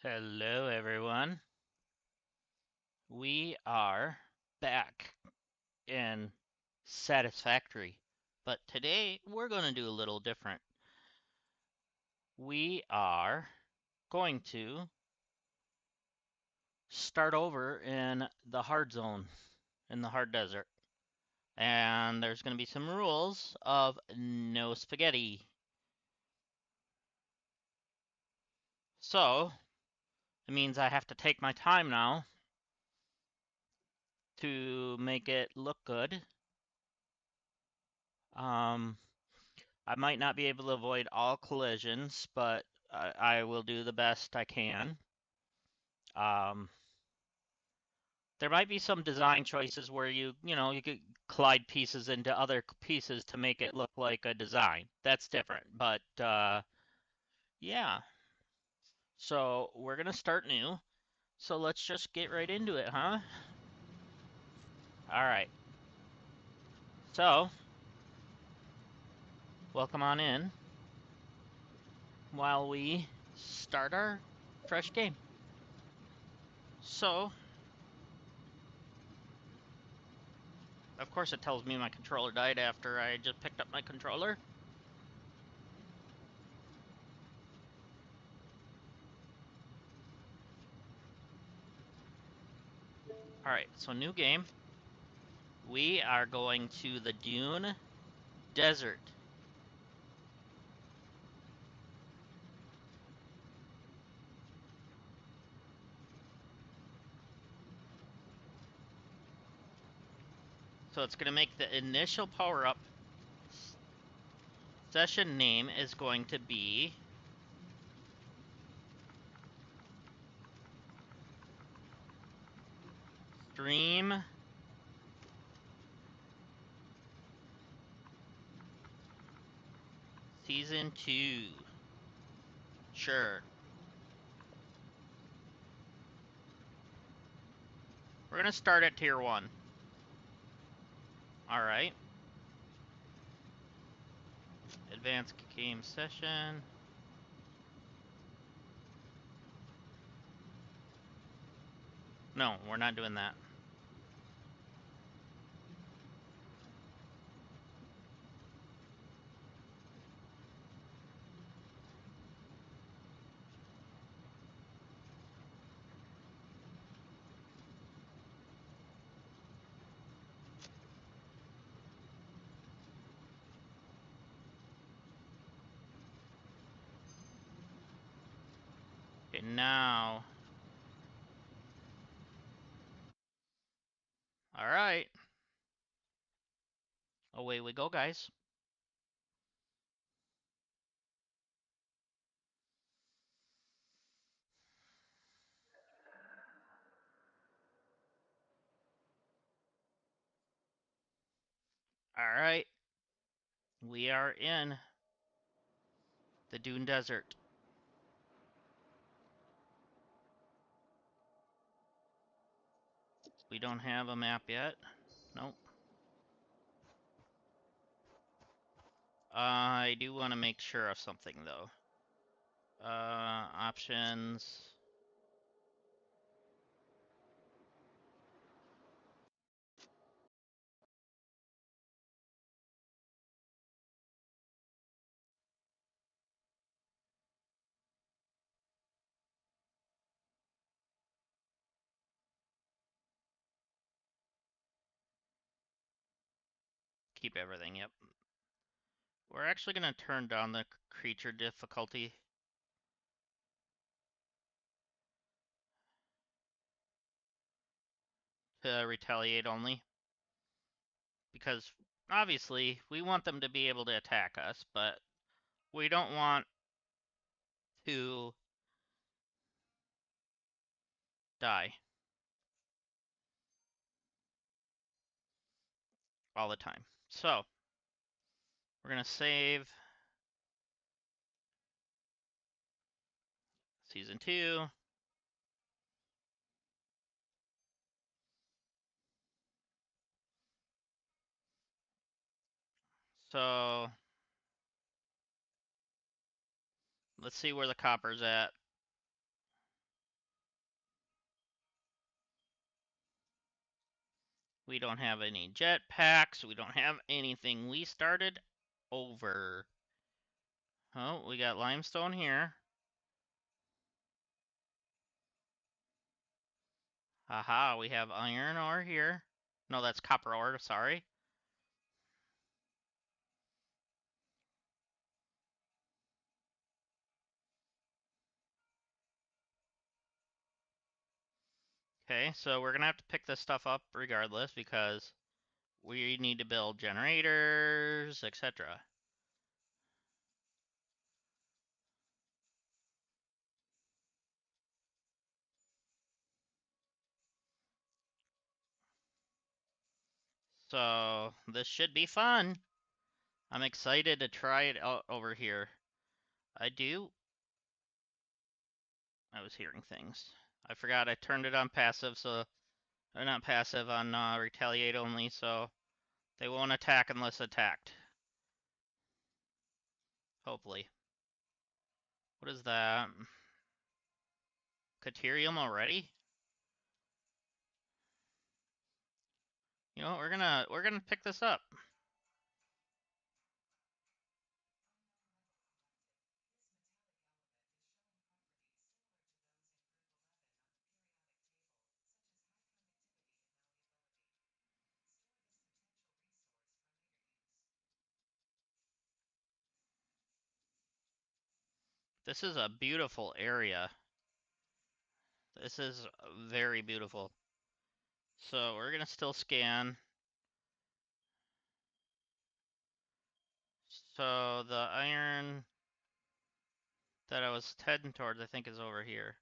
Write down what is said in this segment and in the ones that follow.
Hello, everyone. We are back in Satisfactory, but today we're going to do a little different. We are going to start over in the hard zone, in the hard desert. And there's going to be some rules of no spaghetti. So, it means I have to take my time now to make it look good. Um, I might not be able to avoid all collisions, but I will do the best I can. Um, there might be some design choices where you could collide pieces into other pieces to make it look like a design. That's different, but yeah. So we're gonna start new. So let's just get right into it, huh? All right. So welcome on in while we start our fresh game. So of course it tells me my controller died after I just picked up my controller. Alright, so new game. We are going to the Dune Desert. So it's going to make the initial power-up. Session name is going to be Stream Season 2. Sure. We're going to start at Tier 1. Alright. Advanced game session. No, we're not doing that. Okay, now. Alright. Away we go, guys. Alright. We are in the Dune Desert. We don't have a map yet. Nope. I do want to make sure of something, though. Options. Keep everything, yep. We're actually going to turn down the creature difficulty. To retaliate only. Because, obviously, we want them to be able to attack us, but we don't want to die all the time. So, we're going to save Season 2. So, let's see where the copper's at. We don't have any jetpacks. We don't have anything. We started over. Oh, we got limestone here. Haha, we have iron ore here. No, that's copper ore, sorry. Okay, so we're gonna have to pick this stuff up regardless because we need to build generators, etc. So this should be fun. I'm excited to try it out over here. I was hearing things. I forgot I turned it on passive, so they're not passive on retaliate only, so they won't attack unless attacked. Hopefully. What is that? Caterium already? You know, we're gonna pick this up. This is a beautiful area. This is very beautiful. So we're gonna still scan. So the iron that I was heading towards, I think, is over here.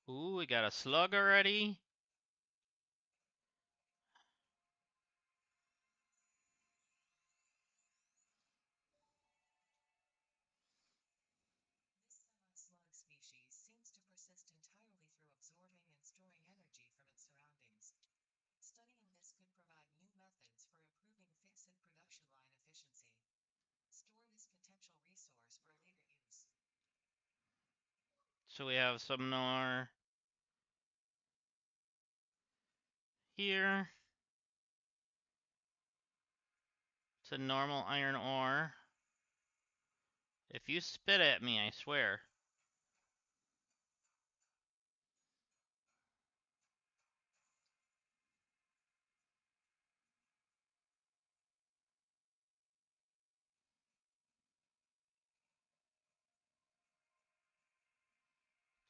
Ooh, we got a slug already. This semi-slug species seems to persist entirely through absorbing and storing energy from its surroundings. Studying this could provide new methods for improving fixed production line efficiency. Store this potential resource for later use. So we have some more here. It's a normal iron ore. If you spit at me, I swear.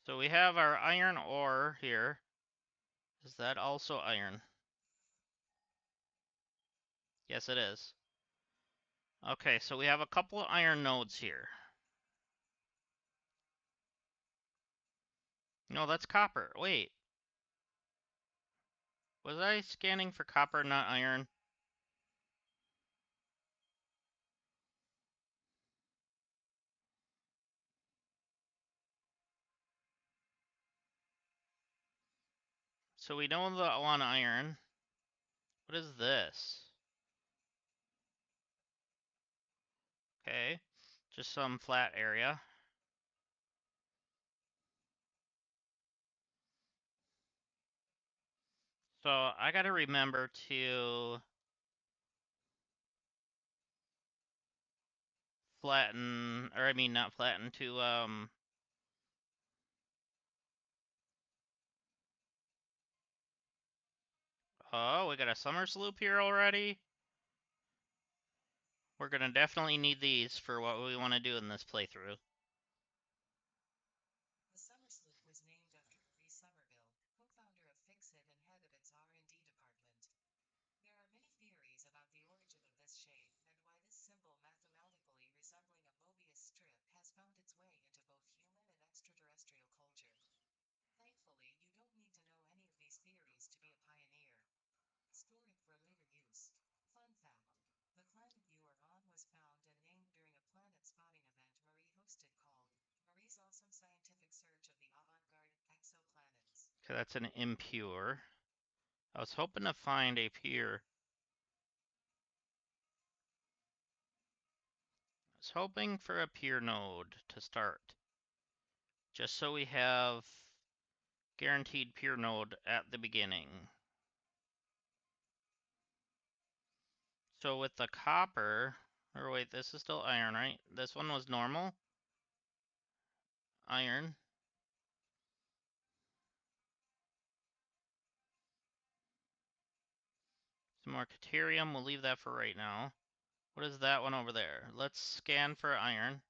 So we have our iron ore here. Is that also iron? Yes, it is. Okay, so we have a couple of iron nodes here. No, that's copper. Wait. Was I scanning for copper, not iron? So we know the one iron. What is this? Okay, just some flat area. So I gotta remember to flatten, or I mean not flatten, to oh, we got a summer sloop here already. We're gonna definitely need these for what we want to do in this playthrough. The summer sloop was named after Maurice Somerville, co-founder of Fixit and head of its R&D department. There are many theories about the origin of this shape and why this symbol mathematically resembling a Mobius strip has found its way into both human and extraterrestrial culture. Thankfully, you don't need to know any of these theories to be a pioneer. Store it for later use. Fun fact. The planet you are on was found and named during a planet spotting event Marie hosted called Marie's Awesome Scientific Search of the Avant-Garde Exoplanets. Okay, that's an impure. I was hoping to find a pure. I was hoping for a pure node to start. Just so we have guaranteed pure node at the beginning. So with the copper, or wait, this is still iron, right? This one was normal. Iron. Some more deuterium, we'll leave that for right now. What is that one over there? Let's scan for iron.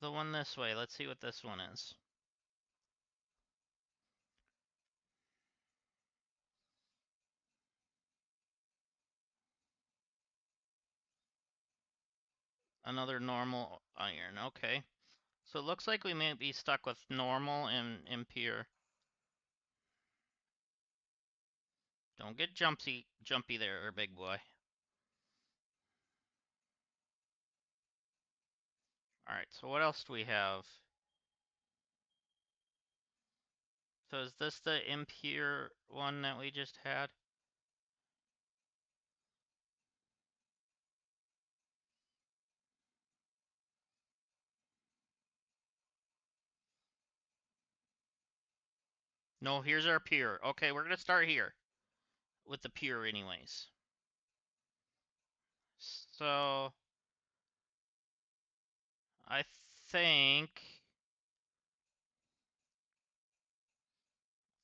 The one this way, let's see what this one is. Another normal iron, okay. So it looks like we may be stuck with normal and impure. Don't get jumpy there, big boy. Alright, so what else do we have? So is this the impure one that we just had? No, here's our pure. Okay, we're gonna start here with the pure anyways. So I think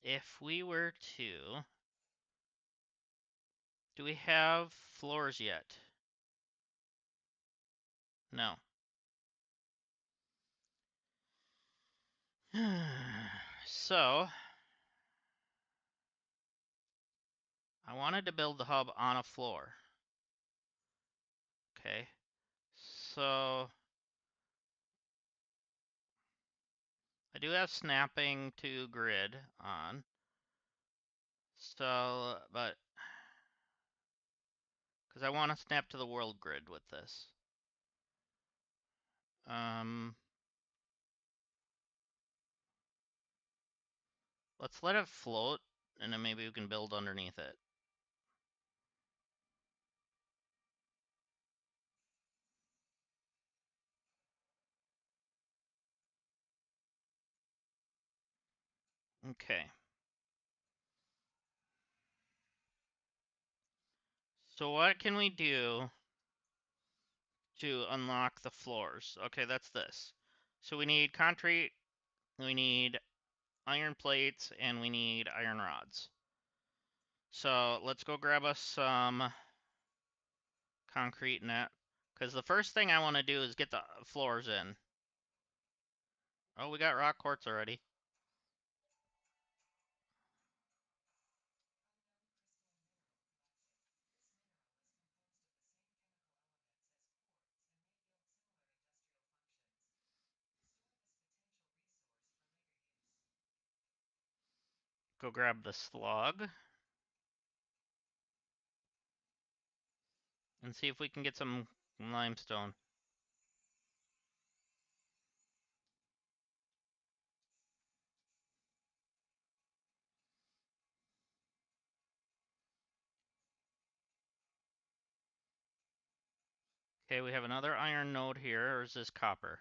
if we were to, do we have floors yet? No. So I wanted to build the hub on a floor. Okay. So I do have snapping to grid on. So, but because I want to snap to the world grid with this. Let's let it float, and then maybe we can build underneath it. Okay. So what can we do to unlock the floors? Okay, that's this. So we need concrete, we need iron plates, and we need iron rods. So let's go grab us some concrete net, because the first thing I want to do is get the floors in. Oh, we got rock quartz already. Go grab the slug and see if we can get some limestone. Okay, we have another iron node here, or is this copper?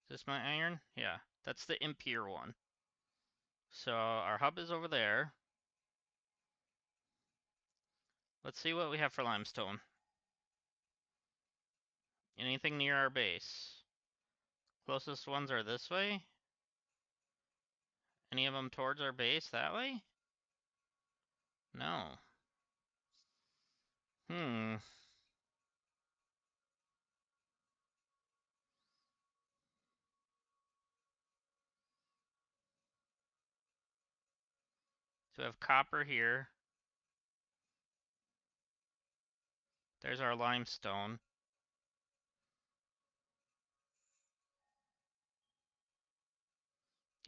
Is this my iron? Yeah, that's the impure one. So our hub is over there. Let's see what we have for limestone. Anything near our base? Closest ones are this way? Any of them towards our base that way? No. Hmm. So we have copper here. There's our limestone.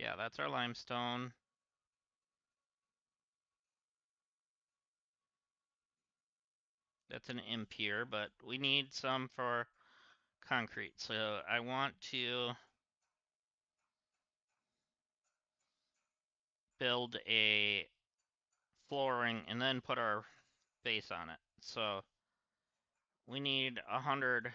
Yeah, that's our limestone. That's an impure, but we need some for concrete. So I want to build a flooring and then put our base on it. So we need 100.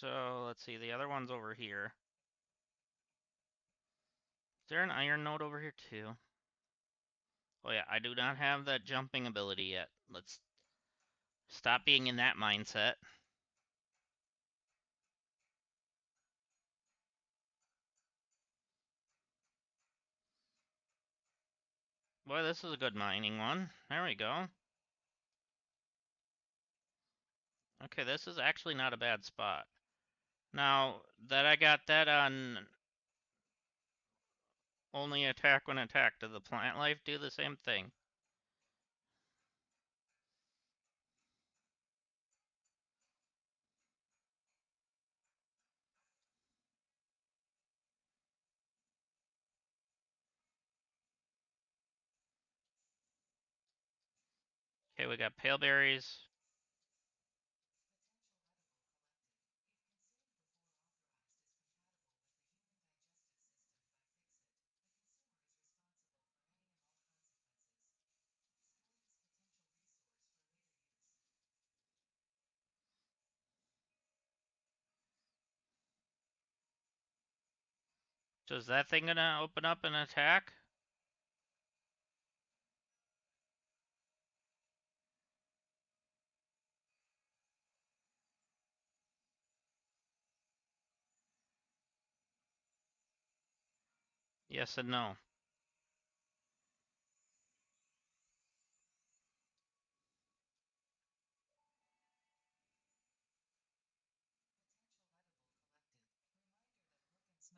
So let's see, the other one's over here. Is there an iron node over here too? Oh yeah, I do not have that jumping ability yet. Let's stop being in that mindset. Boy, this is a good mining one. There we go. Okay, this is actually not a bad spot. Now that I got that on only attack when attacked, does the plant life do the same thing? Okay, we got pale berries. So is that thing gonna open up and attack? Yes and no.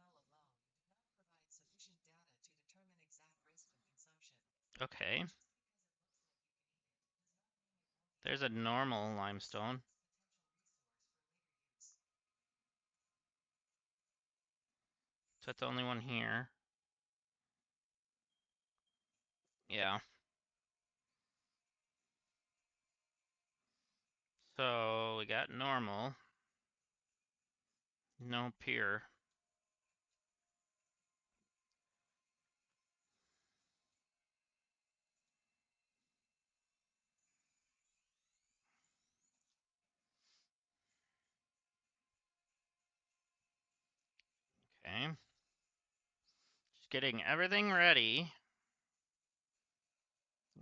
Smell alone do not provide sufficient data to determine exact risk of consumption. Okay. Just because it looks like you can eat it does not mean it won't be There's a harmful. normal Save limestone. this potential resource for later use. So that's the only one here. Yeah. So we got normal. No pure. Okay. Just getting everything ready.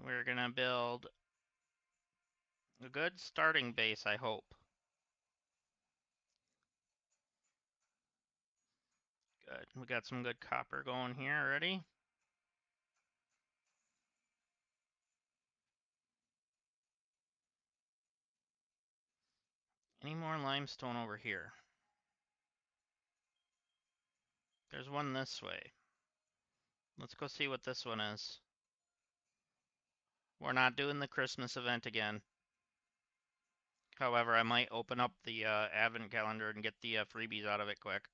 We're gonna build a good starting base, I hope. Good. We got some good copper going here already. Any more limestone over here? There's one this way. Let's go see what this one is. We're not doing the Christmas event again. However, I might open up the advent calendar and get the freebies out of it quick.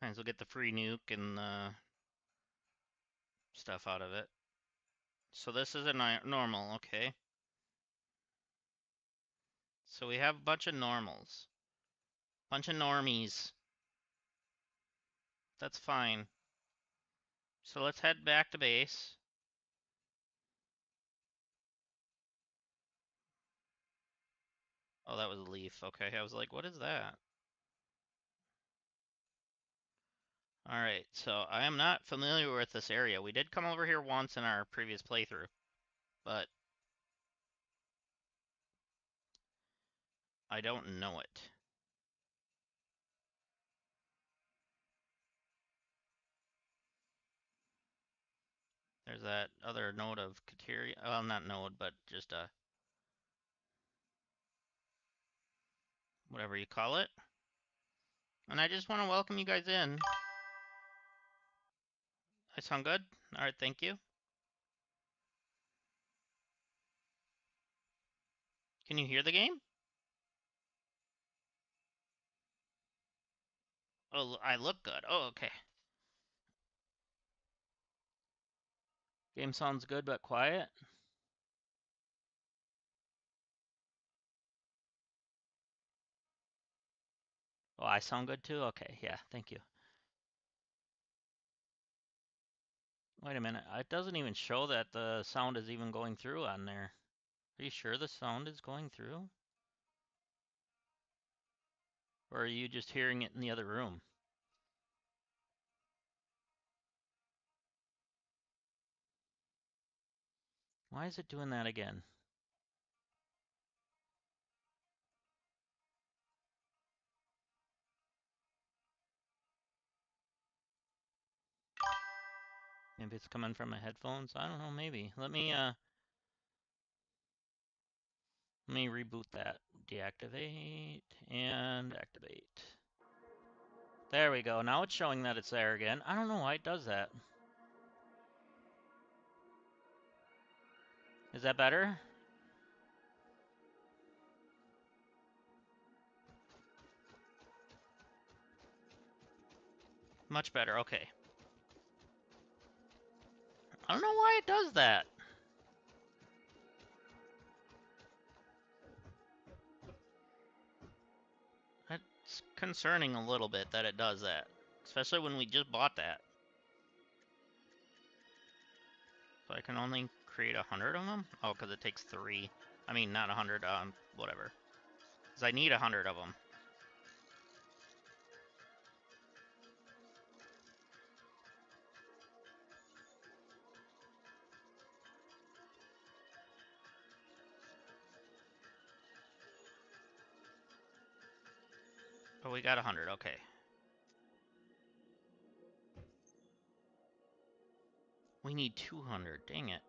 Might as well get the free nuke and stuff out of it. So this is a normal, okay. So we have a bunch of normals. Bunch of normies. That's fine. So let's head back to base. Oh, that was a leaf. Okay, I was like, what is that? Alright, so I am not familiar with this area. We did come over here once in our previous playthrough, but I don't know it. There's that other node of Kateria. Well, not node, but just a whatever you call it. And I just want to welcome you guys in. I sound good? Alright, thank you. Can you hear the game? Oh, I look good. Oh, okay. Game sounds good but quiet. Oh, I sound good too? Okay, yeah, thank you. Wait a minute. It doesn't even show that the sound is even going through on there. Are you sure the sound is going through? Or are you just hearing it in the other room? Why is it doing that again? Maybe it's coming from my headphones. I don't know, maybe. Let me reboot that. Deactivate and activate. There we go. Now it's showing that it's there again. I don't know why it does that. Is that better? Much better. Okay. I don't know why it does that. It's concerning a little bit that it does that. Especially when we just bought that. So I can only create 100 of them? Oh, because it takes 3. I mean, not 100, whatever. Because I need 100 of them. Oh, we got 100. Okay. We need 200. Dang it.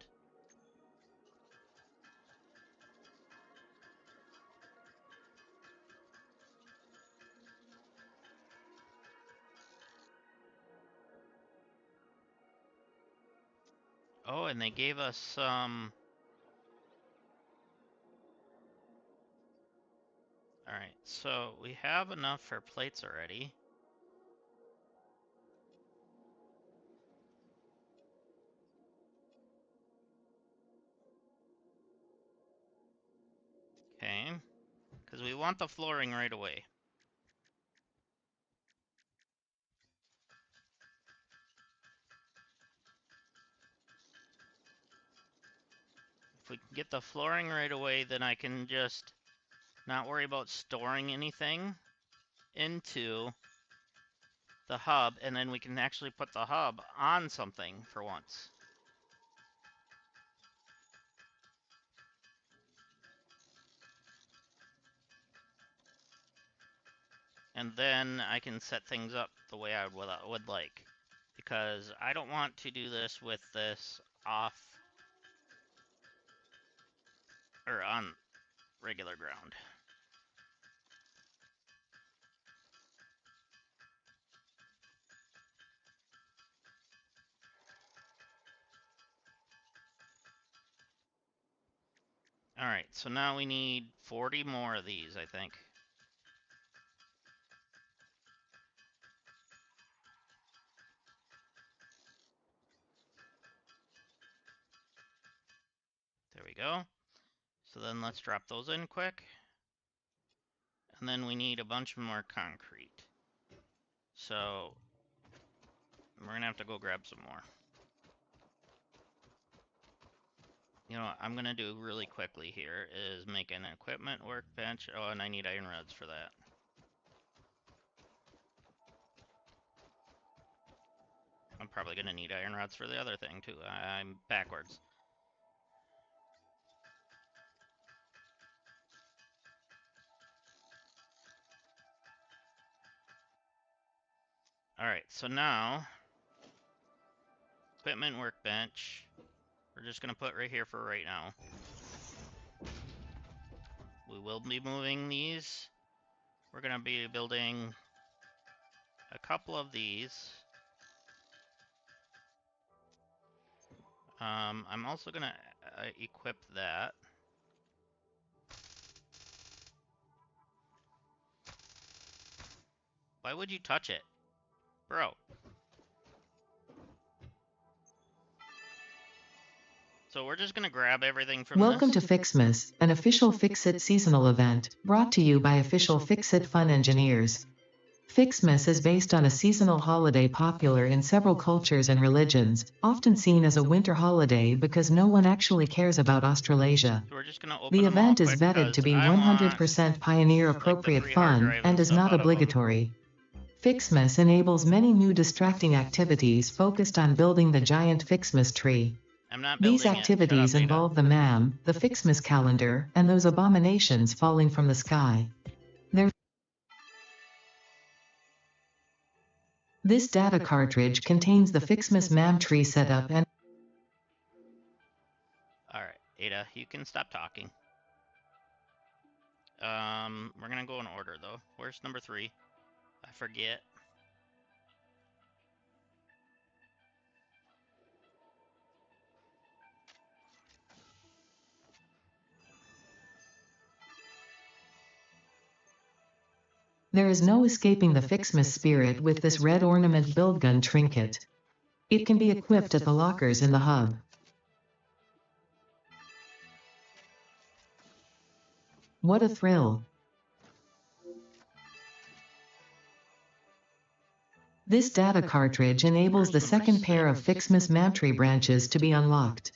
Oh, and they gave us some... Alright, so we have enough for plates already. Okay. Because we want the flooring right away. If we can get the flooring right away, then I can just not worry about storing anything into the hub, and then we can actually put the hub on something for once. And then I can set things up the way I would like. Because I don't want to do this with this off or on regular ground. Alright, so now we need 40 more of these, I think. There we go. So then let's drop those in quick. And then we need a bunch more concrete. So we're gonna have to go grab some more. You know what I'm gonna do really quickly here is make an equipment workbench. Oh, and I need iron rods for that. I'm probably gonna need iron rods for the other thing too. I'm backwards. Alright, so now equipment workbench. We're just gonna put right here for right now. We will be moving these. We're gonna be building a couple of these. I'm also gonna equip that. Why would you touch it? Bro. So we're just gonna grab everything from Welcome this. to Fixmas, an official Fix-It seasonal event, brought to you by official Fix-It Fun engineers. Fixmas is based on a seasonal holiday popular in several cultures and religions, often seen as a winter holiday because no one actually cares about Australasia. So we're just gonna open The them all event is quick vetted to because be I want 100% pioneer like the appropriate free hard fun drive and and is stuff not out of them. obligatory. Fixmas enables many new distracting activities focused on building the giant Fixmas tree. I'm not These building it. Shut up, activities Ada. involve the MAM, the Fixmas calendar, and those abominations falling from the sky. This data cartridge contains the Fixmas MAM tree setup and Alright, Ada, you can stop talking. We're gonna go in order though. Where's number 3? I forget. there is no escaping the Fixmas spirit with this red ornament build gun trinket. It can be equipped at the lockers in the hub. What a thrill! This data cartridge enables the Where's number second pair of 6? Fixmas MAMTree branches to be unlocked.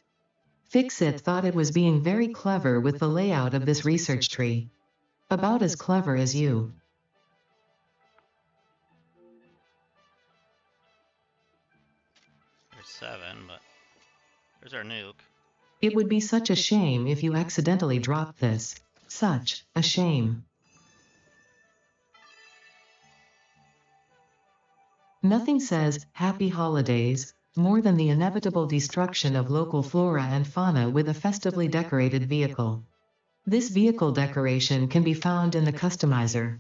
Fixit thought it was being very clever with the layout of this research tree. About as clever as you. There's 7, but there's our nuke. It would be such a shame if you accidentally dropped this. Such a shame. Nothing says happy holidays more than the inevitable destruction of local flora and fauna with a festively decorated vehicle. This vehicle decoration can be found in the customizer.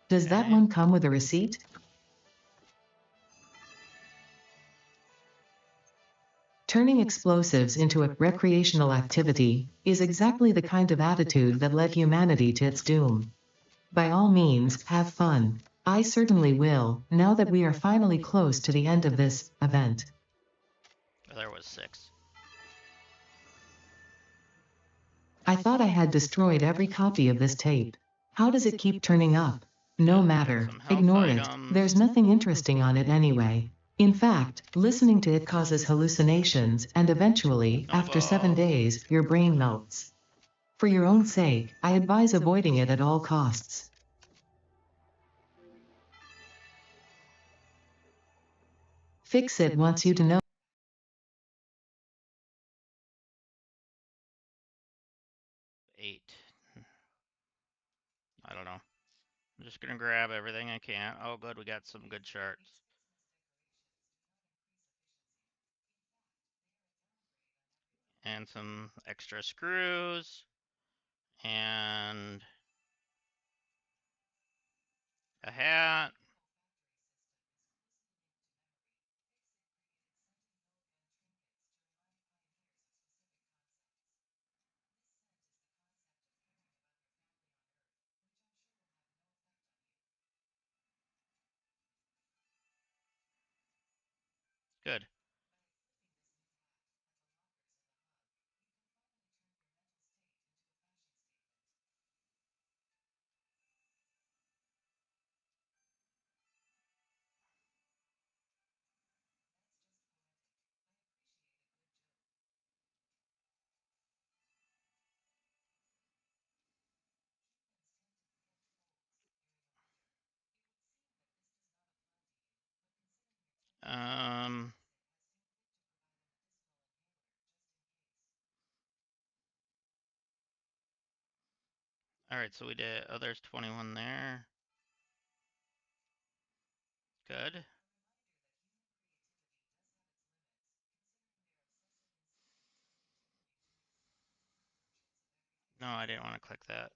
Does that Okay. one come with a receipt? Turning explosives into a recreational activity is exactly the kind of attitude that led humanity to its doom. By all means, have fun. I certainly will, now that we are finally close to the end of this event. Oh, there was 6. I thought I had destroyed every copy of this tape. How does it keep turning up? No Good, we got matter. some health Ignore it. items. There's nothing interesting on it anyway. In fact, listening to it causes hallucinations, and eventually, after 7 Snowballs. days, your brain melts. For your own sake, I advise avoiding it at all costs. Fixit wants you to know. 8. I don't know. I'm just gonna grab everything I can. Oh, good, we got some good charts. And some extra screws. And a hat. Good. Um, Alright, so we did, oh, there's 21 there. Good. No, I didn't want to click that.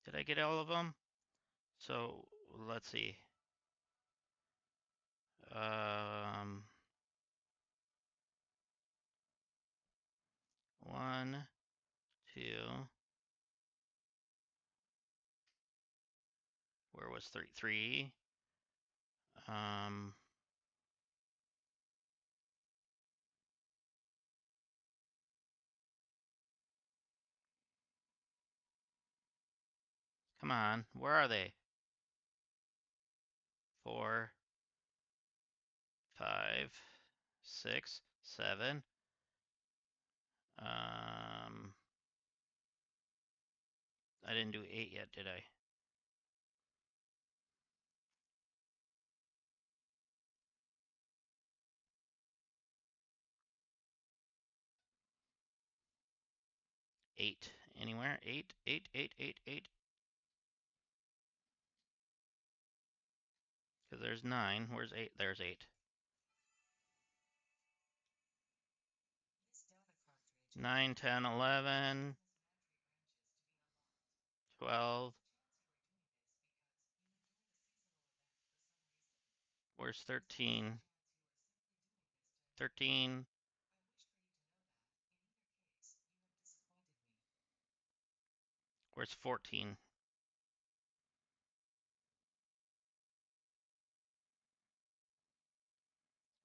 Did I get all of them? So, let's see. Um, 1, 2, where was 3? 3. Um, Come on, where are they? 4, 5, 6, 7. I didn't do 8 yet, did I? Eight. Anywhere? Eight, eight, eight, eight, eight. Because there's 9. Where's 8? There's 8. This data cartridge 9, 10, 11, 12. Where's 13? 13. Where's 14?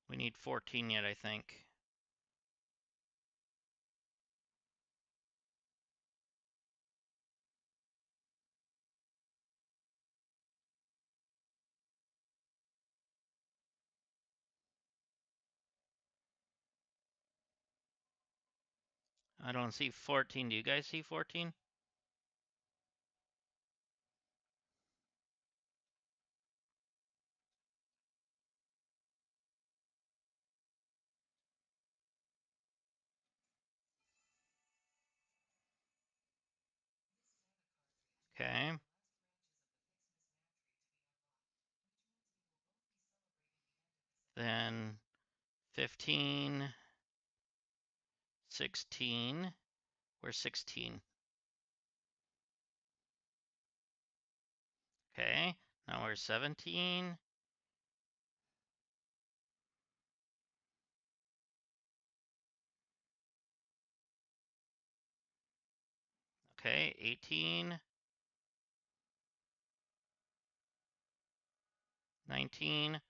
We need 14 yet, I think. I don't see 14. Do you guys see 14? Okay. Then 15, 16. Where's 16? Okay. Now we're 17. Okay. 18. 19.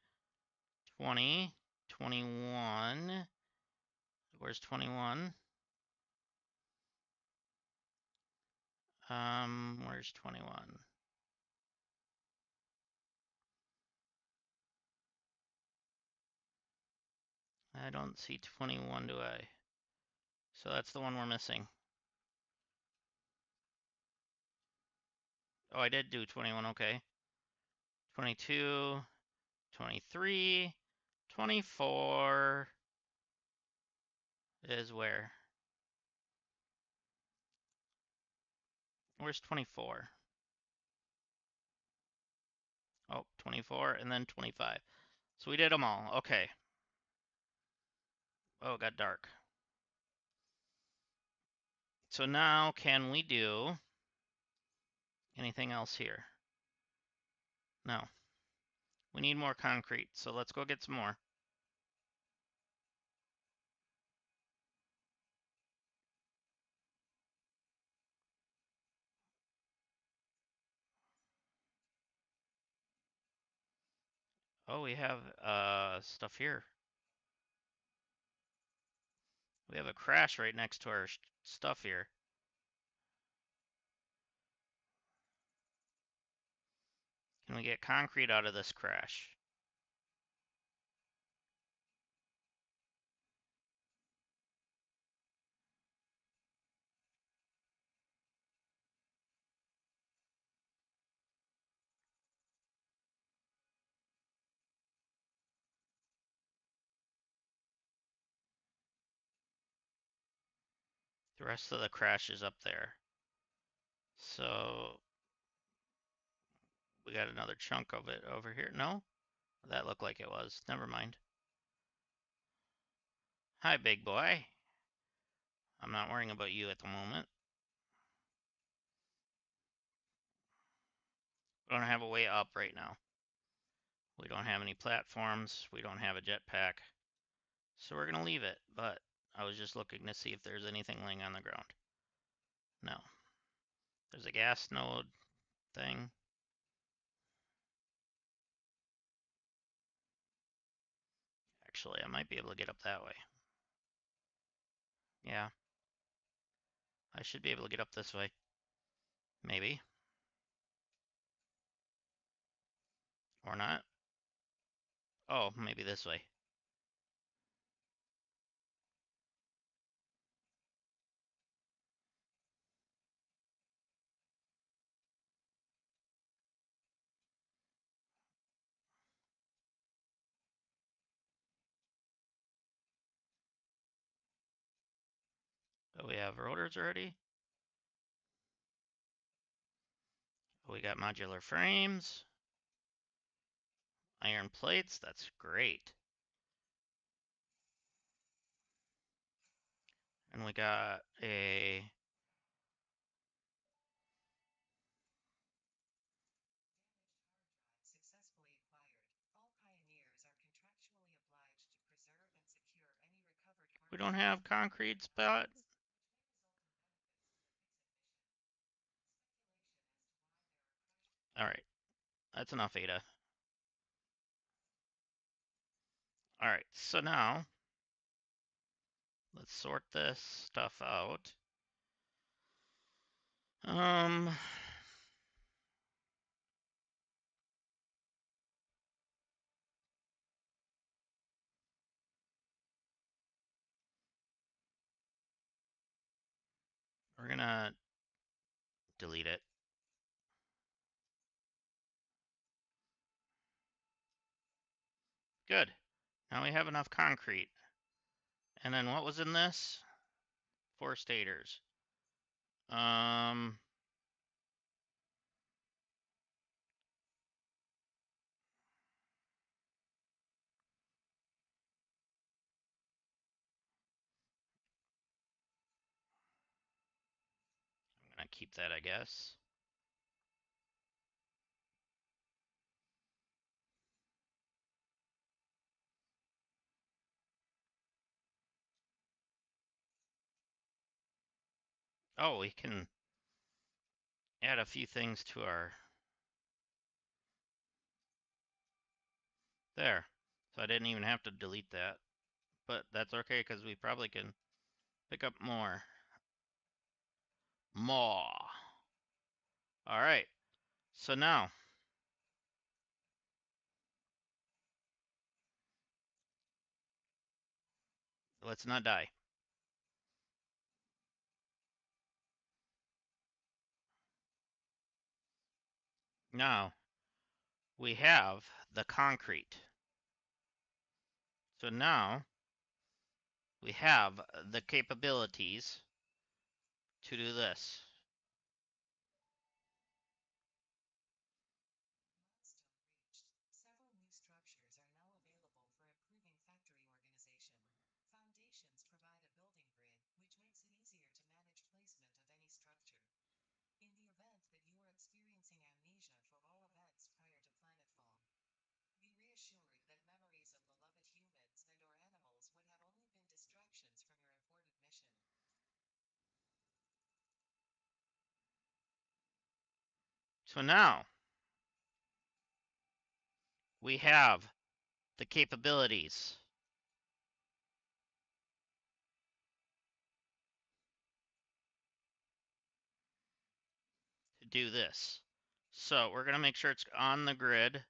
20. 21. Where's 21? Where's 21? I don't see 21, do I? So that's the one we're missing. Oh, I did do 21, okay. 22, 23, 24 is where? Where's 24? Oh, 24 and then 25. So we did them all. Okay. Oh, it got dark. So now can we do anything else here? No. We need more concrete, so let's go get some more. Oh, we have stuff here. We have a crash right next to our stuff here. Can we get concrete out of this crash? The rest of the crash is up there. So we got another chunk of it over here. No? That looked like it was. Never mind. Hi, big boy. I'm not worrying about you at the moment. We don't have a way up right now. We don't have any platforms. We don't have a jetpack. So we're going to leave it. But I was just looking to see if there's anything laying on the ground. No. There's a gas node thing. Actually, I might be able to get up that way. Yeah. I should be able to get up this way. Maybe. Oh, maybe this way. Oh, we have rotors already. Oh, we got modular frames. Iron plates, that's great. And we got a... Successfully acquired. All pioneers are contractually obliged to preserve and secure any recovered hard We don't drives have and concrete spot. which may result in benefits for the fix-it mission. Speculation as to why there are crashed. All right, that's enough, Ada. All right, so now let's sort this stuff out. Um, we're gonna delete it. Good. Now we have enough concrete. And then what was in this? 4 stators. Um, I'm gonna keep that, I guess. Oh, we can add a few things to our... There. So I didn't even have to delete that. But that's okay, because we probably can pick up more. More. All right. So now, let's not die. Now, we have the concrete. So now, we have the capabilities to do this. Milestone reached. Several new structures are now available for improving factory organization. Foundations provide a building grid, which makes it easier to manage placement of any structure. In the event that you are experiencing amnesia for all events prior to planetfall, be reassured that memories of beloved humans and/or animals would have only been distractions from your aborted mission. So now, we have the capabilities to do this. So we're going to make sure it's on the grid.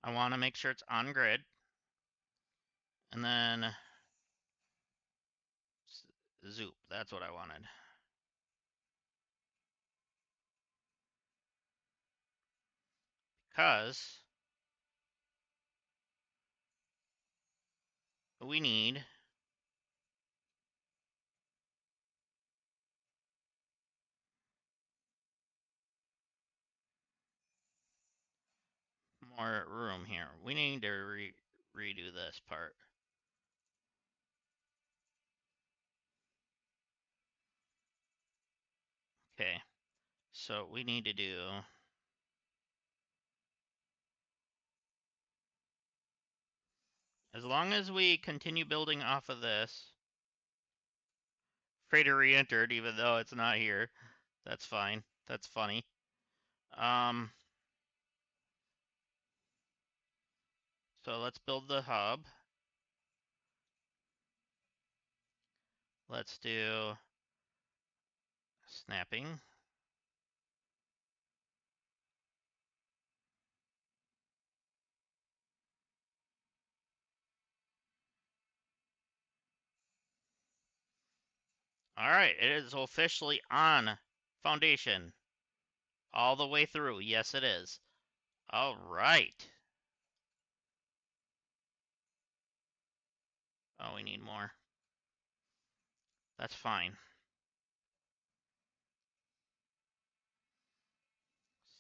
I want to make sure it's on grid. And then zoop, that's what I wanted. Because we need more room here. We need to redo this part. Okay, so we need to do... As long as we continue building off of this... Freighter re-entered, even though it's not here. That's fine. That's funny. Um, so let's build the hub. Let's do snapping. All right, it is officially on foundation all the way through. Yes, it is. All right. Oh, we need more. That's fine.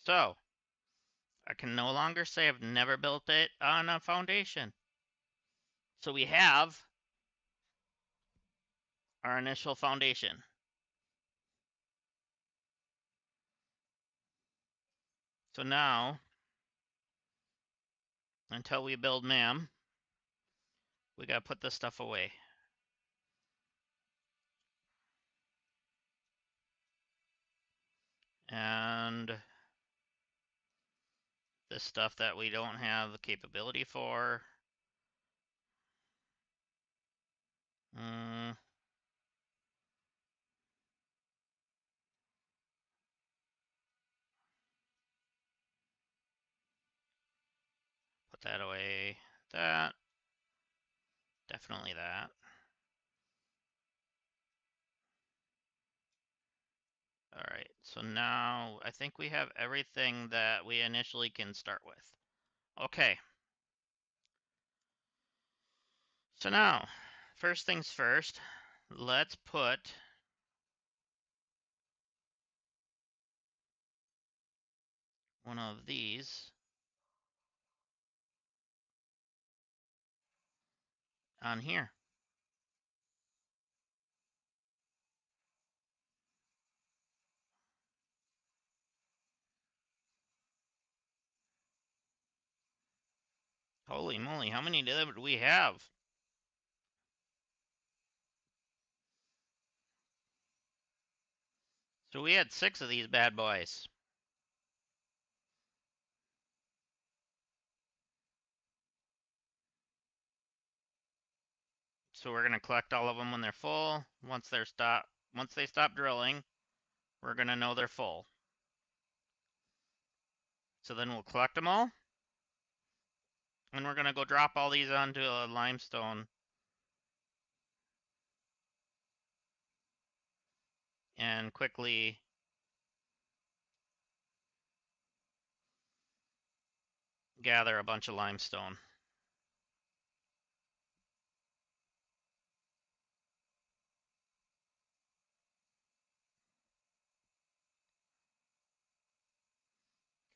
So, I can no longer say I've never built it on a foundation. So we have our initial foundation. So now, until we build ma'am, we gotta put this stuff away. And this stuff that we don't have the capability for. Mm, put that away. That. Definitely that. All right, so now I think we have everything that we initially can start with. Okay. So now, first things first, let's put one of these on here. Holy moly, how many did we have? So we had 6 of these bad boys. So we're gonna collect all of them when they're full. Once they stop drilling, we're gonna know they're full. So then we'll collect them all, and we're gonna go drop all these onto a limestone and quickly gather a bunch of limestone.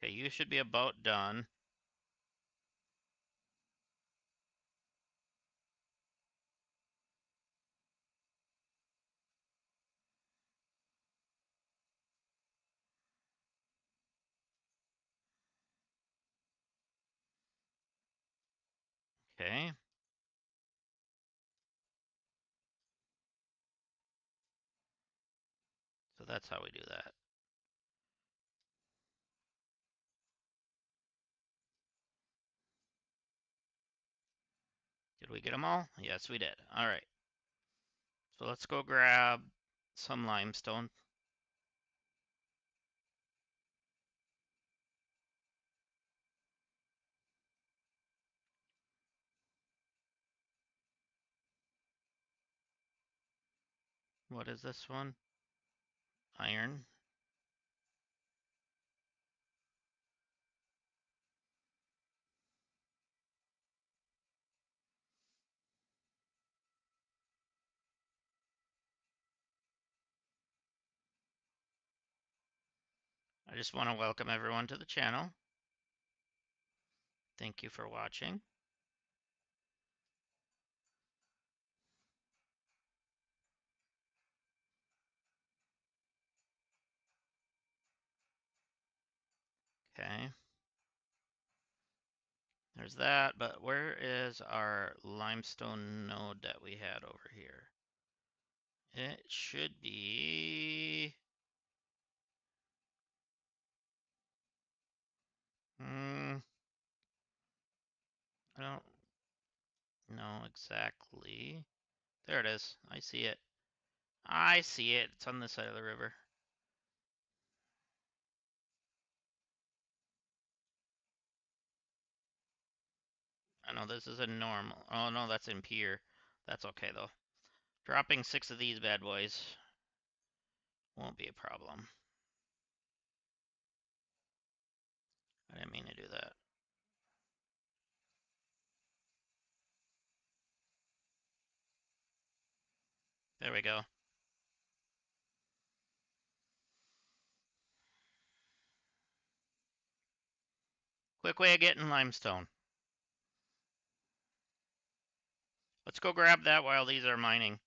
Okay, you should be about done. Okay. So that's how we do that. Did we get them all? Yes, we did. All right. So let's go grab some limestone. What is this one? Iron. I just want to welcome everyone to the channel. Thank you for watching. Okay. There's that, but where is our limestone node that we had over here? It should be I don't know exactly. There it is. I see it. I see it. It's on this side of the river. I know this is a normal. Oh no, that's in pier. That's okay though. Dropping 6 of these bad boys won't be a problem. I didn't mean to do that. There we go. Quick way of getting limestone. Let's go grab that while these are mining.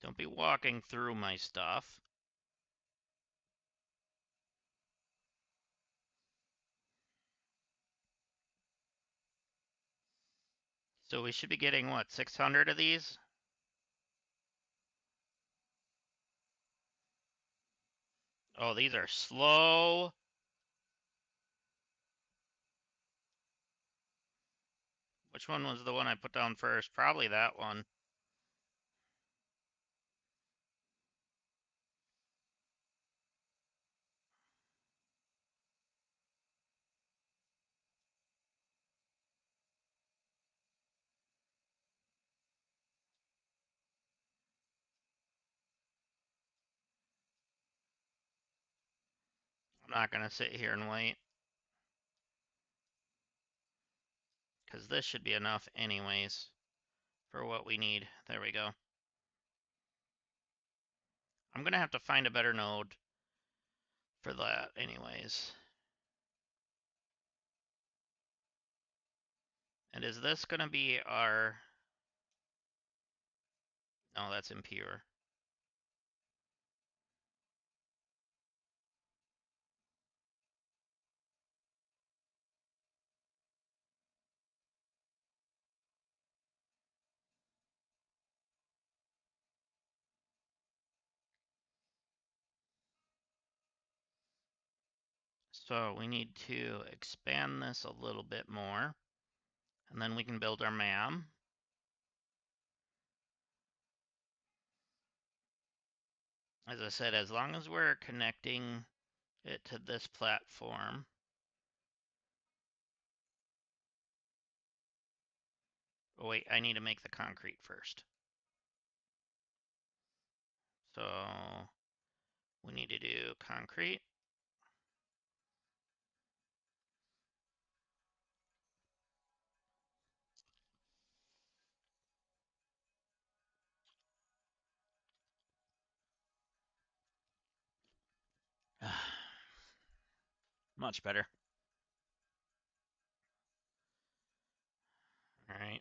Don't be walking through my stuff. So we should be getting, what, 600 of these? Oh, these are slow. Which one was the one I put down first? Probably that one. I'm not going to sit here and wait, because this should be enough anyways for what we need. There we go. I'm going to have to find a better node for that anyways. And is this going to be our... No, that's impure. So we need to expand this a little bit more, and then we can build our MAM. As I said, as long as we're connecting it to this platform. Oh wait, I need to make the concrete first. So we need to do concrete. Much better. All right.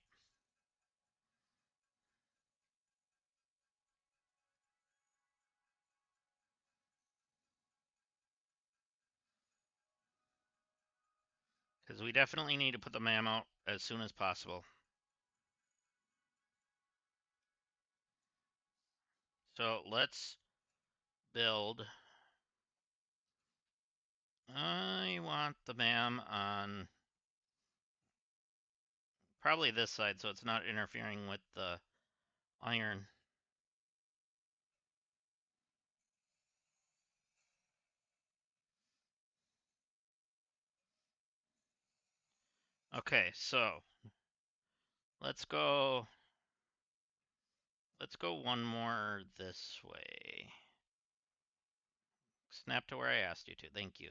Because we definitely need to put the MAM out as soon as possible. So let's build. I want the MAM on probably this side so it's not interfering with the iron. Okay, so let's go one more this way. Snap to where I asked you to. Thank you.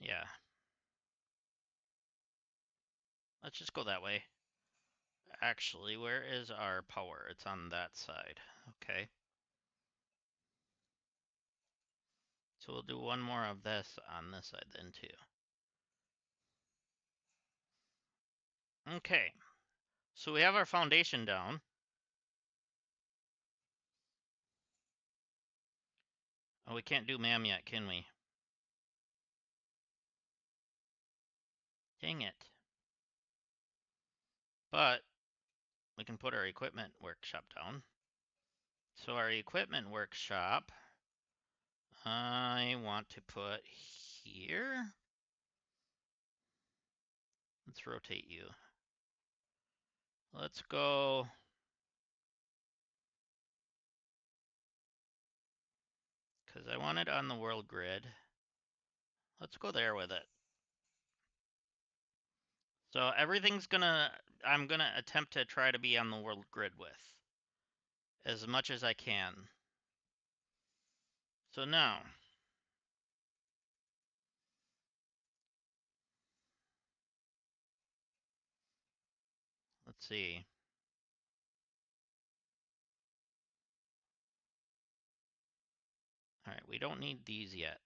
Yeah. Let's just go that way. Actually, where is our power? It's on that side. Okay. So we'll do one more of this on this side then too. Okay. So we have our foundation down. Oh, we can't do ma'am yet, can we? Dang it. But we can put our equipment workshop down. So our equipment workshop, I want to put here. Let's rotate you. Let's go. Because I want it on the world grid. Let's go there with it. So everything's I'm gonna attempt to try to be on the world grid with as much as I can. So now, let's see. All right, we don't need these yet.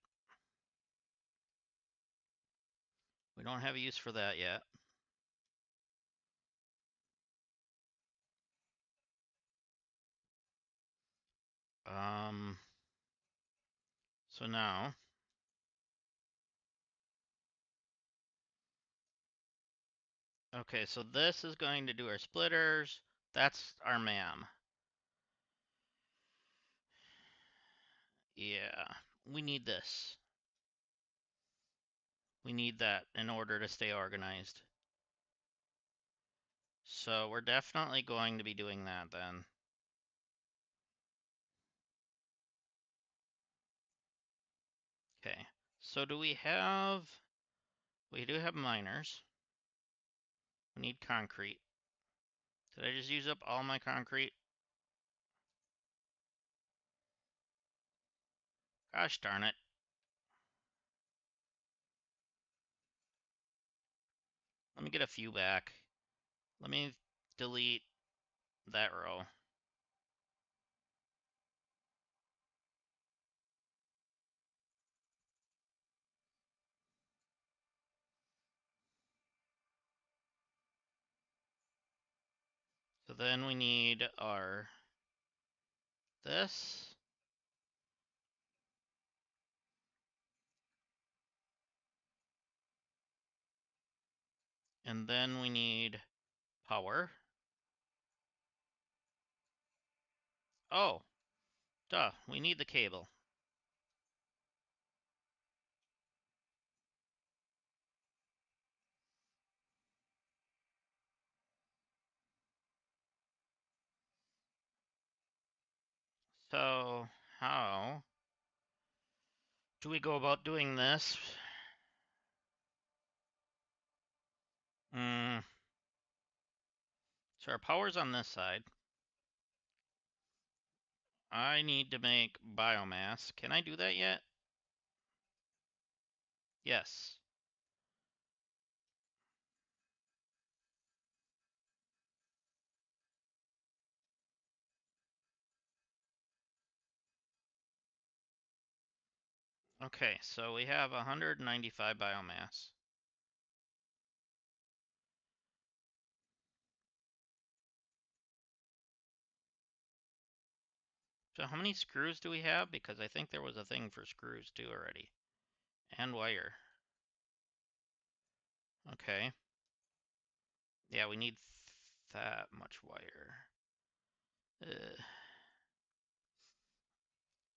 We don't have a use for that yet. So now, okay, so this is going to do our splitters. That's our MAM. Yeah, we need this. We need that in order to stay organized. So we're definitely going to be doing that then. Okay, so do we have, we do have miners. We need concrete. Did I just use up all my concrete? Gosh darn it. Let me get a few back. Let me delete that row. So then we need our this. And then we need power. Oh, duh, we need the cable. So how do we go about doing this? So our power's on this side. I need to make biomass. Can I do that yet? Yes. Okay, so we have 195 biomass. So how many screws do we have? Because I think there was a thing for screws too already. And wire. Okay. Yeah, we need that much wire.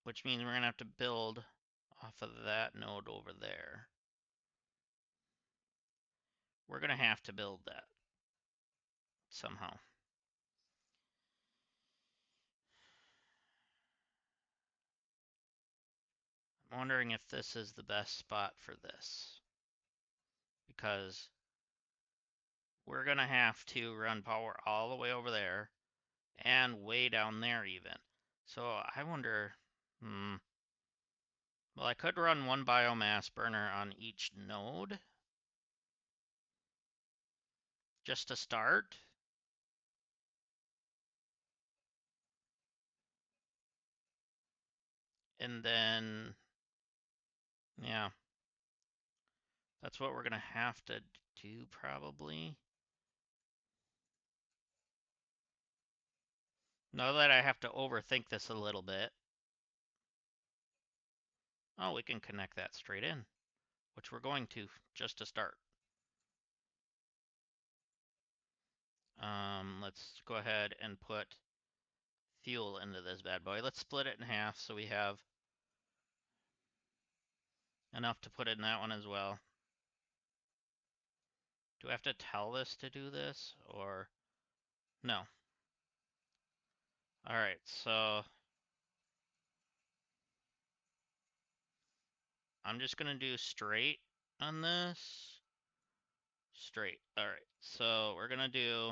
Which means we're gonna have to build off of that node over there. We're gonna have to build that somehow. I'm wondering if this is the best spot for this. Because we're gonna have to run power all the way over there and way down there even. So I wonder, well, I could run one biomass burner on each node just to start. And then, yeah, that's what we're gonna have to do probably. Now that I have to overthink this a little bit. Oh, we can connect that straight in, which we're going to just to start. Let's go ahead and put fuel into this bad boy. Let's split it in half so we have enough to put in that one as well. Do I have to tell this to do this or no? All right, so I'm just gonna do straight on this. Straight. All right, so we're gonna do.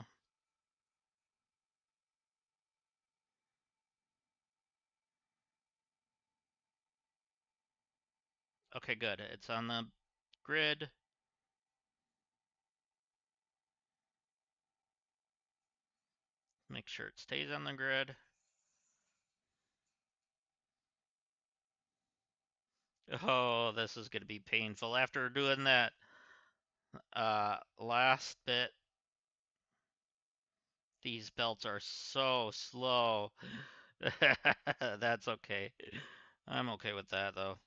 Okay, good. It's on the grid. Make sure it stays on the grid. Oh, this is gonna be painful after doing that last bit. These belts are so slow. That's okay. I'm okay with that though.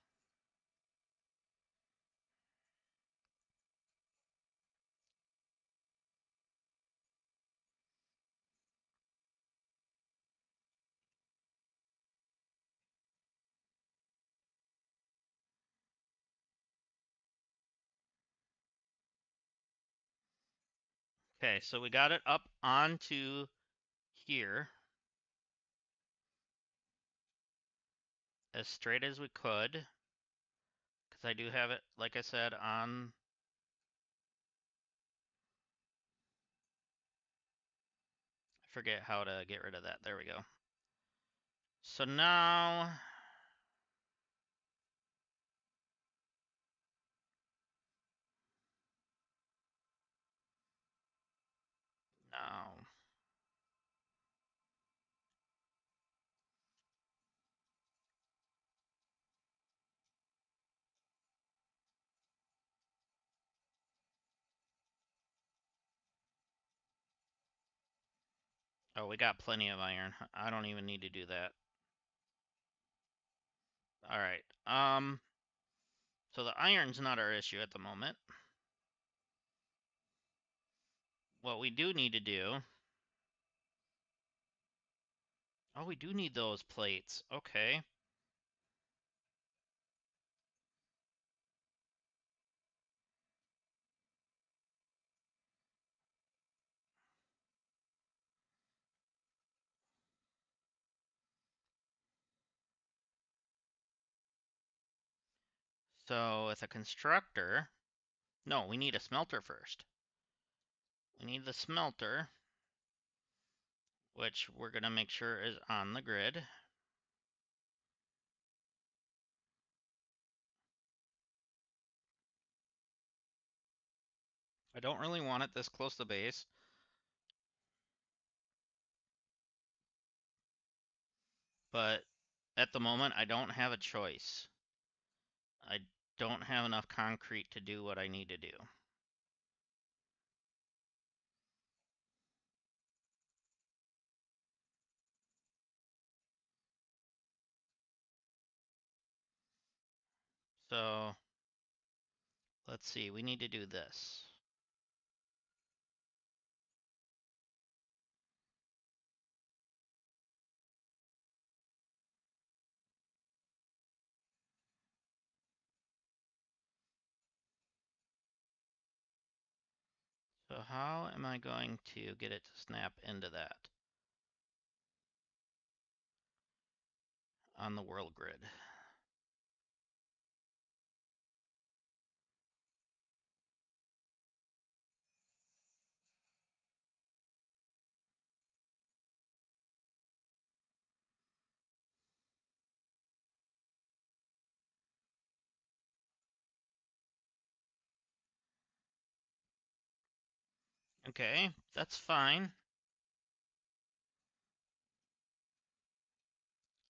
Okay, so we got it up onto here as straight as we could, because I do have it, like I said, on. I forget how to get rid of that. There we go. So now, now, oh, we got plenty of iron. I don't even need to do that. All right. So the iron's not our issue at the moment. What we do need to do. Oh, we do need those plates. Okay. So with a constructor, no, we need a smelter first. We need the smelter, which we're going to make sure is on the grid. I don't really want it this close to base. But at the moment, I don't have a choice. I don't have enough concrete to do what I need to do. So let's see, we need to do this. So how am I going to get it to snap into that on the world grid? Okay, that's fine.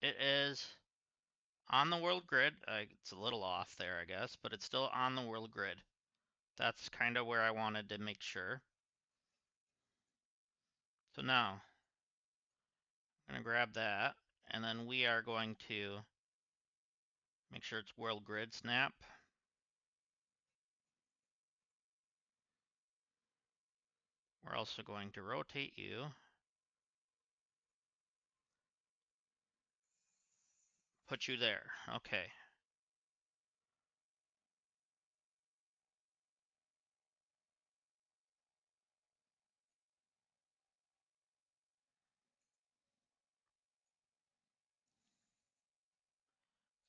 It is on the world grid. It's a little off there, I guess, but it's still on the world grid. That's kind of where I wanted to make sure. So now, I'm going to grab that, and then we are going to Make sure it's world grid snap. We're also going to rotate you. Put you there. Okay.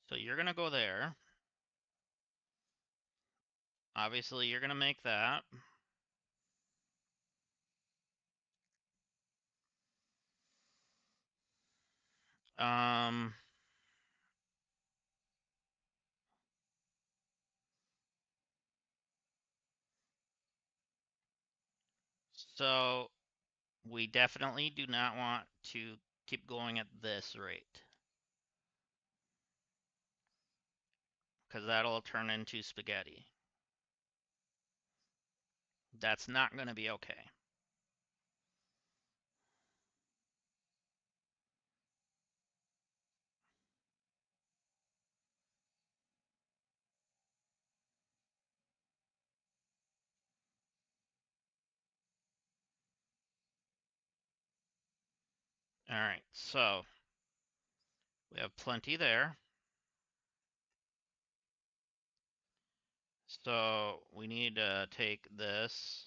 So you're going to go there. Obviously, you're going to make that. Um, so we definitely do not want to keep going at this rate, because that'll turn into spaghetti. That's not going to be okay. All right, so we have plenty there. So we need to take this.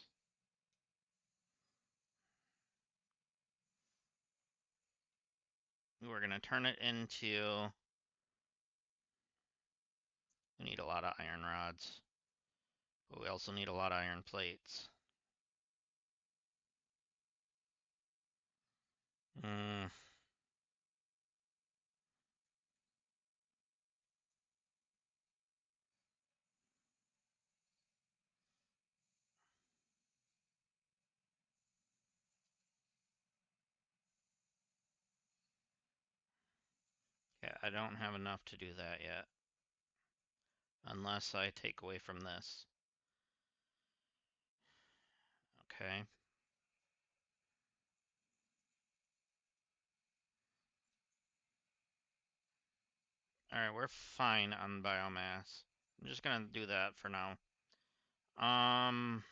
We're going to turn it into, we need a lot of iron rods, but we also need a lot of iron plates. Mm, yeah, I don't have enough to do that yet, unless I take away from this. Okay. All right, we're fine on biomass. I'm just gonna do that for now. Um,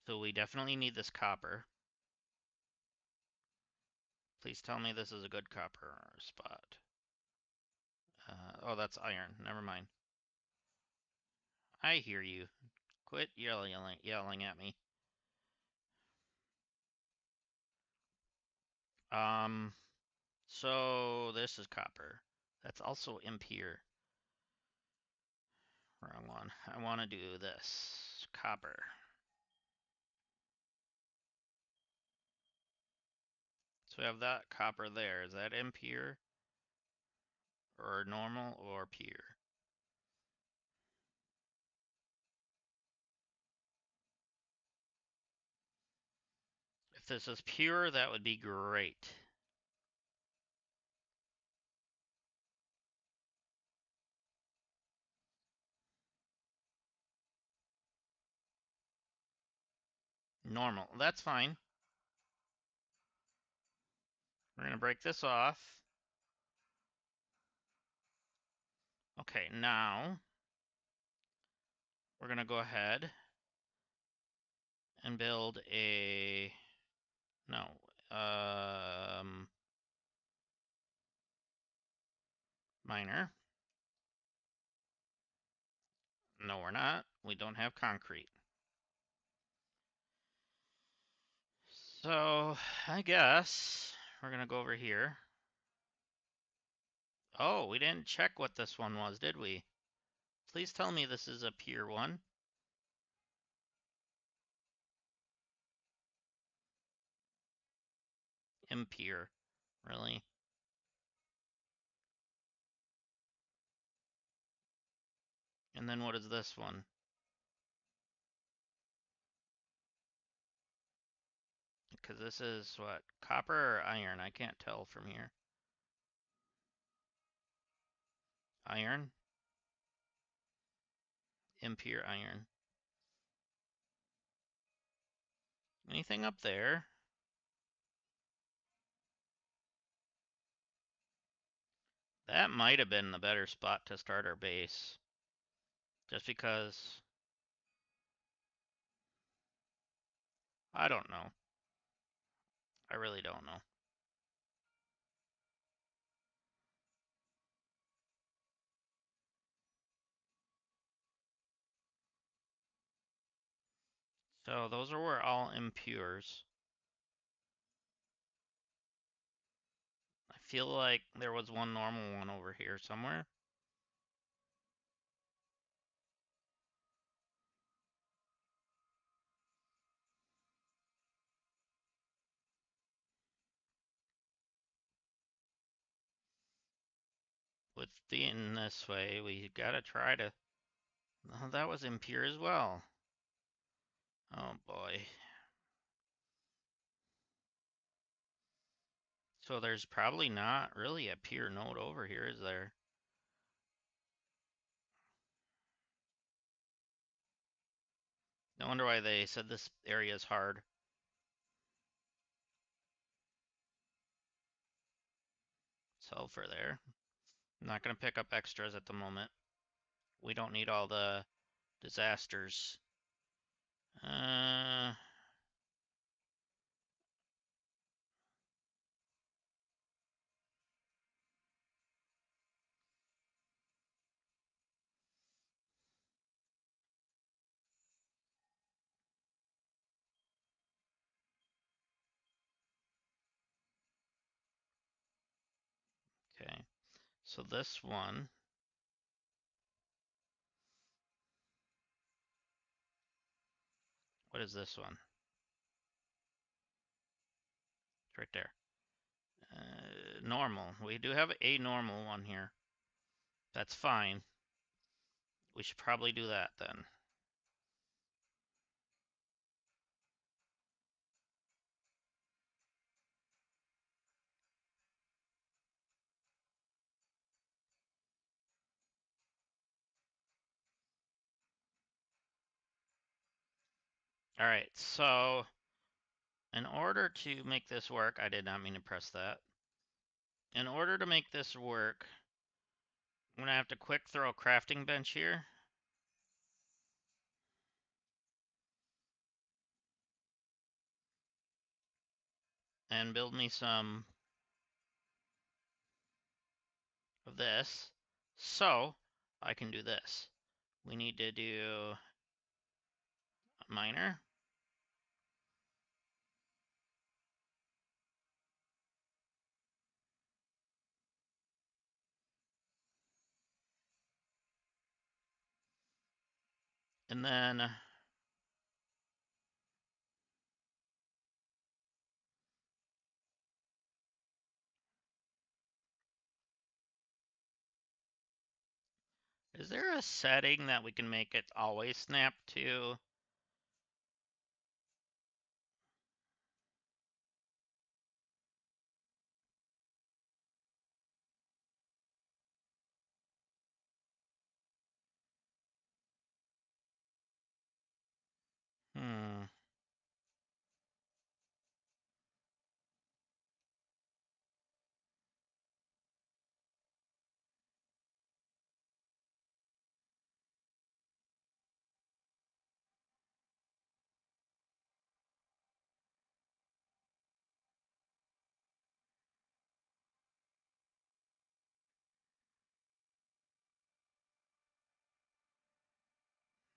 so we definitely need this copper. Please tell me this is a good copper spot. Oh, that's iron. Never mind. I hear you. Quit yelling at me. Um, so this is copper. That's also impure. Wrong one. I want to do this. Copper. So we have that copper there. Is that impure or normal or pure? If this is pure, that would be great. Normal. That's fine. We're going to break this off. Okay, now we're going to go ahead and build a... No. Miner. No, we're not. We don't have concrete. So, I guess we're going to go over here. Oh, we didn't check what this one was, did we? Please tell me this is a pure one. Impure. Really? And then what is this one? Because this is what? Copper or iron? I can't tell from here. Iron? Impure iron. Anything up there? That might have been the better spot to start our base. Just because, I don't know. I really don't know. So those were all impures. I feel like there was one normal one over here somewhere. With being this way, we gotta try to... Oh, that was impure as well. Oh boy. So there's probably not really a pure node over here, is there? No wonder why they said this area is hard. Sulfur there. I'm not gonna pick up extras at the moment. We don't need all the disasters. Uh, okay. So this one, what is this one? It's right there. Normal. We do have a normal one here. That's fine. We should probably do that then. All right, so in order to make this work, I did not mean to press that. In order to make this work, I'm gonna have to quick throw a crafting bench here. And build me some of this so I can do this. We need to do a miner. And then is there a setting that we can make it always snap to? Hmm.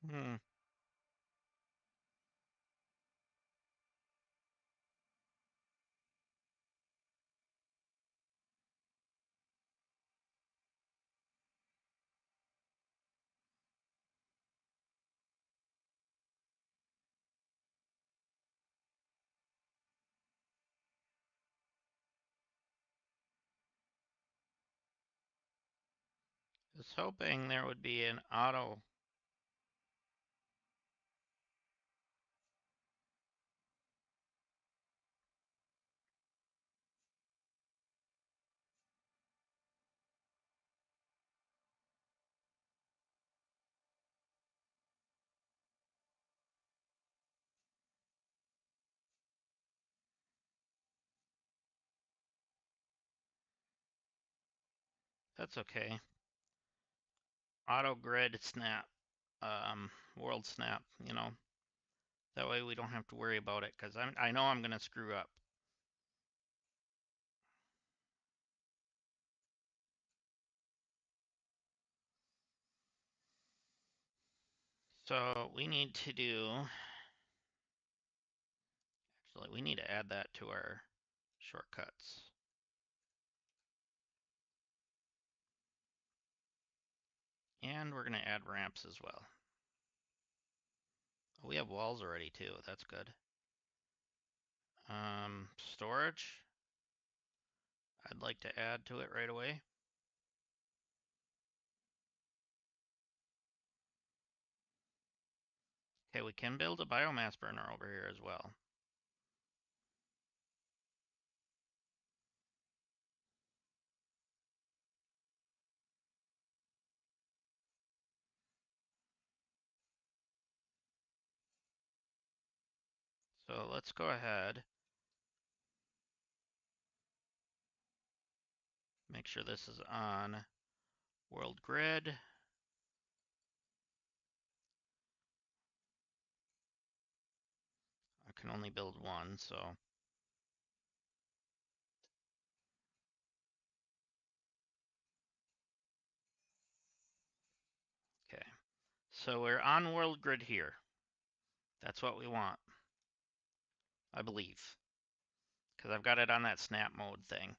Hmm. I was hoping there would be an auto. That's okay. Auto grid snap, world snap, you know. That way we don't have to worry about it, because I know I'm gonna screw up. So we need to do, actually we need to add that to our shortcuts. And we're gonna add ramps as well. Oh, we have walls already too, that's good. Storage, I'd like to add to it right away. Okay, we can build a biomass burner over here as well. So let's go ahead. Make sure this is on world grid. I can only build one, so. Okay, so we're on world grid here. That's what we want, I believe, because I've got it on that snap mode thing.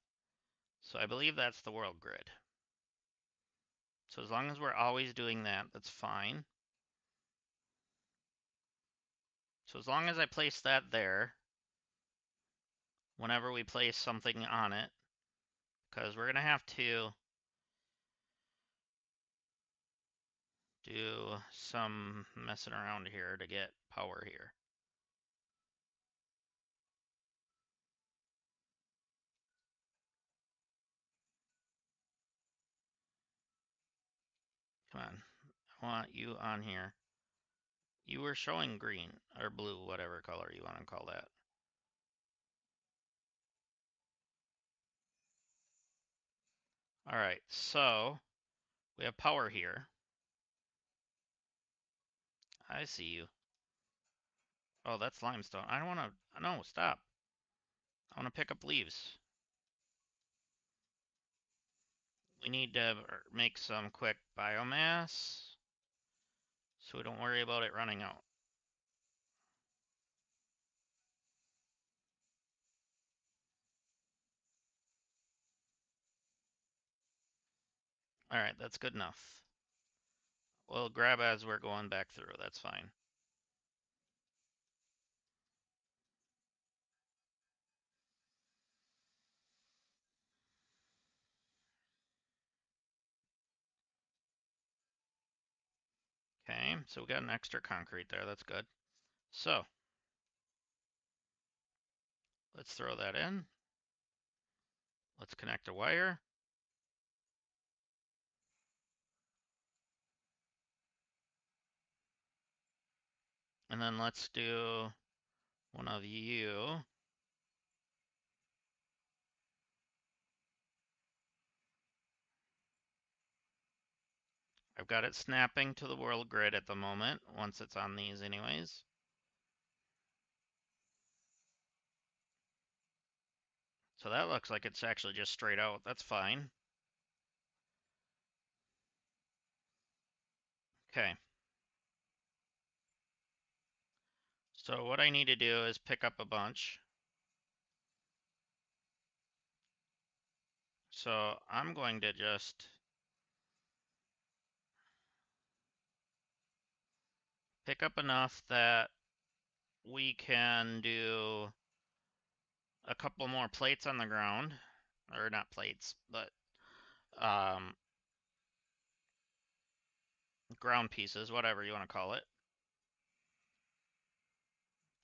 So I believe that's the world grid. So as long as we're always doing that, that's fine. So as long as I place that there, whenever we place something on it, because we're gonna have to do some messing around here to get power here. Come on, I want you on here. You were showing green or blue, whatever color you want to call that. All right, so we have power here. I see you. Oh, that's limestone. I don't want to, no, stop. I want to pick up leaves. We need to make some quick biomass so we don't worry about it running out. All right, that's good enough. We'll grab as we're going back through, that's fine. Okay, so we got an extra concrete there, that's good. So, let's throw that in. Let's connect a wire. And then let's do one of you. I've got it snapping to the world grid at the moment, once it's on these anyways. So that looks like it's actually just straight out, that's fine. Okay. So what I need to do is pick up a bunch. So I'm going to just pick up enough that we can do a couple more plates on the ground. Or not plates, but ground pieces, whatever you want to call it.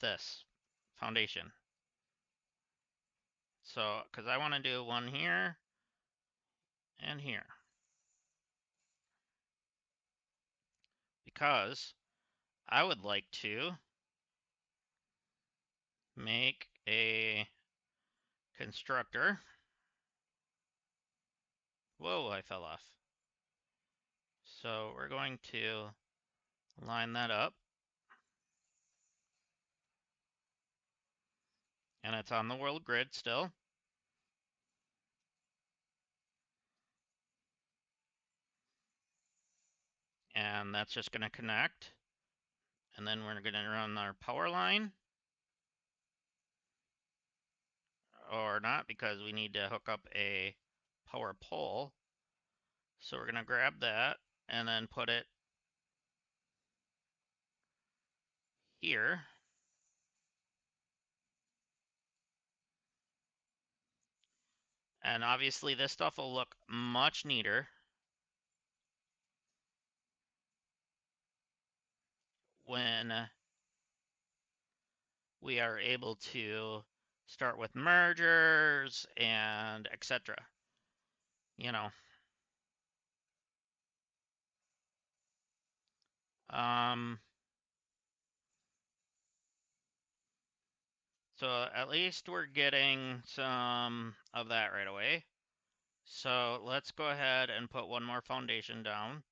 This foundation. So, because I want to do one here and here. Because I would like to make a constructor. Whoa, I fell off. So we're going to line that up. And it's on the world grid still. And that's just going to connect. And then we're going to run our power line. Or not, because we need to hook up a power pole. So we're going to grab that and then put it here. And obviously this stuff will look much neater when we are able to start with mergers and etc. You know. Um, so at least we're getting some of that right away. So let's go ahead and put one more foundation down,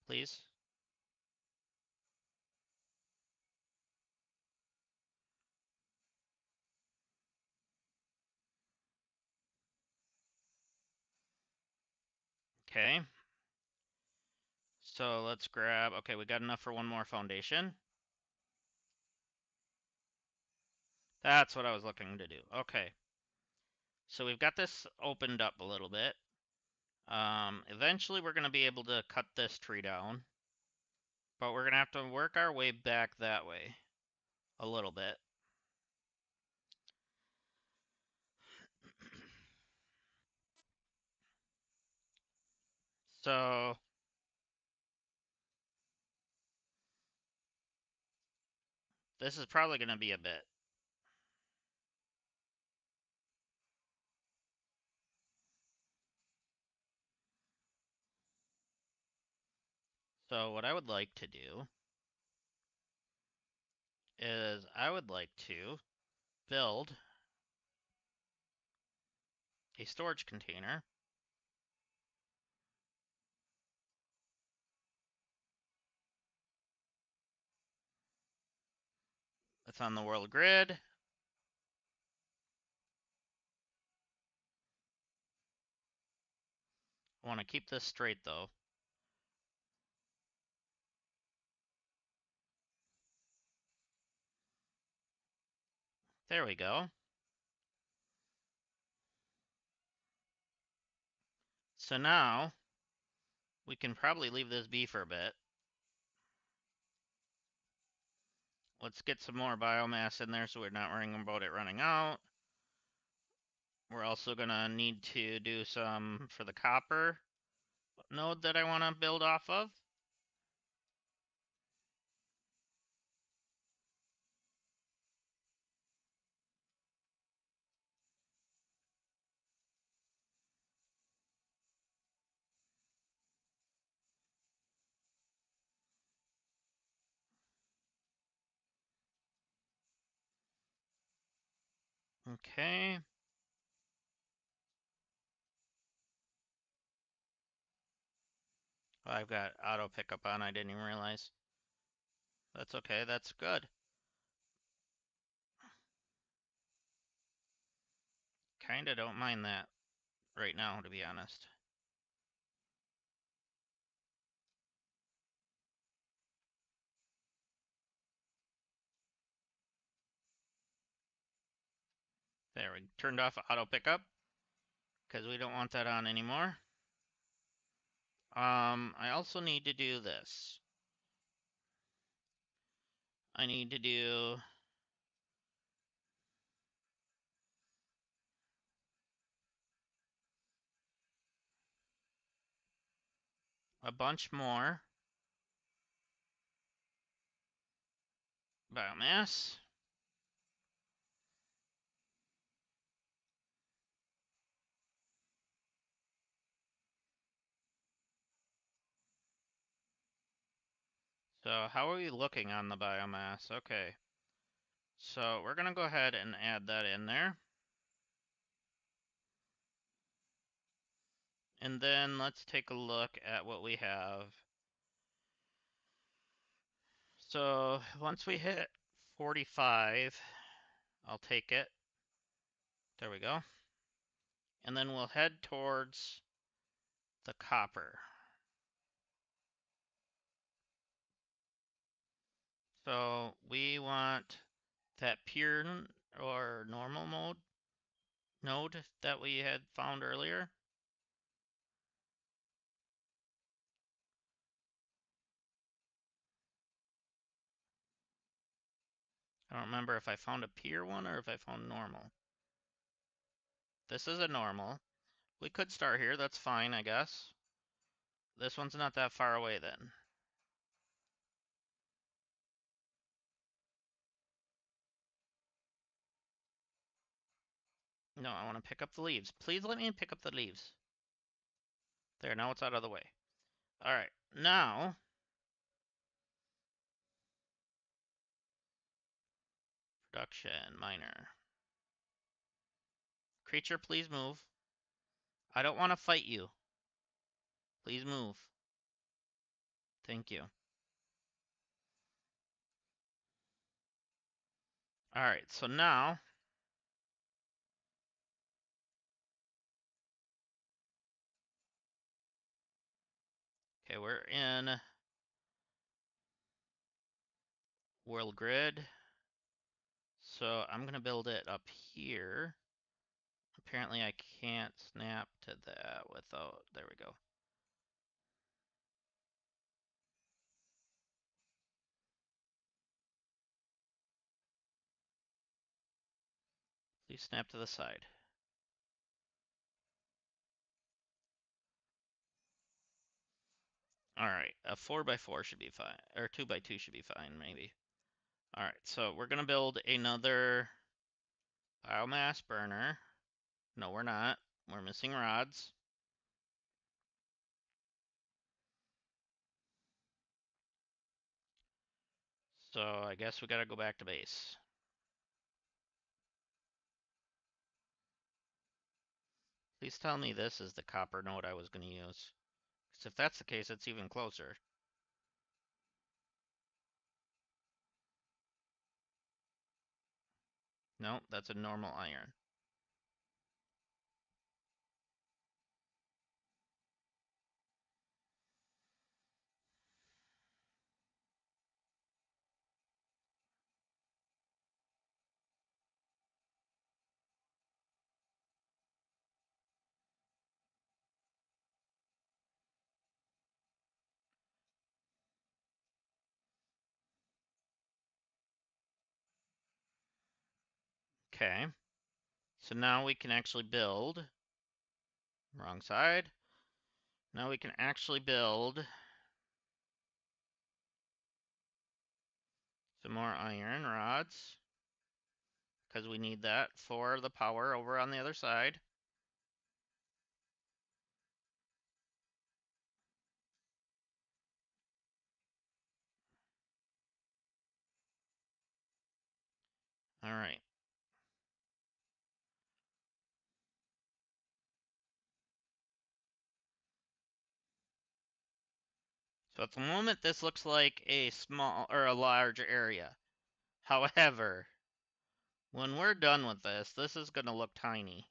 please. Okay. So let's grab, okay, we got enough for one more foundation. That's what I was looking to do. Okay. So we've got this opened up a little bit. Eventually we're going to be able to cut this tree down, but we're going to have to work our way back that way a little bit. So this is probably going to be a bit. So what I would like to do is I would like to build a storage container that's on the world grid. I want to keep this straight though. There we go. So now we can probably leave this be for a bit. Let's get some more biomass in there so we're not worrying about it running out. We're also gonna need to do some for the copper node that I want to build off of. Okay. I've got auto pickup on, I didn't even realize. That's okay, that's good. Kinda don't mind that right now, to be honest. There, we turned off auto pickup because we don't want that on anymore. I also need to do this. I need to do a bunch more biomass. So how are we looking on the biomass? Okay. So we're gonna go ahead and add that in there. And then let's take a look at what we have. So once we hit 45, I'll take it. There we go. And then we'll head towards the copper. So we want that pure or normal mode node that we had found earlier. I don't remember if I found a pure one or if I found normal. This is a normal. We could start here, that's fine, I guess. This one's not that far away then. No, I want to pick up the leaves. Please let me pick up the leaves. There, now it's out of the way. Alright, now... Production, miner. Creature, please move. I don't want to fight you. Please move. Thank you. Alright, so now... Okay, we're in world grid. So I'm gonna build it up here. Apparently I can't snap to that without, there we go. Please snap to the side. Alright, a 4x4 should be fine, or 2x2 should be fine, maybe. Alright, so we're gonna build another biomass burner. No, we're not. We're missing rods. So I guess we gotta go back to base. Please tell me this is the copper node I was gonna use. Because if that's the case, it's even closer. No, that's a normal iron. Okay. So now we can actually build. Wrong side. Now we can actually build some more iron rods. Because we need that for the power over on the other side. Alright. So at the moment, this looks like a small or a large area. However, when we're done with this, this is going to look tiny.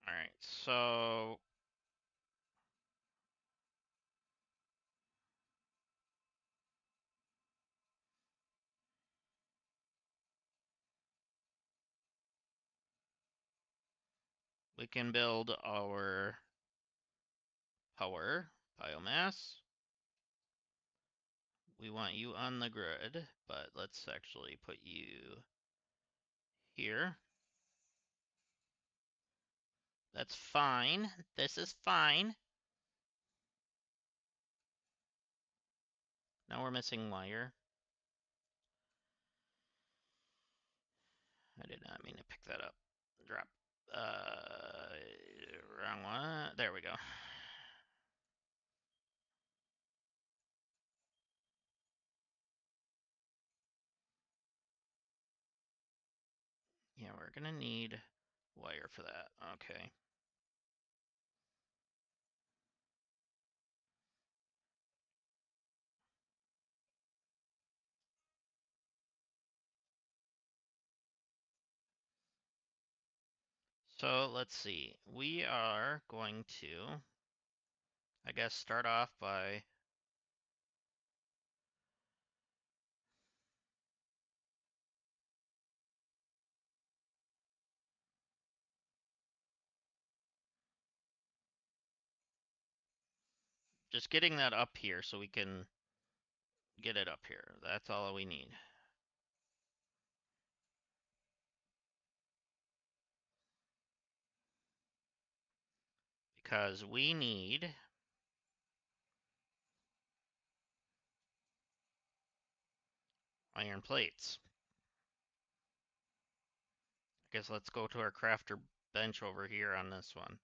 Alright, so we can build our power biomass. We want you on the grid, but let's actually put you here. That's fine. This is fine. Now we're missing wire. I did not mean to pick that up. Drop. Wrong one. There we go. Yeah, we're gonna need wire for that. Okay. So let's see. We are going to, I guess, start off by just getting that up here so we can get it up here. That's all we need. Because we need iron plates. I guess let's go to our crafter bench over here on this one.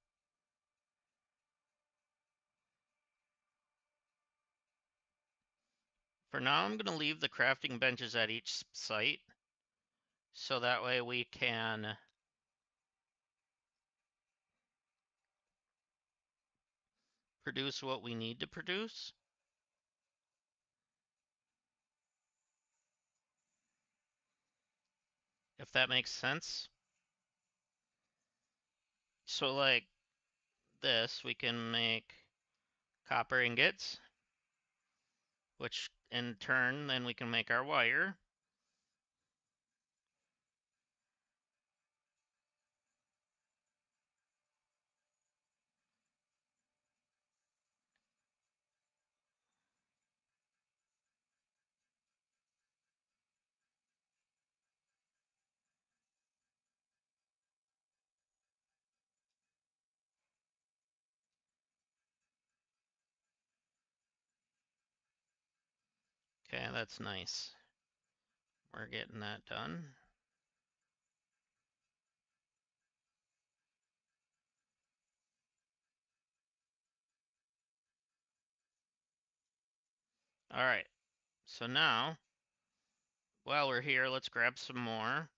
For now, I'm going to leave the crafting benches at each site, so that way we can produce what we need to produce, if that makes sense. So like this, we can make copper ingots, which in turn, then we can make our wire. Okay, that's nice. We're getting that done. All right, so now, while we're here, let's grab some more.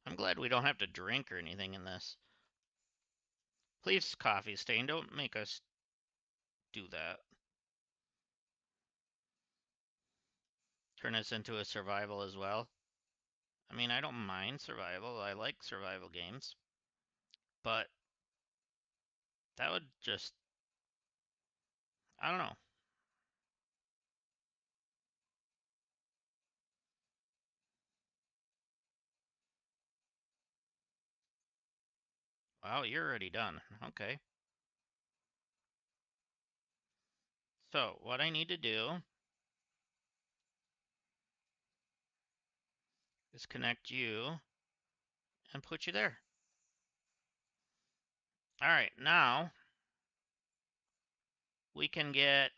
I'm glad we don't have to drink or anything in this. Please, Coffee Stain, don't make us do that. Turn us into a survival as well. I mean, I don't mind survival. I like survival games. But that would just, I don't know. Wow, you're already done. Okay. So, what I need to do is connect you and put you there. All right, now we can get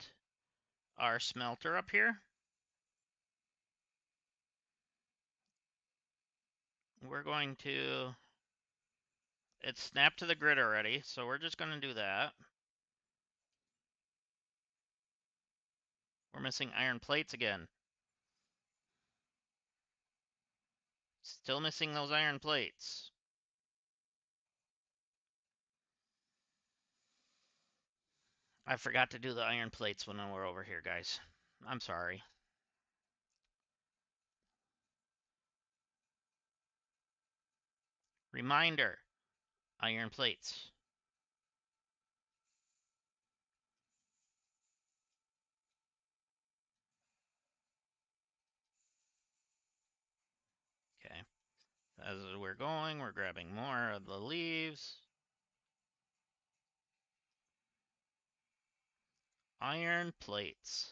our smelter up here. We're going to, it's snapped to the grid already, so we're just going to do that. We're missing iron plates again. Still missing those iron plates. I forgot to do the iron plates when we're over here, guys. I'm sorry. Reminder, iron plates. Okay. As we're going, we're grabbing more of the leaves. Iron plates.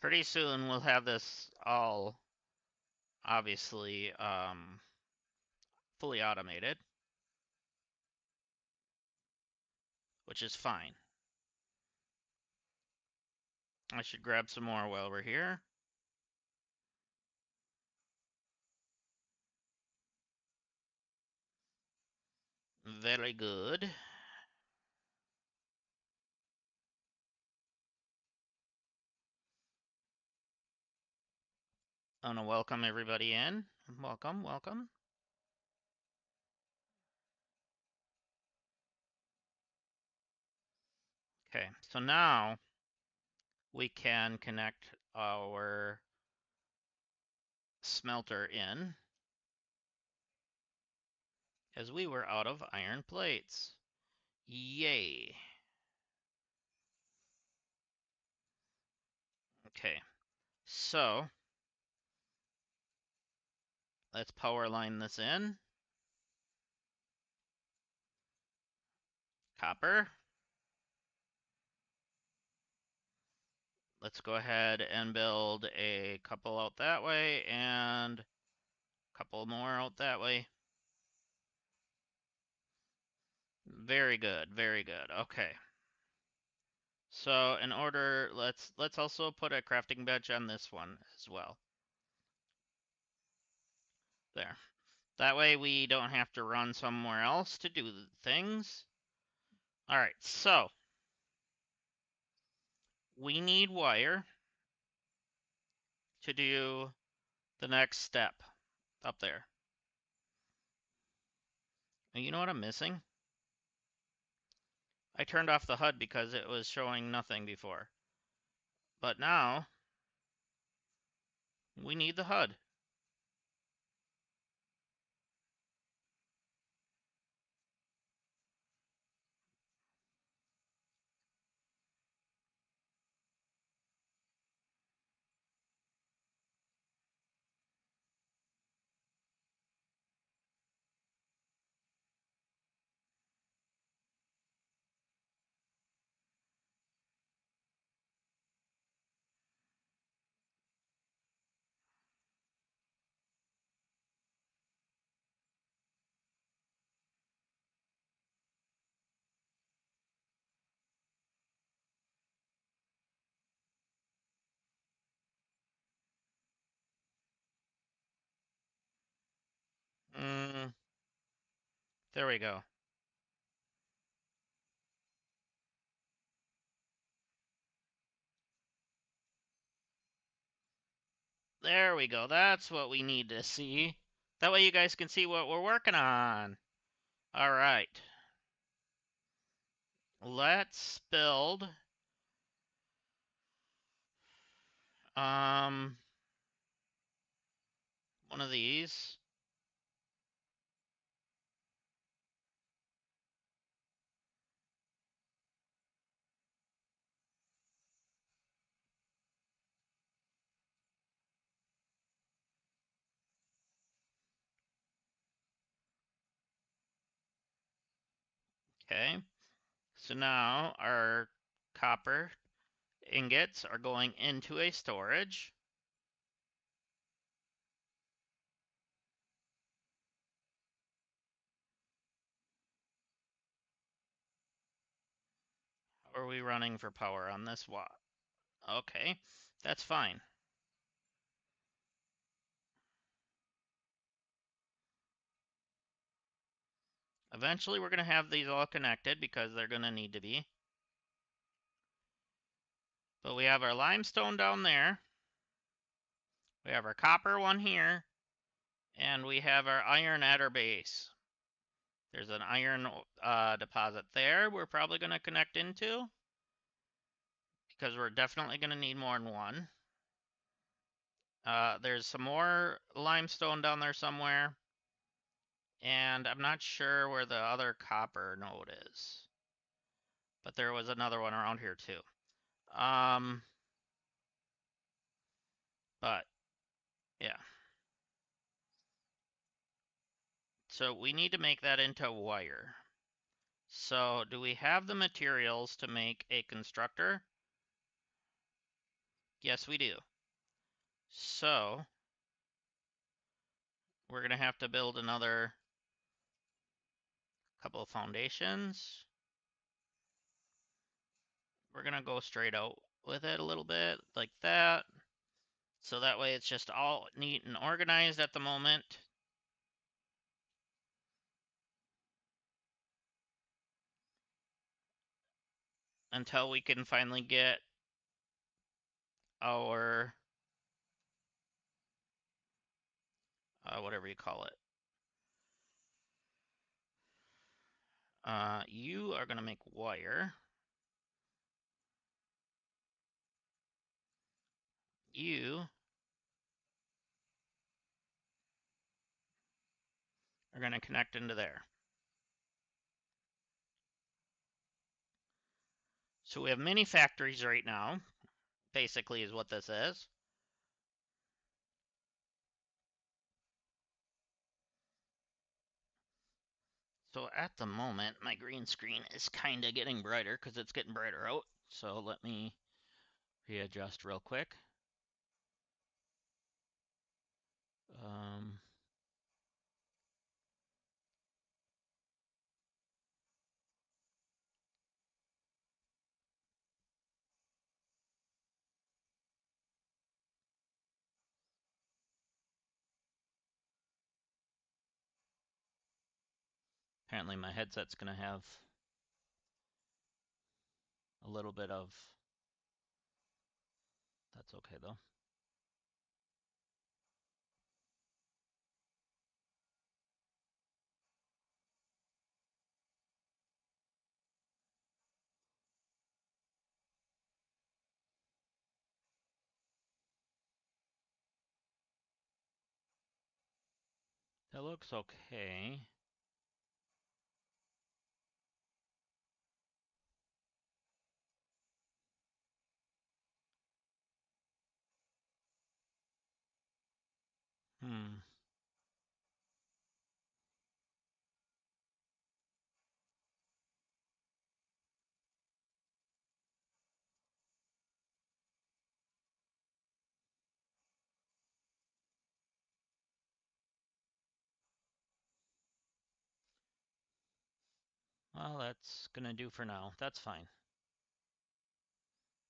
Pretty soon we'll have this all obviously fully automated. which is fine. I should grab some more while we're here. Very good. I want to welcome everybody in. Welcome, welcome. Okay, so now we can connect our smelter in, as we were out of iron plates. Yay. Okay, so let's power line this in. Copper. Let's go ahead and build a couple out that way and a couple more out that way. Very good, very good. Okay. So in order, let's also put a crafting bench on this one as well. There. That way we don't have to run somewhere else to do things. All right, so we need wire to do the next step up there. And you know what I'm missing? I turned off the HUD because it was showing nothing before. But now we need the HUD. Mm, there we go. There we go. That's what we need to see. That way you guys can see what we're working on. All right. Let's build one of these. Okay. So now our copper ingots are going into a storage. How are we running for power on this watt? Okay, that's fine. Eventually we're going to have these all connected because they're going to need to be. But we have our limestone down there. We have our copper one here. And we have our iron at our base. There's an iron deposit there we're probably going to connect into, because we're definitely going to need more than one. There's some more limestone down there somewhere. And I'm not sure where the other copper node is. But there was another one around here too. But yeah. So we need to make that into wire. So do we have the materials to make a constructor? Yes, we do. So we're going to have to build another couple of foundations. we're gonna go straight out with it a little bit, like that. So that way it's just all neat and organized at the moment. Until we can finally get our, whatever you call it. You are gonna make wire. You are gonna connect into there. So we have mini factories right now, basically is what this is. So at the moment, my green screen is kind of getting brighter because it's getting brighter out. So let me readjust real quick. Um, Apparently my headset's going to have a little bit of, that's okay though. That looks okay. Hmm. Well, that's going to do for now. That's fine.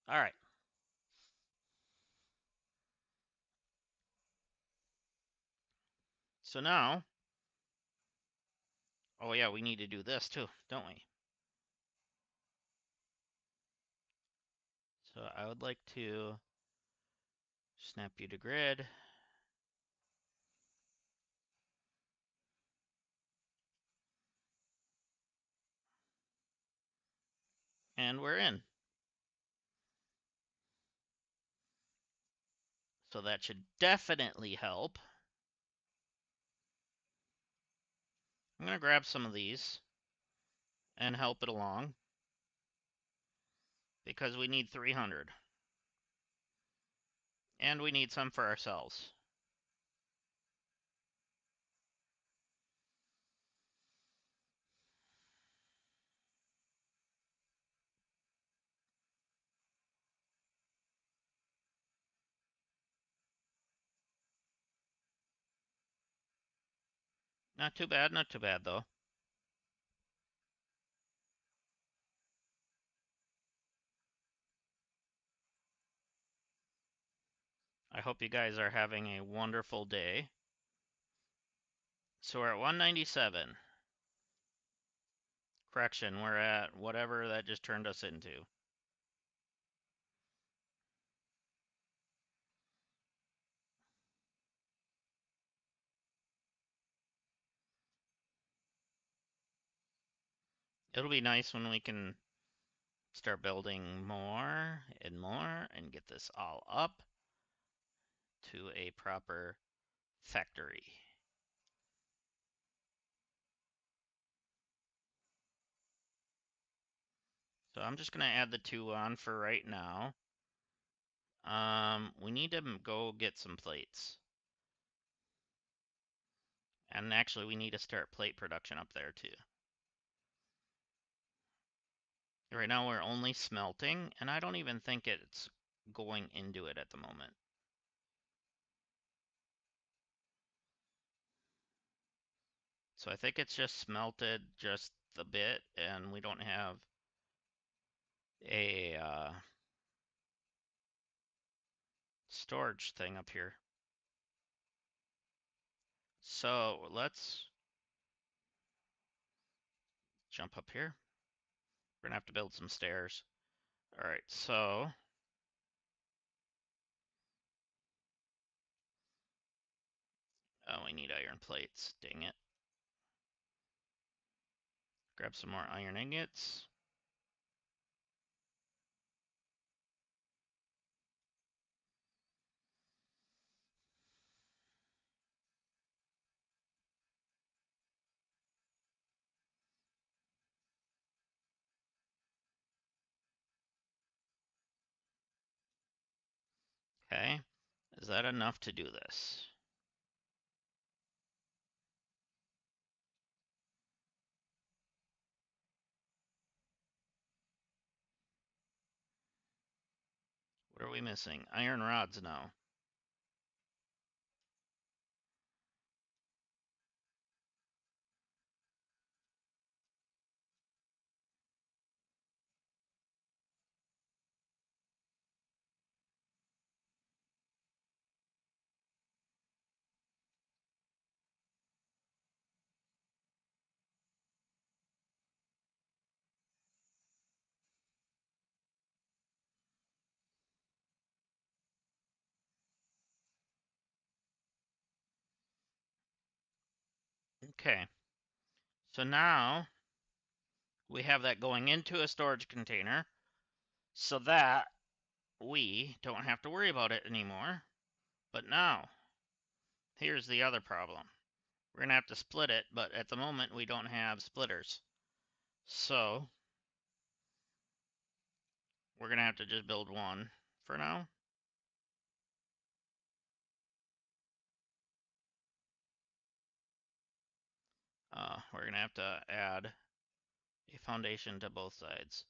All right. So now, oh yeah, we need to do this too, don't we? So I would like to snap you to grid. And we're in. So that should definitely help. I'm going to grab some of these and help it along because we need 300. And we need some for ourselves. Not too bad, not too bad though. I hope you guys are having a wonderful day. So we're at 197. Correction, we're at whatever that just turned us into. It'll be nice when we can start building more and more and get this all up to a proper factory. So I'm just gonna add the 2 on for right now. We need to go get some plates. And actually we need to start plate production up there too. Right now we're only smelting, and I don't even think it's going into it at the moment. So I think it's just smelted just the bit, and we don't have a storage thing up here. So let's jump up here. We're gonna have to build some stairs. All right, so oh, we need iron plates. Dang it. Grab some more iron ingots. Okay, is that enough to do this? What are we missing? Iron rods now. Okay, so now we have that going into a storage container so that we don't have to worry about it anymore. But now, here's the other problem. We're going to have to split it, but at the moment we don't have splitters. So we're going to have to just build one for now. We're going to have to add a foundation to both sides.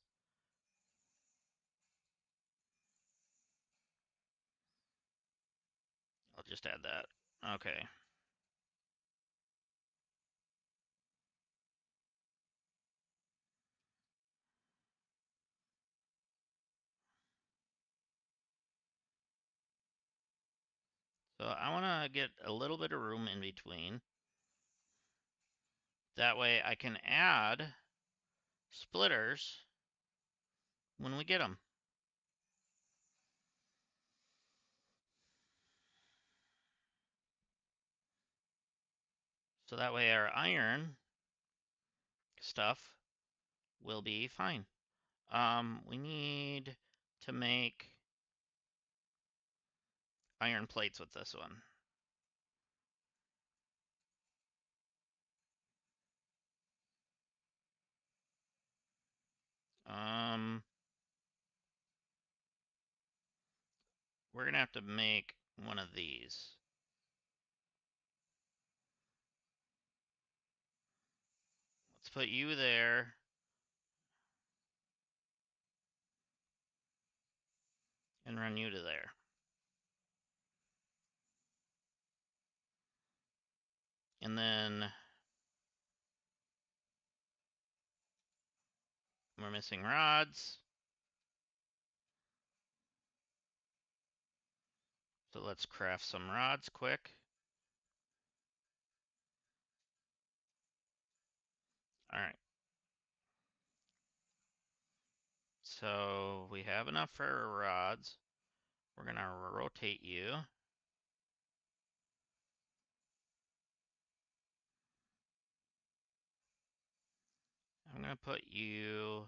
I'll just add that. Okay. So I want to get a little bit of room in between. That way I can add splitters when we get them. So that way our iron stuff will be fine. We need to make iron plates with this one. We're gonna have to make one of these. Let's put you there. And run you to there. And then we're missing rods. So let's craft some rods quick. All right. So we have enough for rods. We're gonna rotate you. I'm gonna put you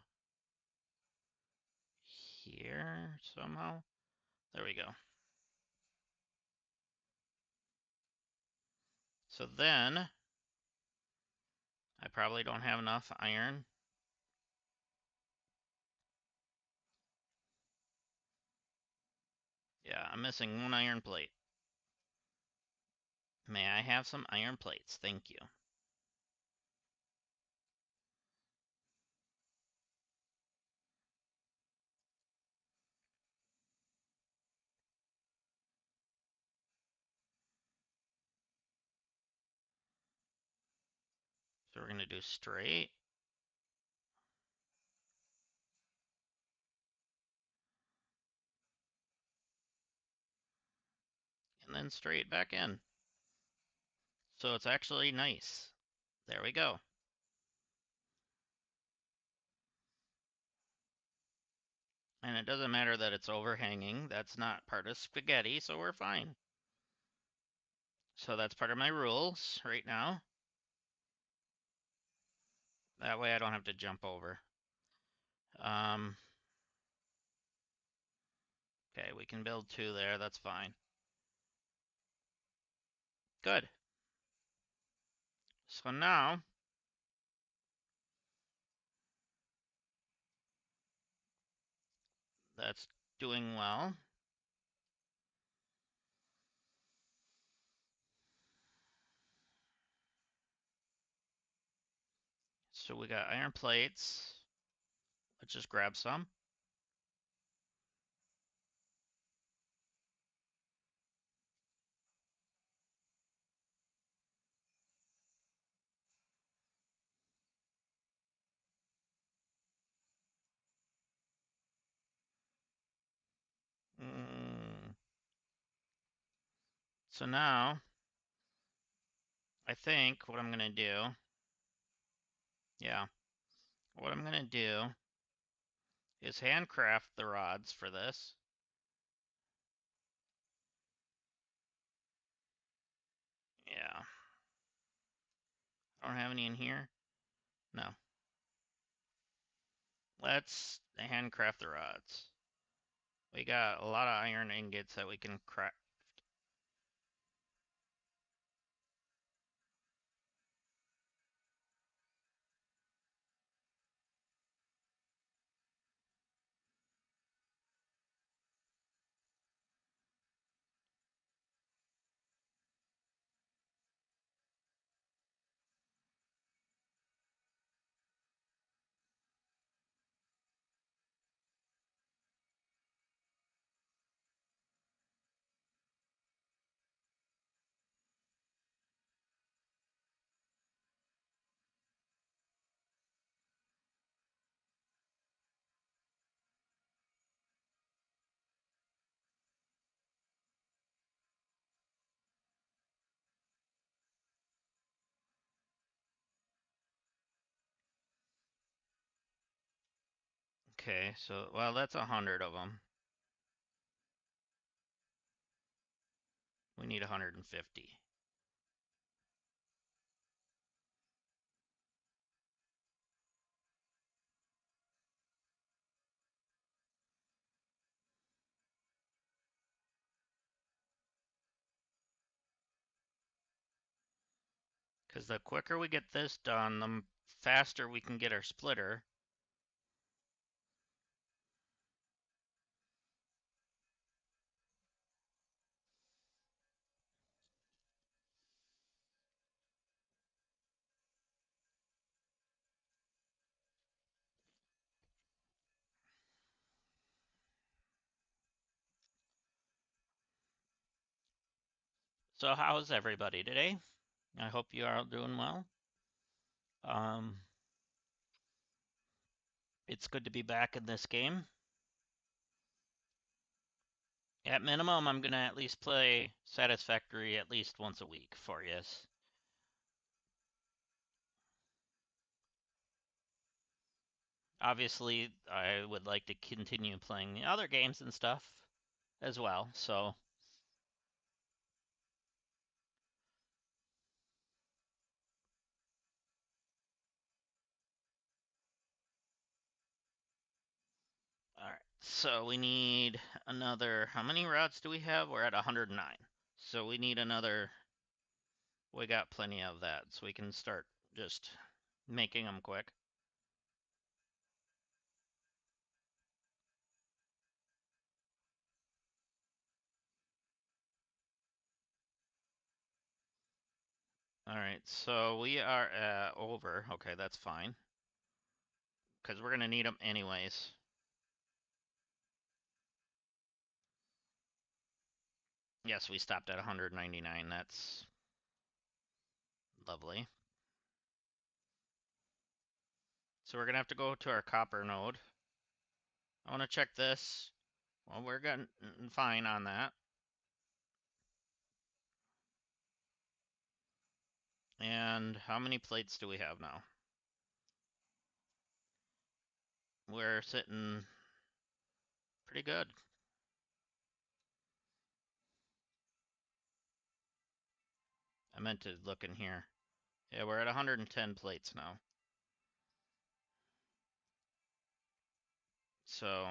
here somehow. There we go. So then I probably don't have enough iron. Yeah, I'm missing one iron plate. May I have some iron plates? Thank you. So we're gonna do straight. and then straight back in. So it's actually nice. There we go. And it doesn't matter that it's overhanging. That's not part of spaghetti, so we're fine. So that's part of my rules right now. That way I don't have to jump over. Okay, we can build two there. That's fine. Good. So now that's doing well. So we got iron plates. Let's just grab some. Mm. So now I think what I'm gonna do, yeah, what I'm gonna do is handcraft the rods for this. Yeah. I don't have any in here. No. Let's handcraft the rods. We got a lot of iron ingots that we can craft. Okay, so, well, that's 100 of them. We need 150. Because the quicker we get this done, the faster we can get our splitter. So how's everybody today? I hope you are all doing well. Um, it's good to be back in this game. At minimum, I'm gonna at least play Satisfactory at least once a week for you. Obviously, I would like to continue playing the other games and stuff as well. So, all right. So we need another. How many rods do we have? We're at 109. So we need another. We got plenty of that, so we can start just making them quick. All right. So we are over. Okay, that's fine. Because we're gonna need them anyways. Yes, we stopped at 199. That's lovely. So we're gonna have to go to our copper node. I want to check this. Well, we're getting fine on that. And how many plates do we have now? We're sitting pretty good. I meant to look in here. Yeah, we're at 110 plates now. So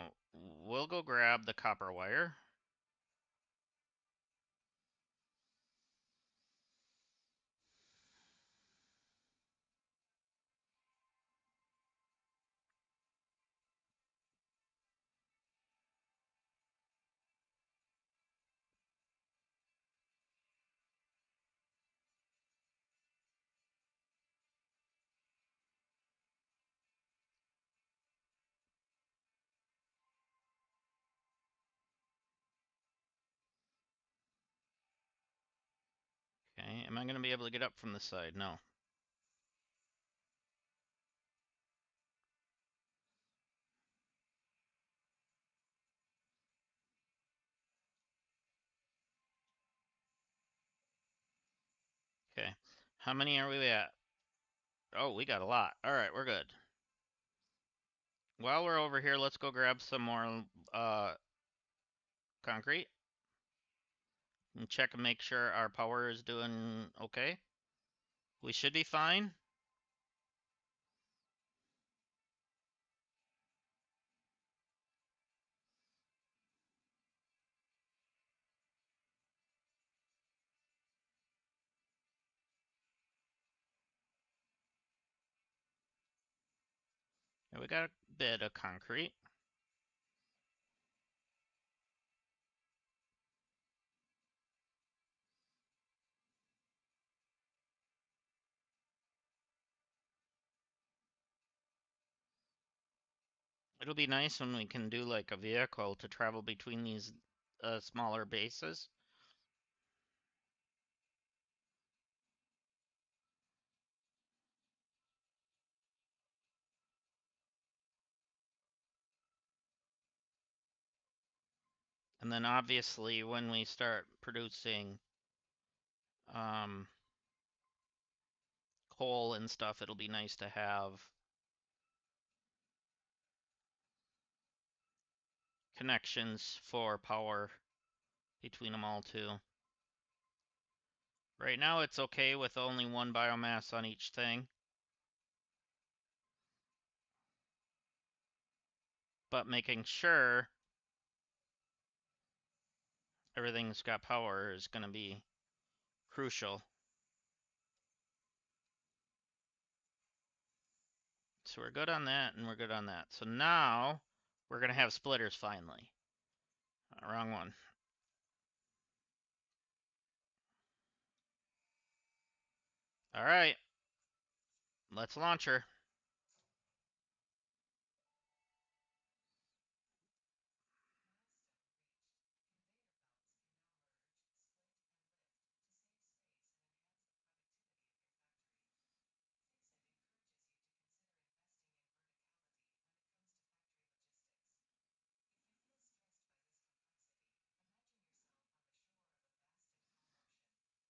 we'll go grab the copper wire. Okay, am I going to be able to get up from this side? No. Okay, how many are we at? Oh, we got a lot. All right, we're good. While we're over here, let's go grab some more concrete and check and make sure our power is doing okay. We should be fine. Yeah, we got a bit of concrete. It'll be nice when we can do like a vehicle to travel between these smaller bases. And then obviously when we start producing um, coal and stuff, it'll be nice to have connections for power between them all too. Right now it's okay with only one biomass on each thing, but making sure everything's got power is going to be crucial. So we're good on that, and we're good on that. So now we're going to have splitters finally. Wrong one. All right, let's launch her.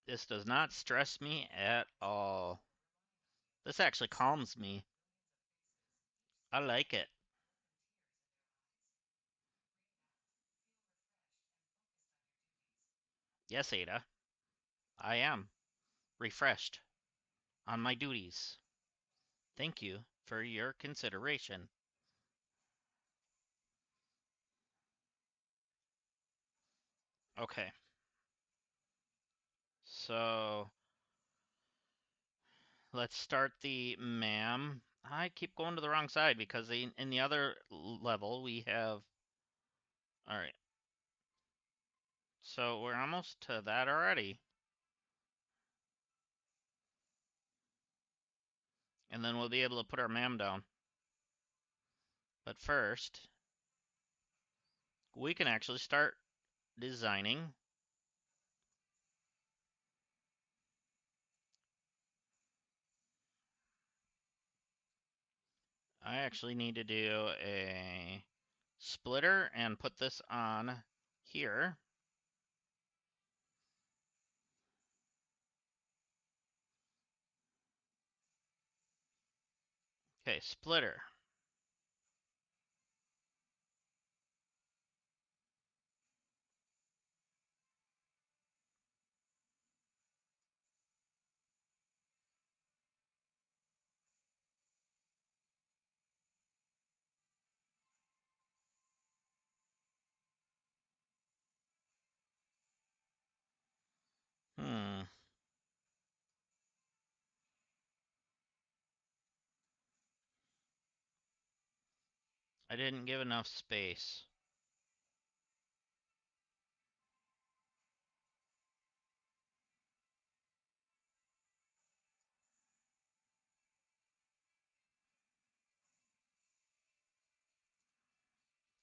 This does not stress me at all. This actually calms me. I like it. Yes, Ada, I am refreshed on my duties. Thank you for your consideration. Okay, so let's start the MAM. I keep going to the wrong side because in the other level we have... All right, so we're almost to that already. And then we'll be able to put our MAM down. But first, we can actually start designing. I actually need to do a splitter and put this on here. Okay, splitter. Hmm. I didn't give enough space.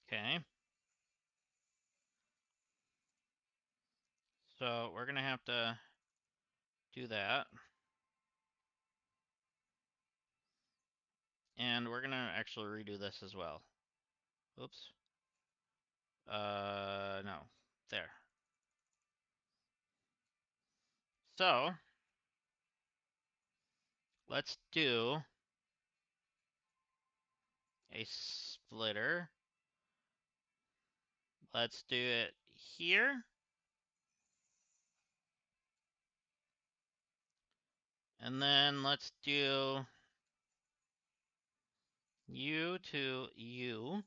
Okay. So we're gonna have to do that. And we're gonna actually redo this as well. Oops. No. There. So, let's do a splitter. Let's do it here. And then let's do U to U.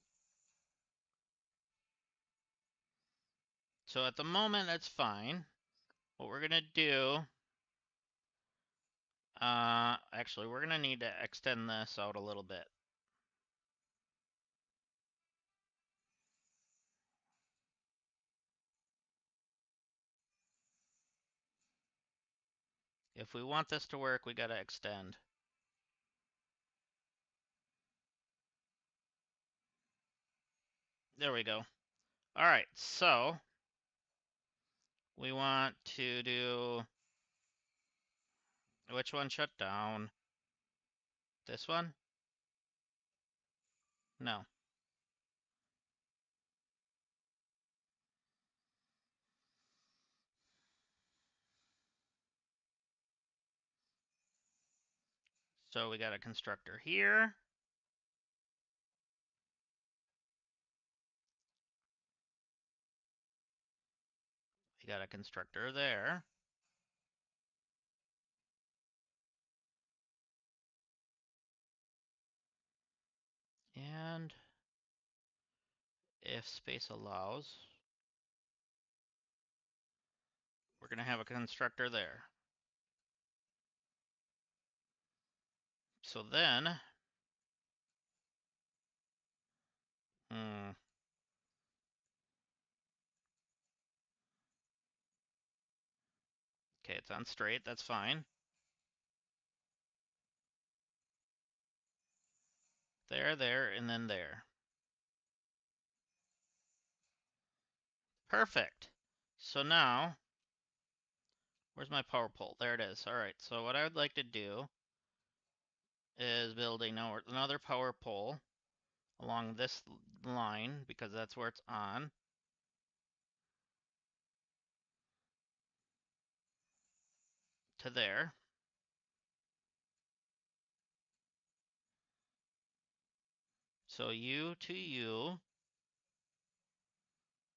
So at the moment, that's fine. What we're gonna do, actually, we're gonna need to extend this out a little bit. If we want this to work, we gotta extend. There we go. All right, so we want to do, which one shut down? This one? No. So we got a constructor here. We got a constructor there. And if space allows, we're going to have a constructor there. So then, okay, it's on straight, that's fine. There, and then there. Perfect. So now, where's my power pole? There it is. All right, so what I would like to do is build another power pole along this line, because that's where it's on. To there. So U to U,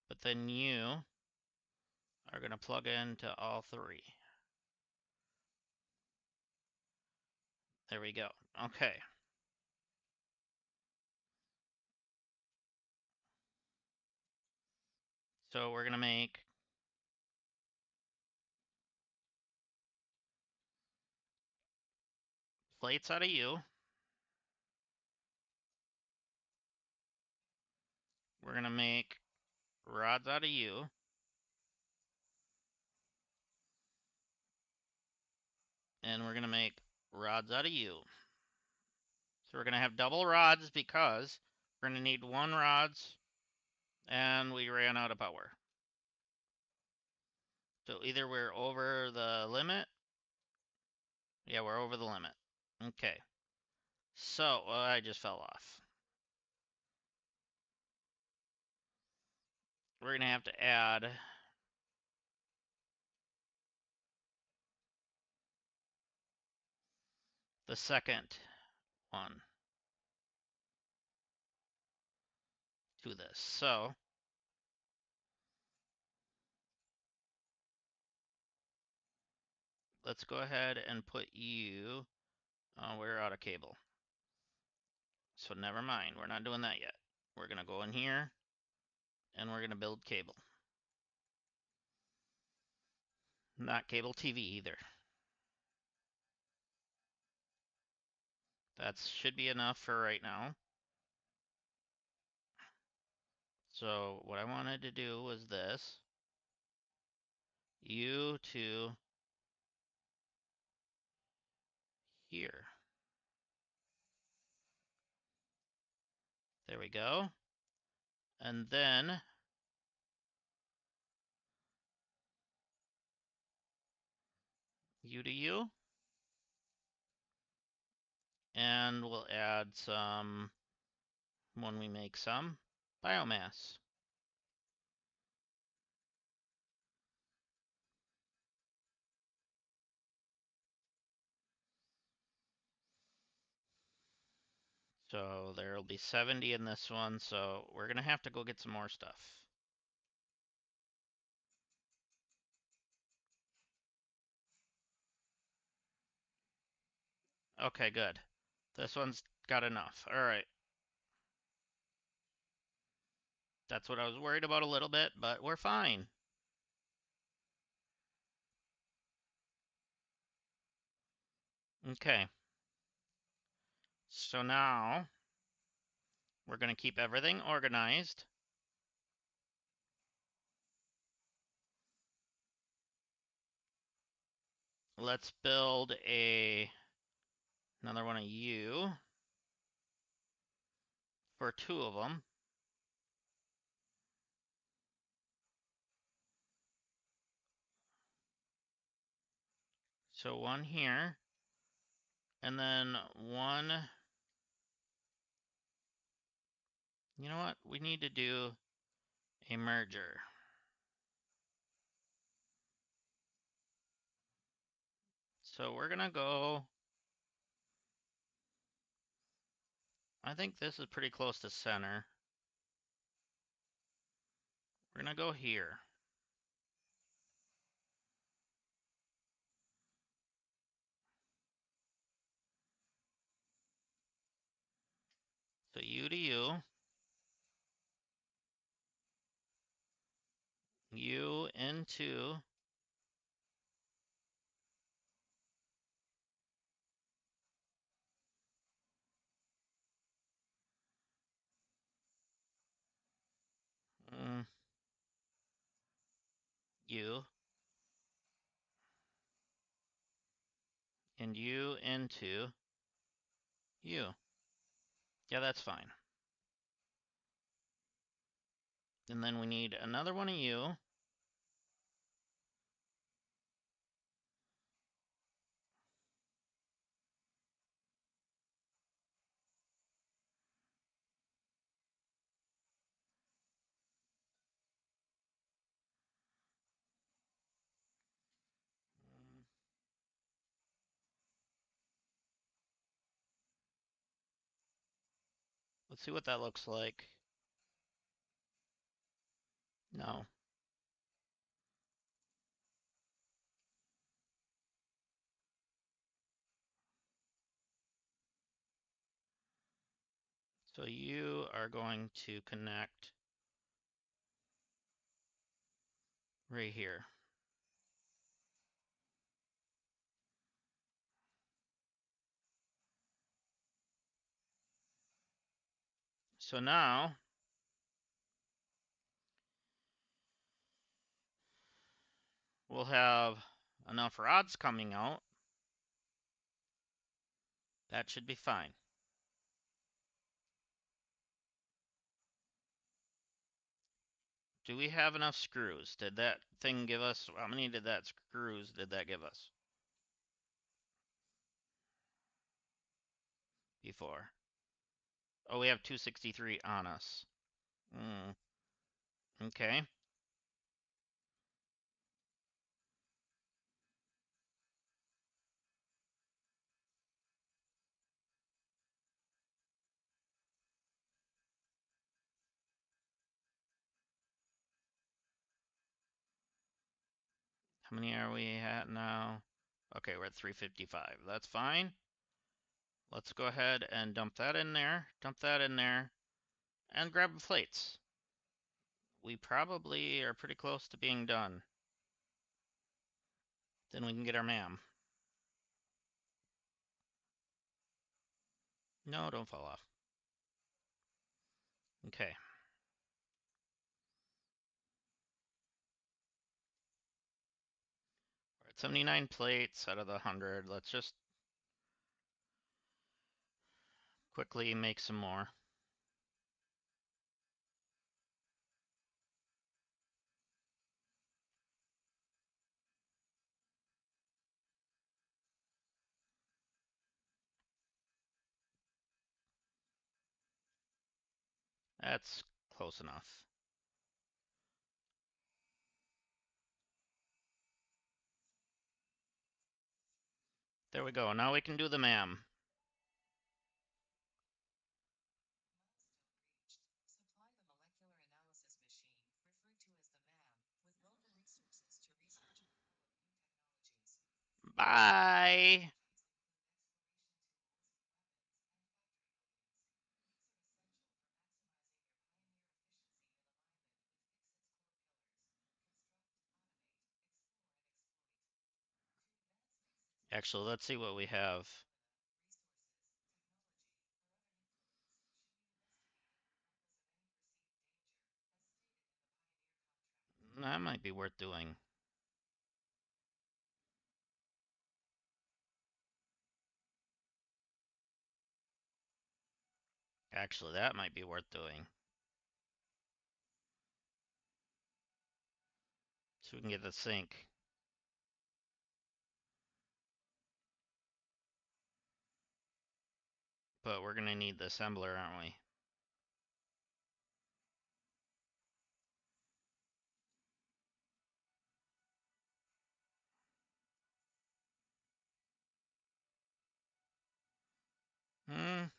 but then you are going to plug into all three. There we go. Okay. So we're going to make plates out of U. We're going to make rods out of U. And we're going to make rods out of U. So we're going to have double rods because we're going to need one rods and we ran out of power. So either we're over the limit. Yeah, we're over the limit. Okay. So I just fell off. We're going to have to add the second one. to this. So let's go ahead and put you, we're out of cable. So never mind, we're not doing that yet. We're gonna go in here and we're gonna build cable. Not cable TV either. That should be enough for right now. So what I wanted to do was this. You to here. There we go. And then you to you. And we'll add some, when we make some, biomass. So there'll be 70 in this one, so we're gonna have to go get some more stuff. Okay, good. This one's got enough. All right. That's what I was worried about a little bit, but we're fine. Okay. So now we're going to keep everything organized. Let's build another one of you for 2 of them. So 1 here, and then 1. You know what? We need to do a merger. So we're going to go, I think this is pretty close to center. We're going to go here. So you to you into mm, you, and you into you. Yeah, that's fine. And then we need another one of you. Let's see what that looks like. No. So you are going to connect right here. So now we'll have enough rods coming out. That should be fine. Do we have enough screws? Did that thing give us, how many did that screws did that give us before? Oh, we have 263 on us. Okay. How many are we at now? Okay, we're at 355. That's fine. Let's go ahead and dump that in there, and grab the plates. We probably are pretty close to being done. Then we can get our ma'am. No, don't fall off. Okay. We're at 79 plates out of the 100. Let's just quickly make some more. That's close enough. There we go. Now we can do the ma'am. Milestone reached. Supply the molecular analysis machine, referred to as the MAM, with local resources to research and develop new technologies. Bye. Technologies include exploration tools, weapons, and factory buildings. These are essential for maximizing your Pioneer efficiency in alignment with Fixit's core pillars: construct, automate, explore, and exploit. To advance Fixit's mission, Actually, let's see what we use any have. phenomena, resources, technology, or other influence should be investigated regardless of any perceived danger, as stated in the Pioneer contract. That might be worth doing. Actually, that might be worth doing. So we can get the sink. But we're gonna need the assembler, aren't we?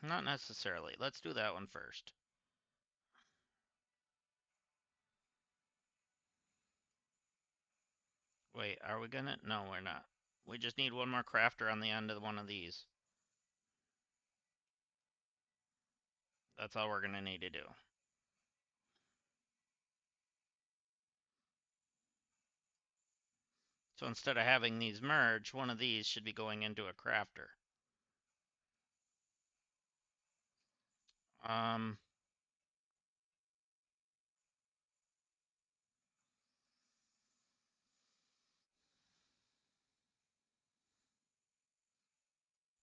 Not necessarily. Let's do that one first. Wait, are we gonna? No, we're not. We just need one more crafter on the end of one of these. That's all we're gonna need to do. So instead of having these merge, one of these should be going into a crafter. Um,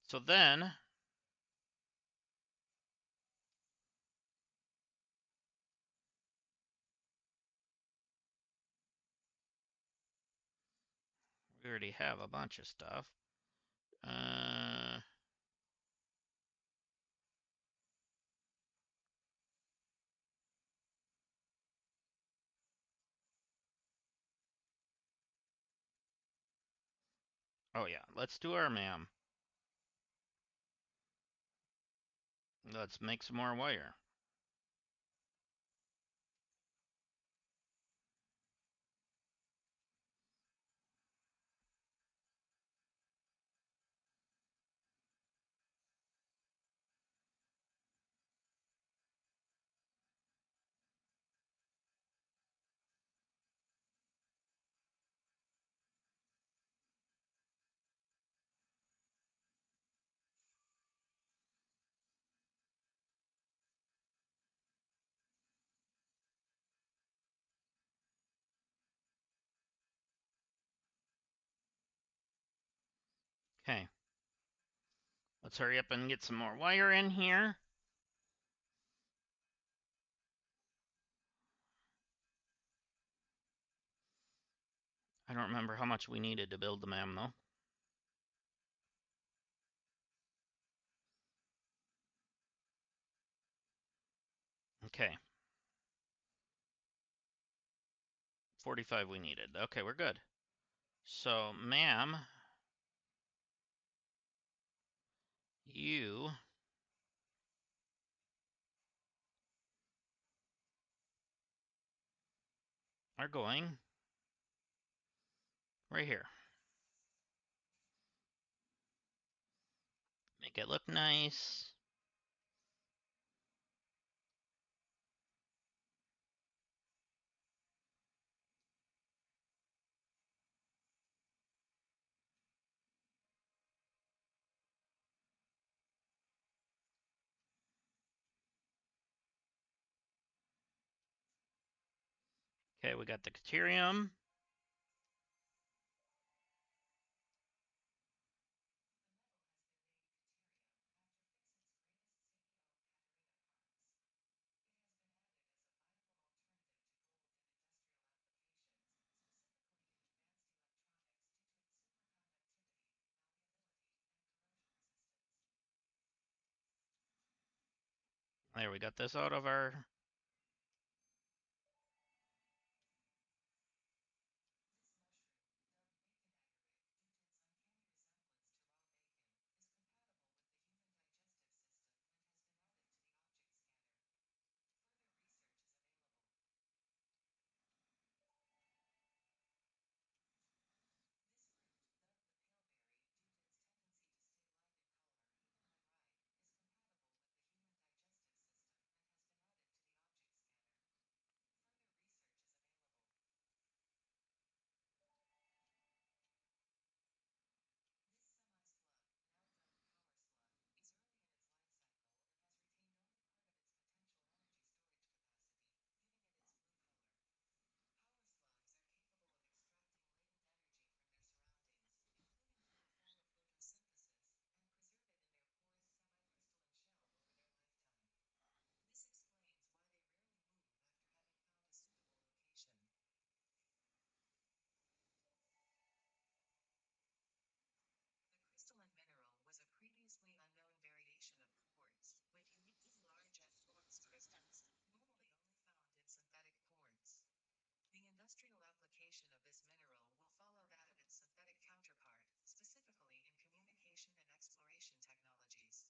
so then we already have a bunch of stuff. Uh, oh yeah, let's do our ma'am. Let's make some more wire. Okay, let's hurry up and get some more wire in here. I don't remember how much we needed to build the ma'am though. Okay, 45 we needed. Okay, we're good. So, ma'am, you are going Right here. Make it look nice. Okay, we got the deuterium. There, we got this out of our. Crystalline mineral was a previously unknown variation of quartz, with uniquely large and porous crystals, normally only found in synthetic quartz. The industrial application of this mineral will follow that of its synthetic counterpart, specifically in communication and exploration technologies.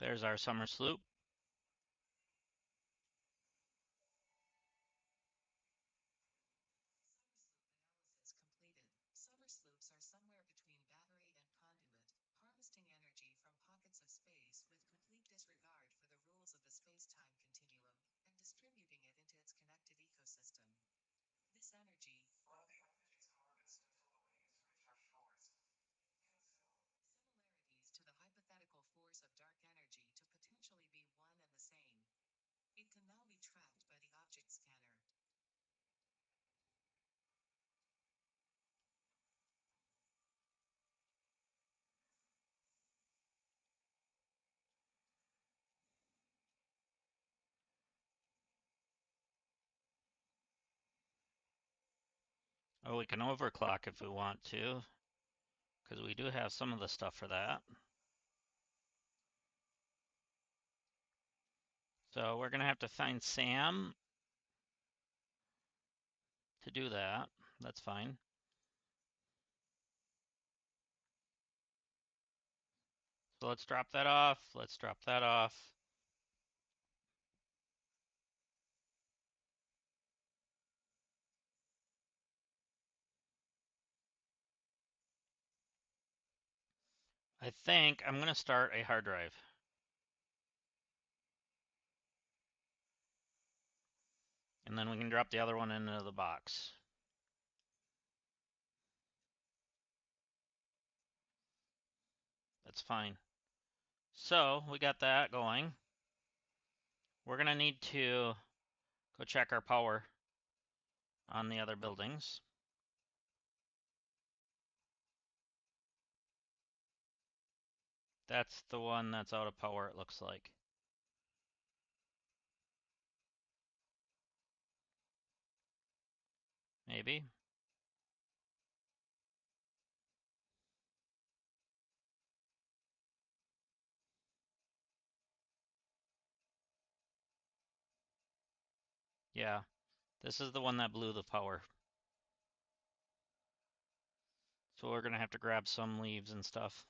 There's our summer sloop. Summer sloop analysis completed. Summer sloops are somewhere between battery and conduit, harvesting energy from pockets of space with complete disregard for the rules of the space-time continuum, and distributing it into its connected ecosystem. This energy, while the energy is harvested until the waves reach our shores, similarities to the hypothetical force of dark energy to potentially be one and the same. It can now be tracked by the object scanner. Oh, we can overclock if we want to, because we do have some of the stuff for that. So we're going to have to find Sam to do that. That's fine. So let's drop that off. Let's drop that off. I think I'm going to start a hard drive. And then we can drop the other one into the box. That's fine. So we got that going. We're going to need to go check our power on the other buildings. That's the one that's out of power, it looks like. Maybe. Yeah, this is the one that blew the power. So we're going to have to grab some leaves and stuff.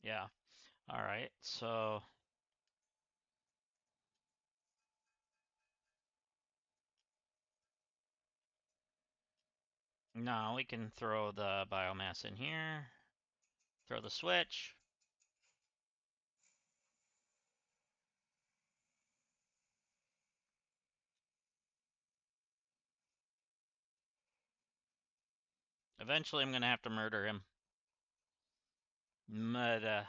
Yeah. All right. So now we can throw the biomass in here. Throw the switch. Eventually, I'm going to have to murder him. Murder.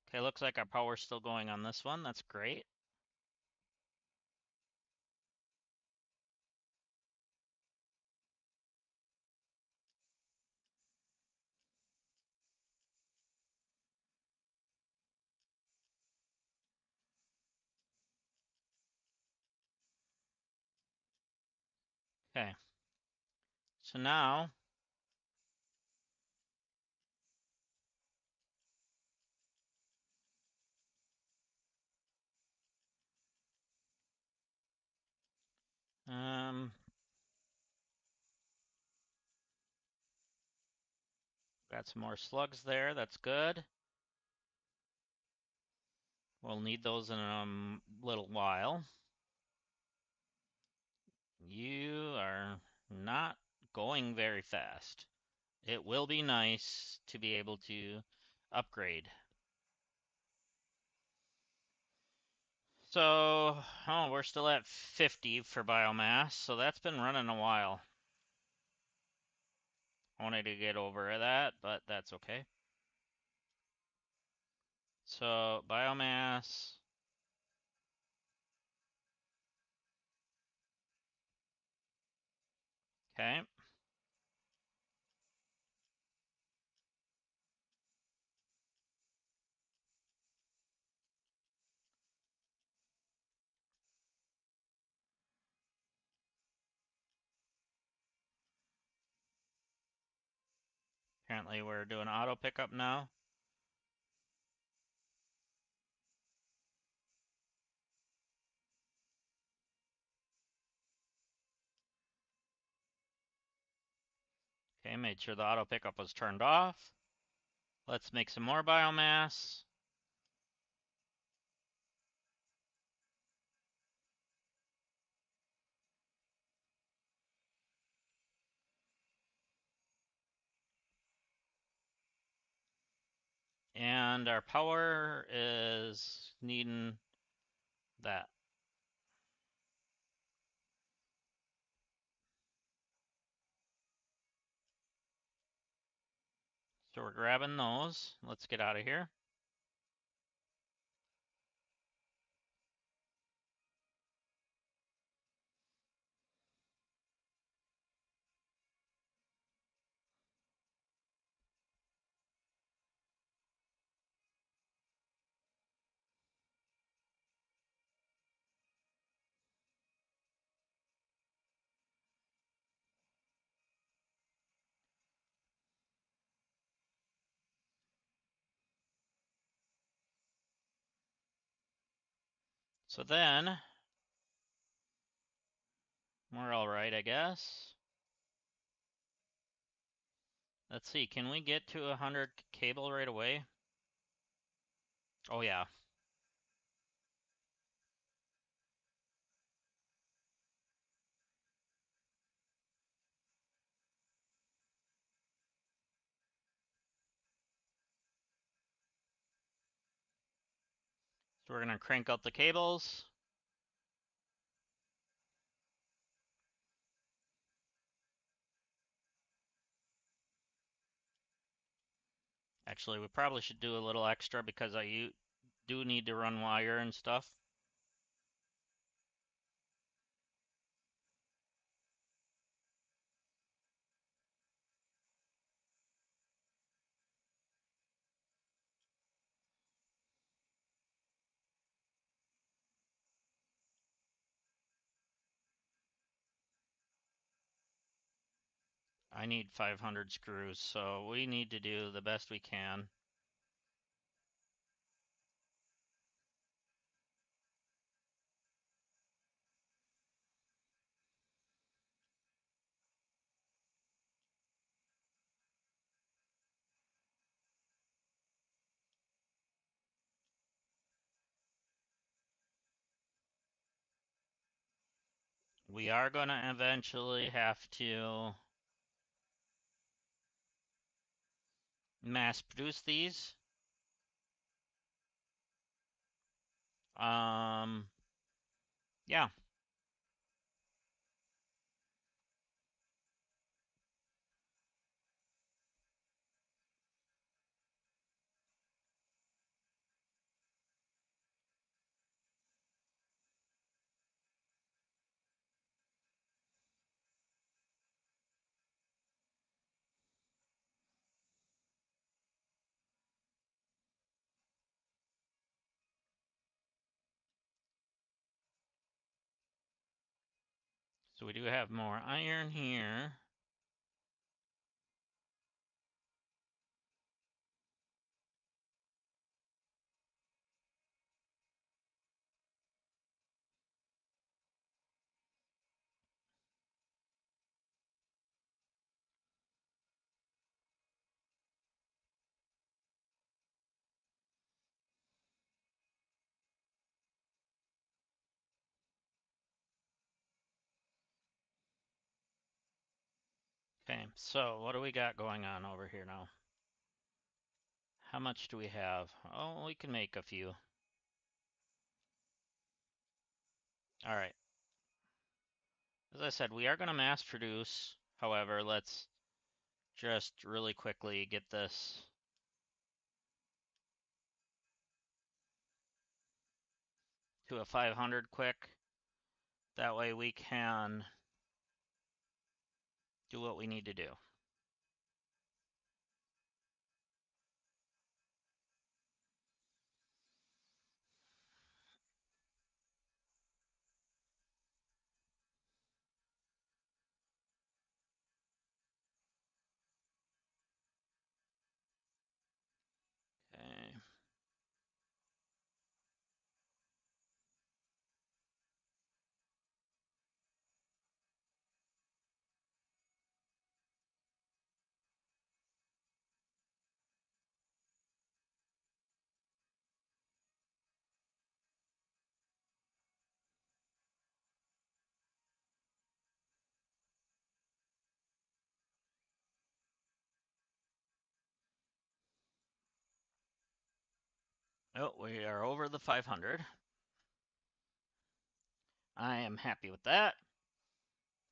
Okay, looks like our power's still going on this one. That's great. Okay. So now, um, got some more slugs there. That's good. We'll need those in a little while. You are not going very fast. It will be nice to be able to upgrade. So, oh, we're still at 50 for biomass, so that's been running a while. I wanted to get over that, but that's okay. So, biomass. Okay. Apparently we're doing auto pickup now. Okay, made sure the auto pickup was turned off. Let's make some more biomass. And our power is needing that. So we're grabbing those. Let's get out of here. So then we're all right, I guess. Let's see, can we get to 100 cable right away? Oh yeah. So we're gonna crank up the cables. Actually, we probably should do a little extra because I do need to run wire and stuff. I need 500 screws, so we need to do the best we can. We are going to eventually have to mass produce these. Yeah. So we do have more iron here. Okay, so what do we got going on over here now? How much do we have? Oh, we can make a few. All right. As I said, we are going to mass produce. However, let's just really quickly get this to a 500 quick. That way we can do what we need to do. Okay. Oh, we are over the 500. I am happy with that.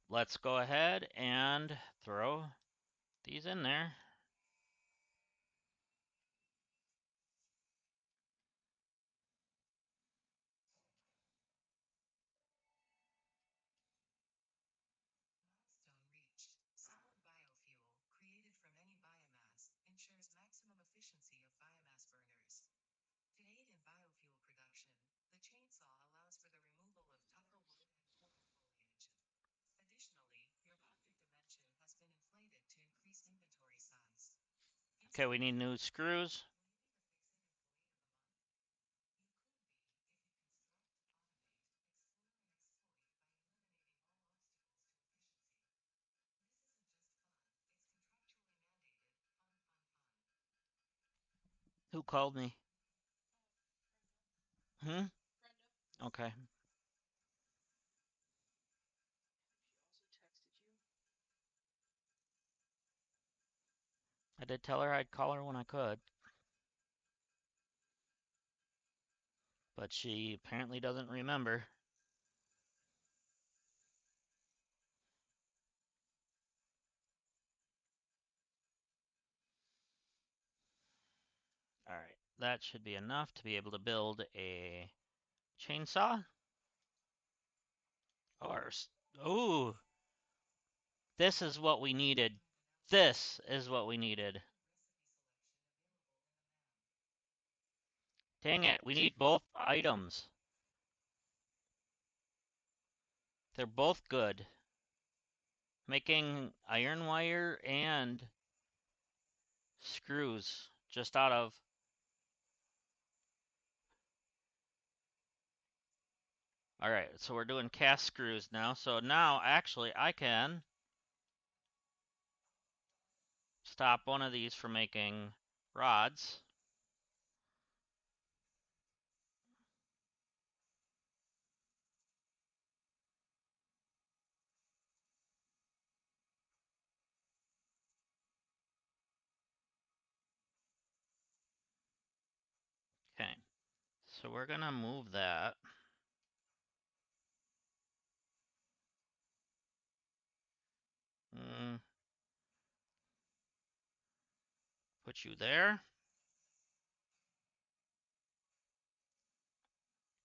Let's go ahead and throw these in there. Milestone reached. Solid biofuel, created from any biomass, ensures maximum efficiency of biomass burners. To aid in biofuel production, the chainsaw allows for the removal of tougher wood and poorer foliage. Additionally, your project dimension has been inflated to increase inventory size. Okay, we need new screws. Will you be the Fix It Employee of the Month? You could be if you construct, automate, explore, and exploit by eliminating all obstacles to efficiency. This isn't just fun, it's contractually mandated. Fun, fun, fun. Who called me? Hmm? Okay. I did tell her I'd call her when I could, but she apparently doesn't remember. All right, that should be enough to be able to build a chainsaw. Or, ooh, this is what we needed. This is what we needed. Dang it, we need both items. They're both good. Making iron wire and screws just out of. All right, so we're doing cast screws now. So now actually I can stop one of these from making rods. So we're gonna move that. Put you there.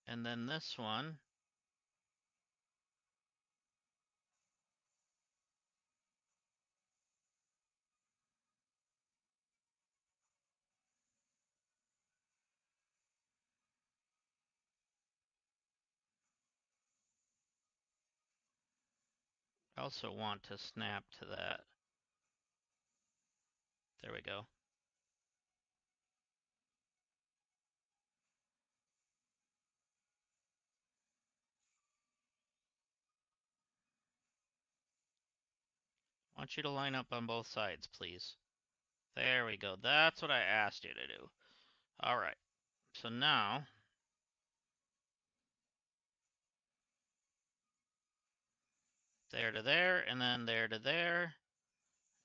And then this one. I also want to snap to that. There we go. I want you to line up on both sides, please. There we go. That's what I asked you to do. All right. So now, there to there, and then there to there.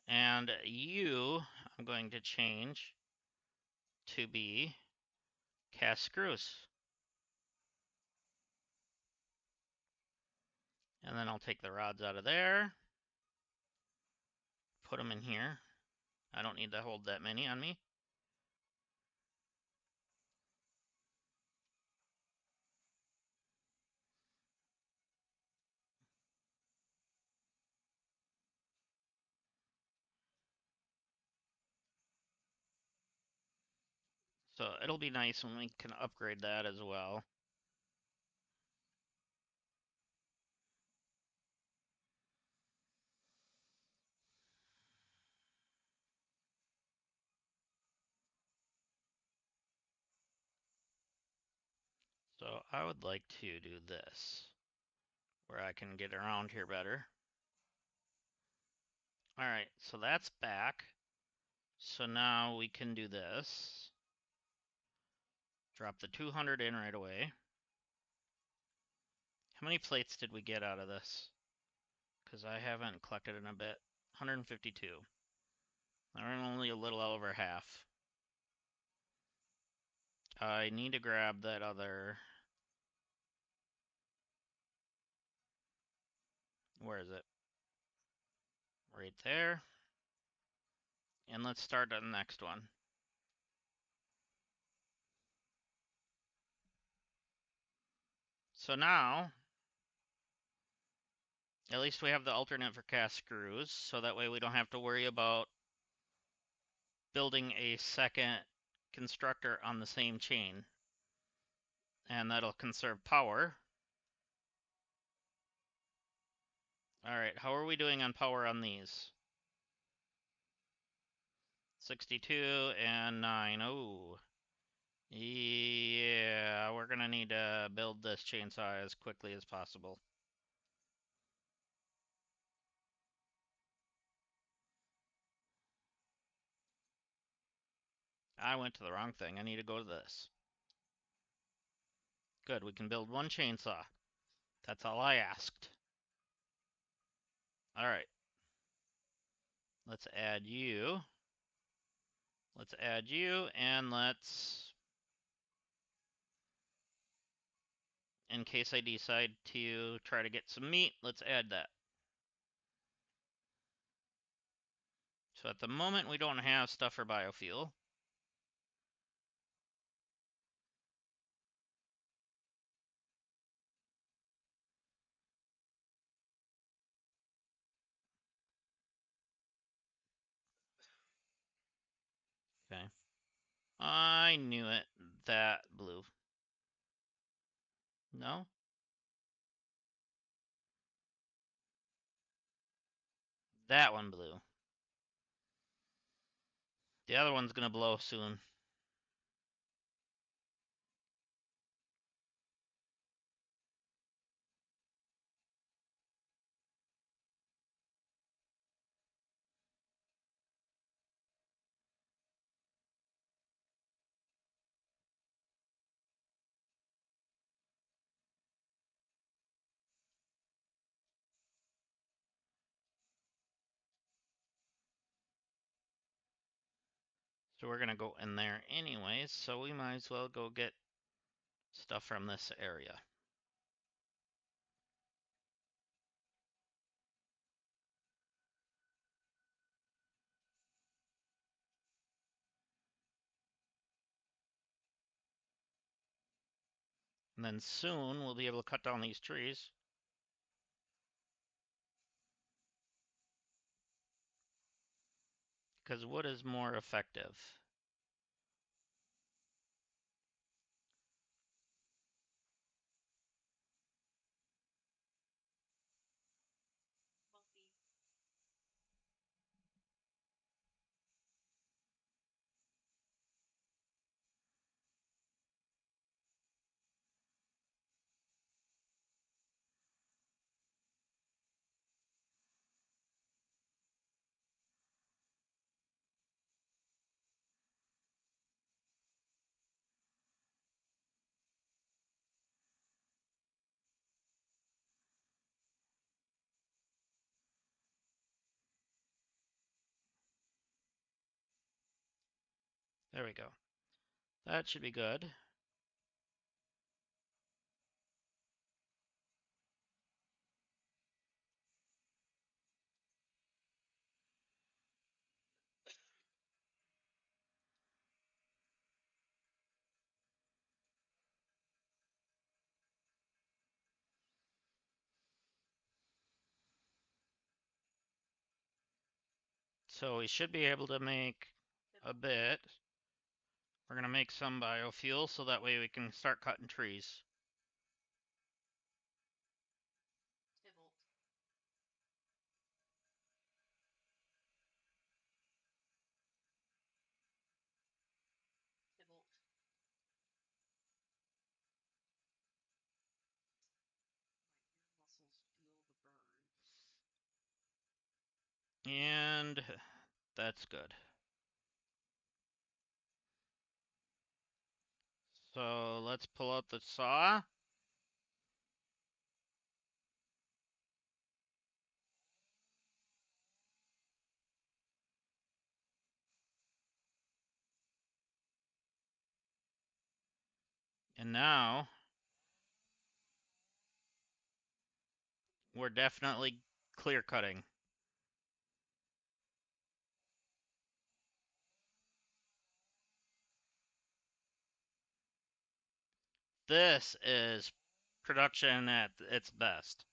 And you, I'm going to change to be cast screws. And then I'll take the rods out of there, put them in here. I don't need to hold that many on me. So it'll be nice when we can upgrade that as well. So I would like to do this, where I can get around here better. All right, so that's back. So now we can do this. Drop the 200 in right away. How many plates did we get out of this? Because I haven't collected in a bit. 152. I'm only a little over half. I need to grab that other... Where is it? Right there. And let's start on the next one. So now, at least we have the alternate for cast screws, so that way we don't have to worry about building a second constructor on the same chain. And that'll conserve power. Alright, how are we doing on power on these? 62 and 9. Oh. Yeah, we're gonna need to build this chainsaw as quickly as possible. I went to the wrong thing. I need to go to this. Good, we can build one chainsaw. That's all I asked. Alright. Let's add you. Let's add you, and let's... In case I decide to try to get some meat, let's add that. So at the moment, we don't have stuff for biofuel. Okay. I knew it. That blue. No? That one blew. The other one's gonna blow soon. So we're gonna go in there anyways, so we might as well go get stuff from this area. And then soon we'll be able to cut down these trees. Because wood is more effective. There we go. That should be good. So we should be able to make a bit. We're going to make some biofuel so that way we can start cutting trees. And that's good. So let's pull out the saw. And now we're definitely clear cutting. This is production at its best.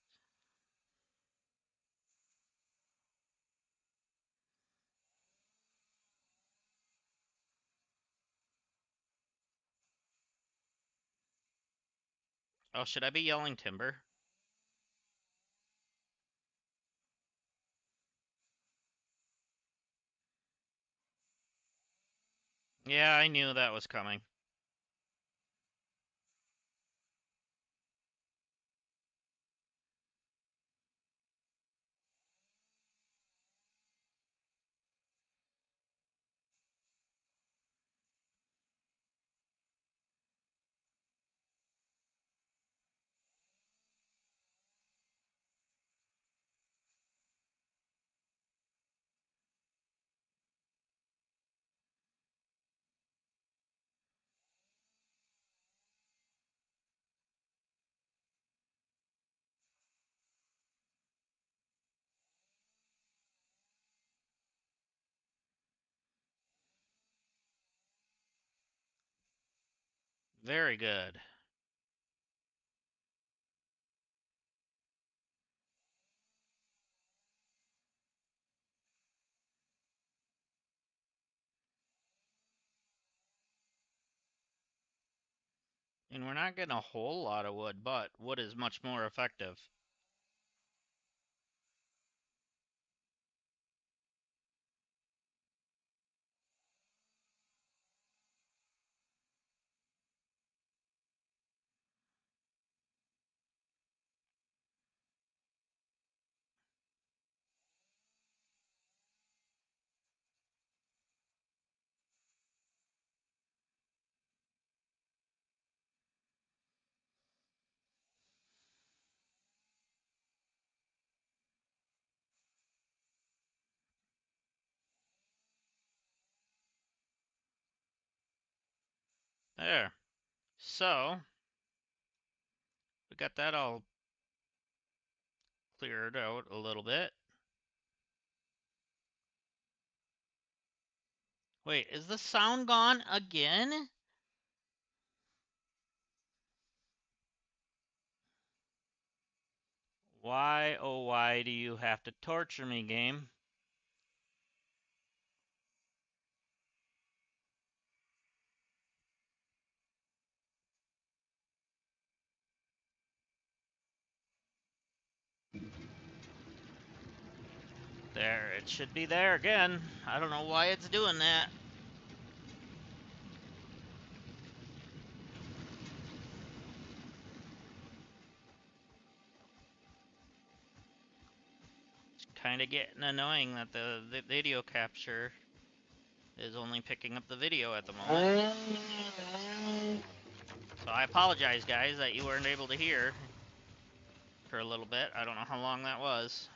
Oh, should I be yelling timber? Yeah, I knew that was coming. Very good. And we're not getting a whole lot of wood, but wood is much more effective. There. So, got that all cleared out a little bit. Wait, is the sound gone again? Why, oh why do you have to torture me, game? There, it should be there again. I don't know why it's doing that. It's kind of getting annoying that the video capture is only picking up the video at the moment. So I apologize, guys, that you weren't able to hear for a little bit. I don't know how long that was.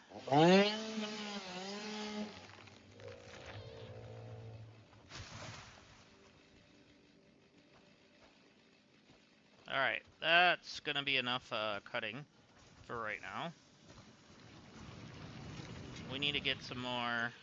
Alright, that's gonna be enough cutting for right now. We need to get some more.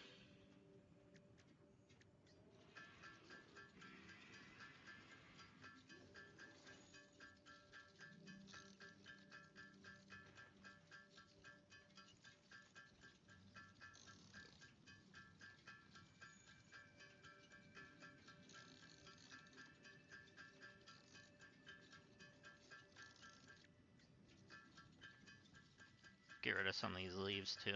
Get rid of some of these leaves too.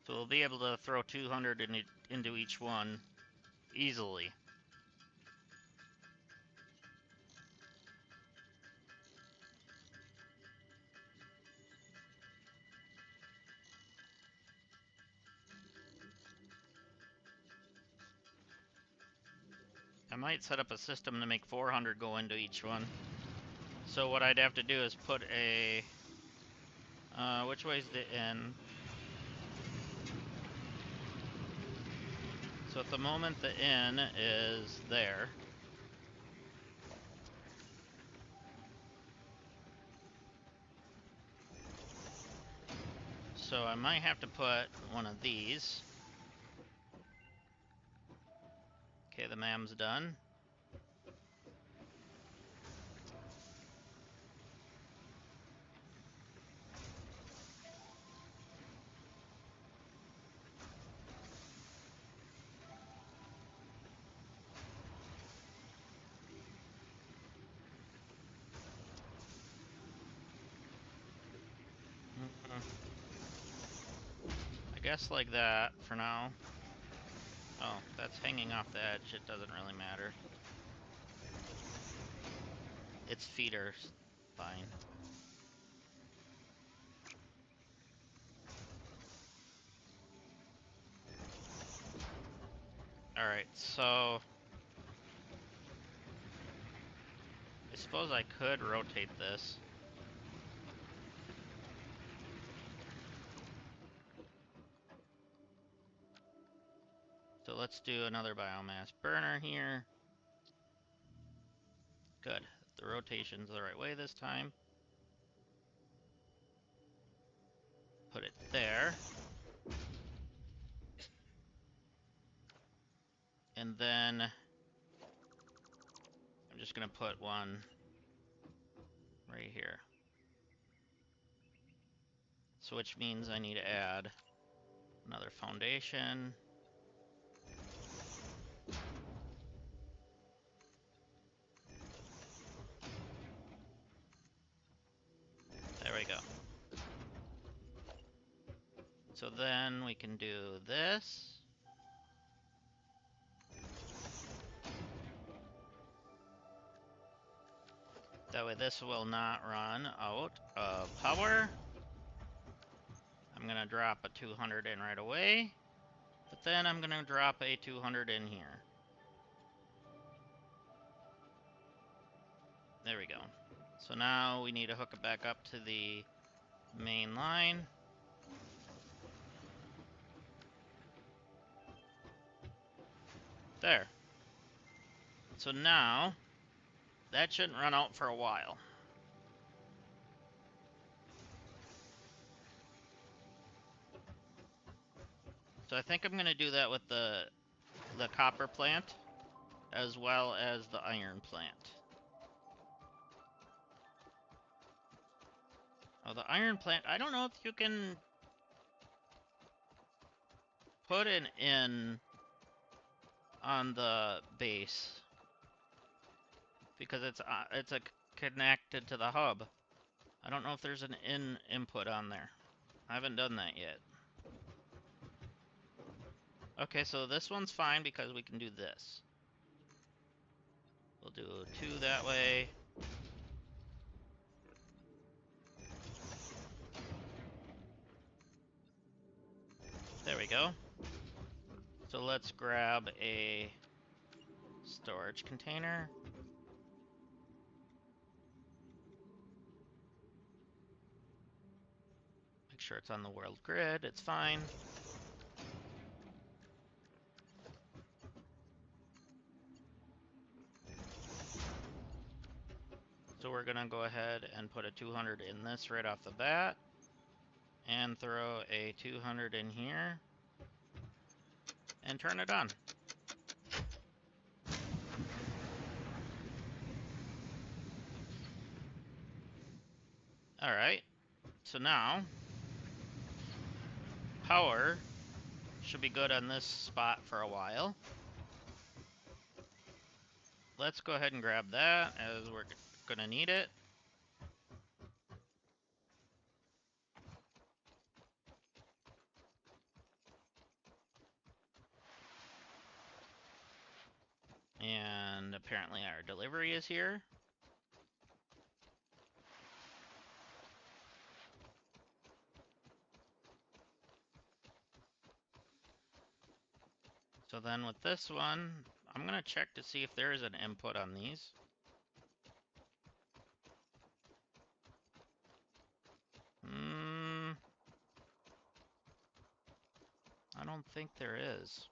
So we'll be able to throw 200 into each one easily. I might set up a system to make 400 go into each one. So what I'd have to do is put a... which way's the in? So at the moment the in is there. So I might have to put one of these. Okay, the mam's done. I guess like that for now. Oh, that's hanging off the edge. It doesn't really matter. Its feet are fine. Alright, so... I suppose I could rotate this. So let's do another biomass burner here. Good. The rotation's the right way this time. Put it there. And then I'm just gonna put one right here. So which means I need to add another foundation. There we go. So then we can do this. That way this will not run out of power. I'm gonna drop a 200 in right away. But then I'm gonna drop a 200 in here. There we go. So now we need to hook it back up to the main line. There. So now that shouldn't run out for a while. So I think I'm going to do that with the copper plant as well as the iron plant. Oh, the iron plant, I don't know if you can put an in on the base because it's a connected to the hub. I don't know if there's an in input on there. I haven't done that yet. Okay, so this one's fine because we can do this. We'll do 2 that way. There we go. So let's grab a storage container. Make sure it's on the world grid. It's fine. So we're gonna go ahead and put a 200 in this right off the bat. And throw a 200 in here. And turn it on. Alright. So now, power should be good on this spot for a while. Let's go ahead and grab that as we're gonna need it. And apparently our delivery is here. So then with this one, I'm gonna check to see if there is an input on these. I don't think there is.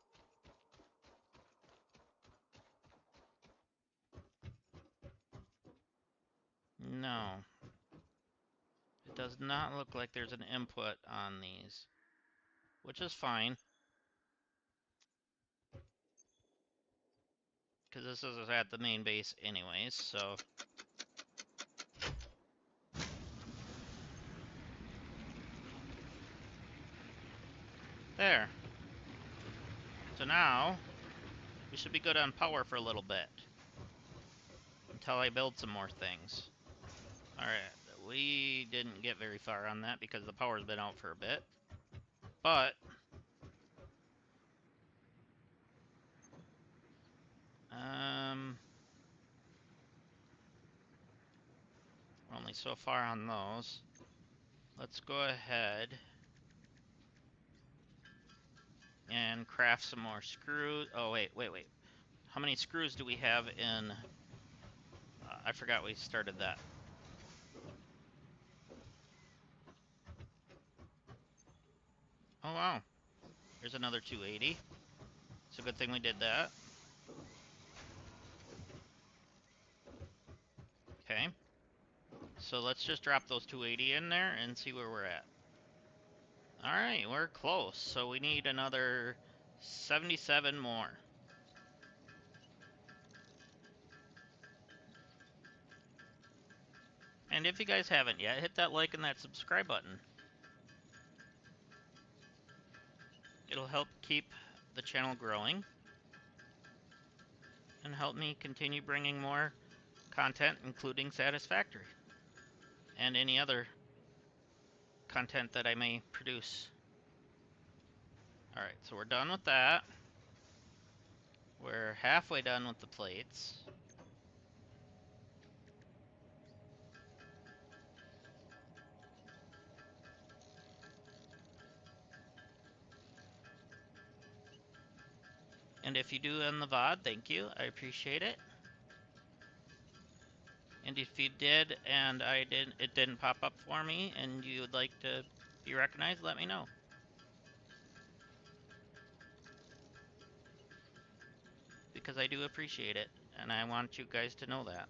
No. It does not look like there's an input on these, which is fine. Because this is at the main base anyways, so... There. So now, we should be good on power for a little bit. Until I build some more things. Alright, we didn't get very far on that because the power's been out for a bit. But... we're only so far on those. Let's go ahead and craft some more screws. Oh, wait. How many screws do we have in... I forgot we started that. Oh, wow. Here's another 280. It's a good thing we did that. Okay. So let's just drop those 280 in there and see where we're at. Alright, we're close. So we need another 77 more. And if you guys haven't yet, hit that like and that subscribe button. It'll help keep the channel growing and help me continue bringing more content, including Satisfactory and any other content that I may produce. Alright, so we're done with that. We're halfway done with the plates. And if you do on the VOD, thank you. I appreciate it. And if you did and it didn't pop up for me and you would like to be recognized, let me know. Because I do appreciate it, and I want you guys to know that.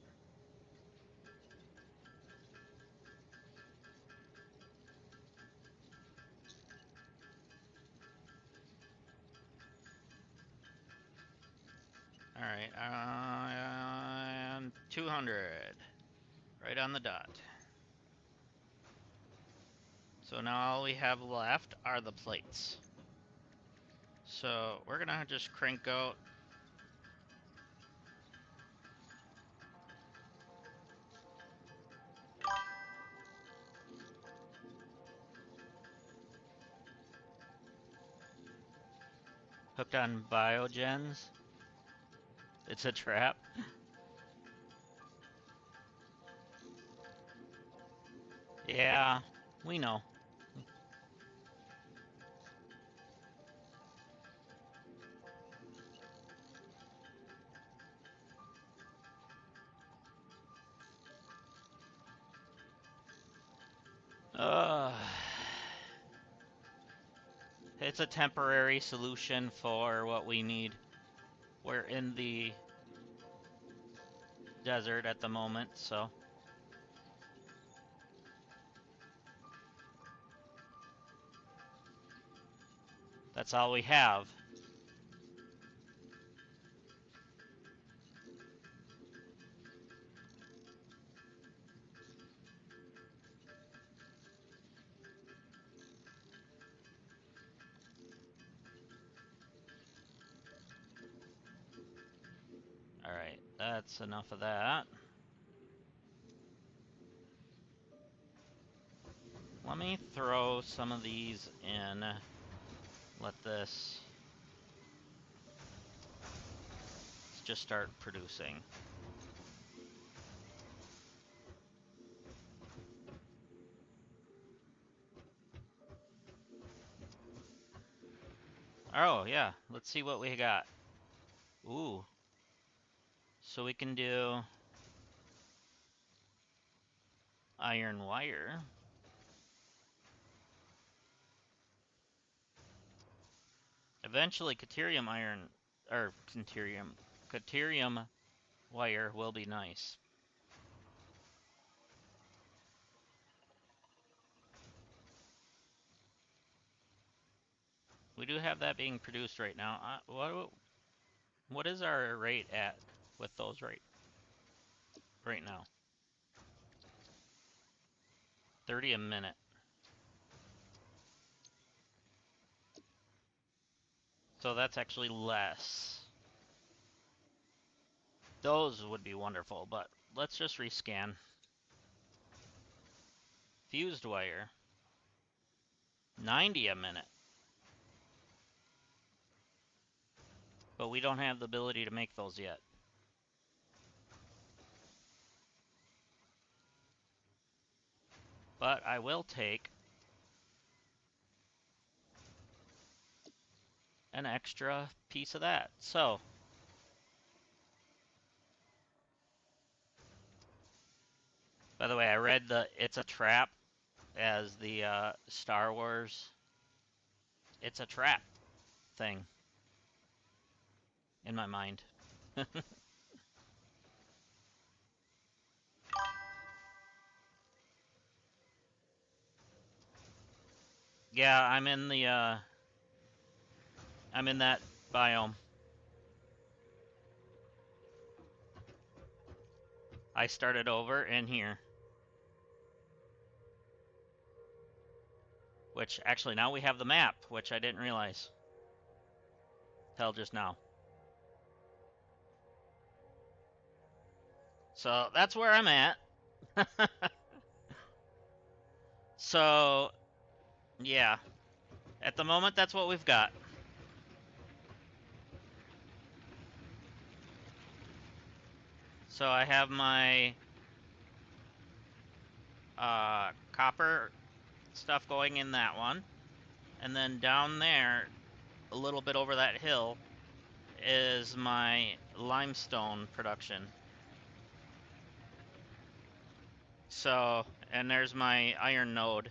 And 200. Right on the dot. So now all we have left are the plates. So we're gonna just crank out. Hooked on biogens. It's a trap. Yeah, we know. Uh, it's a temporary solution for what we need. We're in the desert at the moment, so that's all we have. Alright, that's enough of that. Let me throw some of these in. Let this just start producing. Oh, yeah. Let's see what we got. Ooh. So we can do iron wire. Eventually, caterium iron, or caterium wire will be nice. We do have that being produced right now. What is our rate at with those right now? 30 a minute. So that's actually less. Those would be wonderful, but let's just rescan. Fused wire. 90 a minute. But we don't have the ability to make those yet. But I will take an extra piece of that. So, by the way, I read the "it's a trap" as the Star Wars "it's a trap" thing in my mind. Yeah, I'm in that biome. I started over in here. Which actually now we have the map, which I didn't realize till just now. So that's where I'm at. So yeah, at the moment that's what we've got. So I have my copper stuff going in that one, and then down there, a little bit over that hill, is my limestone production. So, and there's my iron node.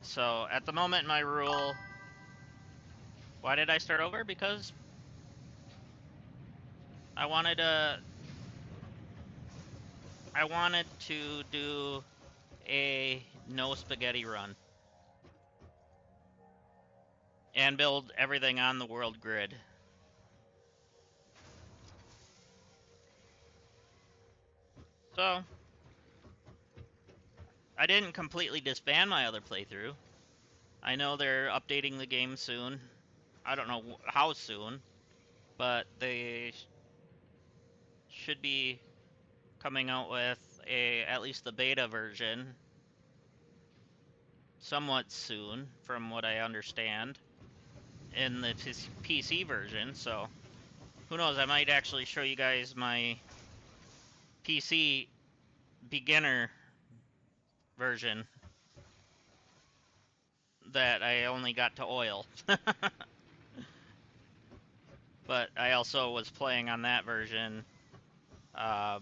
So at the moment, my rule. Why did I start over? Because I wanted to. I wanted to do a no spaghetti run and build everything on the world grid. So I didn't completely disband my other playthrough. I know they're updating the game soon. I don't know how soon, but they should be coming out with at least the beta version somewhat soon, from what I understand, in the PC version. So who knows? I might actually show you guys my PC beginner version that I only got to oil. But I also was playing on that version um,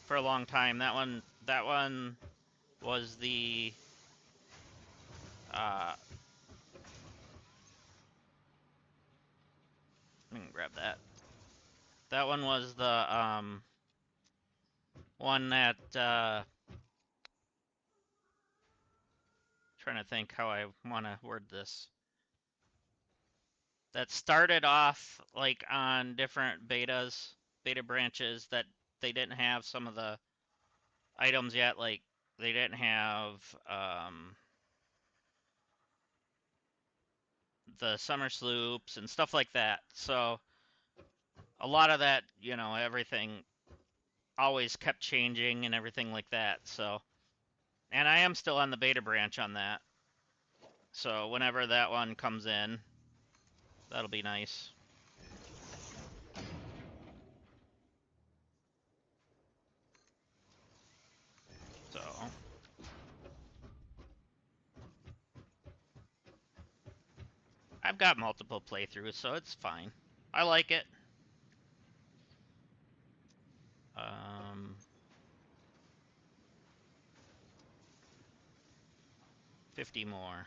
for a long time. That one was the uh, let me grab that. That one was the one that trying to think how I want to word this. That started off like on different beta branches that they didn't have some of the items yet. Like they didn't have the summer sloops and stuff like that. So a lot of that, everything always kept changing and everything like that. So, and I am still on the beta branch on that. So whenever that one comes in, that'll be nice. So I've got multiple playthroughs, so it's fine. I like it. Um, 50 more.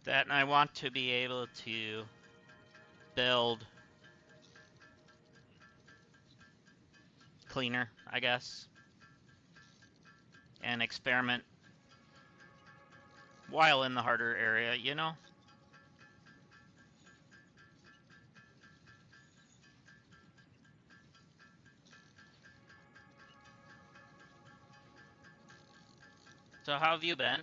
That, and I want to be able to build cleaner, I guess, and experiment while in the harder area. So how have you been?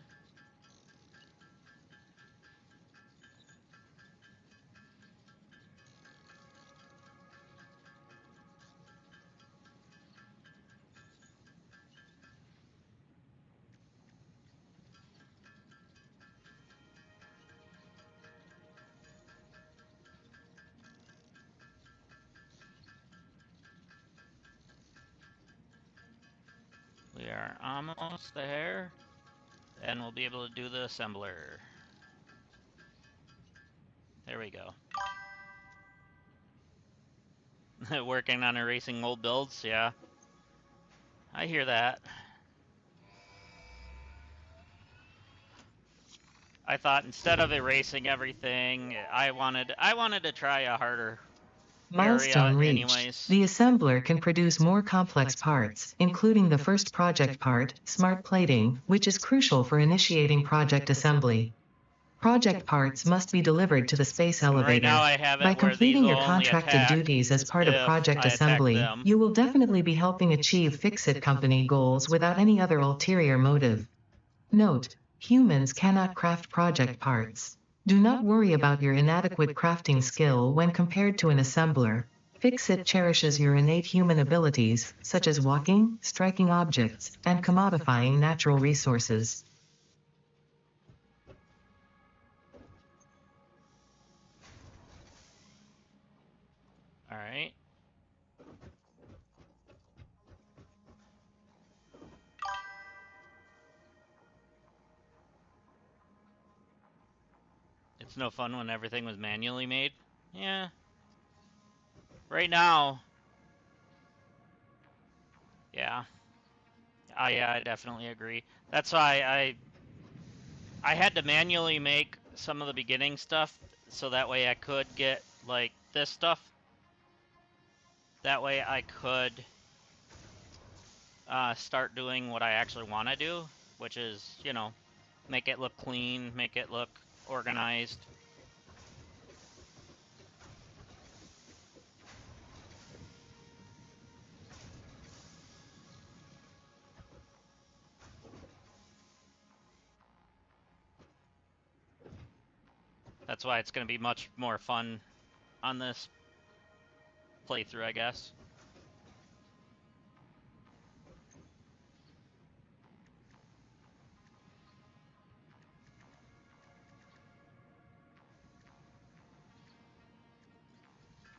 We are almost there, and we'll be able to do the assembler. There we go. Working on erasing old builds, yeah. I hear that. I thought instead of erasing everything, I wanted to try a harder area Milestone reached. anyways. The assembler can produce more complex parts, including the first project part, smart plating, which is crucial for initiating project assembly. Project parts must be delivered to the space And right now elevator. I have By it where these completing will your only contracted attack duties as part of if project I attack assembly, them. you will definitely be helping achieve Fix-It Company goals without any other ulterior motive. Note: humans cannot craft project parts. Do not worry about your inadequate crafting skill when compared to an assembler. Fix-It cherishes your innate human abilities, such as walking, striking objects, and commodifying natural resources. Alright. It's no fun when everything was manually made. Yeah. Right now, yeah. Yeah, I definitely agree. That's why I had to manually make some of the beginning stuff so that way I could get like this stuff. That way I could start doing what I actually want to do, which is, you know, make it look clean, make it look organized. That's why it's going to be much more fun on this playthrough, I guess.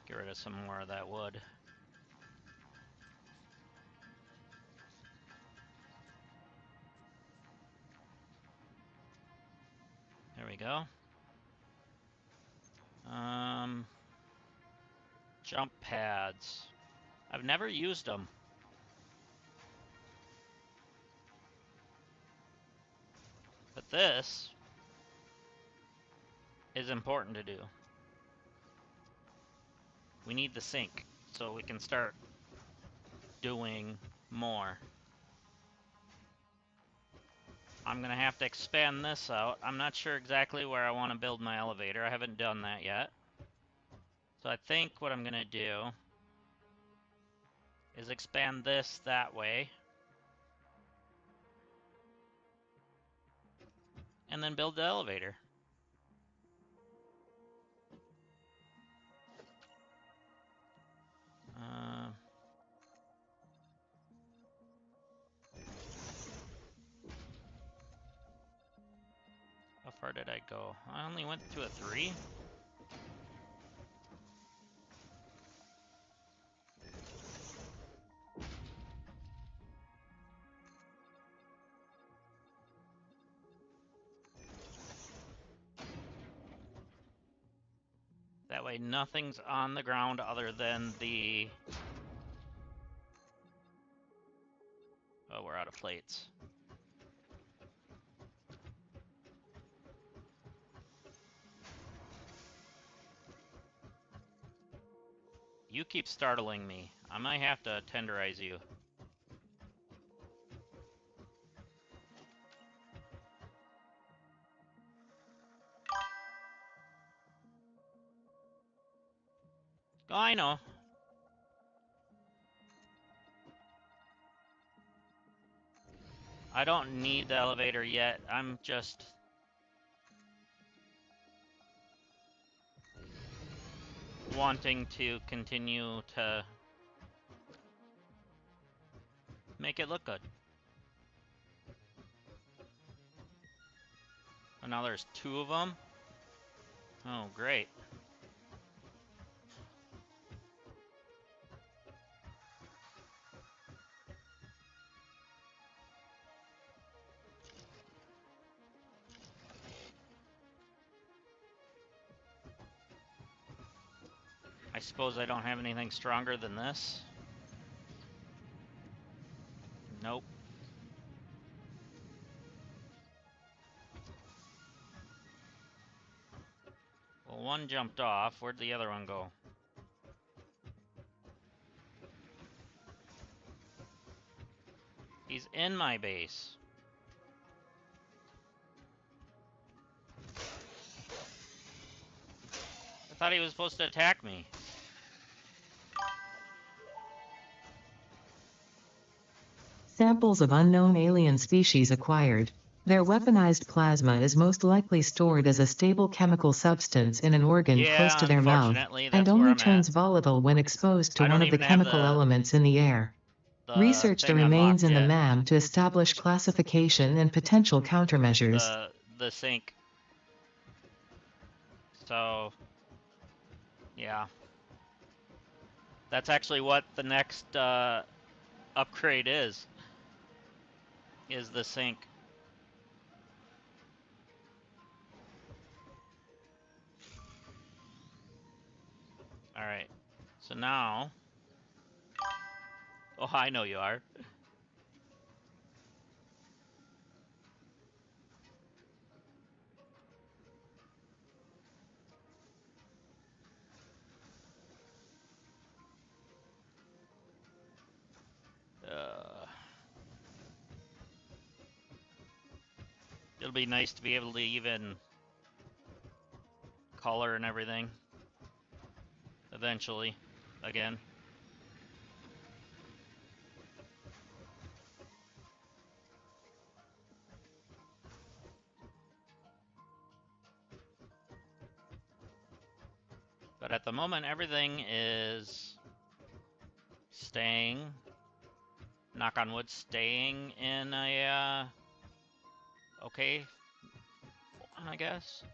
Get rid of some more of that wood. There we go. Jump pads. I've never used them. But this is important to do. We need the sink so we can start doing more. I'm gonna have to expand this out. I'm not sure exactly where I want to build my elevator. I haven't done that yet. So I think what I'm gonna do is expand this that way. And then build the elevator. How far did I go? I only went to a 3. That way nothing's on the ground other than the... Oh, we're out of plates. You keep startling me. I might have to tenderize you. Oh, I know. I don't need the elevator yet. I'm just... wanting to continue to make it look good. And now there's 2 of them. Oh, great. I suppose I don't have anything stronger than this. Nope. Well, one jumped off. Where'd the other one go? He's in my base. I thought he was supposed to attack me. Samples of unknown alien species acquired. Their weaponized plasma is most likely stored as a stable chemical substance in an organ close Yeah, to their mouth, unfortunately, and that's where only I'm at. turns volatile when exposed to I one don't of the even have chemical elements in the air. the Research the thing remains unlocked in the yet. MAM to establish classification and potential countermeasures. The sink. So, yeah. That's actually what the next upgrade is the sink. Alright. So now... Oh, I know you are. It'll be nice to be able to even color and everything eventually again. But at the moment, everything is staying, knock on wood, staying in a okay, I guess.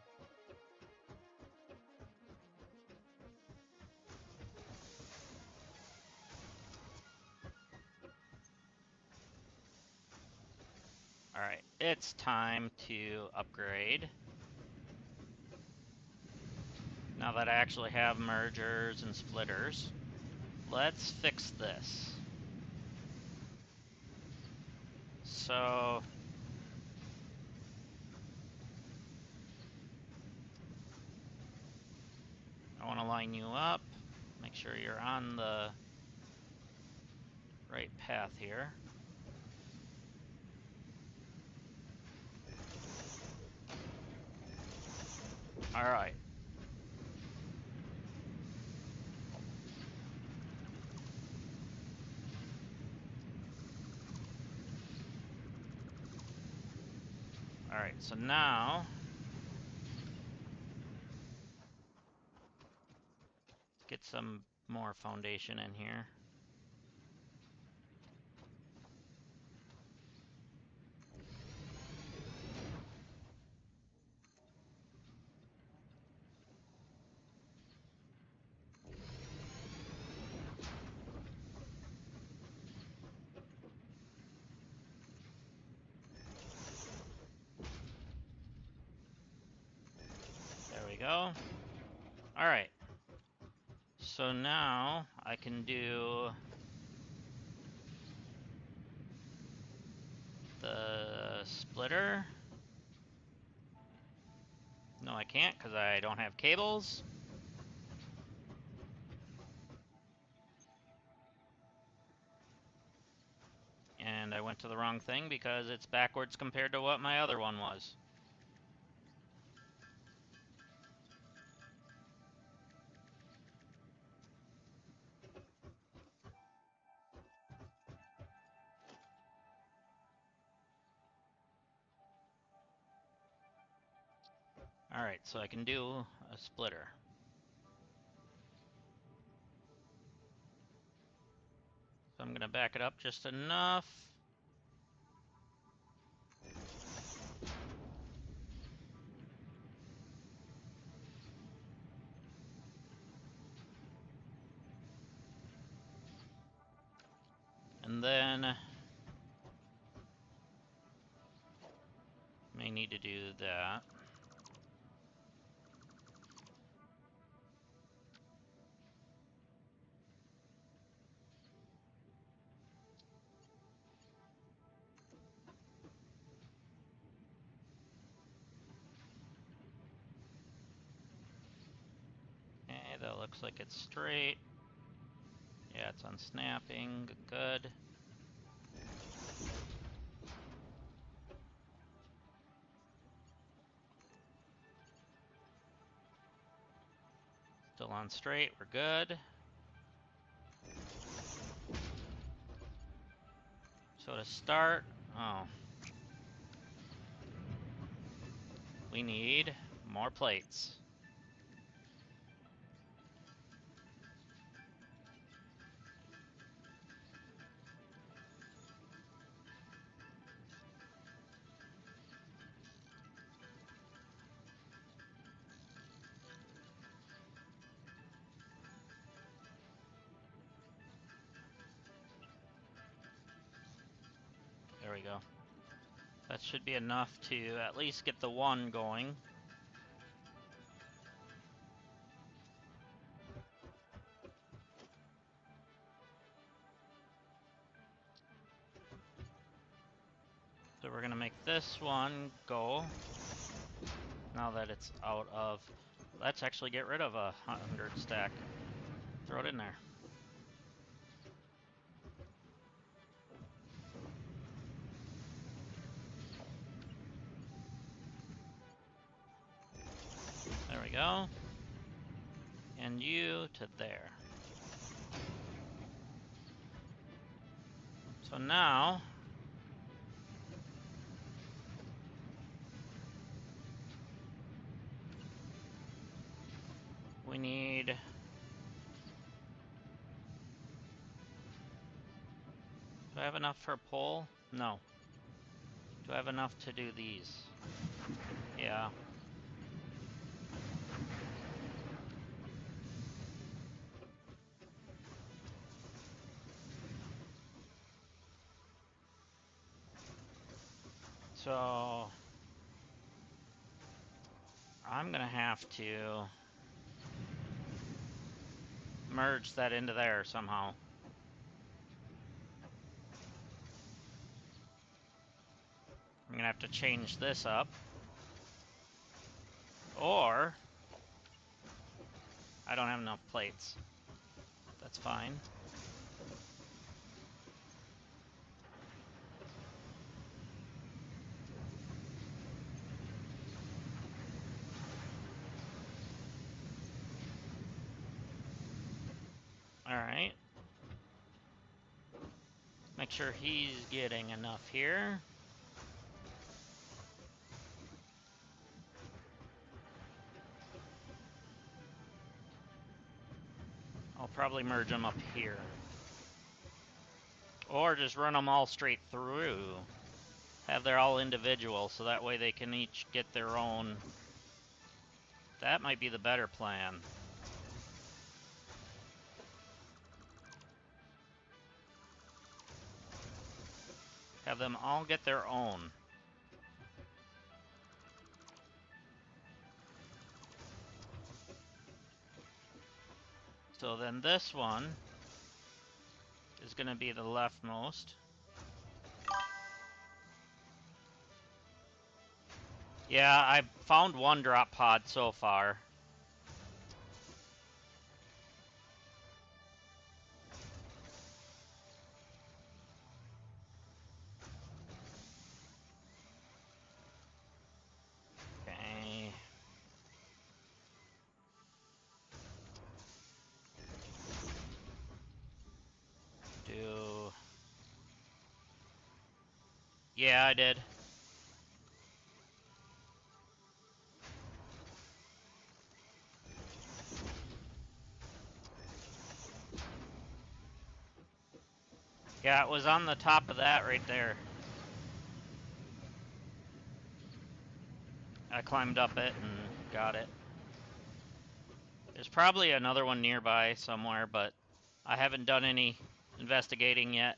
All right, it's time to upgrade. Now that I actually have mergers and splitters, let's fix this. So I want to line you up, make sure you're on the right path here. All right. All right, so now let's get some more foundation in here. There we go. All right. So now I can do the splitter. No, I can't because I don't have cables. And I went to the wrong thing because it's backwards compared to what my other one was. All right, so I can do a splitter. So I'm gonna back it up just enough. And then may need to do that. Okay, that looks like it's straight. Yeah, it's unsnapping. Good. Still on straight. We're good. So to start, oh, we need more plates. There we go. That should be enough to at least get the one going. So we're gonna make this one go. Now that it's out of, let's actually get rid of a 100 stack. Throw it in there. go. And you to there. So now we need... Do I have enough for a pole? No. Do I have enough to do these? Yeah. So I'm gonna have to merge that into there somehow. I'm gonna have to change this up. Or I don't have enough plates. That's fine. Alright. Make sure he's getting enough here. I'll probably merge them up here. Or just run them all straight through. Have they're all individual, so that way they can each get their own. That might be the better plan. Have them all get their own. So then this one is going to be the leftmost. Yeah, I found one drop pod so far. Okay. Do... Yeah, I did. Yeah, it was on the top of that right there. I climbed up it and got it. There's probably another one nearby somewhere, but I haven't done any investigating yet.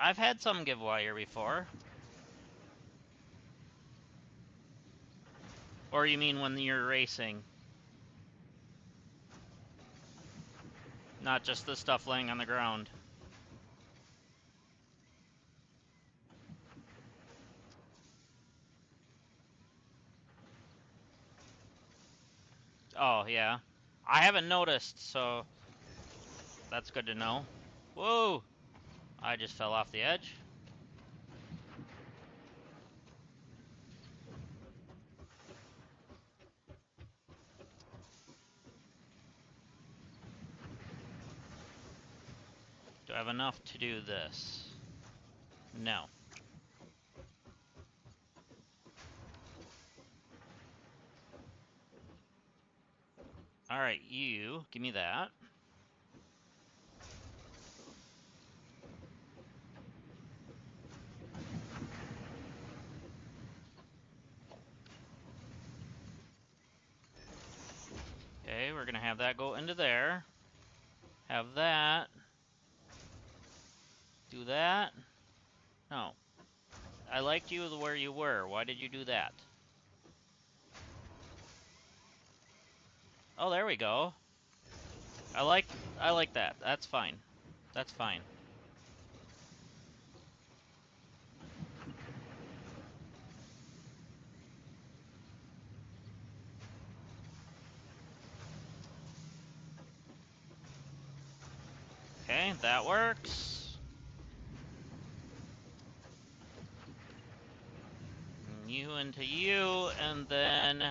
I've had some give wire before. Or you mean when you're racing? Not just the stuff laying on the ground. Oh, yeah. I haven't noticed, so that's good to know. Whoa! I just fell off the edge. Do I have enough to do this? No. Alright, you, give me that. Okay, we're gonna have that go into there. Have that. Do that. No. I liked you where you were. Why did you do that? Oh, there we go. I like that. That's fine. That's fine. Okay, that works. And you into you, and then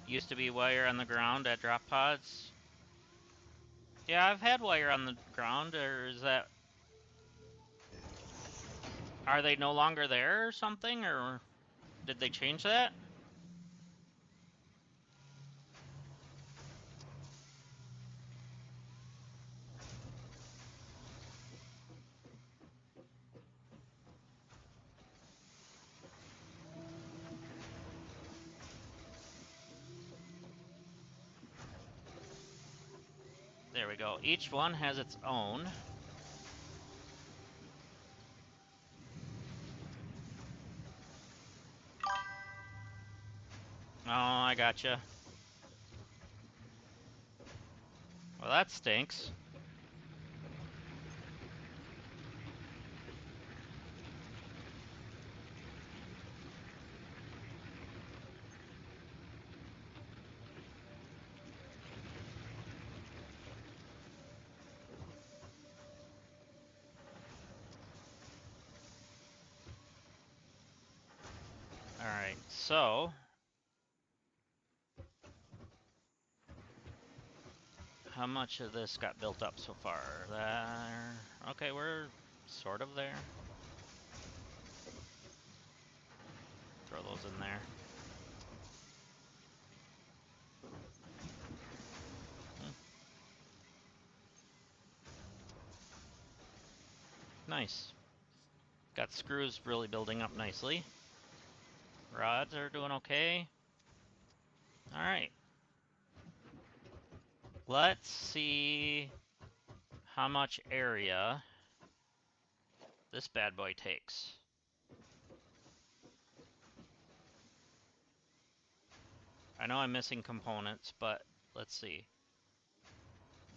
used to be wire on the ground at drop pods. Yeah, I've had wire on the ground, or is that... Are they no longer there or something, or did they change that? There we go. Each one has its own. Oh, I gotcha. Well, that stinks. Alright, so... How much of this got built up so far? There... Okay, we're sort of there. Throw those in there. Hmm. Nice. Got screws really building up nicely. Rods are doing okay. Alright. Let's see how much area this bad boy takes. I know I'm missing components, but let's see.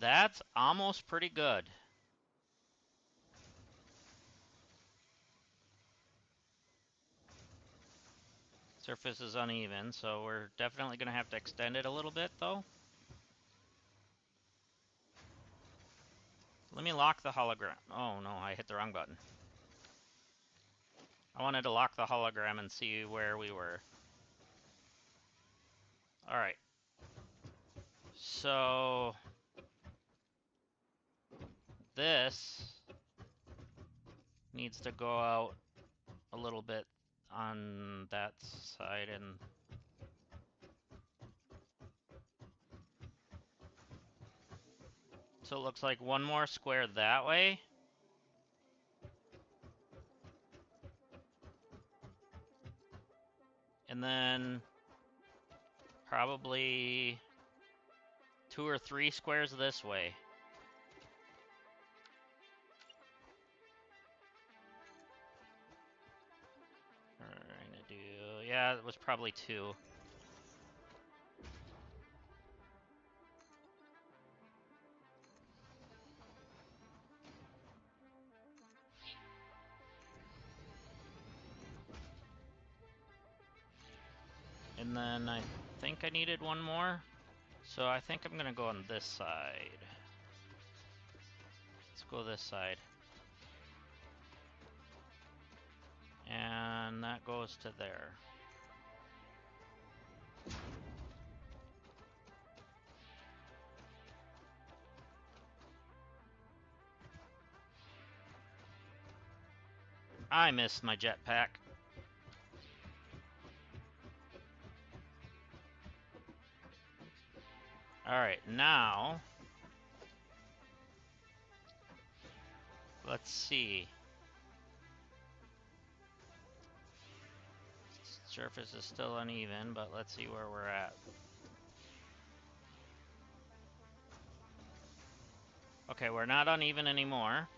That's almost pretty good. Surface is uneven, so we're definitely going to have to extend it a little bit, though. Let me lock the hologram. Oh, no, I hit the wrong button. I wanted to lock the hologram and see where we were. Alright. So... this needs to go out a little bit on that side, and so it looks like one more square that way. And then probably 2 or 3 squares this way. We're gonna do... yeah, it was probably 2. And then I think I needed one more. So I think I'm gonna go on this side. Let's go this side. And that goes to there. I missed my jetpack. Alright, now... let's see. Surface is still uneven, but let's see where we're at. Okay, we're not uneven anymore.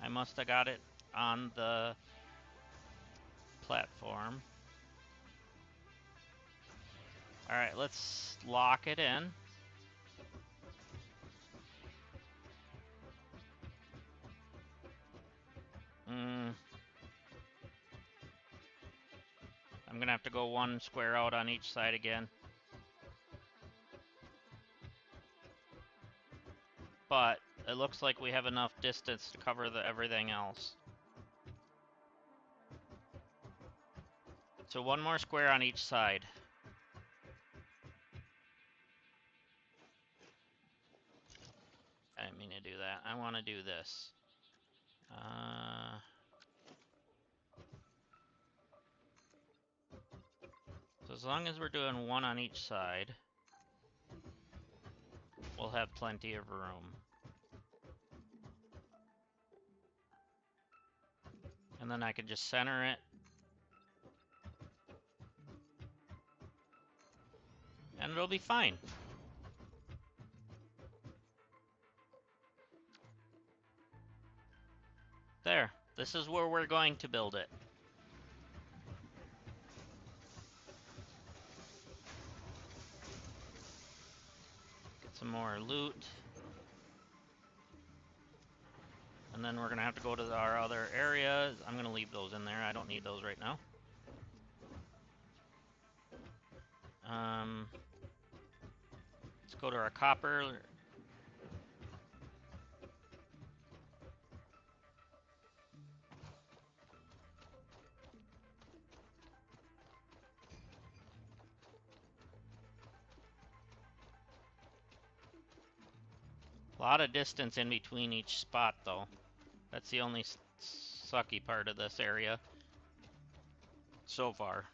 I must have got it on the platform. Alright, let's lock it in. I'm gonna have to go one square out on each side again. But it looks like we have enough distance to cover everything else. So one more square on each side. I didn't mean to do that. I want to do this. So as long as we're doing one on each side, we'll have plenty of room. And then I can just center it. And it'll be fine. There. This is where we're going to build it. Get some more loot. And then we're going to have to go to our other areas. I'm going to leave those in there. I don't need those right now. Let's go to our copper. A lot of distance in between each spot, though. That's the only sucky part of this area so far.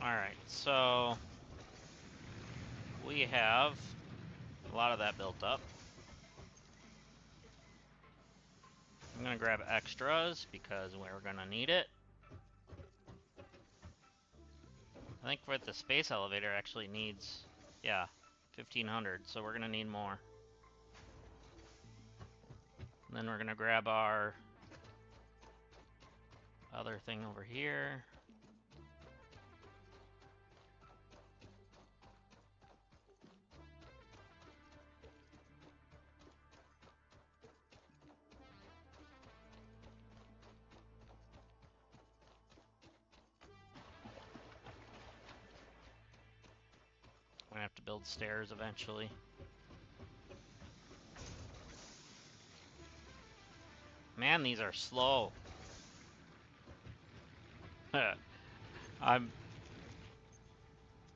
Alright, so we have a lot of that built up. I'm gonna grab extras because we're gonna need it. I think for the space elevator actually needs, yeah, 1500, so we're gonna need more. And then we're gonna grab our other thing over here. I'm gonna have to build stairs eventually. Man, these are slow. I'm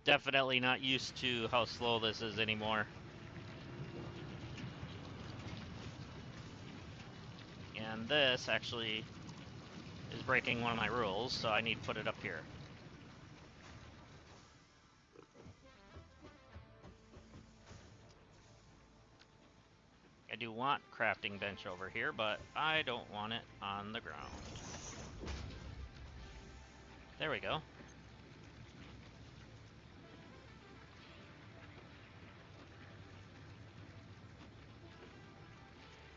definitely not used to how slow this is anymore. And this actually is breaking one of my rules, so I need to put it up here. I do want crafting bench over here, but I don't want it on the ground. There we go.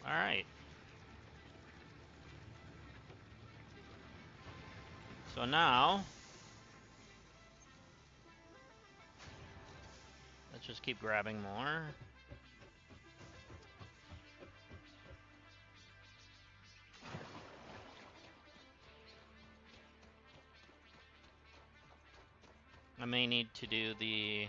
Alright. So now, let's just keep grabbing more. I may need to do the...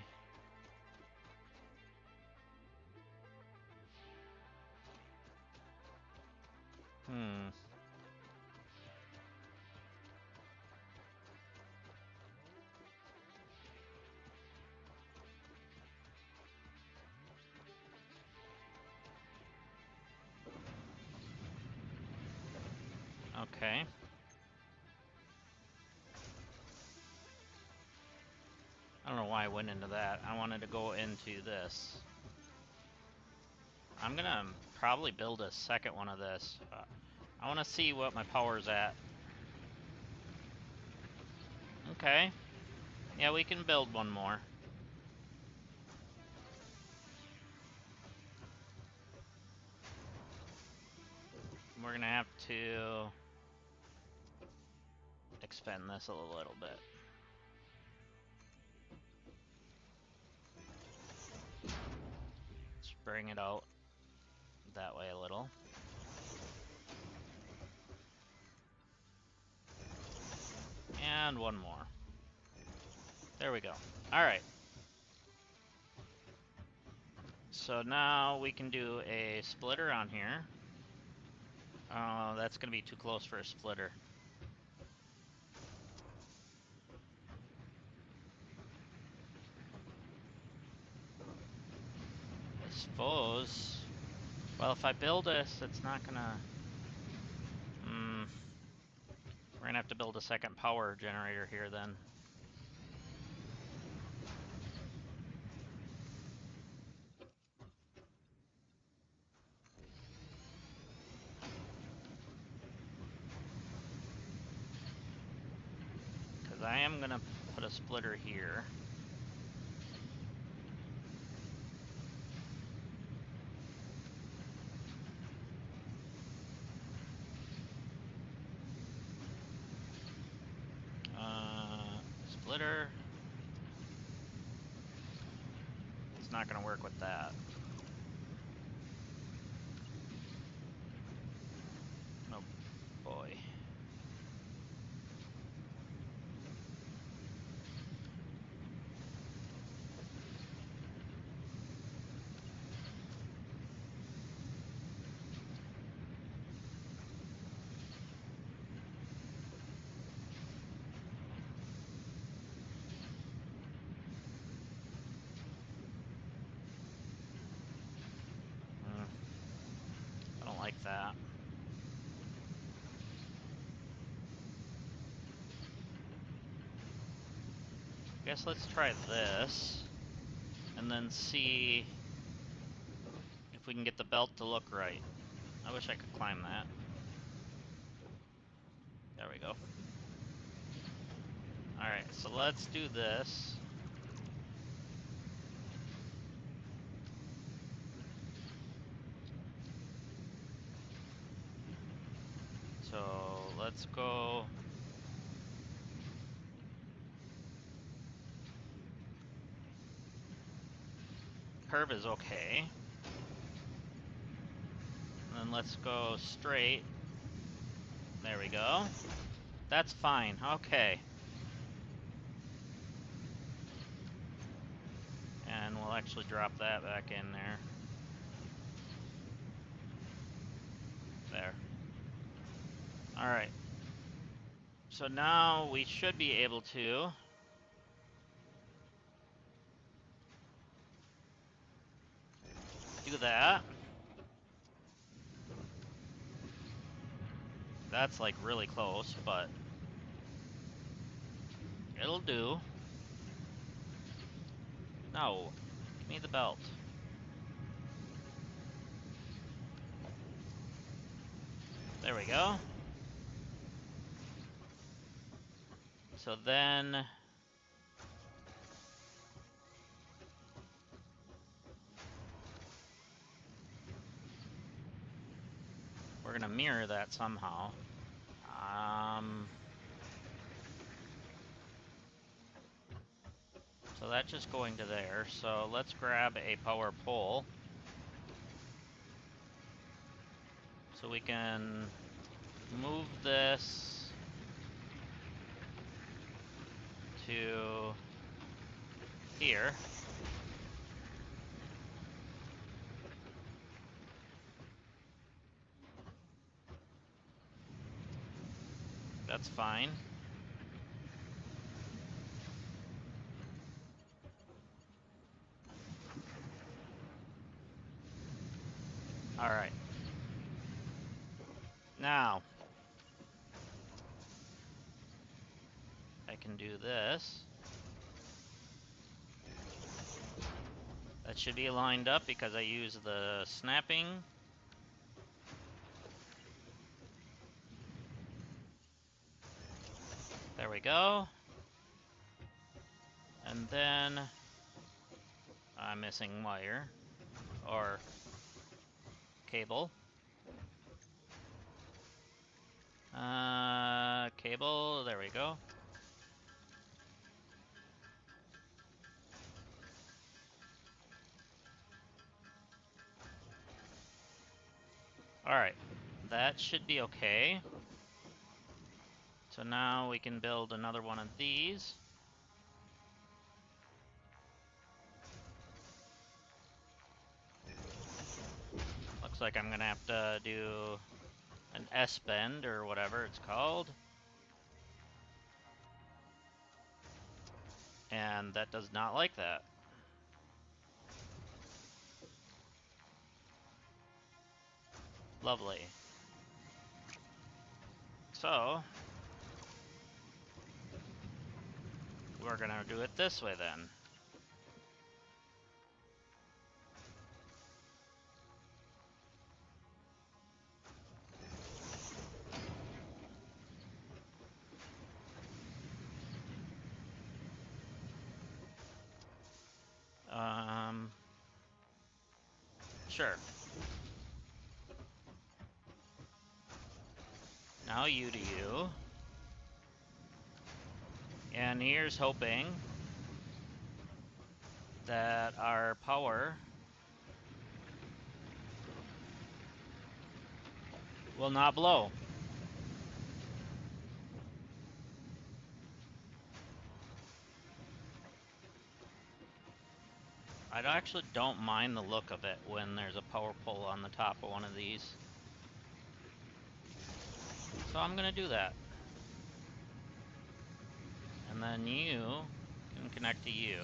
Okay. I don't know why I went into that. I wanted to go into this. I'm gonna probably build a second one of this. I want to see what my power's at. Okay. Yeah, we can build one more. we're gonna have to expand this a little bit. Let's bring it out that way a little. And one more. There we go. Alright. So now we can do a splitter on here. That's going to be too close for a splitter. I suppose... Well, if I build this, it's not going to... We're going to have to build a second power generator here then. Because I am going to put a splitter here. Splitter. It's not going to work with that. Oh boy. I don't like that. I guess let's try this, and then see if we can get the belt to look right. I wish I could climb that. There we go. Alright, so let's do this. So let's go... Curve is okay. And then let's go straight. There we go. That's fine. Okay. And we'll actually drop that back in there. There. Alright. So now we should be able to do that. That's like really close, but it'll do. No. Give me the belt. There we go. So then... we're gonna mirror that somehow. So that's just going to there. So let's grab a power pole. So we can move this to here. That's fine. Alright. Now, I can do this. That should be lined up because I use the snapping. There we go. And then I'm missing wire or cable. Cable, there we go. Alright, that should be okay. So now we can build another one of these. Looks like I'm gonna have to do an S-bend or whatever it's called. And that does not like that. Lovely. So, we're gonna do it this way then. Sure. Now you to you. And here's hoping that our power will not blow. I actually don't mind the look of it when there's a power pole on the top of one of these. So I'm gonna do that. And then you can connect to you.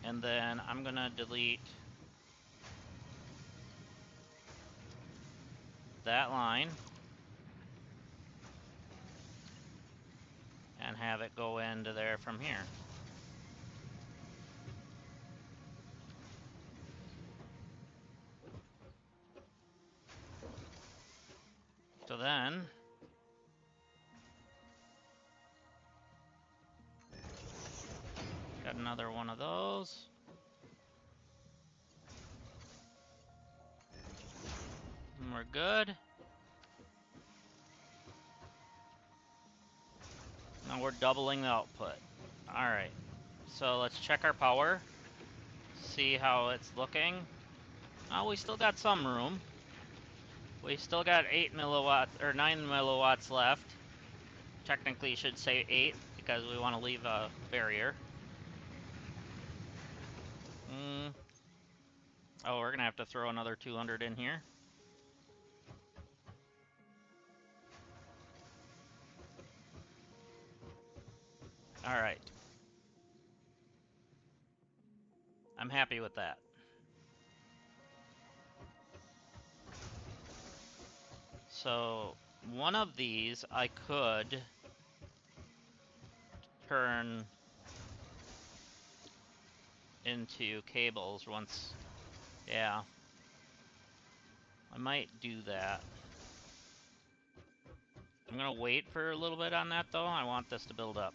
And then I'm gonna delete that line and have it go into there from here. So then, got another one of those. And we're good. Now we're doubling the output. Alright, so let's check our power. See how it's looking. Oh, we still got some room. We still got 8 milliwatts, or 9 milliwatts left. Technically you should say 8, because we want to leave a barrier. Oh, we're gonna have to throw another 200 in here. Alright. I'm happy with that. So, one of these I could turn into cables once. Yeah. I might do that. I'm gonna wait for a little bit on that though. I want this to build up.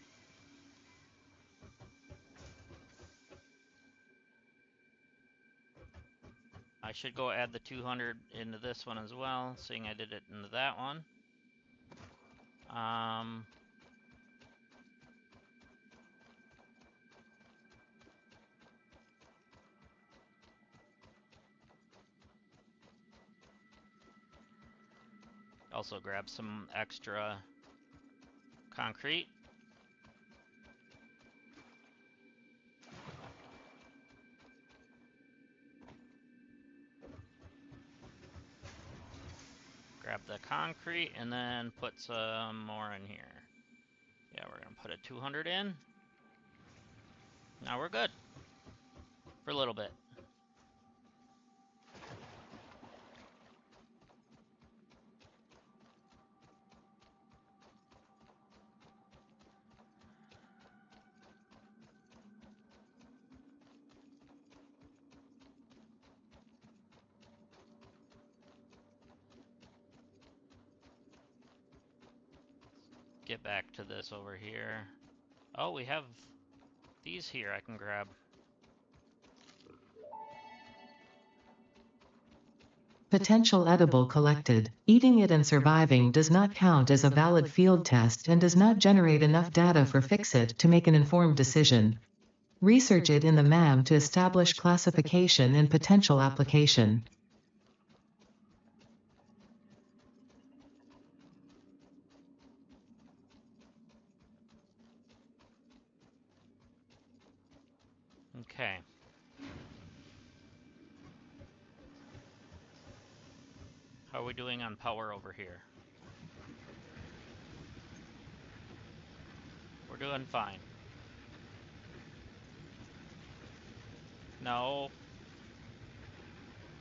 I should go add the 200 into this one as well, seeing I did it into that one. Also grab some extra concrete. Grab the concrete and then put some more in here. Yeah, we're gonna put a 200 in. Now we're good. For a little bit. Get back to this over here. Oh, we have these here I can grab. Potential edible collected. Eating it and surviving does not count as a valid field test and does not generate enough data for Fixit to make an informed decision. Research it in the MAM to establish classification and potential application. Okay. How are we doing on power over here? We're doing fine. No.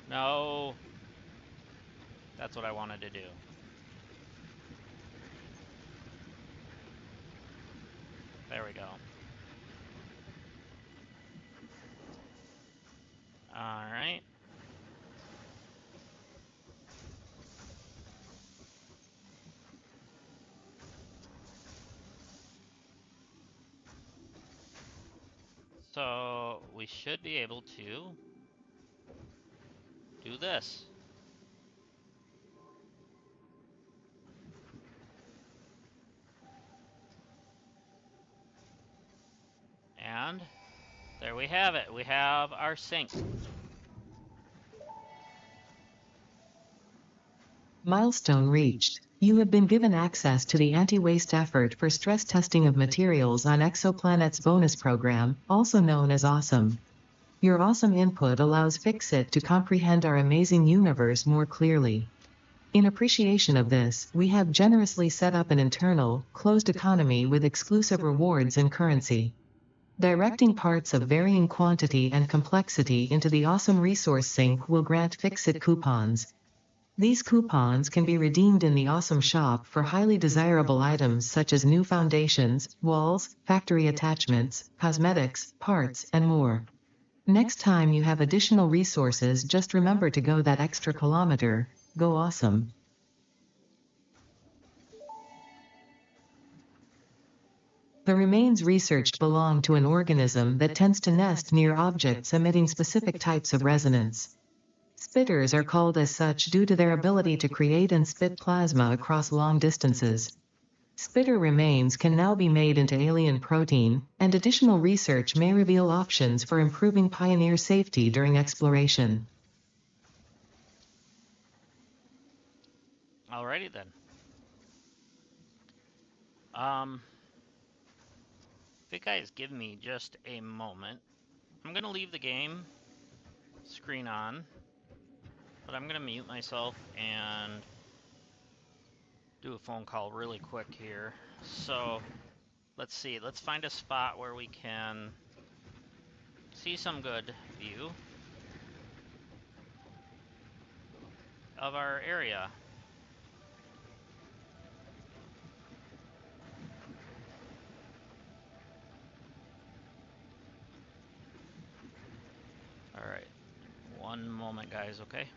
No. That's what I wanted to do. There we go. Alright. So we should be able to do this. And there we have it. We have our sink. Milestone reached. You have been given access to the anti-waste effort for stress testing of materials on Exoplanet's bonus program, also known as AWESOME. Your awesome input allows Fixit to comprehend our amazing universe more clearly. In appreciation of this, we have generously set up an internal, closed economy with exclusive rewards and currency. Directing parts of varying quantity and complexity into the awesome resource sink will grant Fixit coupons. These coupons can be redeemed in the Awesome Shop for highly desirable items such as new foundations, walls, factory attachments, cosmetics, parts, and more. Next time you have additional resources, just remember to go that extra kilometer. Go awesome. The remains researched belong to an organism that tends to nest near objects emitting specific types of resonance. Spitters are called as such due to their ability to create and spit plasma across long distances. Spitter remains can now be made into alien protein, and additional research may reveal options for improving pioneer safety during exploration. Alrighty then. If you guys give me just a moment, I'm gonna leave the game screen on, but I'm gonna mute myself and do a phone call really quick here. So let's see, let's find a spot where we can see some good view of our area. Alright, one moment guys, okay?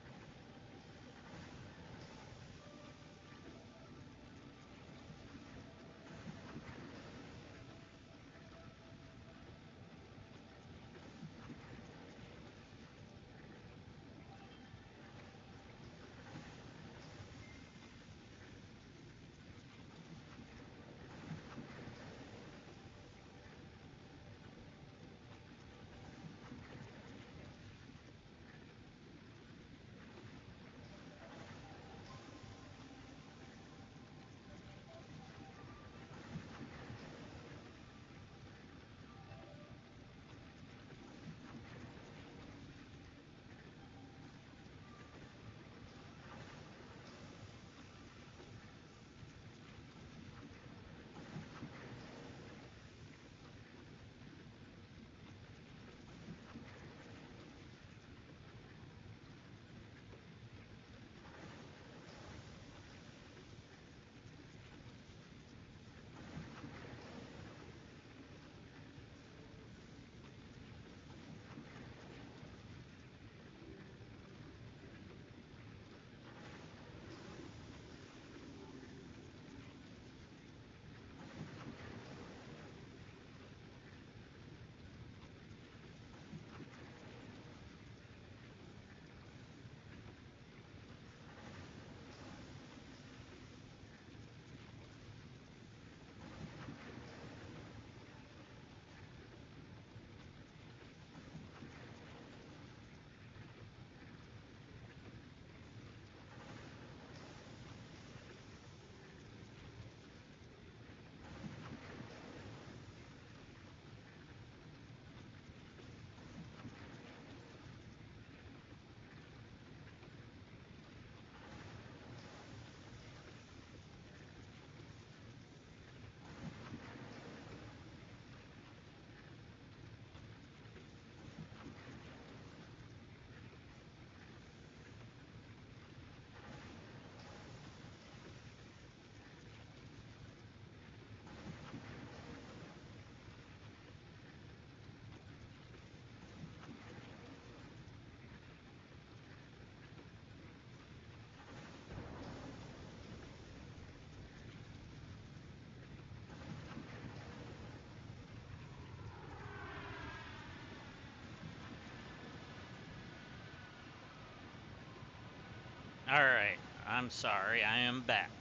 Alright, I'm sorry, I am back.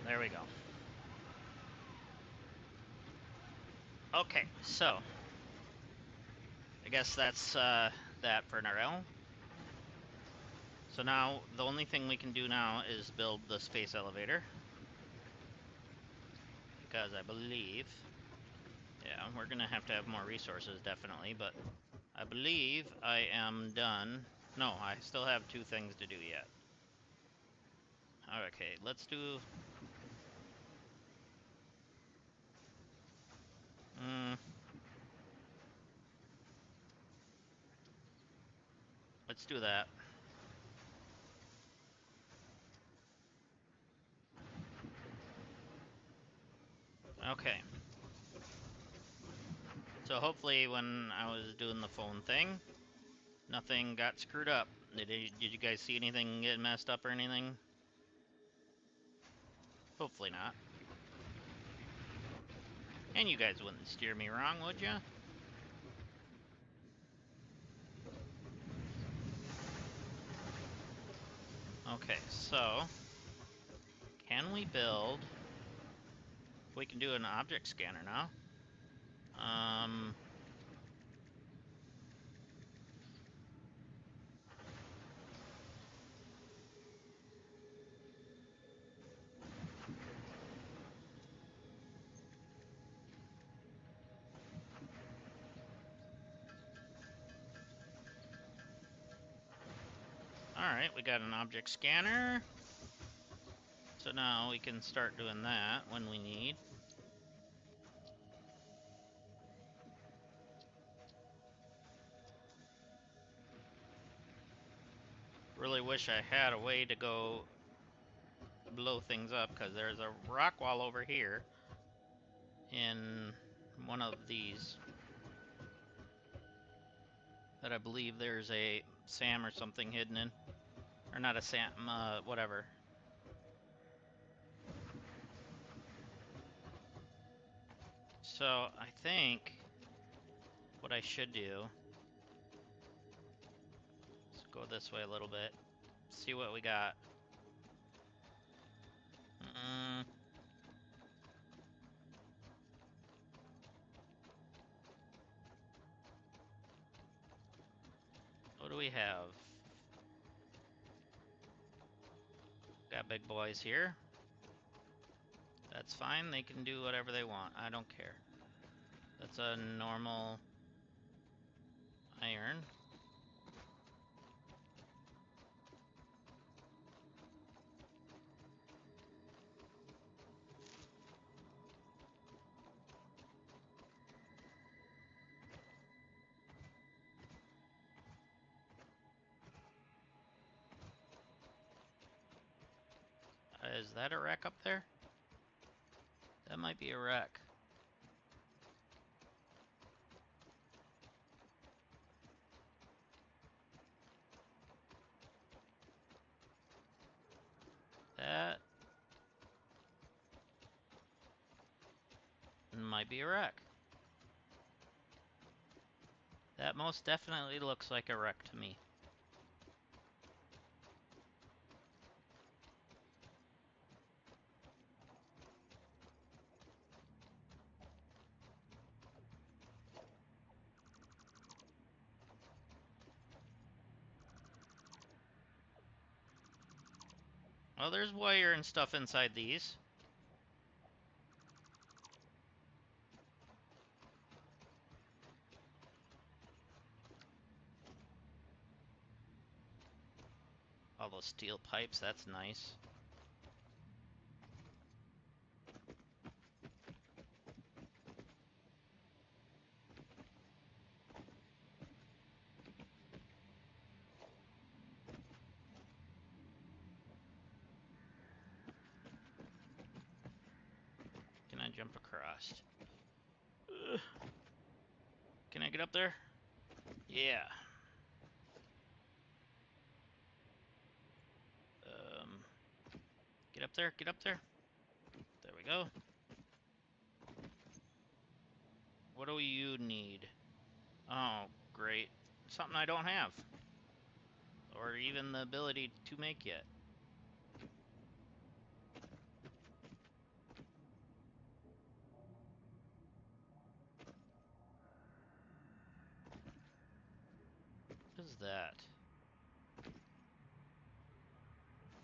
There we go. Okay, so I guess that's that for now. So now the only thing we can do now is build the space elevator. Because I believe, yeah, we're gonna have to have more resources definitely, but I believe I am done. No, I still have 2 things to do yet. Okay, let's do... let's do that. Okay. So hopefully when I was doing the phone thing, nothing got screwed up. Did you guys see anything get messed up or anything? Hopefully not. And you guys wouldn't steer me wrong, would ya? Okay, so... can we build... we can do an object scanner now. Alright, we got an object scanner. So now we can start doing that when we need. Really wish I had a way to go blow things up, because there's a rock wall over here in one of these that I believe there's a SAM or something hidden in. Or not a SAM, whatever. So I think what I should do is go this way a little bit, see what we got. What do we have? Got big boys here. That's fine, they can do whatever they want. I don't care. That's a normal iron. Is that a wreck up there? That might be a wreck. That might be a wreck. That most definitely looks like a wreck to me. Well, there's wire and stuff inside these. All those steel pipes, that's nice. Can I jump across? Ugh. Can I get up there? Yeah. Get up there, get up there. There we go. What do you need? Oh, great. Something I don't have. or even the ability to make yet. What is that?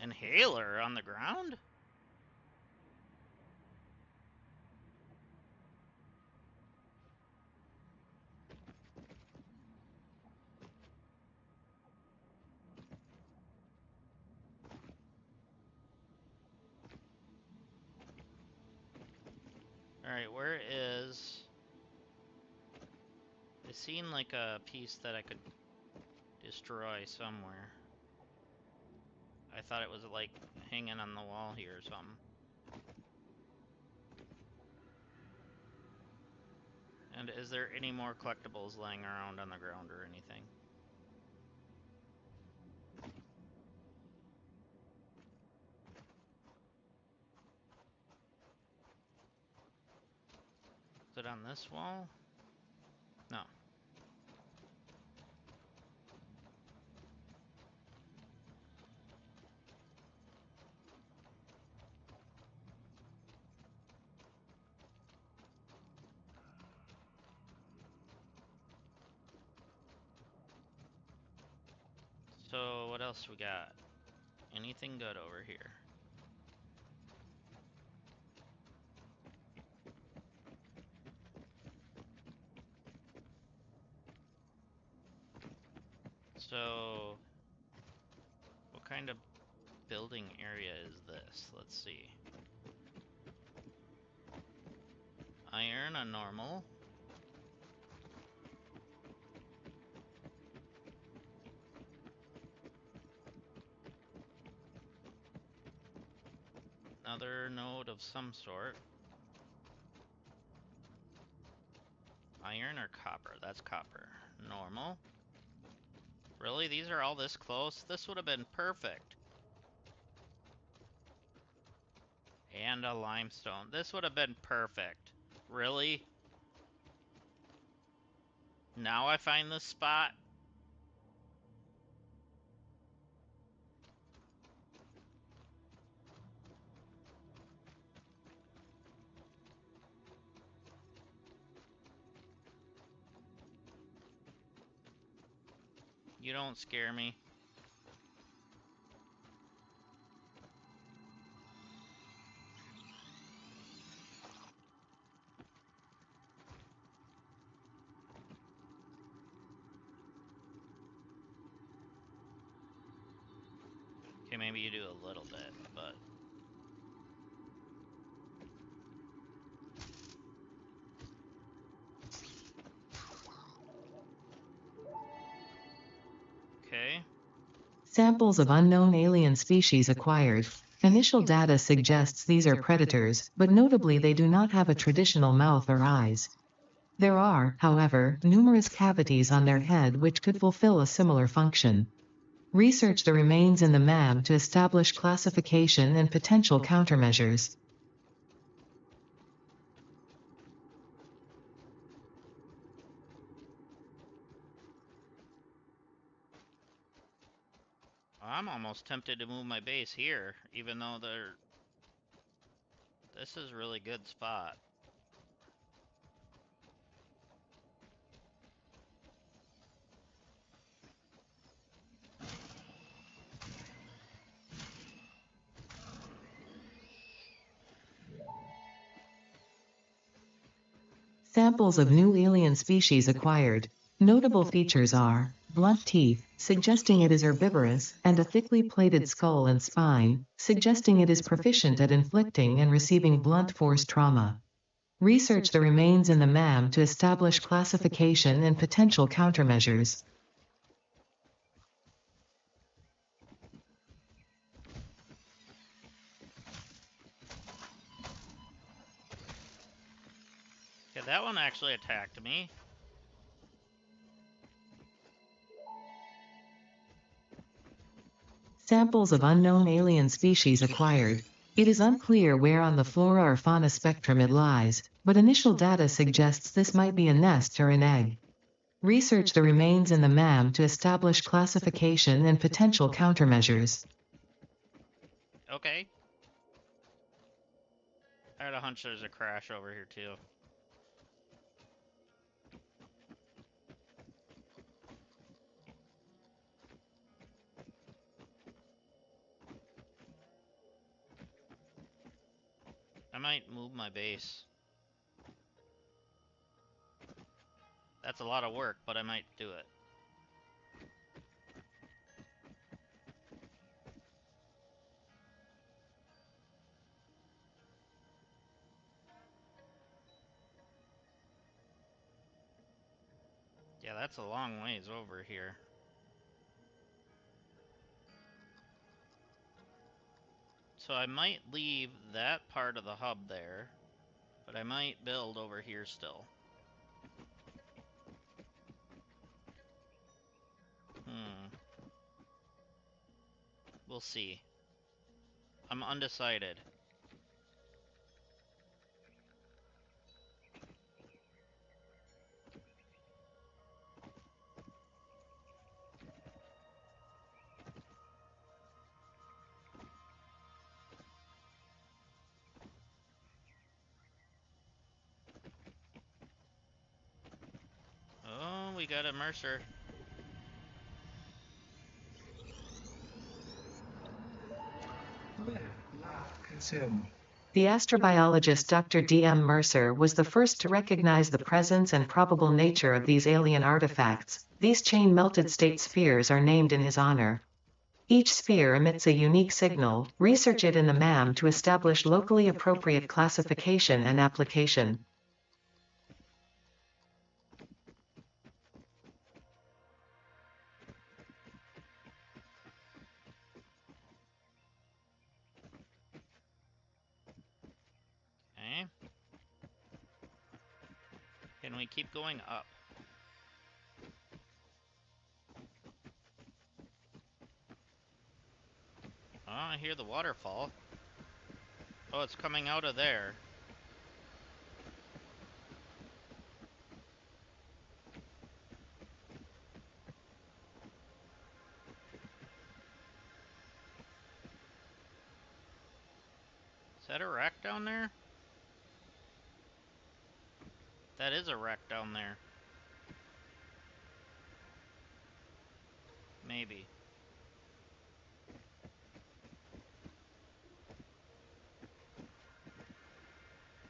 Inhaler on the ground? Alright, where is... It seemed like a piece that I could destroy somewhere. I thought it was like hanging on the wall here or something. And is there any more collectibles laying around on the ground or anything? Is it on this wall? No. So what else we got? Anything good over here? So what kind of building area is this? Let's see. Iron on normal. Another node of some sort. Iron or copper? That's copper. Normal. Really? These are all this close? This would have been perfect. And a limestone. This would have been perfect. Really? Now I find this spot? You don't scare me. Okay, maybe you do a little bit, but... Okay. Samples of unknown alien species acquired. Initial data suggests these are predators, but notably they do not have a traditional mouth or eyes. There are, however, numerous cavities on their head which could fulfill a similar function. Research the remains in the MAM to establish classification and potential countermeasures. I'm almost tempted to move my base here, even though they're... This is a really good spot. Samples of new alien species acquired. Notable features are blunt teeth, suggesting it is herbivorous, and a thickly plated skull and spine, suggesting it is proficient at inflicting and receiving blunt force trauma. Research the remains in the MAM to establish classification and potential countermeasures. Okay, that one actually attacked me. Samples of unknown alien species acquired. It is unclear where on the flora or fauna spectrum it lies, but initial data suggests this might be a nest or an egg. Research the remains in the MAM to establish classification and potential countermeasures. Okay. I had a hunch there's a crash over here too. I might move my base. That's a lot of work, but I might do it. Yeah, that's a long ways over here. So I might leave that part of the hub there, but I might build over here still. We'll see. I'm undecided. Oh, we got a Mercer. The astrobiologist Dr. D.M. Mercer was the first to recognize the presence and probable nature of these alien artifacts. These chain-melted state spheres are named in his honor. Each sphere emits a unique signal. Research it in the MAM to establish locally appropriate classification and application. Okay. Can we keep going up? Oh, I hear the waterfall. Oh, it's coming out of there. Is that a wreck down there? That is a wreck down there. Maybe.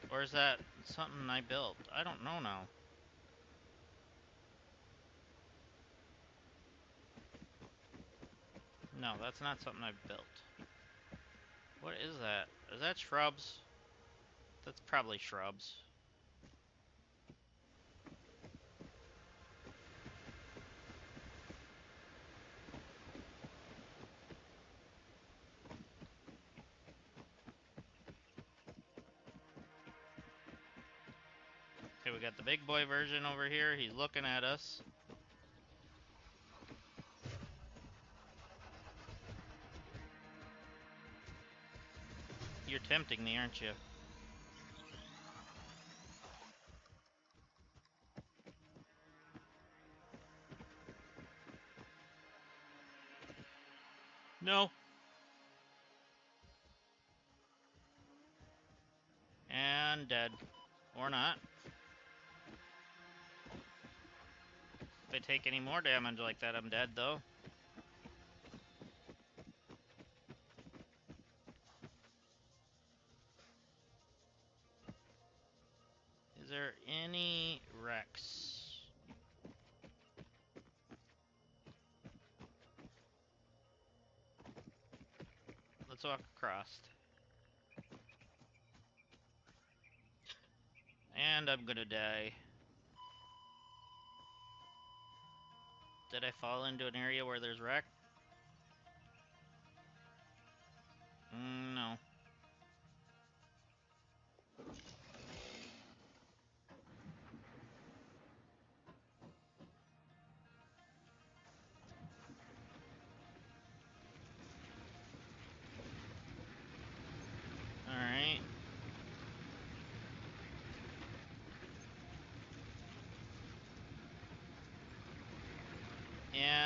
Or is that something I built? I don't know now. No, that's not something I built. What is that? Is that shrubs? That's probably shrubs. Okay, we got the big boy version over here. He's looking at us. You're tempting me, aren't you? No. And dead. Or not. If I take any more damage like that, I'm dead, though. Is there any wrecks? Let's walk across. And I'm gonna die. Did I fall into an area where there's wreck? No. Alright.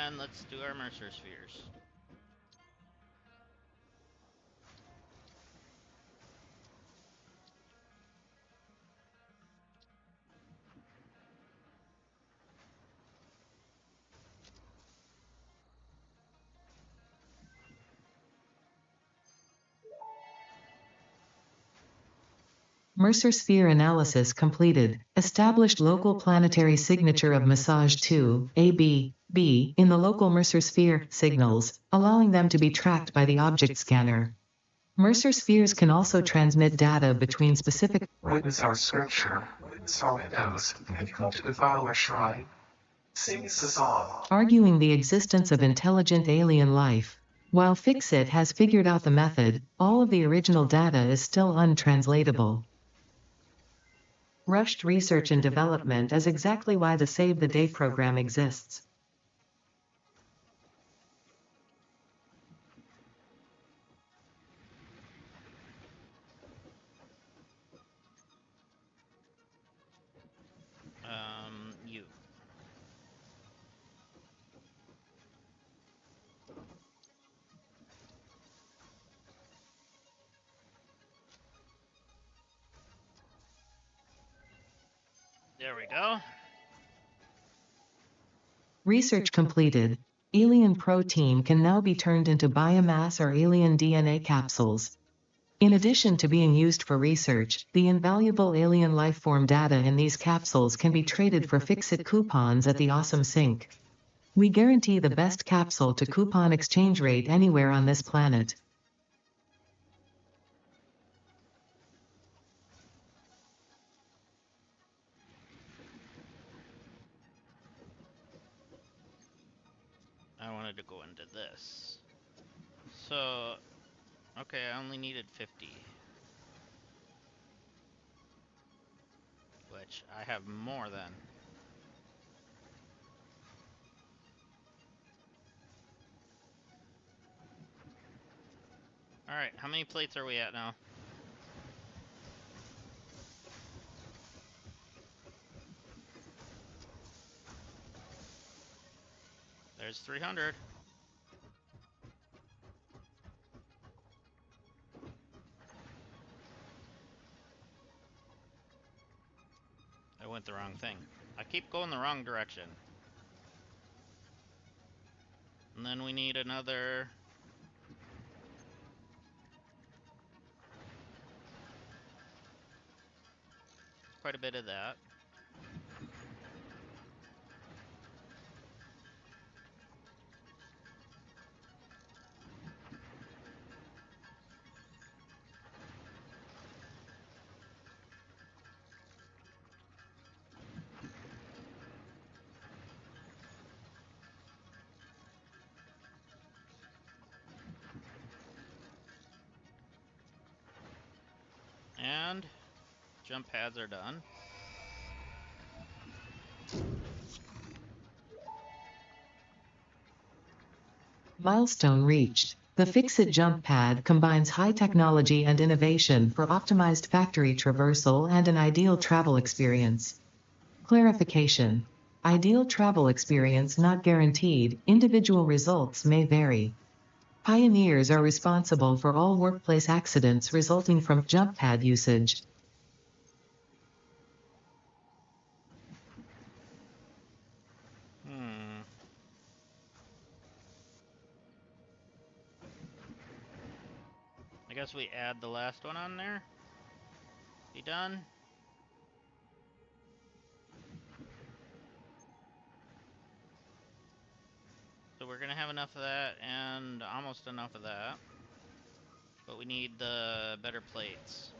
And let's do our Mercer spheres. Mercer sphere analysis completed. Established local planetary signature of massage 2, AB, in the local Mercer sphere signals, allowing them to be tracked by the object scanner. Mercer spheres can also transmit data between specific Witness our scripture, witness our windows, and come to defile our shrine. Sing us a song. arguing the existence of intelligent alien life. While Fixit has figured out the method, all of the original data is still untranslatable. Rushed research and development is exactly why the Save the Day program exists. You. There we go. Research completed. Alien protein can now be turned into biomass or alien DNA capsules. In addition to being used for research, the invaluable alien lifeform data in these capsules can be traded for Fixit coupons at the Awesome Sync. We guarantee the best capsule to coupon exchange rate anywhere on this planet. I wanted to go into this. So, okay, I only needed 50. Which I have more than. Alright, how many plates are we at now? There's 300. I went the wrong thing. I keep going the wrong direction. And then we need another... quite a bit of that. And jump pads are done. Milestone reached. The Fixit jump pad combines high technology and innovation for optimized factory traversal and an ideal travel experience. Clarification. Ideal travel experience not guaranteed, individual results may vary. Pioneers are responsible for all workplace accidents resulting from jump pad usage. I guess we add the last one on there. Be done. So we're gonna have enough of that and almost enough of that. But we need the better plates.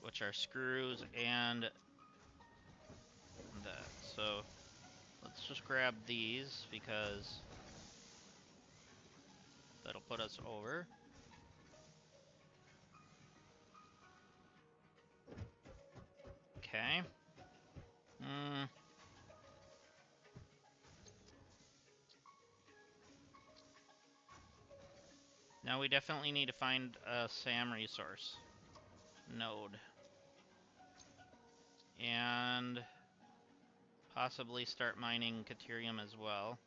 Which are screws and that. So let's just grab these because that'll put us over. Okay. Now we definitely need to find a SAM resource. node. And possibly start mining Caterium as well.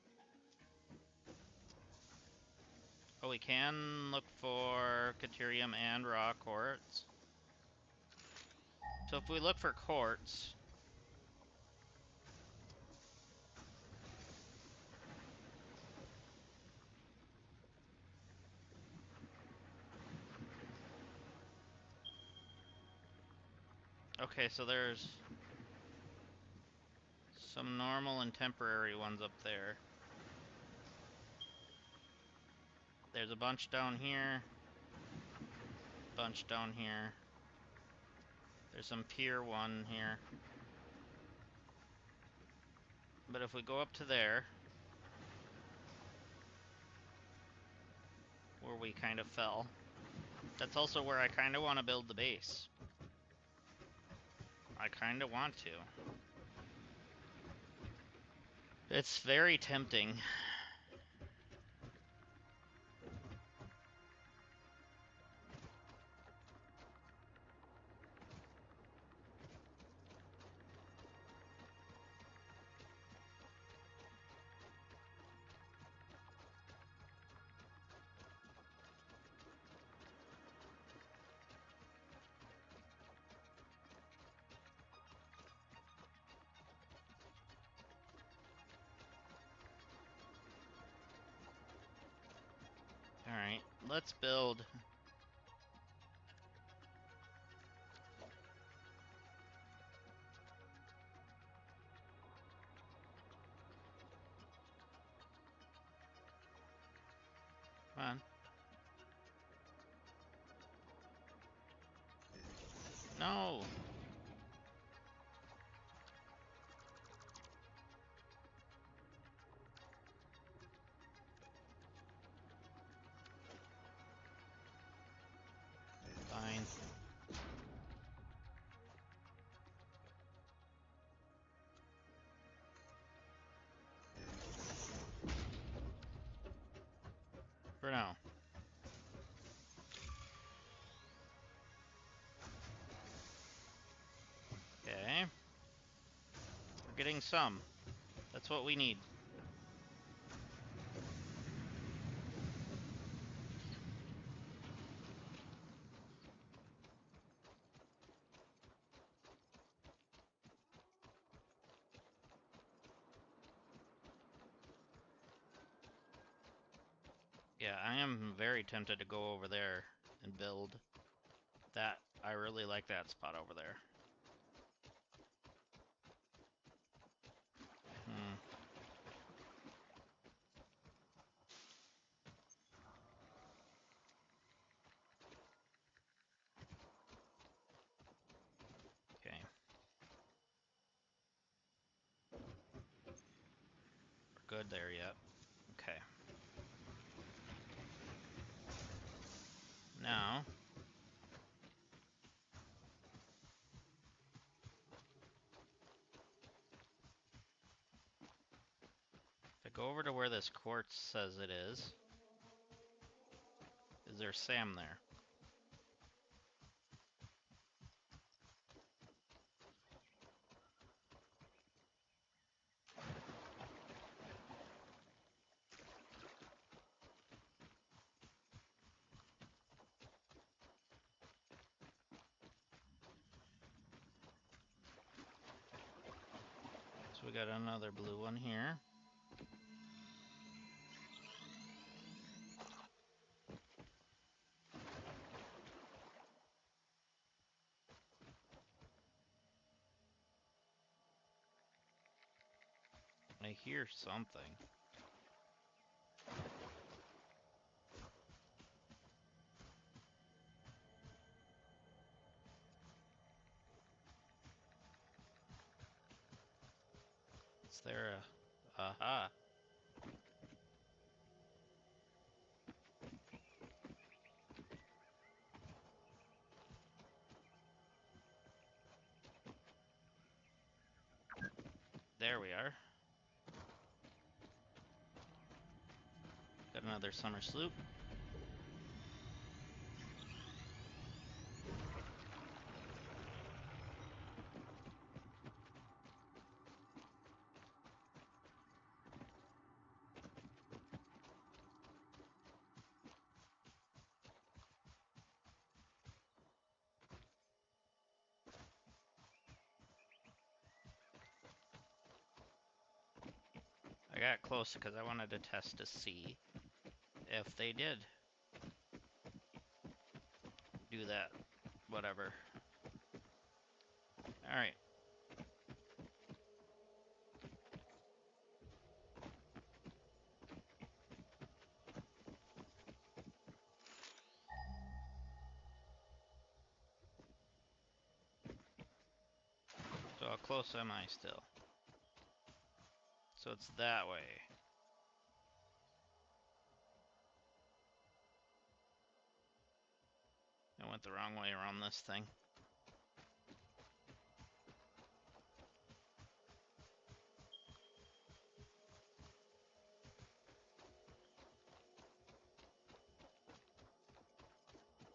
Oh, we can look for Caterium and raw quartz. So if we look for quartz, okay, so there's some normal and temporary ones up there. There's a bunch down here, bunch down here. There's some pier 1 here. But if we go up to there, where we kind of fell, that's also where I kind of want to build the base. I kind of want to. It's very tempting. Alright, let's build. Come on. No! Fine. For now. Okay. We're getting some. That's what we need. Yeah, I am very tempted to go over there and build that. I really like that spot over there. Hmm. Okay. We're good there yet. Okay. Now, if I go over to where this quartz says it is there Sam there? So we got another blue one here. I hear something. Is there a... Aha! There we are. Got another summer sloop. I got close because I wanted to test to see if they did do that. Whatever. Alright. So how close am I still? So it's that way. I went the wrong way around this thing.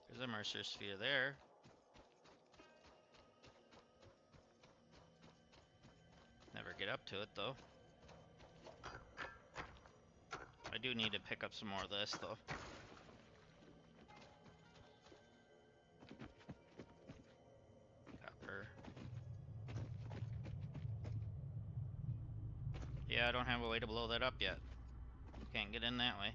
There's a Mercer sphere there. Never get up to it though. I do need to pick up some more of this though. Copper. Yeah, I don't have a way to blow that up yet. Can't get in that way.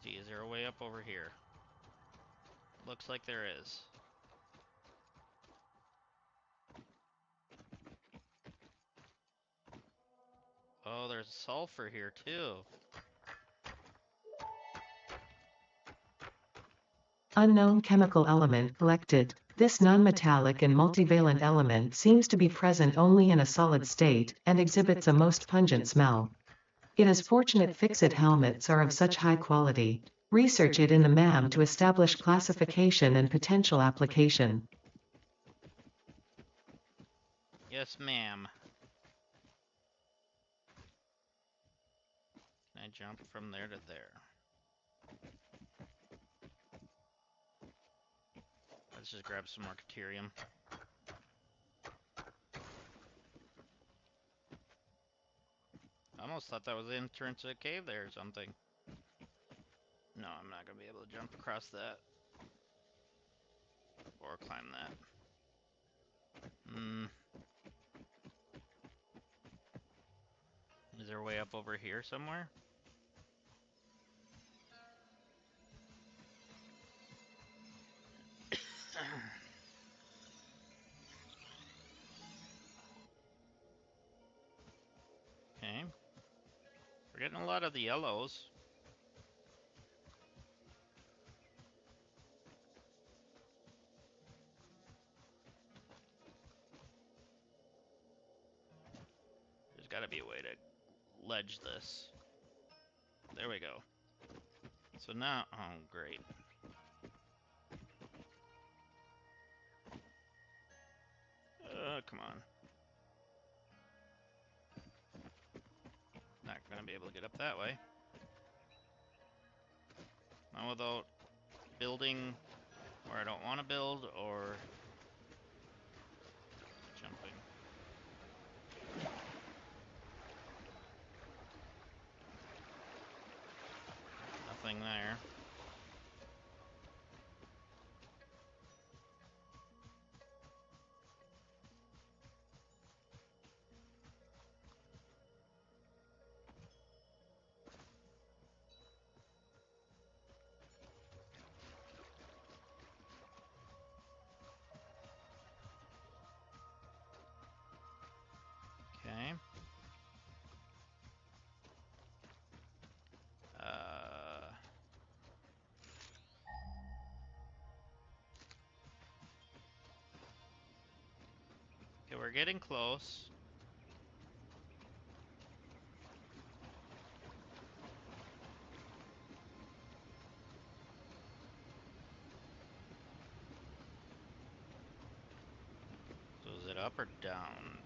See, is there a way up over here? Looks like there is. Oh, there's sulfur here too. Unknown chemical element collected. This nonmetallic and multivalent element seems to be present only in a solid state, and exhibits a most pungent smell. It is fortunate fixit helmets are of such high quality. Research it in the MAM to establish classification and potential application. Yes, ma'am. Can I jump from there to there? Let's just grab some more deuterium. I almost thought that was the entrance to a cave there or something. No, I'm not gonna be able to jump across that. Or climb that. Is there a way up over here somewhere? Okay. We're getting a lot of the yellows. There's gotta be a way to ledge this. There we go. So now, oh great. Come on. Not gonna be able to get up that way. Not without building where I don't want to build or jumping. Nothing there. Okay. Okay, we're getting close. So is it up or down?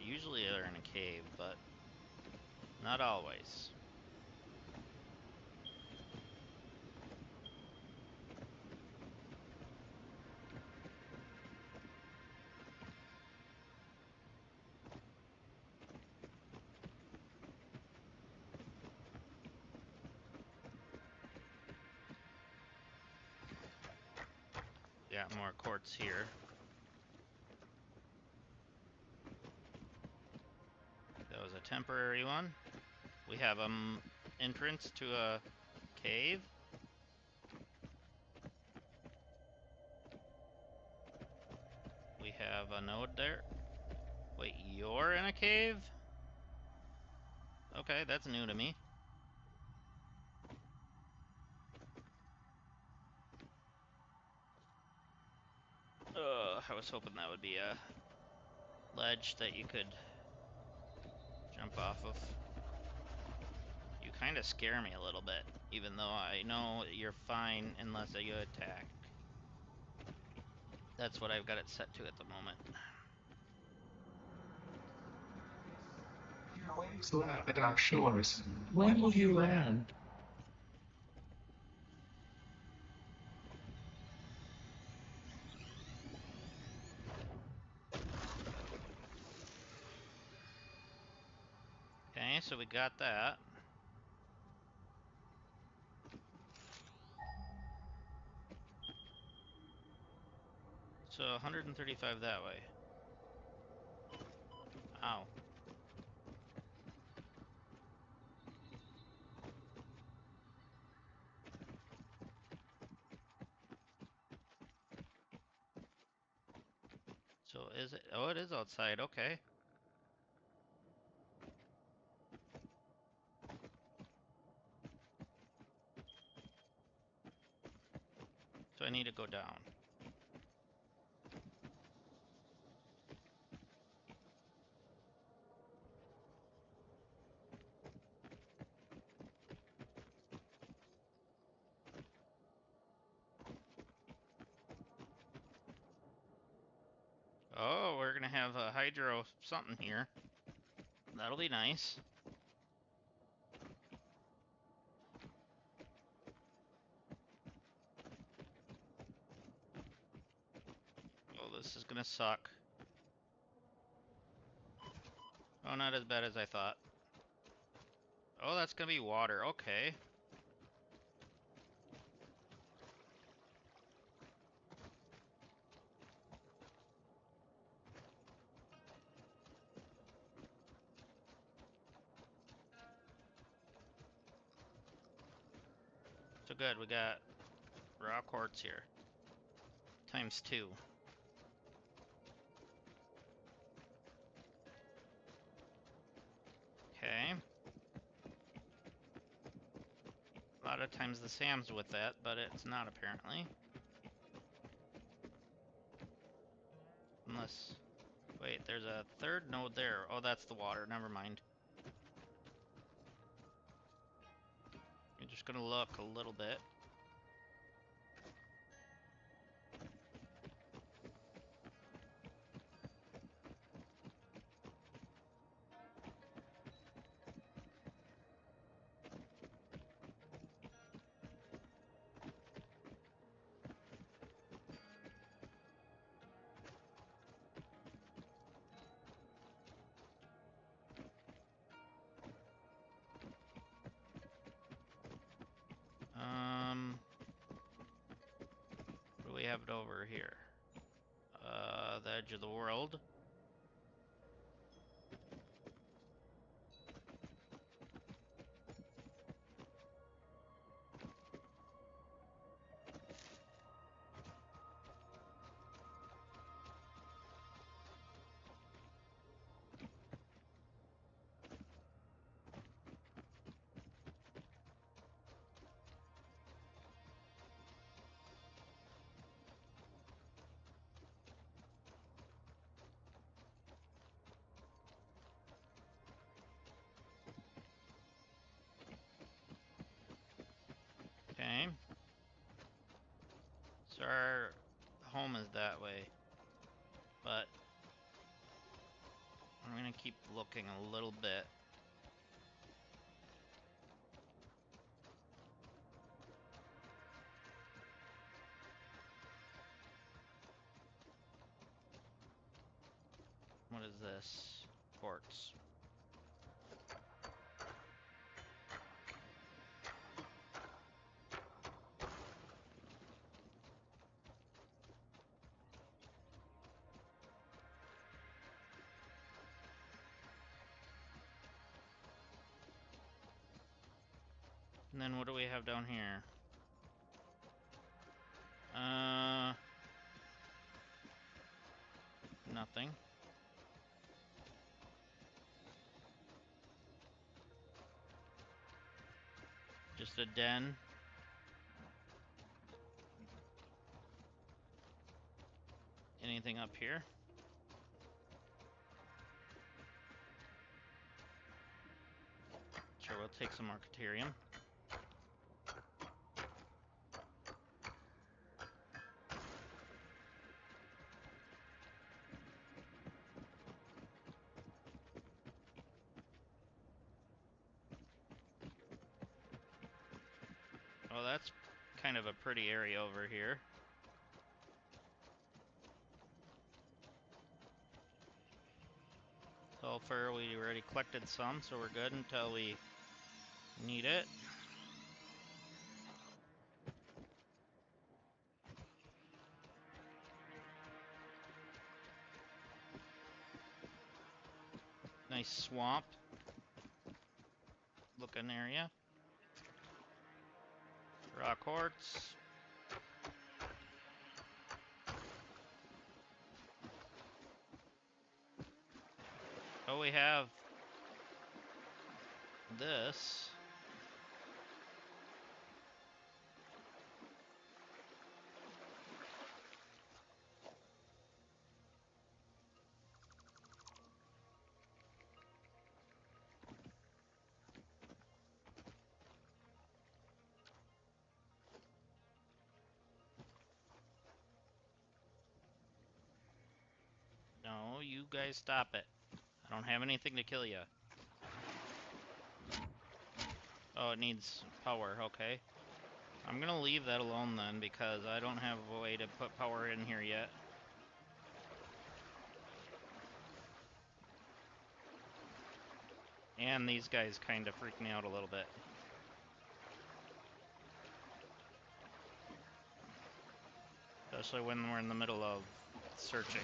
Usually they're in a cave, but not always. got more quartz here. That was a temporary one. We have an entrance to a cave. We have a node there. Wait, you're in a cave? Okay, that's new to me. I was hoping that would be a ledge that you could jump off of. You kind of scare me a little bit, even though I know you're fine unless you attack. That's what I've got it set to at the moment. Your waves lap at our shores. When will you land? Okay, so we got that. So 135 that way. Ow. So is it? Oh, it is outside. Okay. So I need to go down. Oh, we're gonna have a hydro something here. That'll be nice. Oh, this is gonna suck. Oh, not as bad as I thought. Oh, that's gonna be water. Okay. So good, we got raw quartz here. Times 2. Okay. A lot of times the Sam's with that, but it's not apparently. Unless... Wait, there's a third node there. Oh, that's the water. Never mind. I'm just gonna look a little bit. What do we have it over here? The edge of the world. Okay. So our home is that way. But I'm gonna keep looking a little bit. What is this? Quartz. And then what do we have down here? Nothing. Just a den. Anything up here? Sure, we'll take some more Caterium. Oh, that's kind of a pretty area over here. Sulfur, we already collected some, so we're good until we need it. Nice swamp looking area. Rock quartz. Oh, we have this. No, you guys stop it. I don't have anything to kill you. Oh, it needs power, okay. I'm gonna leave that alone then, because I don't have a way to put power in here yet. And these guys kind of freak me out a little bit. Especially when we're in the middle of searching.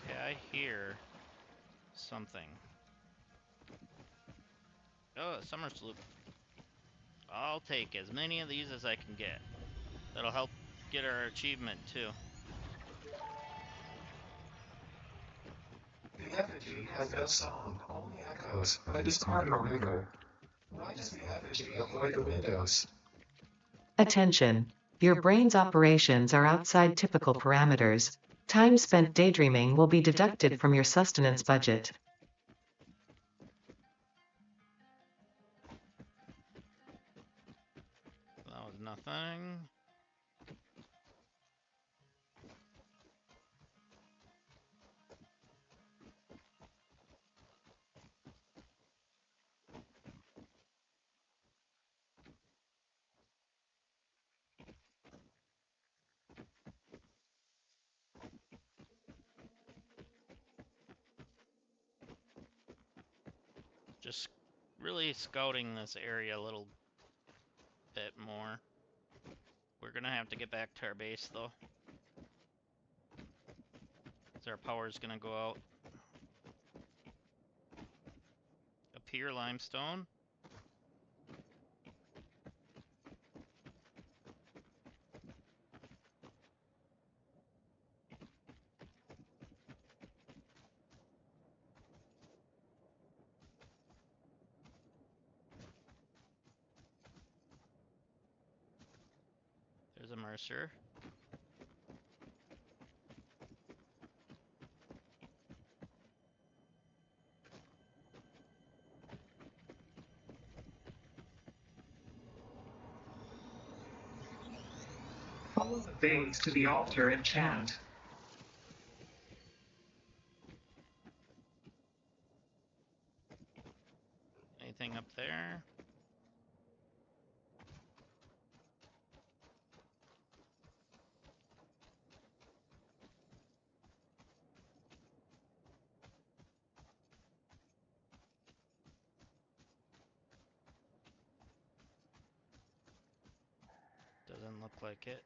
Yeah, I hear something. Oh, a summer sloop. I'll take as many of these as I can get. That'll help get our achievement too. The effigy has no song, only echoes, but is part of a river. Why does the effigy avoid the windows? Attention! Your brain's operations are outside typical parameters. Time spent daydreaming will be deducted from your sustenance budget. That was nothing. Just really scouting this area a little bit more. We're gonna have to get back to our base though. Our power's gonna go out. Up here, limestone. There's a Mercer. Follow the veins to the altar and chant. Anything up there? Doesn't look like it.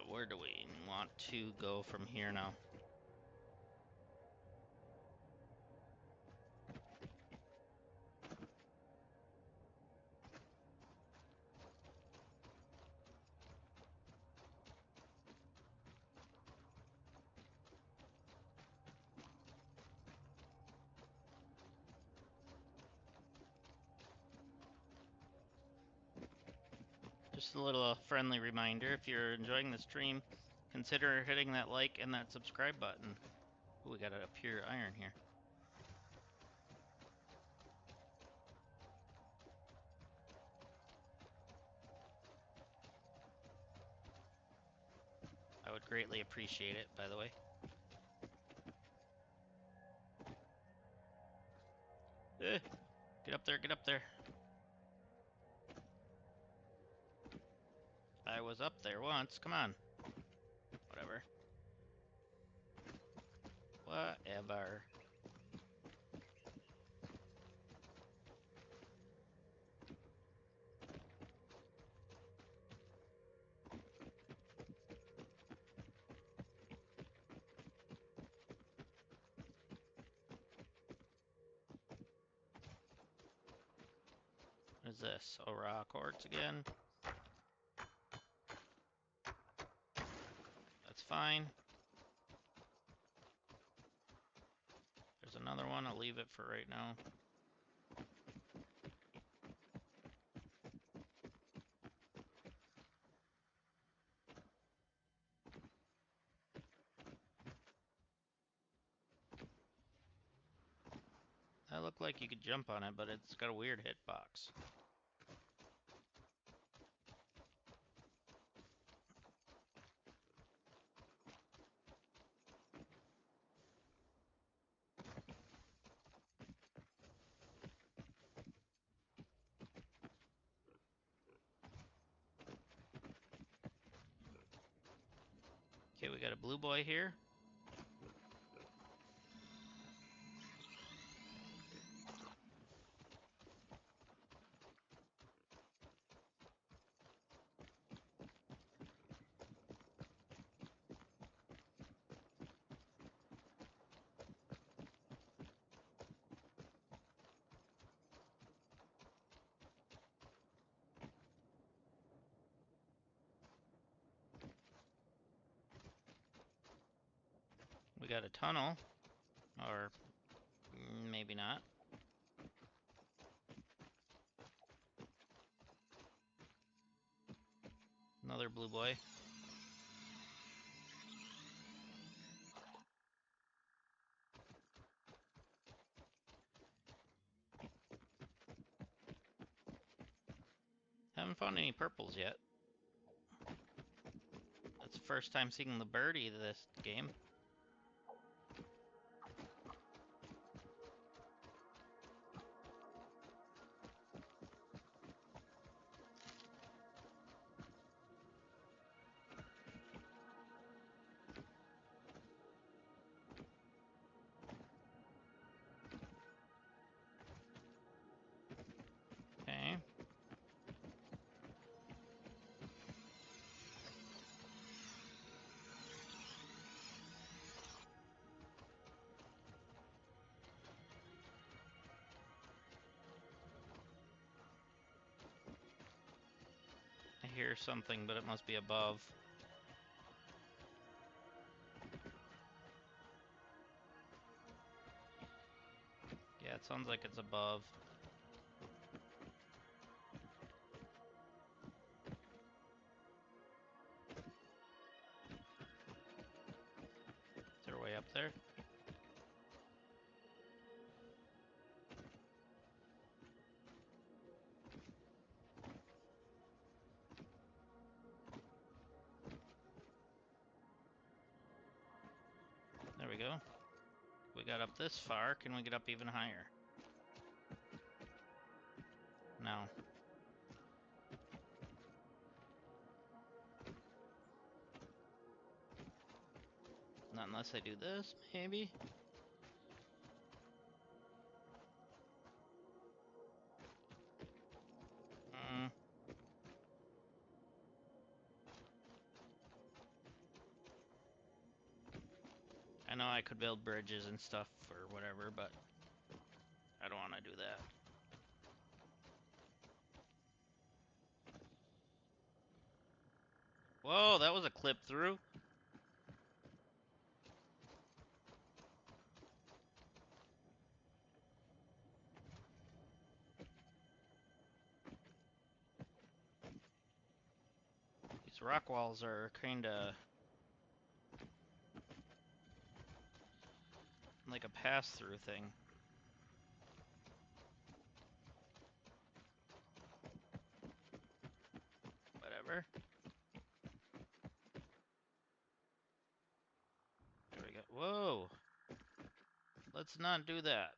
Where do we want to go from here now? Just a little friendly reminder, if you're enjoying the stream, consider hitting that like and that subscribe button. Ooh, we got a pure iron here. I would greatly appreciate it, by the way. Get up there, get up there. I was up there once, come on. Whatever. Whatever. What is this? Oh, raw quartz again. That's fine. There's another one, I'll leave it for right now. That looked like you could jump on it, but it's got a weird hitbox. Okay, we got a blue boy here. We got a tunnel, or maybe not. Another blue boy. Haven't found any purples yet. That's the first time seeing the birdie this game. Okay. I hear something, but it must be above. Yeah, it sounds like it's above. Is there a way up there? go. We got up this far. Can we get up even higher? No. Not unless I do this, maybe? I know I could build bridges and stuff or whatever, but I don't want to do that. Whoa, that was a clip through. These rock walls are kinda like a pass-through thing. Whatever. There we go. Whoa! Let's not do that.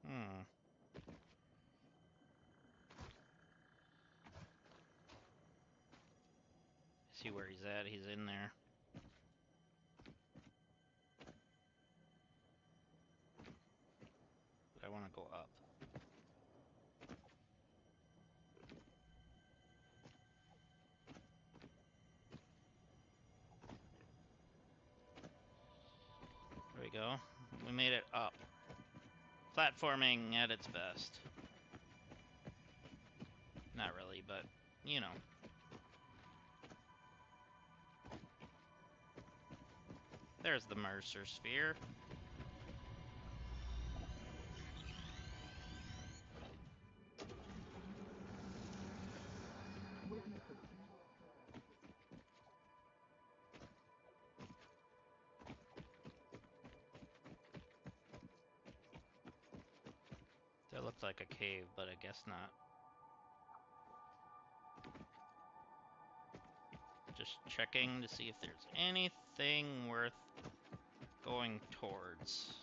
Hmm. See where he's at. He's in there. But I want to go up. There we go. We made it up. Platforming at its best. Not really, but you know. There's the Mercer sphere. That looked like a cave, but I guess not. Just checking to see if there's anything worth going towards.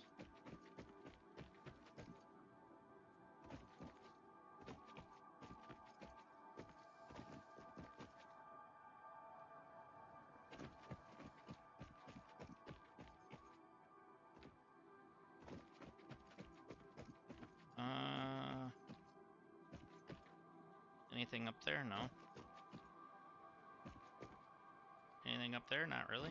Anything up there? No. Anything up there? Not really.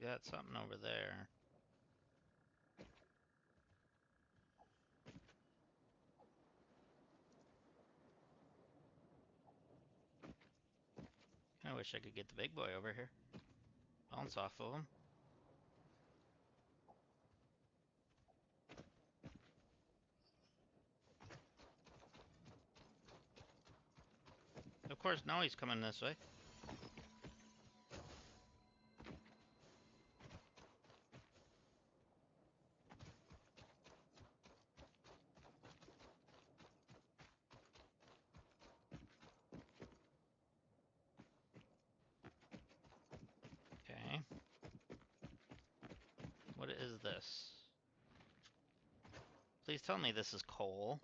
You got something over there. I wish I could get the big boy over here. Bounce off of him. Of course, now he's coming this way. Okay. What is this? Please tell me this is coal.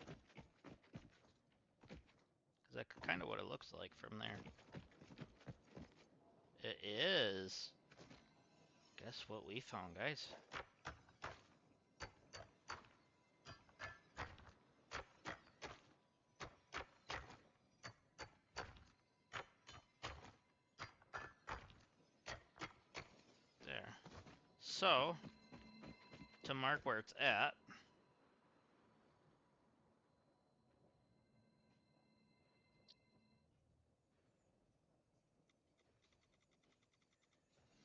Because that's kind of what it looks like from there. It is. Guess what we found, guys? There. So, to mark where it's at,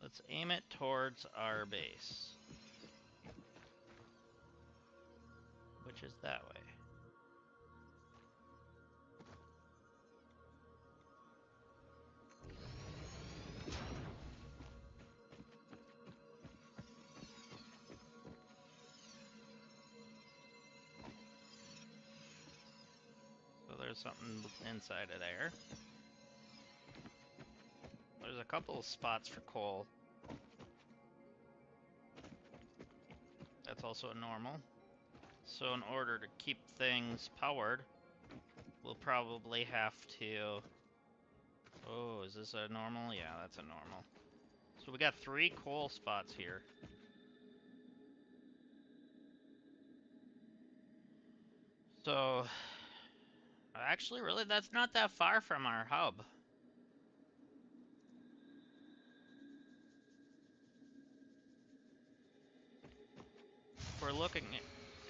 let's aim it towards our base, which is that way. So there's something inside of there. There's a couple of spots for coal. That's also a normal. So in order to keep things powered, we'll probably have to... Oh, is this a normal? Yeah, that's a normal. So we got 3 coal spots here. So, actually, really, that's not that far from our hub. If we're looking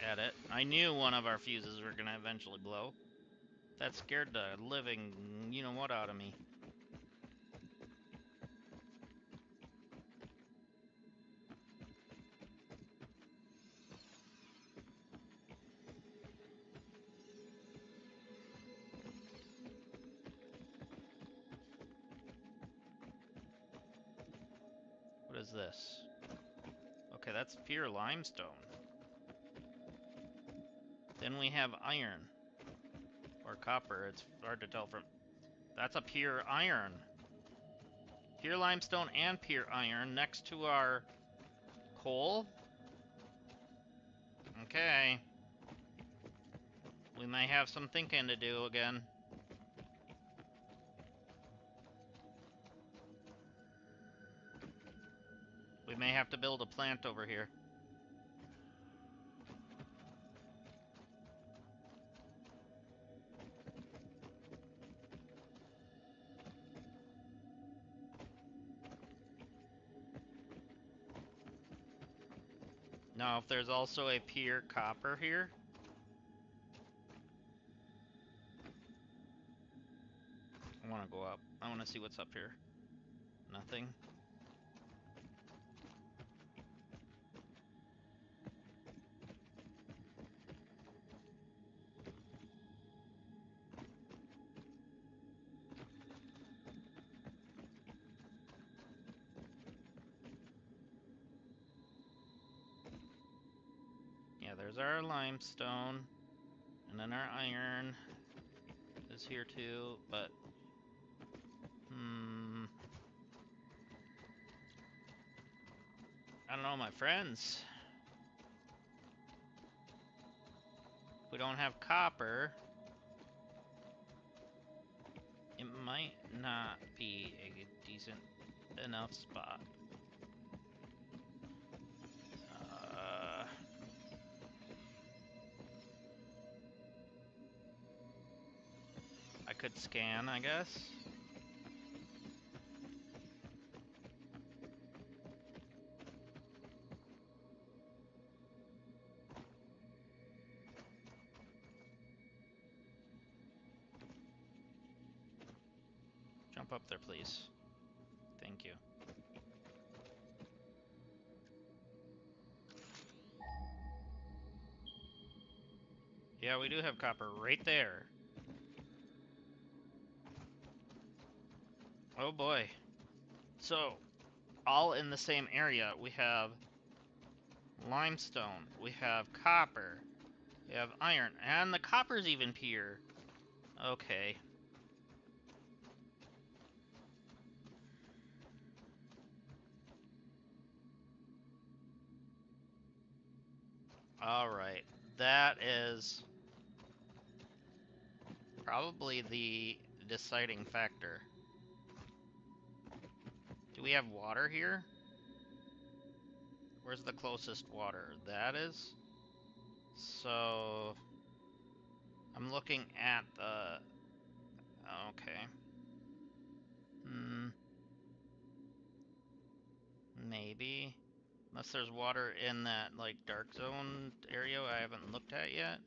at it, I knew one of our fuses were gonna eventually blow. That scared the living you-know-what out of me. What is this? Okay, that's pure limestone. Then we have iron. Or copper, it's hard to tell from... That's a pure iron. Pure limestone and pure iron next to our coal. Okay. We may have some thinking to do again. We may have to build a plant over here. Now, if there's also a pure copper here... I want to go up. I want to see what's up here. Nothing. Yeah, there's our limestone. And then our iron is here too, but... I don't know, my friends. If we don't have copper, it might not be a decent enough spot. I could scan, I guess. Jump up there, please. Thank you. Yeah, we do have copper right there. Oh boy. So, all in the same area, we have limestone, we have copper, we have iron, and the copper's even pure. Okay. Alright. That is probably the deciding factor. Do we have water here? Where's the closest water? That is? So... I'm looking at the... Okay. Maybe. Unless there's water in that, like, dark zone area I haven't looked at yet.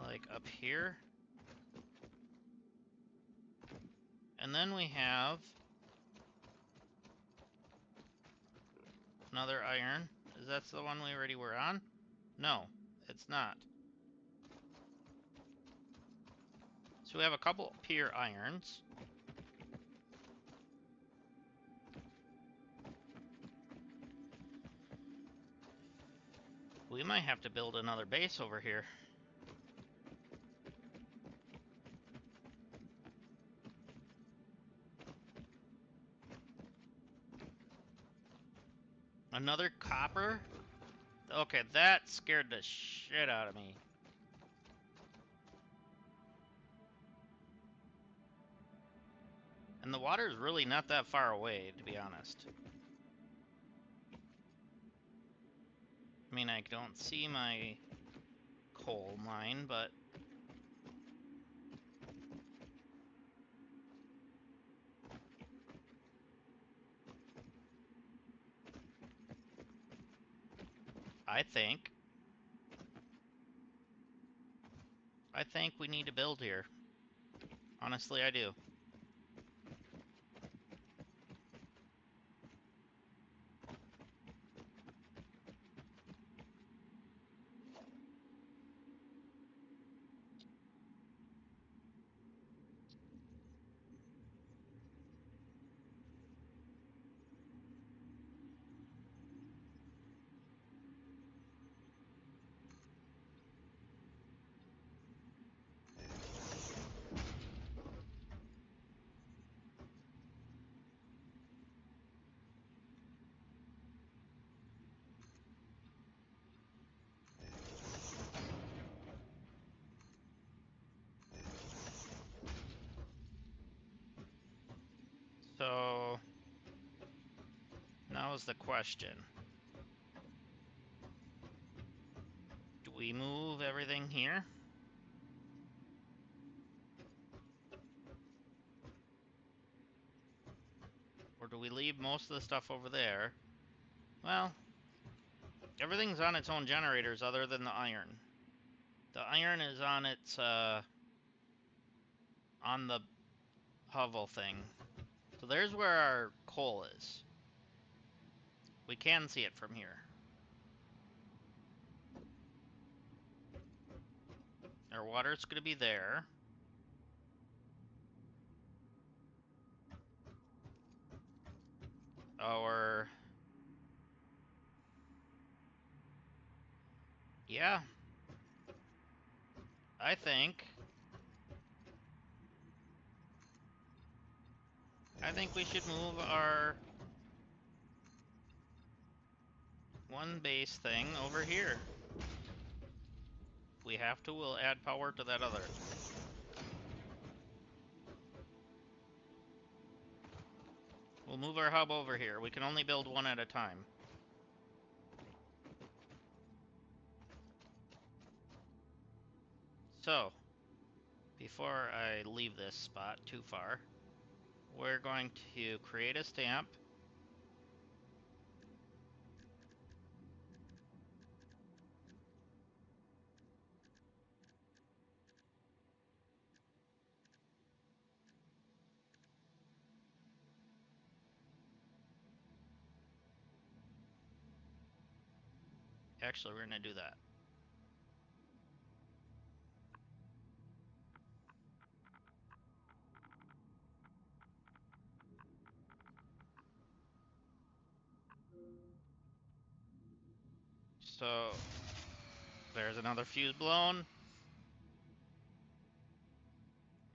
Like, up here. And then we have... another iron. Is that the one we already were on? No, it's not. So we have a couple pure irons. We might have to build another base over here. Another copper? Okay, that scared the shit out of me. And the water is really not that far away, to be honest. I mean, I don't see my coal mine, but... I think we need to build here. Honestly, I do. So... now is the question. Do we move everything here? Or do we leave most of the stuff over there? Well, everything's on its own generators other than the iron. The iron is on its, on the hovel thing. So there's where our coal is. We can see it from here. Our water's gonna be there. Our... yeah. I think we should move our one base thing over here. If we have to, we'll add power to that other. We'll move our hub over here. We can only build one at a time. So, before I leave this spot too far, we're going to create a stamp. Actually, we're gonna do that. So, there's another fuse blown. I'm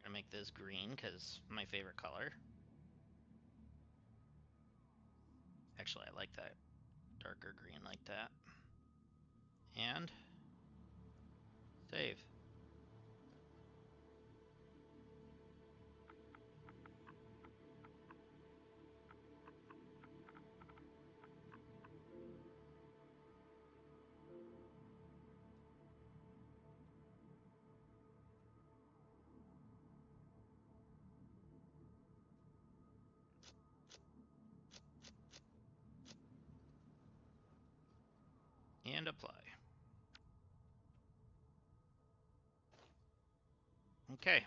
gonna make this green because my favorite color. Actually, I like that darker green like that. And save. and apply. Okay.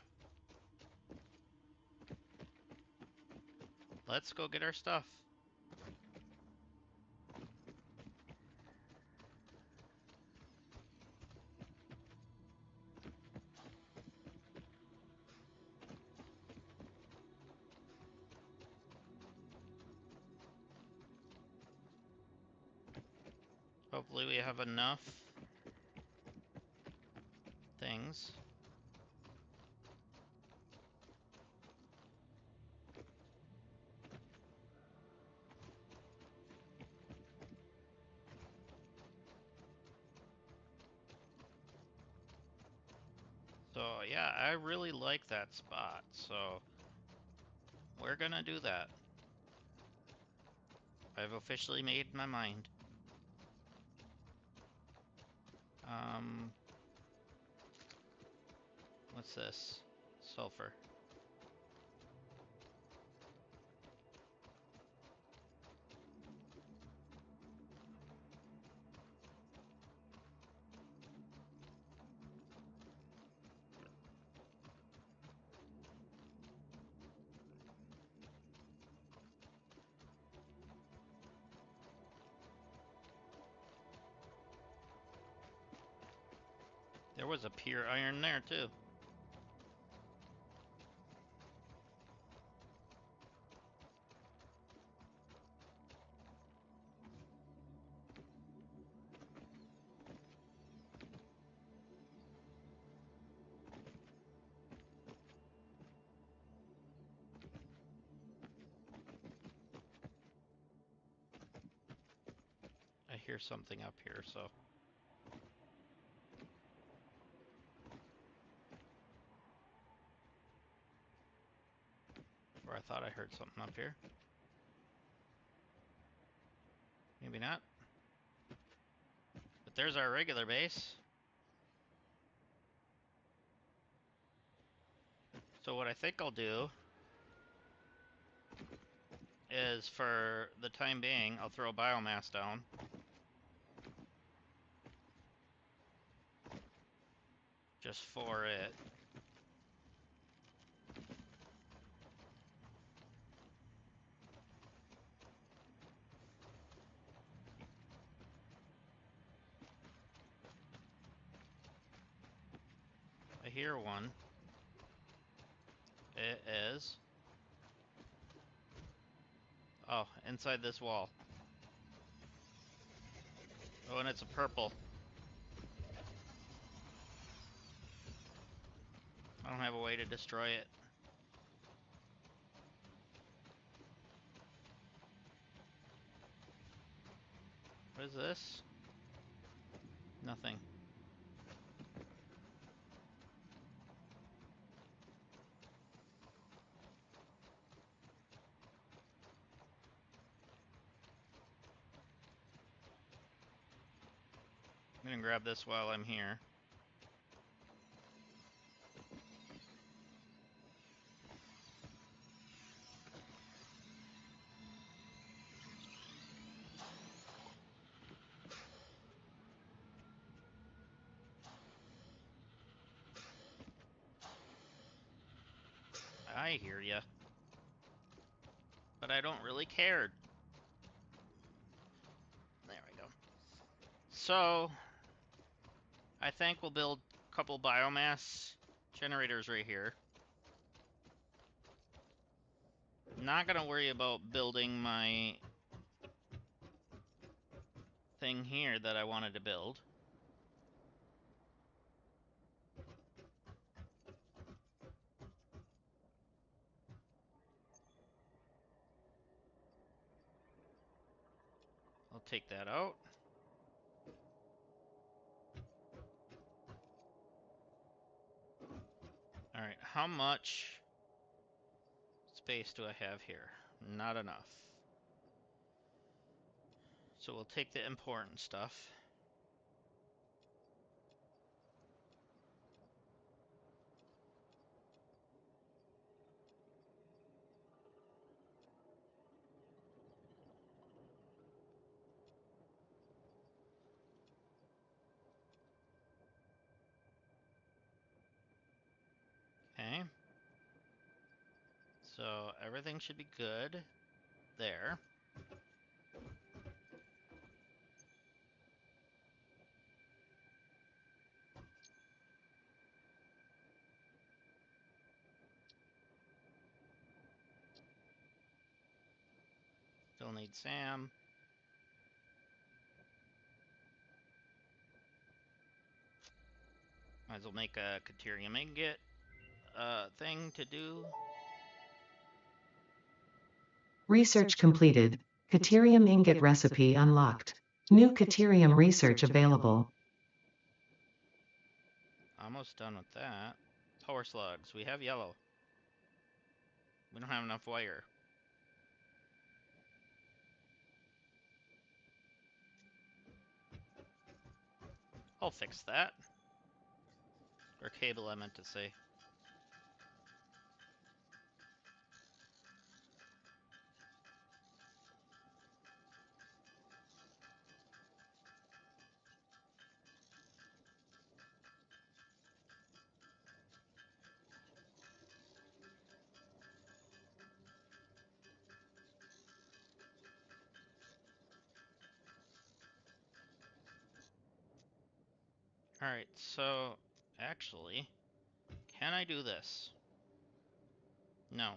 Let's go get our stuff. Hopefully we have enough things. So yeah, I really like that spot, so we're gonna do that. I've officially made my mind. What's this? Sulfur. There was a pure iron there too. I hear something up here, so. Or I thought I heard something up here. Maybe not. But there's our regular base. So what I think I'll do is, for the time being, I'll throw biomass down. Just for it. I hear one. It is. Oh, inside this wall. Oh, and it's a purple. I don't have a way to destroy it. What is this? Nothing. I'm gonna grab this while I'm here. I hear ya. But I don't really care. There we go. So, I think we'll build a couple biomass generators right here. Not gonna worry about building my thing here that I wanted to build. I'll take that out. Alright, how much space do I have here? Not enough. So we'll take the important stuff. So everything should be good there. Still need Sam. Might as well make a Caterium ingot thing to do. Research completed. Caterium ingot recipe unlocked. New Caterium research available. Almost done with that. Power slugs. We have yellow. We don't have enough wire. I'll fix that. Or cable, I meant to say. Alright, so actually, can I do this? No.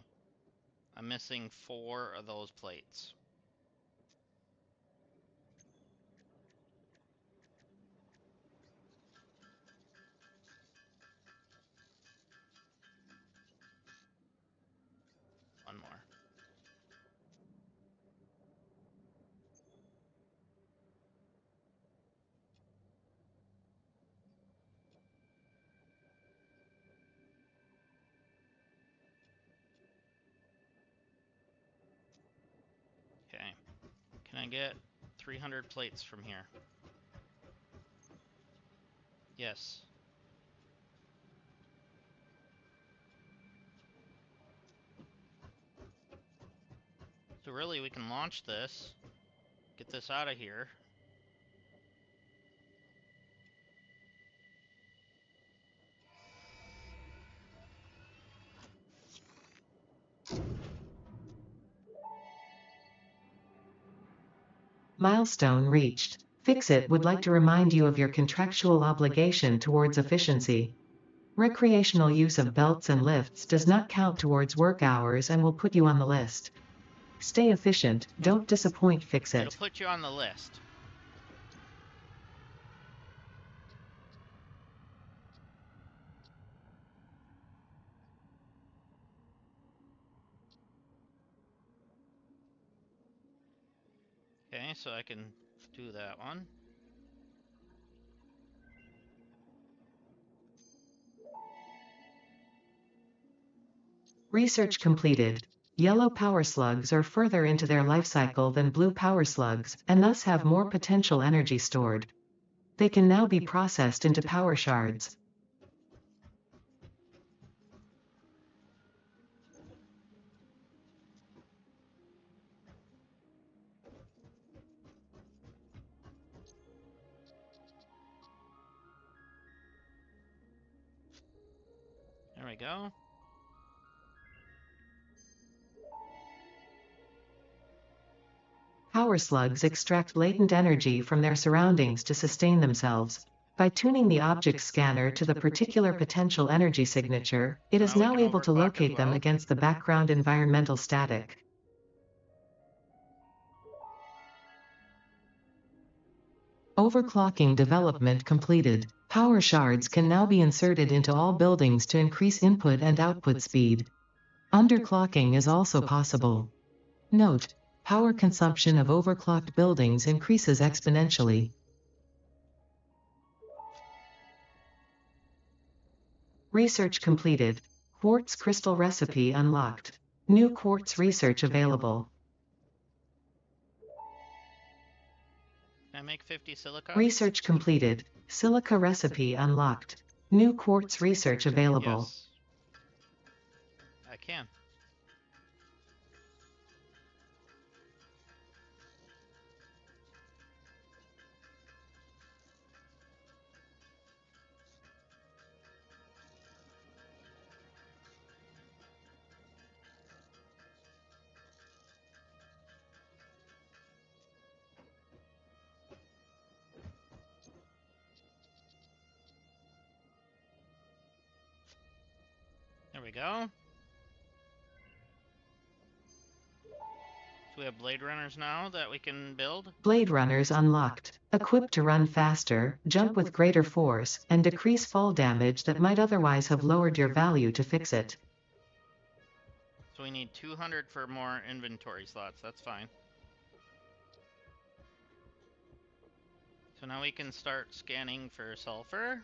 I'm missing 4 of those plates. One more. Okay. Can I get 300 plates from here? Yes. So really, we can launch this, get this out of here. Milestone reached. Fixit would like to remind you of your contractual obligation towards efficiency. Recreational use of belts and lifts does not count towards work hours and will put you on the list. Stay efficient, don't disappoint It'll Fixit. put you on the list. Okay, so I can do that one. Research completed. Yellow power slugs are further into their life cycle than blue power slugs, and thus have more potential energy stored. They can now be processed into power shards. There we go. Power slugs extract latent energy from their surroundings to sustain themselves. By tuning the object scanner to the particular potential energy signature, it So is now we now can able to overclock as locate them well. against the background environmental static. Overclocking development completed. Power shards can now be inserted into all buildings to increase input and output speed. Underclocking is also possible. Note: power consumption of overclocked buildings increases exponentially. Research completed. Quartz crystal recipe unlocked. New quartz research available. Can I make 50 silica? Research completed. Silica recipe unlocked. New quartz research available. Yes. I can. we go. So we have Blade Runners now that we can build. Blade Runners unlocked. Equipped to run faster, jump with greater force, and decrease fall damage that might otherwise have lowered your value to fix it. So we need 200 for more inventory slots. That's fine. So now we can start scanning for sulfur.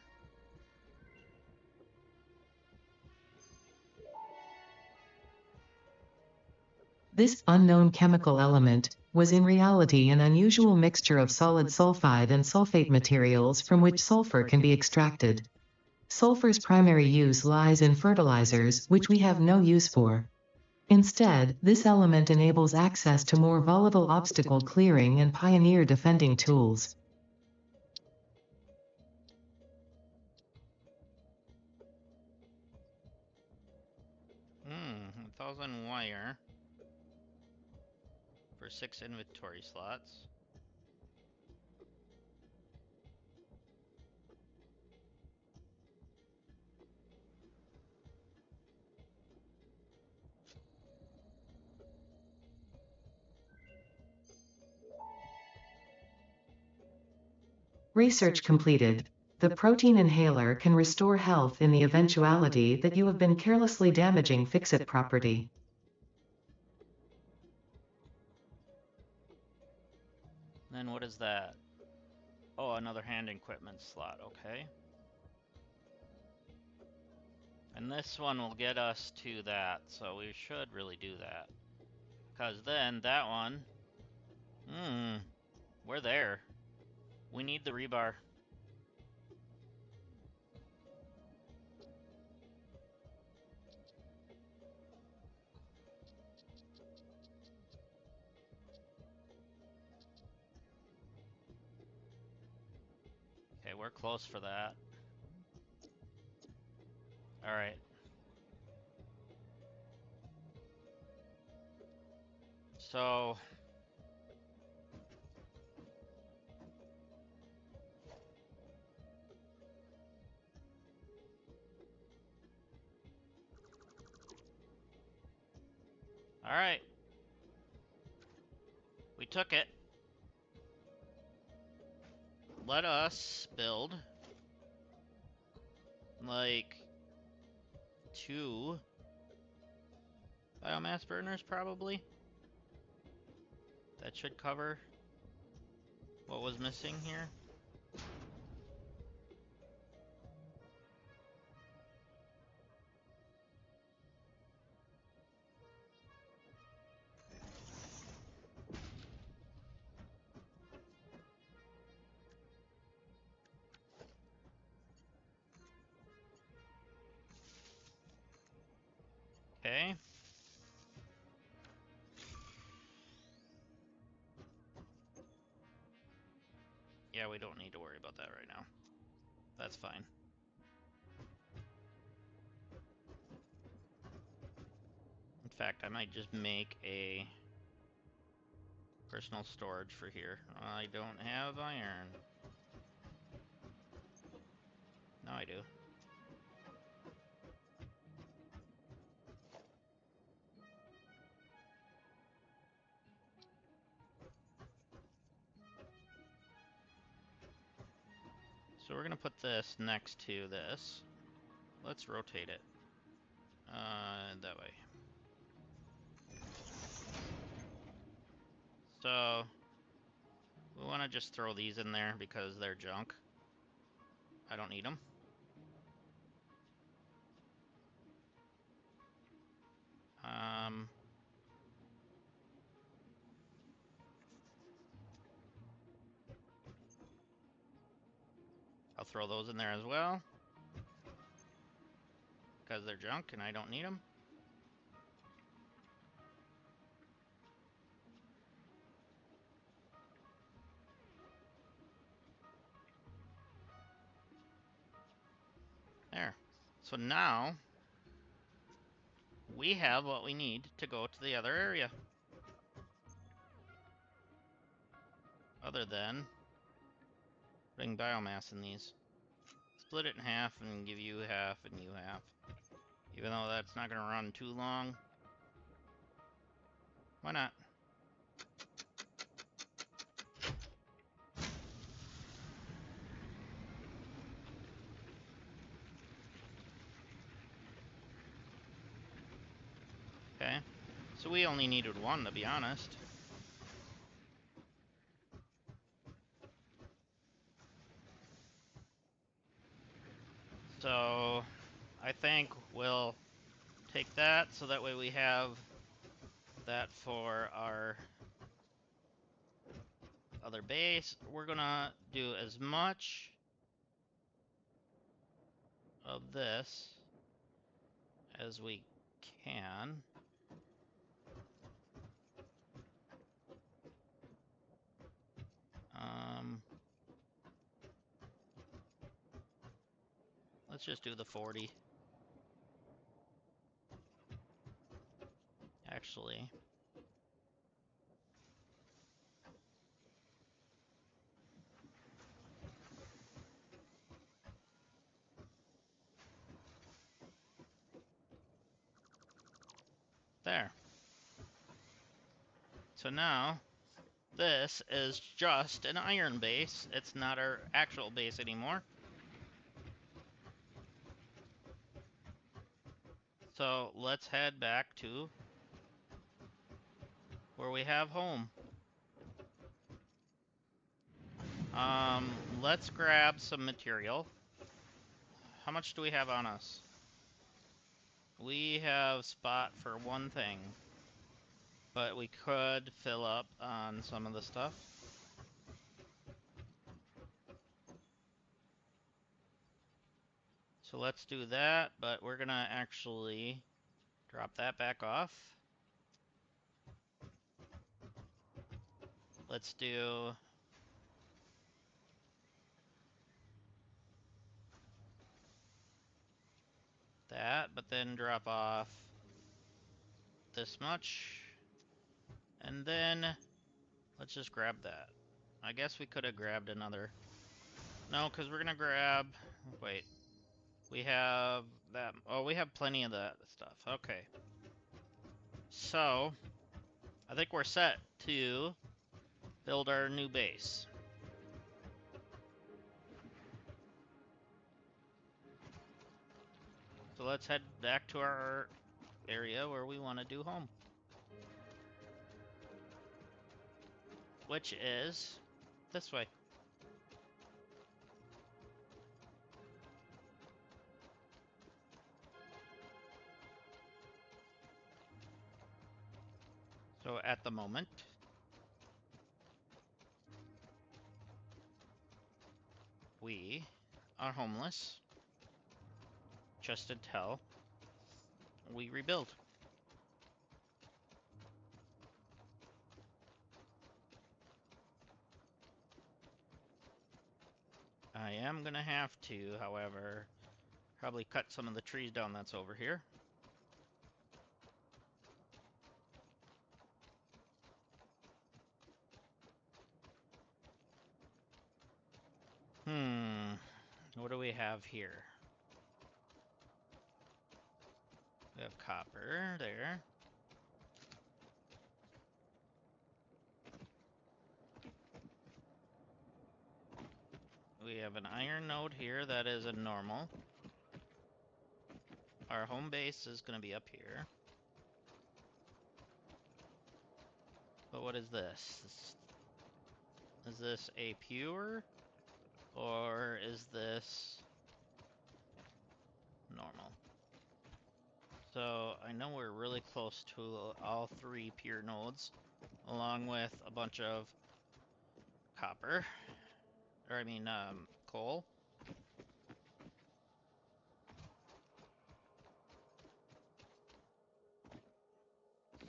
This unknown chemical element was in reality an unusual mixture of solid sulfide and sulfate materials from which sulfur can be extracted. Sulfur's primary use lies in fertilizers, which we have no use for. Instead, this element enables access to more volatile obstacle clearing and pioneer defending tools. Hmm, 1,000 wire for 6 inventory slots. Research completed. The protein inhaler can restore health in the eventuality that you have been carelessly damaging fix-it property. Then what is that? Oh, another hand equipment slot, okay. And this one will get us to that, so we should really do that. Because then that one, we're there. We need the rebar. Okay, we're close for that. All right. So all right. We took it. Let us build like 2 biomass burners probably. That should cover what was missing here. Okay. Yeah, we don't need to worry about that right now. That's fine. In fact, I might just make a personal storage for here. I don't have iron. Now I do. So we're gonna put this next to this. Let's rotate it. That way. So we want to just throw these in there because they're junk. I don't need them. I'll throw those in there as well because they're junk and I don't need them. There. So now we have what we need to go to the other area. Other than putting biomass in these. Split it in half and give you half and you half. Even though that's not going to run too long. Why not? Okay. So we only needed one, to be honest. So I think we'll take that so that way we have that for our other base. We're gonna do as much of this as we can. Let's just do the 40. Actually, there. So now, this is just an iron base. It's not our actual base anymore. So let's head back to where we have home. Let's grab some material. How much do we have on us? We have spot for one thing, but we could fill up on some of the stuff. So let's do that, but we're gonna actually drop that back off. Let's do that, but then drop off this much. And then let's just grab that. I guess we could have grabbed another. No, because we're gonna grab, wait. We have that, oh, we have plenty of that stuff. Okay. So, I think we're set to build our new base. So let's head back to our area where we want to do home. Which is this way. So at the moment, we are homeless just until we rebuild. I am gonna have to, however, probably cut some of the trees down that's over here. What do we have here? We have copper there. We have an iron node here that is a normal. Our home base is going to be up here. But what is this? Is this a pure? Or is this normal? So I know we're really close to all three pure nodes, along with a bunch of copper. Or I mean, coal.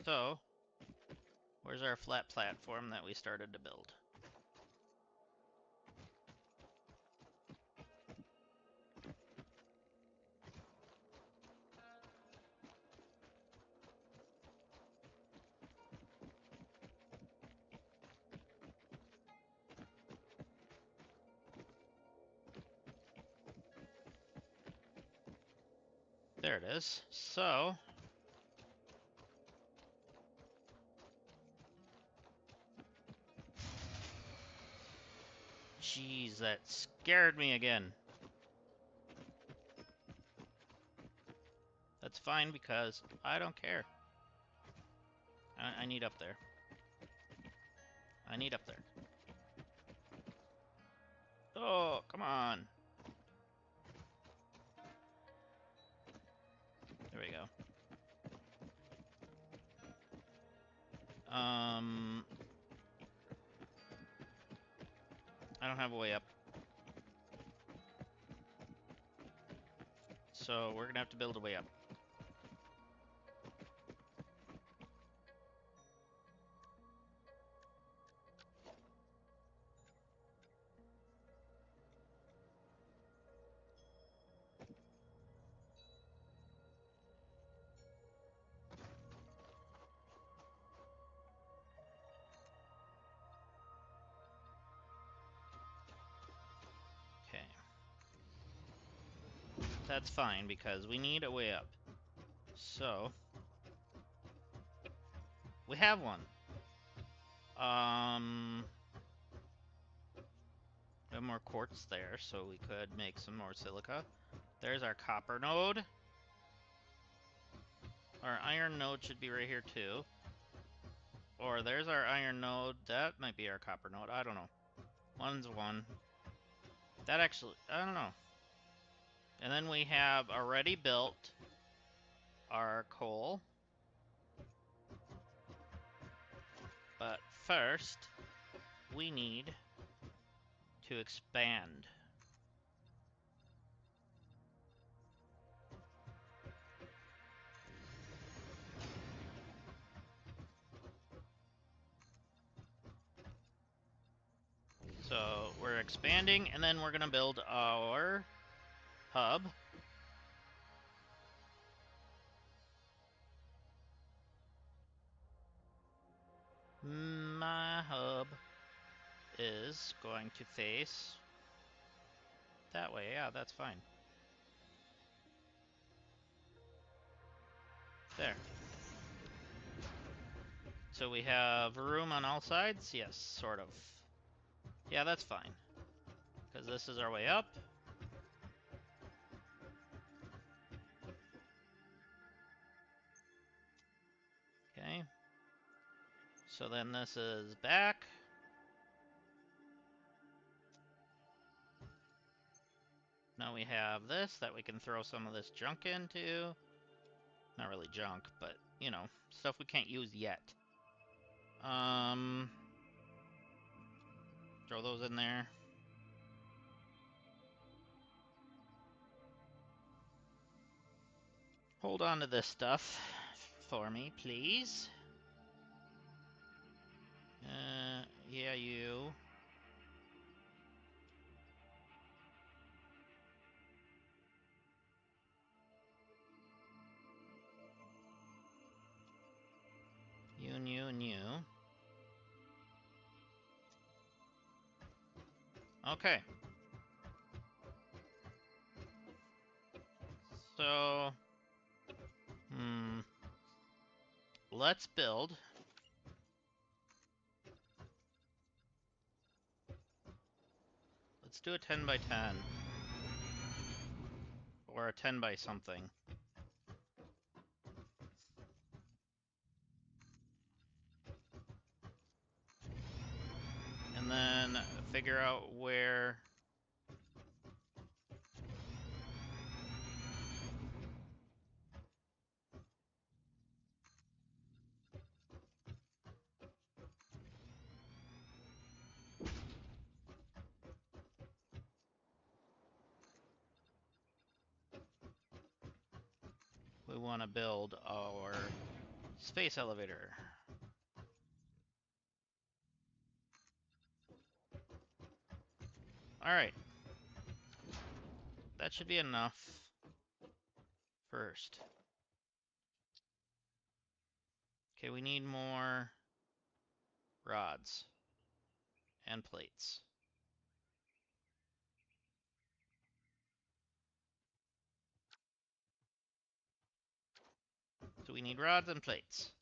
So, where's our flat platform that we started to build? There There it is. So jeez, that scared me again. That's fine because I don't care. I need up there. I need up there. Oh, come on. There we go. I don't have a way up. So we're gonna have to build a way up. Okay. That's fine because we need a way up. So we have one. We have more quartz there, so we could make some more silica. There's our copper node. Our iron node should be right here too. Or there's our iron node. That might be our copper node. I don't know. One's one. That actually, I don't know. And then we have already built our coal. But first, we need to expand. So we're expanding, and then we're gonna build our hub. My hub is going to face that way. Yeah, that's fine. There. So we have room on all sides? Yes, sort of. Yeah, that's fine. Because this is our way up. Okay. So then this is back. Now we have this that we can throw some of this junk into. Not really junk, but, you know, stuff we can't use yet. Throw those in there. Hold on to this stuff for me, please. Yeah, you. You and you and you. Okay. So, let's build. Let's do a 10 by 10. Or a 10 by something. And then figure out where we want to build our space elevator. Alright. That should be enough first. Okay, we need more rods and plates. we need rods and plates.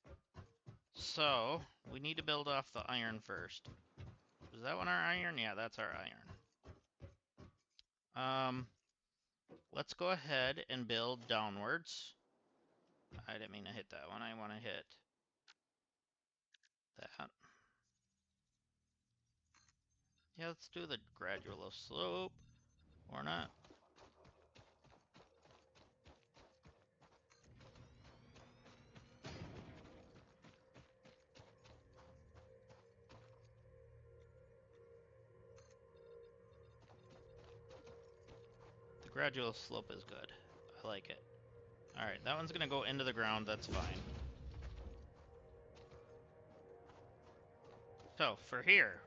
So, we need to build off the iron first. Is that one our iron? Yeah, that's our iron. Let's go ahead and build downwards. I didn't mean to hit that one. I want to hit that. Yeah, let's do the gradual slope. Or not. The gradual slope is good. I like it. Alright, that one's gonna go into the ground. That's fine. So, for here,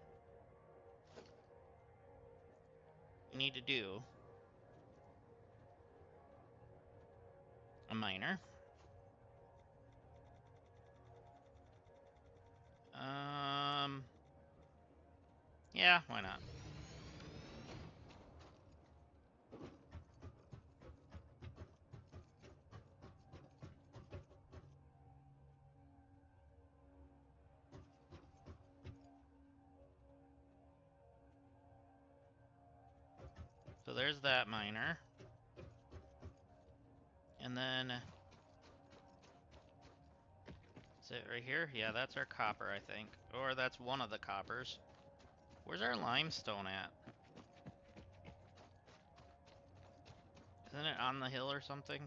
we need to do a miner. Yeah, why not? So there's that miner. And then, is it right here? Yeah, that's our copper, I think. Or that's one of the coppers. Where's our limestone at? Isn't it on the hill or something?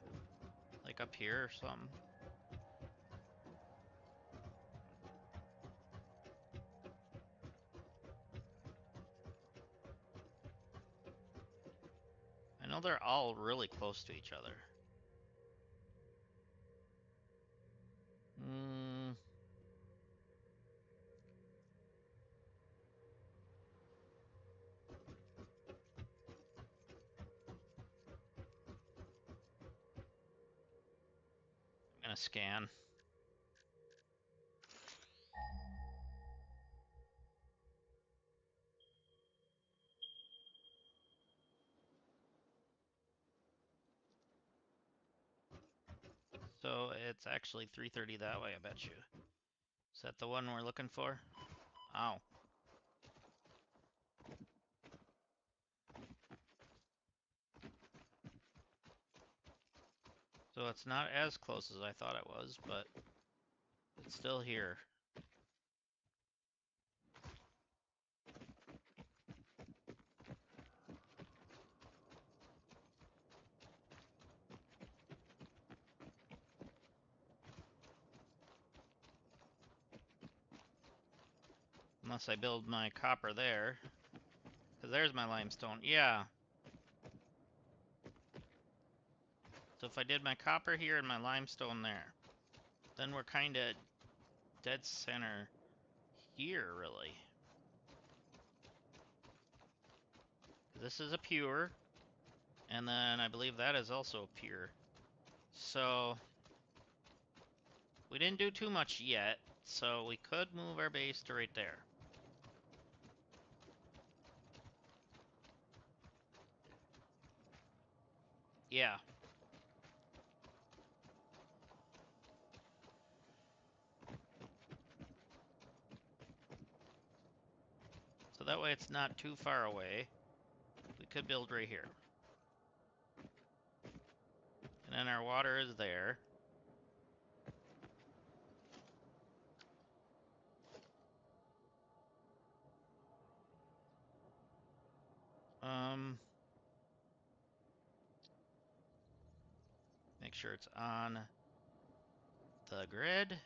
Like up here or something? I know they're all really close to each other. I'm gonna scan. So it's actually 3:30 that way, I bet you. Is that the one we're looking for? Ow. So it's not as close as I thought it was, but it's still here. Unless I build my copper there. Because there's my limestone. Yeah. So if I did my copper here and my limestone there, then we're kind of dead center here, really. This is a pure, and then I believe that is also a pure. So we didn't do too much yet, so we could move our base to right there. Yeah. So that way it's not too far away. We could build right here. And then our water is there. Make sure it's on the grid.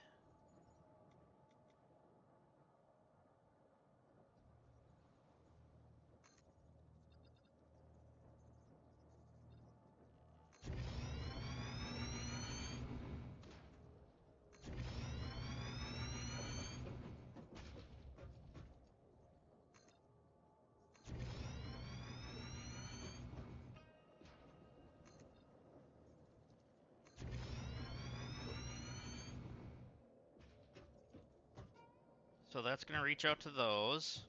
So that's going to reach out to those.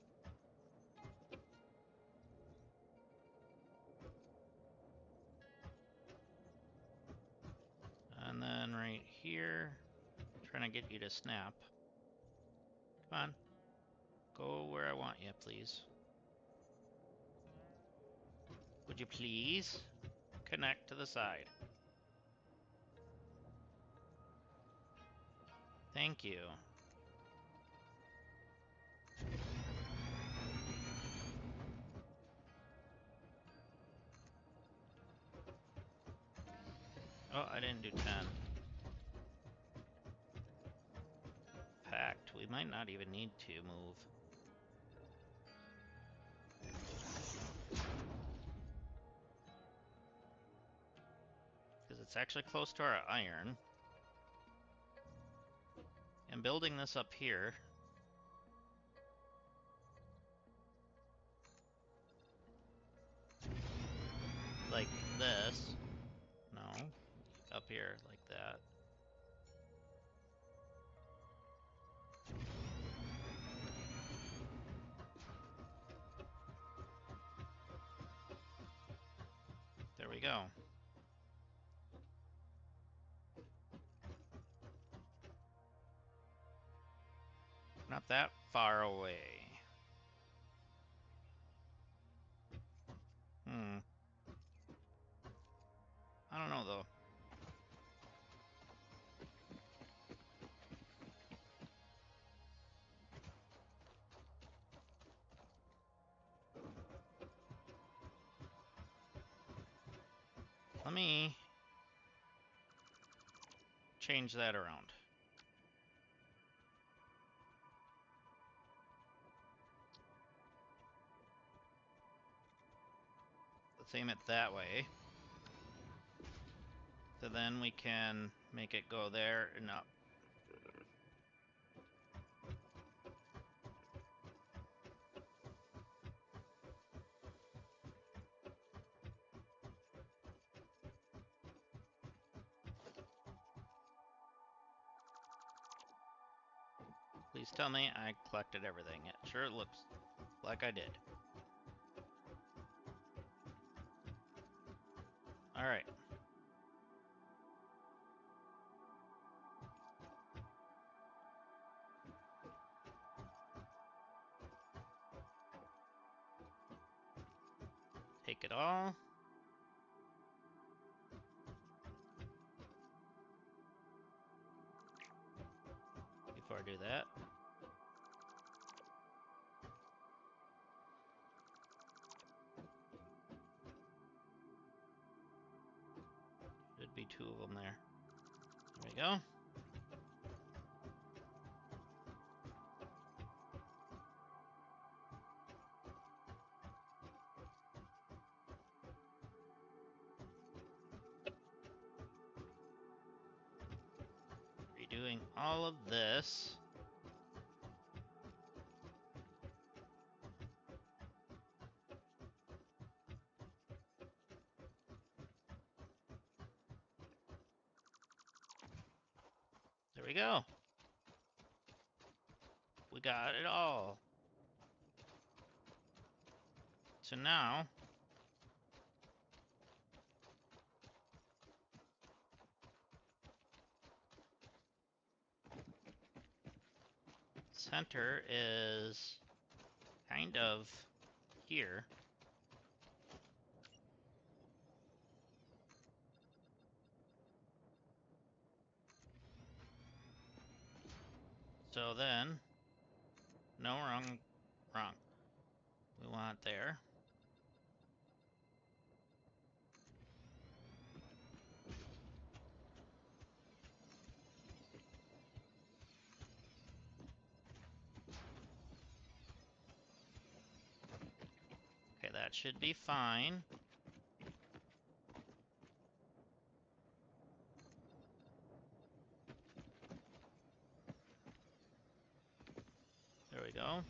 And then right here, trying to get you to snap. Come on. Go where I want you, please. Would you please connect to the side? Thank you. Oh, I didn't do 10. Packed. We might not even need to move. Because it's actually close to our iron. And building this up here. Like this. No. Up here, like that. There we go. Not that far away. I don't know though. Let me change that around. Let's aim it that way. So then we can make it go there and up. Please tell me I collected everything. It sure looks like I did. Alright. Take it all. Before I do that. Should be 2 of them there. There we go. Redoing all of this. There we go. We got it all. So now, center is kind of here. So then, no, wrong. We want it there. Okay, that should be fine. There we go.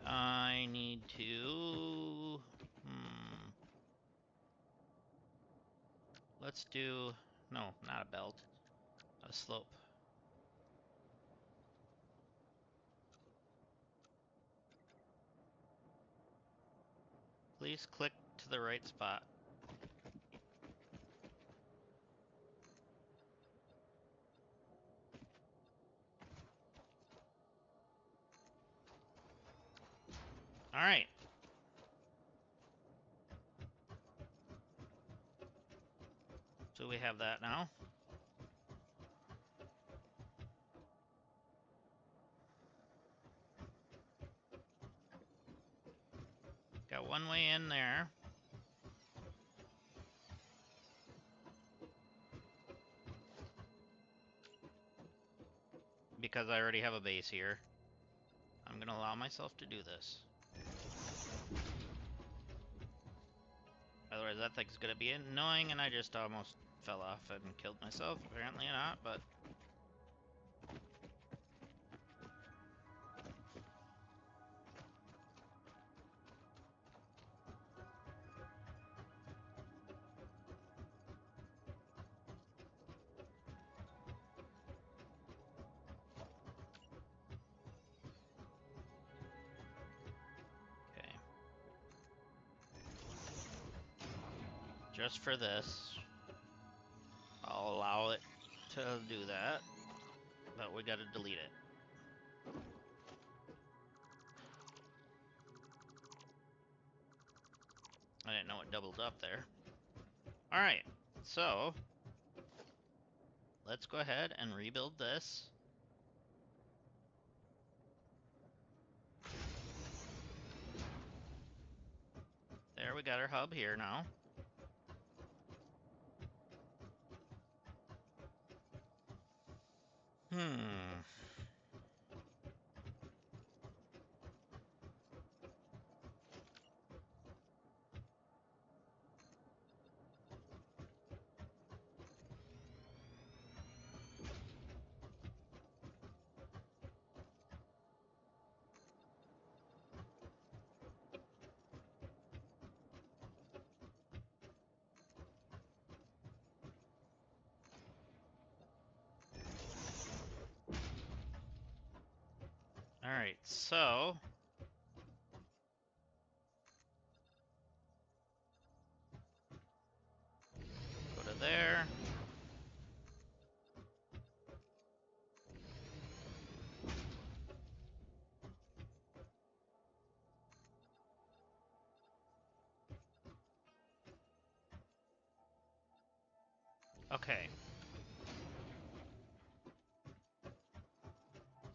I need to... Let's do... No, not a belt. A slope. Please click to the right spot. Alright. So we have that now. Got one way in there. Because I already have a base here, I'm gonna allow myself to do this. Otherwise that thing's gonna be annoying, and I just almost fell off and killed myself. Apparently not, but... Okay. Just for this, I'll allow it to do that, but we gotta delete it. I didn't know it doubled up there. Alright, so let's go ahead and rebuild this. There, we got our hub here now. Alright, so... go to there. Okay.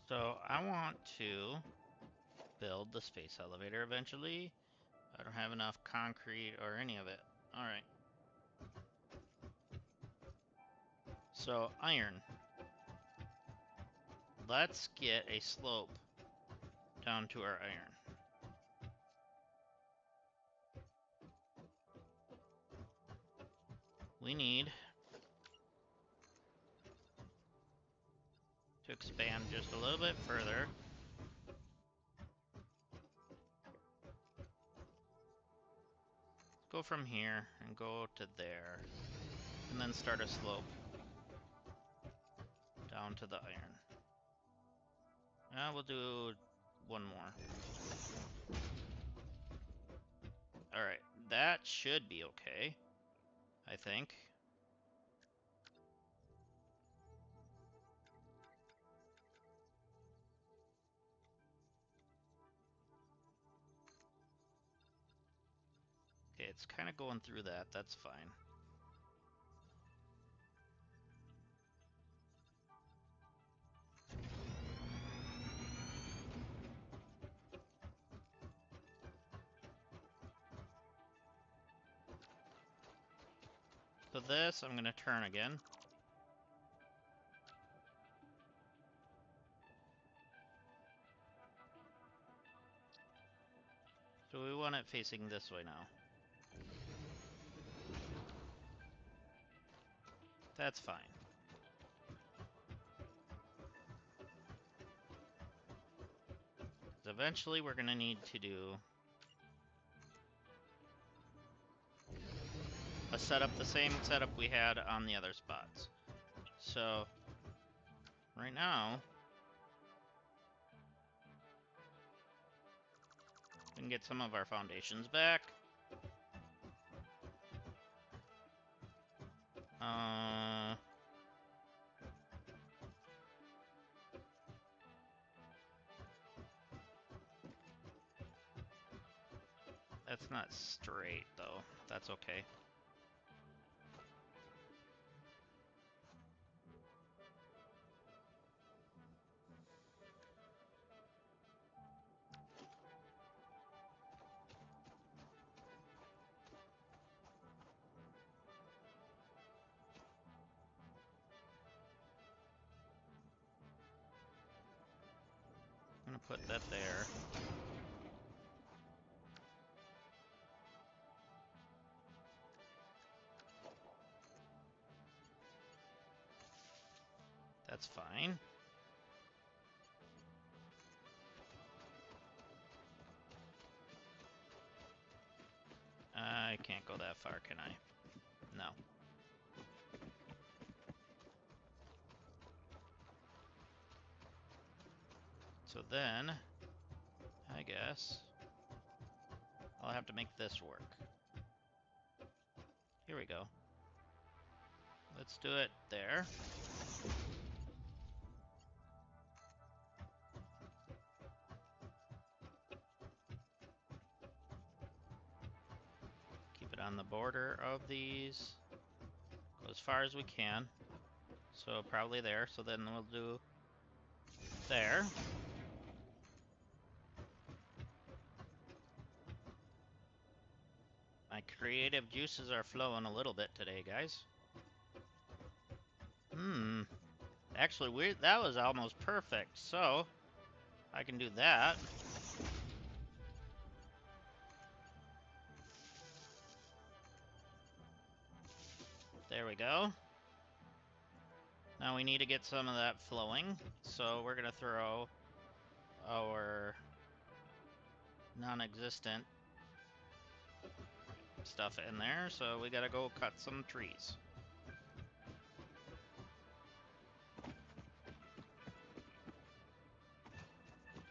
So I want to build the space elevator eventually. I don't have enough concrete or any of it. Alright. So, iron. Let's get a slope down to our iron. We need to expand just a little bit further. Go from here and go to there. And then start a slope down to the iron. We'll do one more. Alright, that should be okay, I think. Okay, it's kind of going through that, that's fine. So this, I'm gonna turn again. So we want it facing this way now. That's fine. Eventually we're gonna need to do a setup, the same setup we had on the other spots. So, right now, we can get some of our foundations back. That's not straight, though. That's okay. I'm gonna put that there. That's fine. I can't go that far, can I? No. So then, I guess, I'll have to make this work. Here we go. Let's do it there. Keep it on the border of these. Go as far as we can. So probably there. So then we'll do there. My creative juices are flowing a little bit today, guys. Actually, that was almost perfect. So I can do that. There we go. Now we need to get some of that flowing. So we're gonna throw our non-existent stuff in there. So we gotta go cut some trees.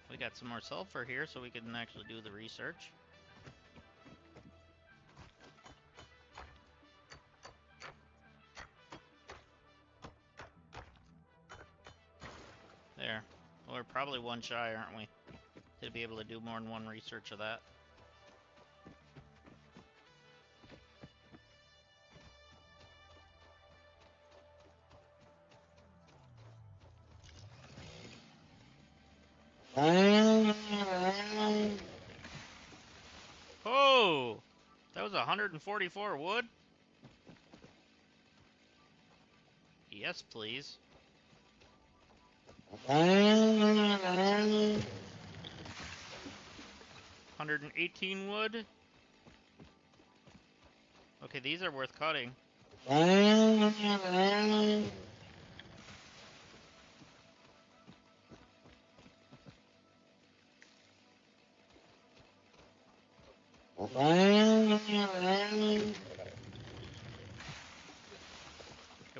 We got some more sulfur here so we can actually do the research. There. We're probably one shy, aren't we? To be able to do more than one research of that. Oh! That was 144 wood? Yes, please. 118 wood? Okay, these are worth cutting. Okay,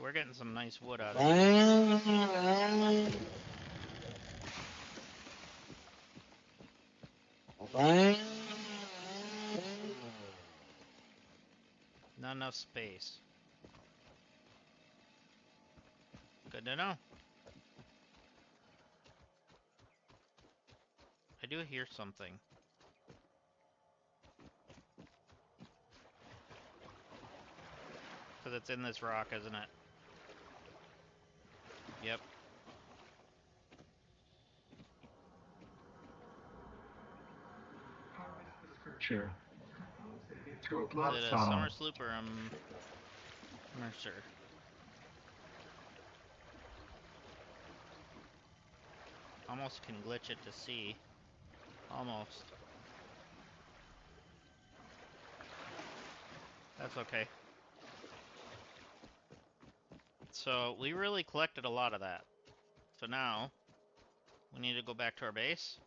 we're getting some nice wood out of these. Not enough space. Good to know. I do hear something. Because it's in this rock, isn't it? Yep. Sure. To a Is blood it a summer funnel. sloop or a Mercer? Almost can glitch it to see. Almost. That's okay. So we really collected a lot of that. So now we need to go back to our base.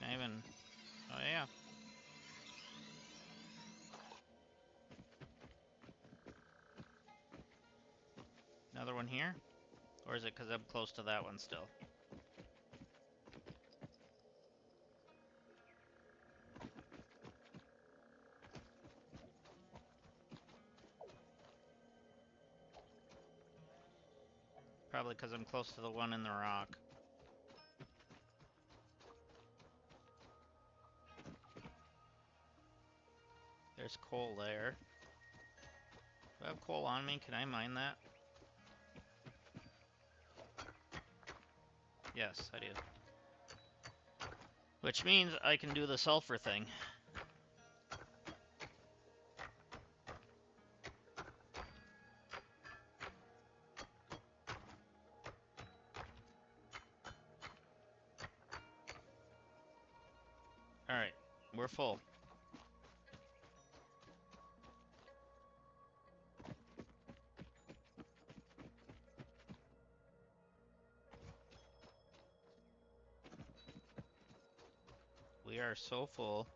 Can I even... Oh yeah. Another one here? Or is it because I'm close to that one still? probably because I'm close to the one in the rock. There's coal there. Do I have coal on me? Can I mine that? Yes, I do. Which means I can do the sulfur thing. Alright, we're full. We are so full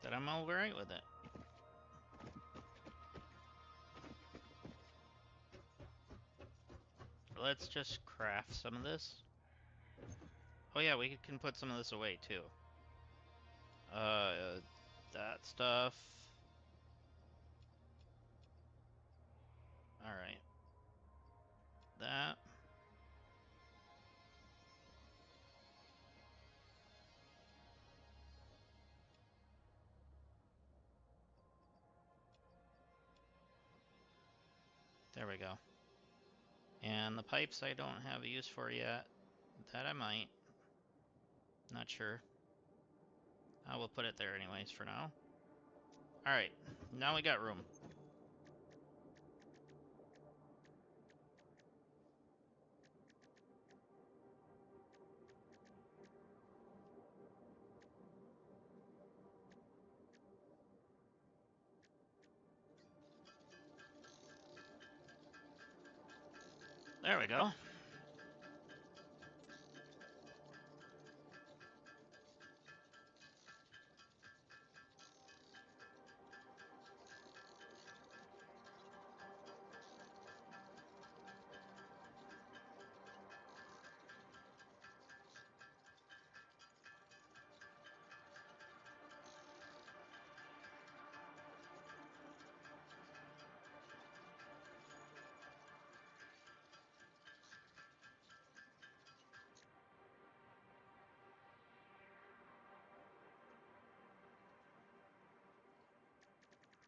that I'm alright with it. Let's just craft some of this. Oh yeah, we can put some of this away too. That stuff. Alright. That. There we go. And the pipes I don't have a use for yet. That I might. Not sure. I will put it there anyways for now. Alright, now we got room. There we go.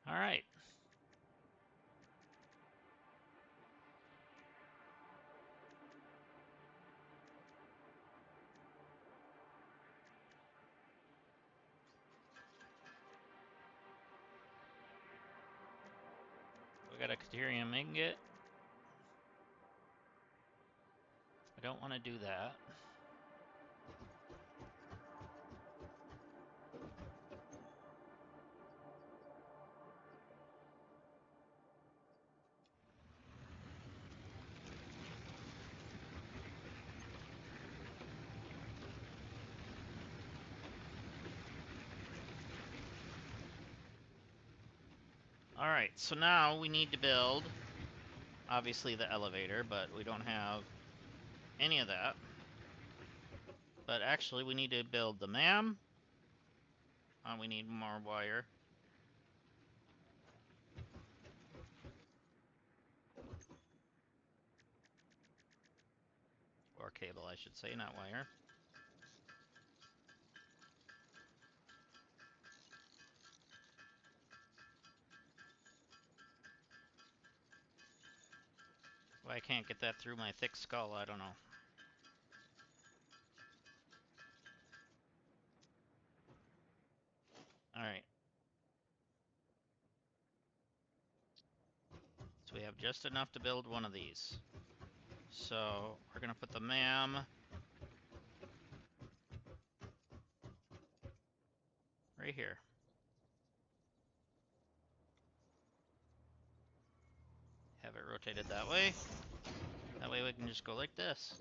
Alright. We got a Caterium ingot. I don't want to do that. Alright, so now we need to build, obviously, the elevator, but we don't have any of that. But actually, we need to build the MAM. We need more wire. Or cable, I should say, not wire. Why I can't get that through my thick skull, I don't know. Alright. So we have just enough to build one of these. So we're gonna put the MAM right here. Have it rotated that way. That way we can just go like this.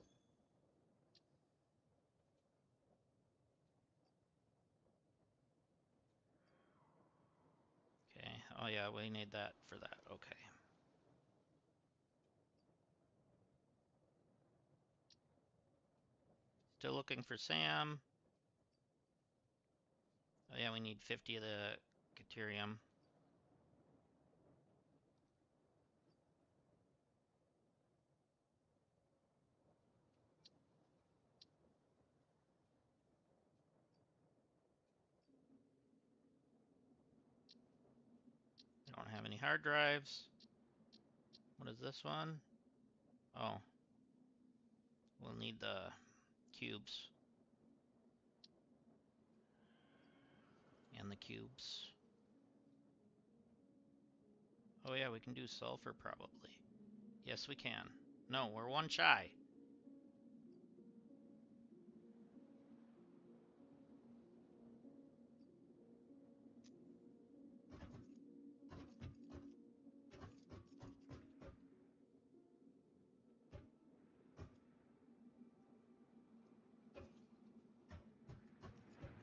Okay, oh yeah, we need that for that, okay. Still looking for Sam. Oh yeah, we need 50 of the Caterium. hard drives. What is this one? Oh, we'll need the cubes. And the cubes. Oh yeah, we can do sulfur probably. Yes, we can. No, we're one shy.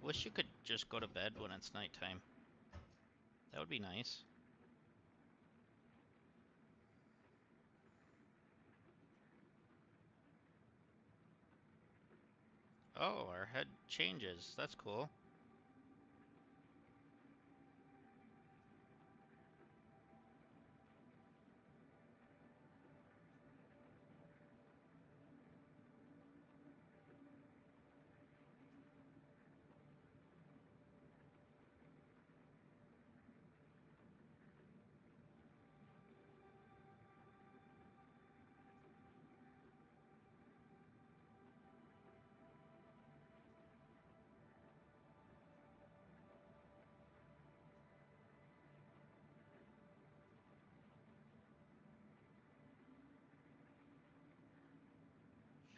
Wish you could just go to bed when it's nighttime. That would be nice. Oh, our head changes. That's cool.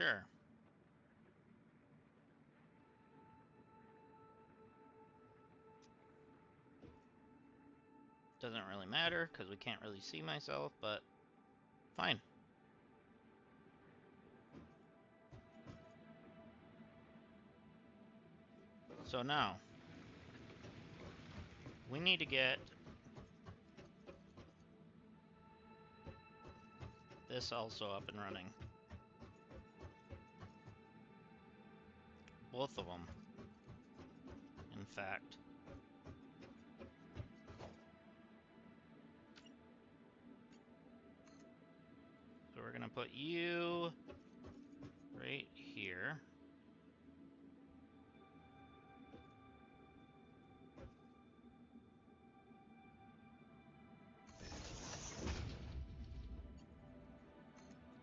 Sure. Doesn't really matter because we can't really see myself, but fine. So now, we need to get this also up and running. Both of them, in fact. So we're gonna put you right here.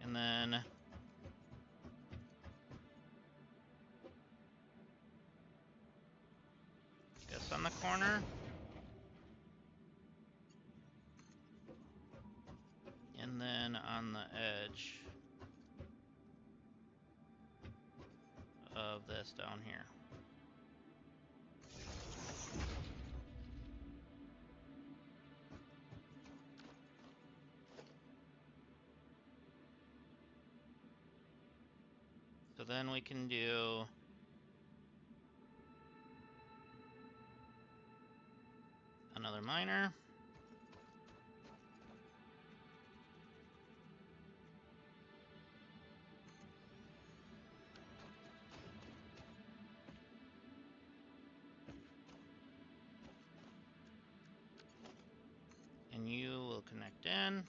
And then this on the corner. And then on the edge of this down here. So then we can do another miner. And you will connect in.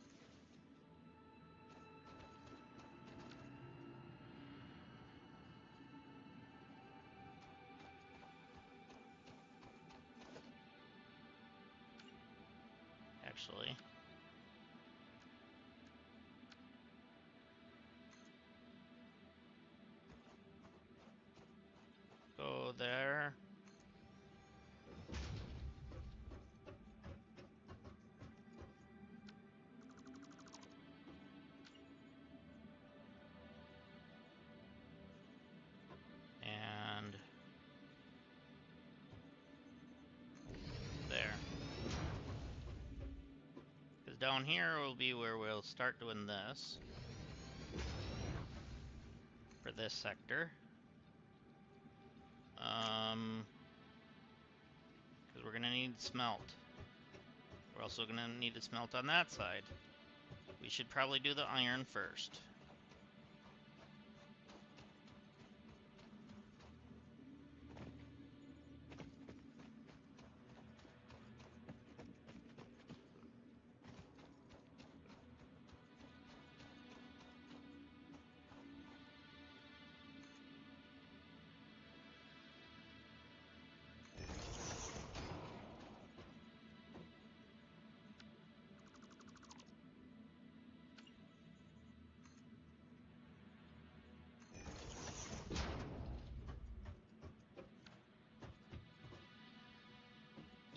Actually, go there. And there. Because down here will be where we'll start doing this for this sector. Because we're gonna need smelt. We're also gonna need to smelt on that side. We should probably do the iron first.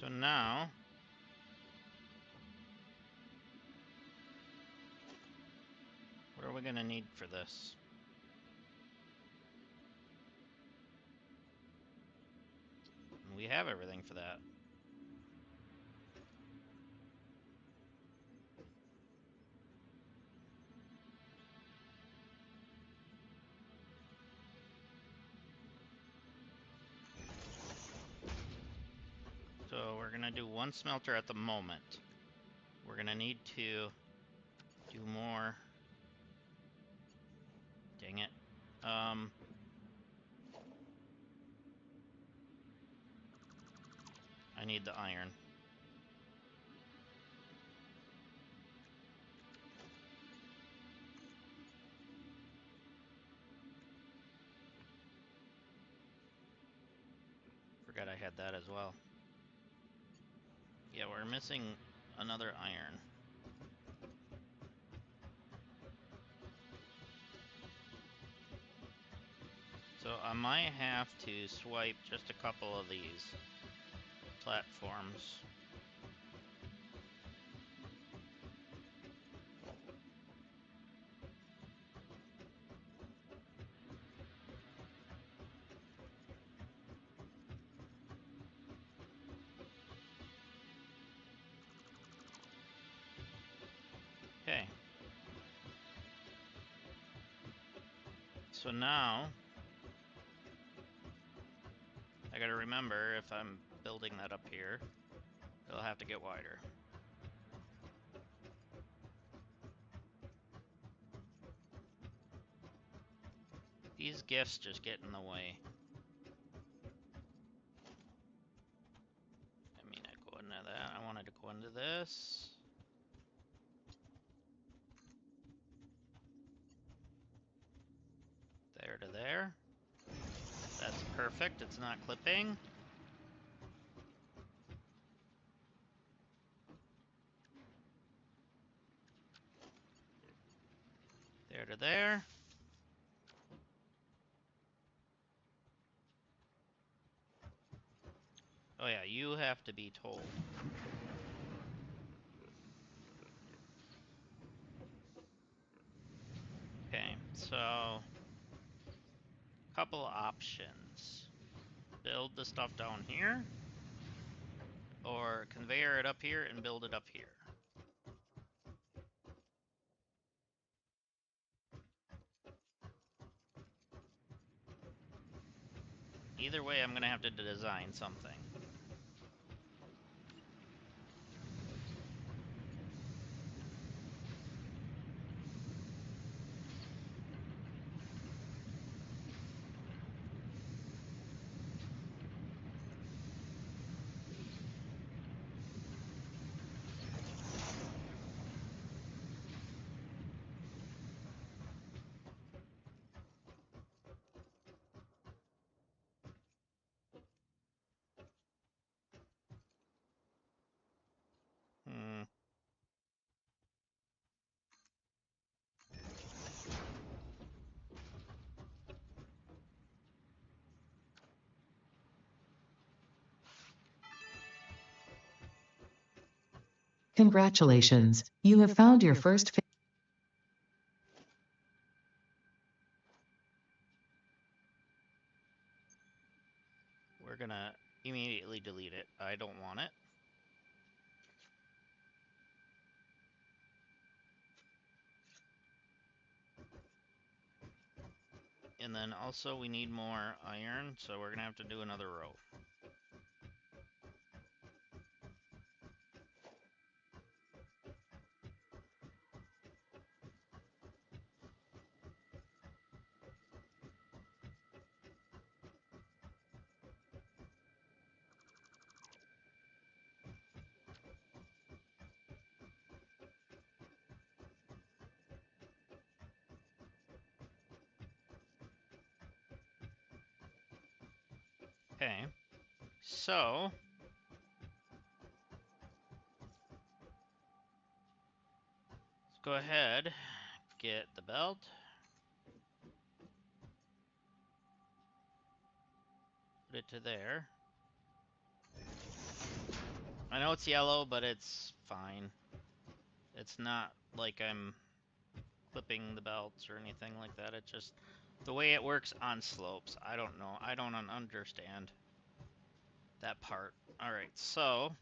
now, what are we gonna need for this? We have everything for that. So we're gonna do one smelter at the moment. We're gonna need to do more. Dang it. I need the iron. Forgot I had that as well. Yeah, we're missing another iron. So I might have to swipe just a couple of these platforms. Okay. So now, I gotta remember if I'm building that up here, it'll have to get wider. These gifts just get in the way. I mean, I go into that. I wanted to go into this. There to there. That's perfect. It's not clipping. There to there. Oh yeah, you have to be told. Okay, so couple options. Build the stuff down here, or conveyor it up here and build it up here. Either way, I'm gonna have to design something. Hmm. Congratulations, you have found your first We're gonna immediately delete it. I don't want it. And then also we need more iron, so we're gonna have to do another row. Okay, so let's go ahead, get the belt. Put it to there. I know it's yellow, but it's fine. It's not like I'm clipping the belts or anything like that. It just the way it works on slopes. I don't know. I don't understand that part. All right, so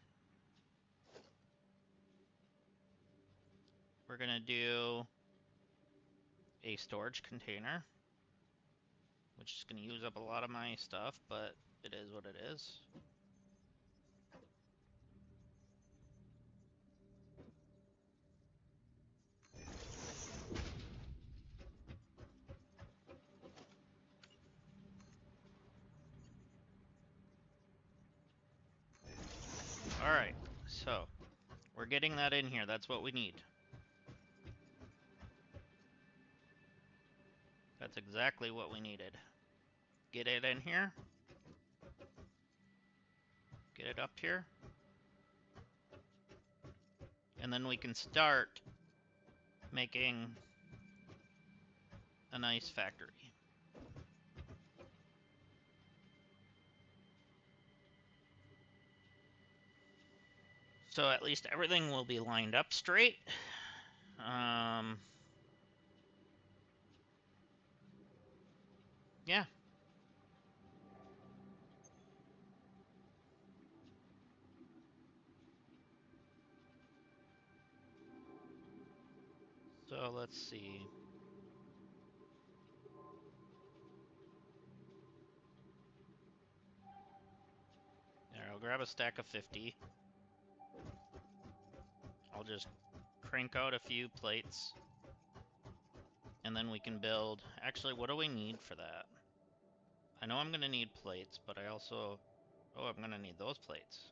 we're gonna do a storage container, which is gonna use up a lot of my stuff, but it is what it is. All right, so we're getting that in here. That's what we need. That's exactly what we needed. Get it in here. Get it up here. And then we can start making a nice factory. So at least everything will be lined up straight. Yeah. So let's see. There, I'll grab a stack of 50. I'll just crank out a few plates. And then we can build... Actually, what do we need for that? I know I'm going to need plates, but I also... Oh, I'm going to need those plates.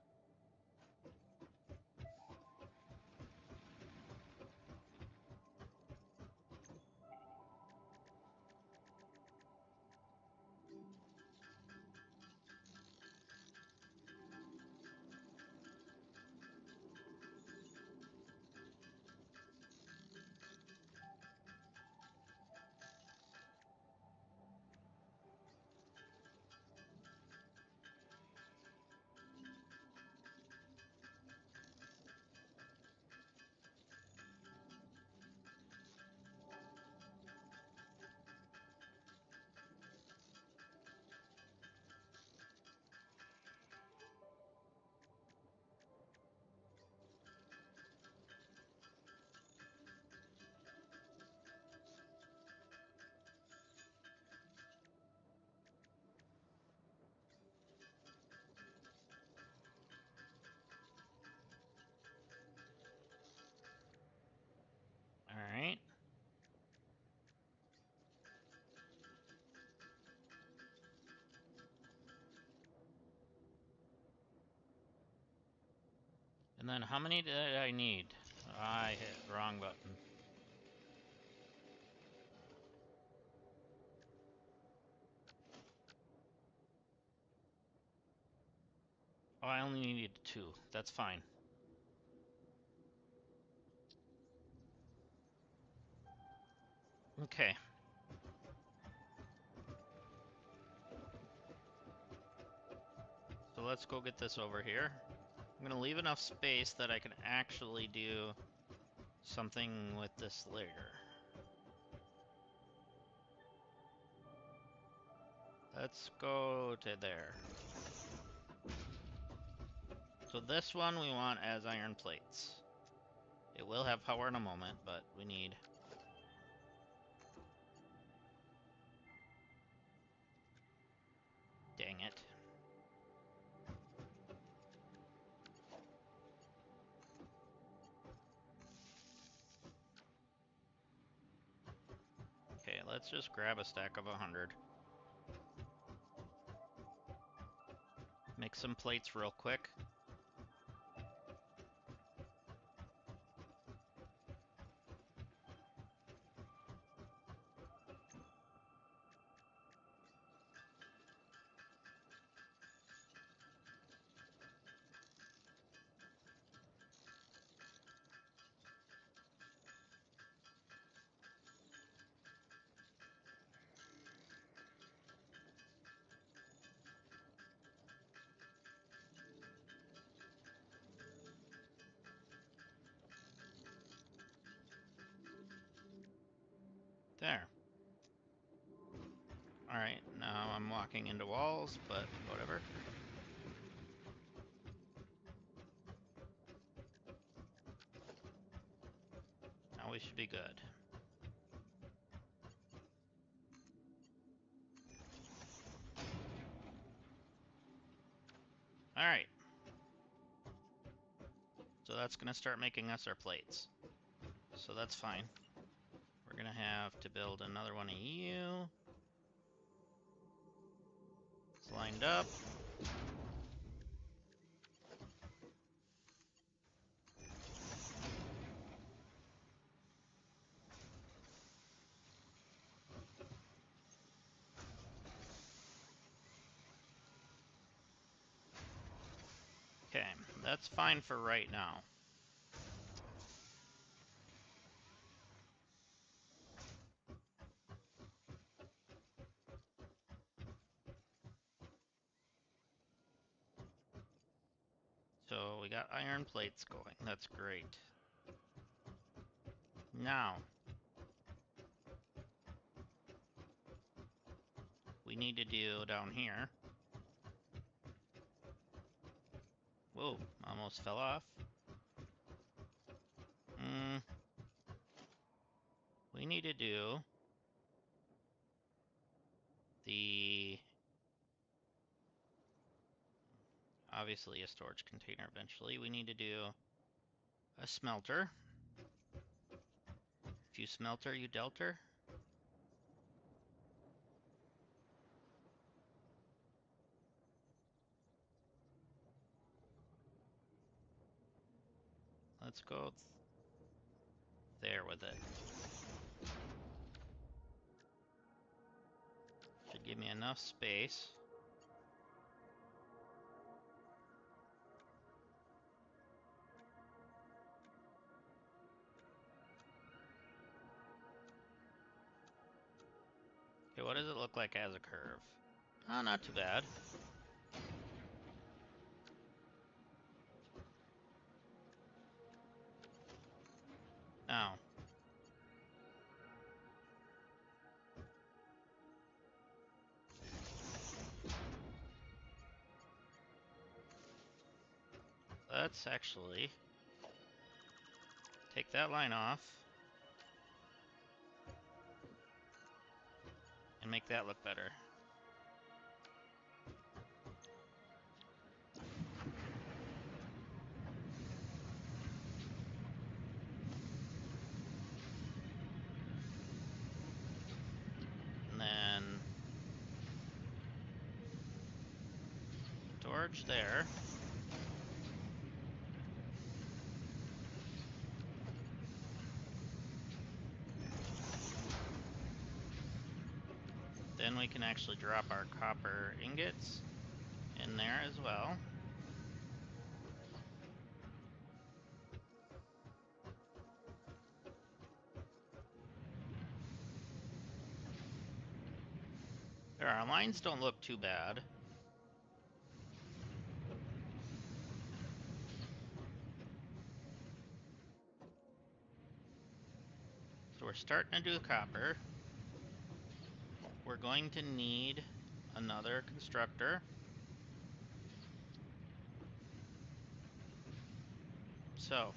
Alright. And then how many did I need? I hit the wrong button. Oh, I only needed 2. That's fine. Okay. So let's go get this over here. I'm gonna leave enough space that I can actually do something with this later. Let's go to there. So this one we want as iron plates. It will have power in a moment, but we need... Dang it. Okay, let's just grab a stack of 100. Make some plates real quick. Alright, now I'm walking into walls, but whatever. Now we should be good. Alright. So that's going to start making us our plates. So that's fine. We're going to have to build another one of you. It's lined up. Okay, that's fine for right now. So we got iron plates going. That's great. Now, we need to do down here. Whoa, almost fell off. We need to do the... obviously a storage container eventually. We need to do a smelter. If you smelter, you delter. Let's go there with it. Should give me enough space. Okay, what does it look like as a curve? Oh, not too bad. Now, let's actually take that line off and make that look better. And then storage there. Then we can actually drop our copper ingots in there as well. There, our lines don't look too bad. So we're starting to do copper. We're going to need another constructor. So,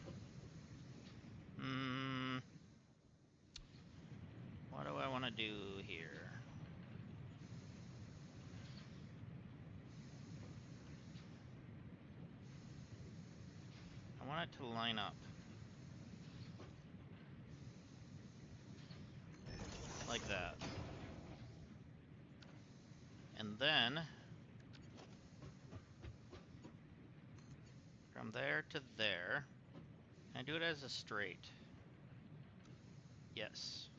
what do I want to do here? I want it to line up. Like that. And then, from there to there, can I do it as a straight? Yes.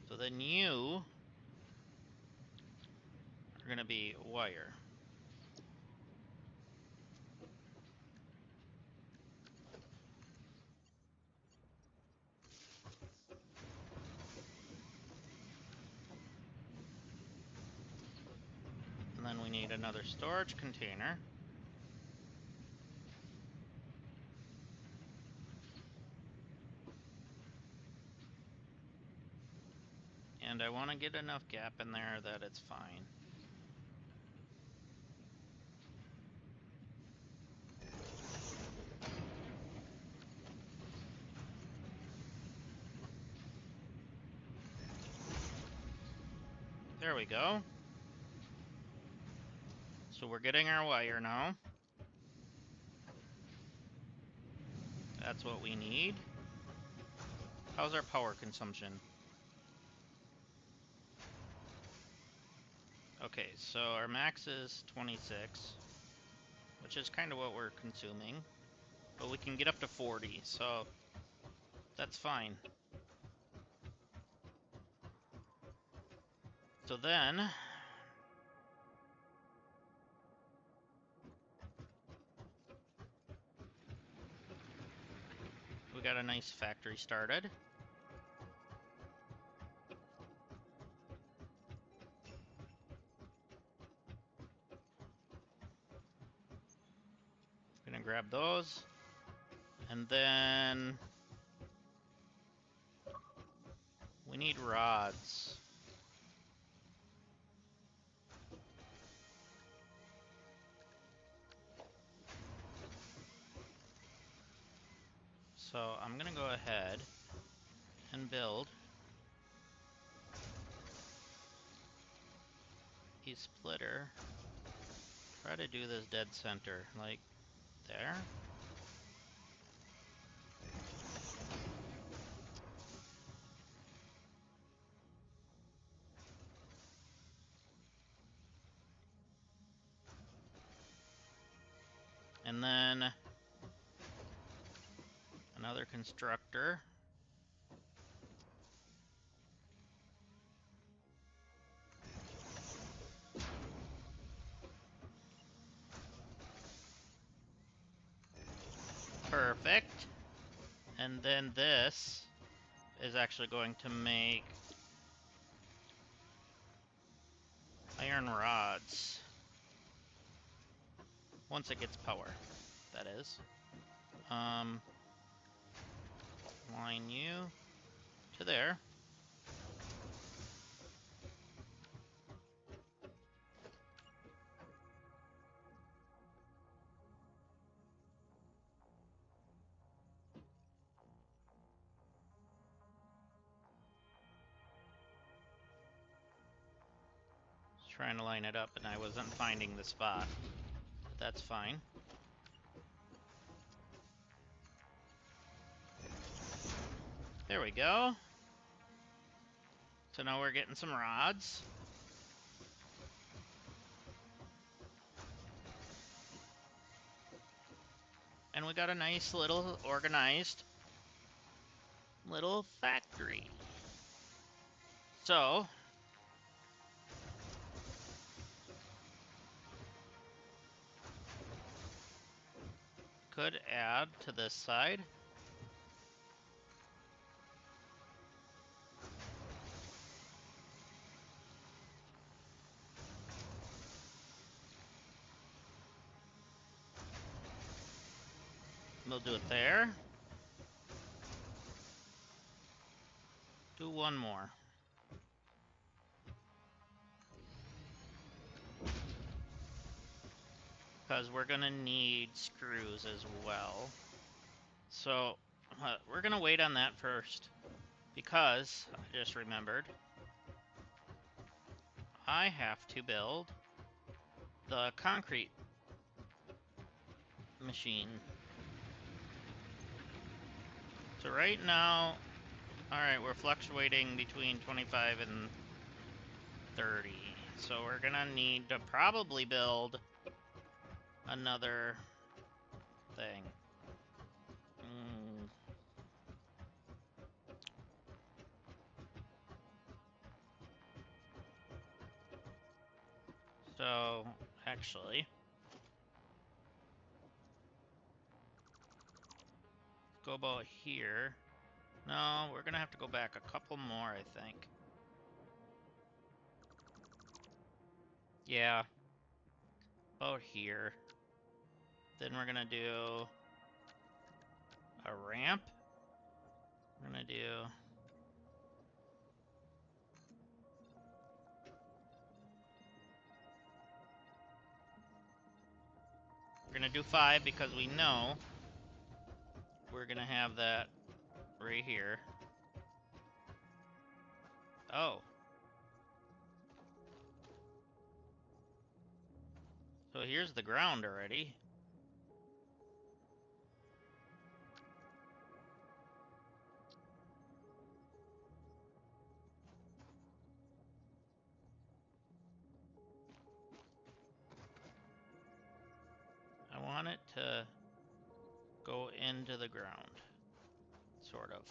So then you are going to be wire. And then we need another storage container. And I want to get enough gap in there that it's fine. There we go. So we're getting our wire now. That's what we need. How's our power consumption? Okay, so our max is 26, which is kind of what we're consuming. But we can get up to 40, so that's fine. So then, we got a nice factory started. Gonna grab those. And then we need rods. So I'm gonna go ahead and build a splitter. Try to do this dead center, like there. And then another constructor. Perfect. And then this is actually going to make iron rods. Once it gets power, that is. Line you to there. Just trying to line it up and I wasn't finding the spot. But that's fine. There we go. So now we're getting some rods. And we got a nice little organized little factory. So could add to this side. We'll do it there. Do one more. Because we're gonna need screws as well. So we're gonna wait on that first. Because I just remembered I have to build the concrete machine. So right now, alright, we're fluctuating between 25 and 30. So we're gonna need to probably build another thing. So, actually, go about here. No, we're gonna have to go back a couple more, I think. Yeah, about here. Then we're gonna do a ramp. We're gonna do gonna do 5 because we know we're gonna have that right here. Oh. So here's the ground already. I want it to go into the ground, sort of.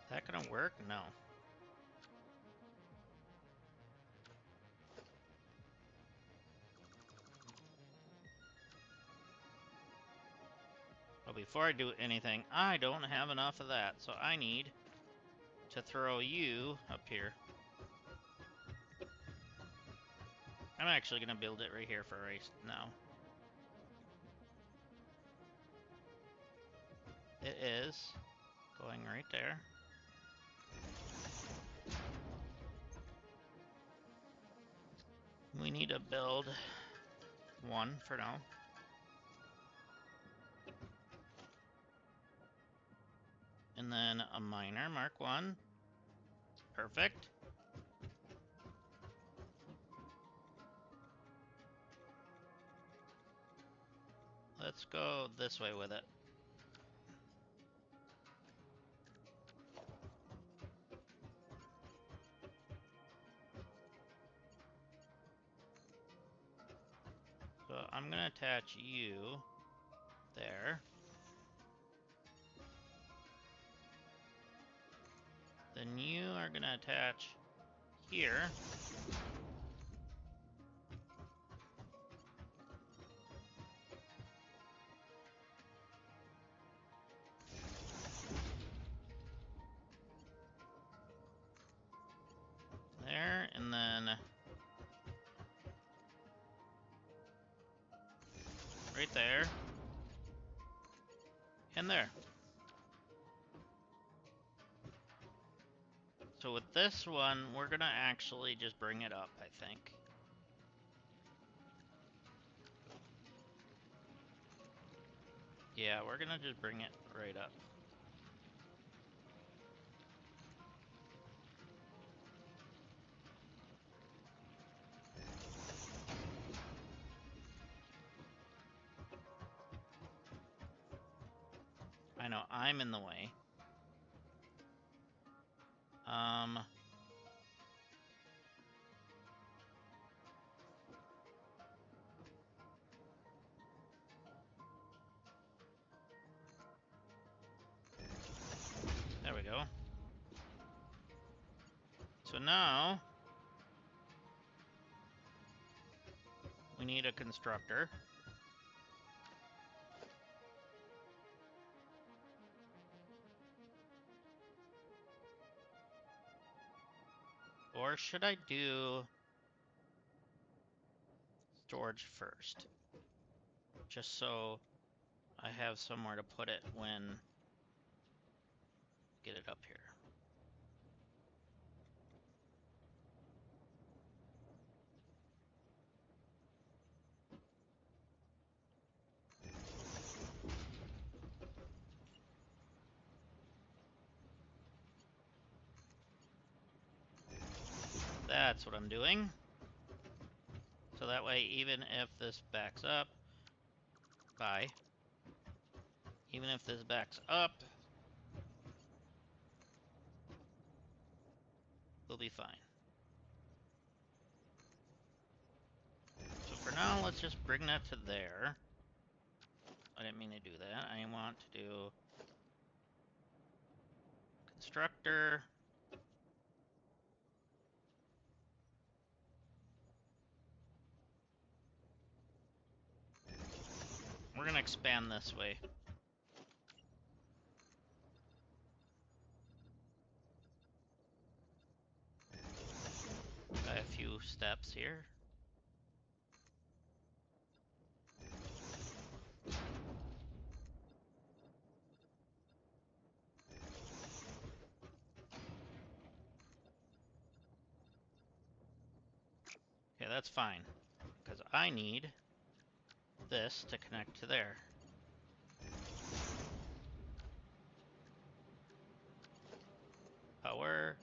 Is that gonna work? No. But before I do anything, I don't have enough of that, so I need to throw you up here. I'm actually gonna build it right here for right now. It is going right there. We need to build 1 for now. And then a miner, mark 1. Perfect. Let's go this way with it. So I'm gonna attach you there. Then you are gonna attach here. There, and then right there. And there. So with this one, we're gonna actually just bring it up, I think. Yeah, we're gonna just bring it right up. I know, I'm in the way. There we go. So now, we need a constructor. Or should I do storage first? Just so I have somewhere to put it when get it up here. That's what I'm doing. So that way, even if this backs up, bye. Even if this backs up, we'll be fine. So for now, let's just bring that to there. I didn't mean to do that. I want to do constructor. We're gonna expand this way. steps here. Okay, that's fine, because I need this to connect to there. Power.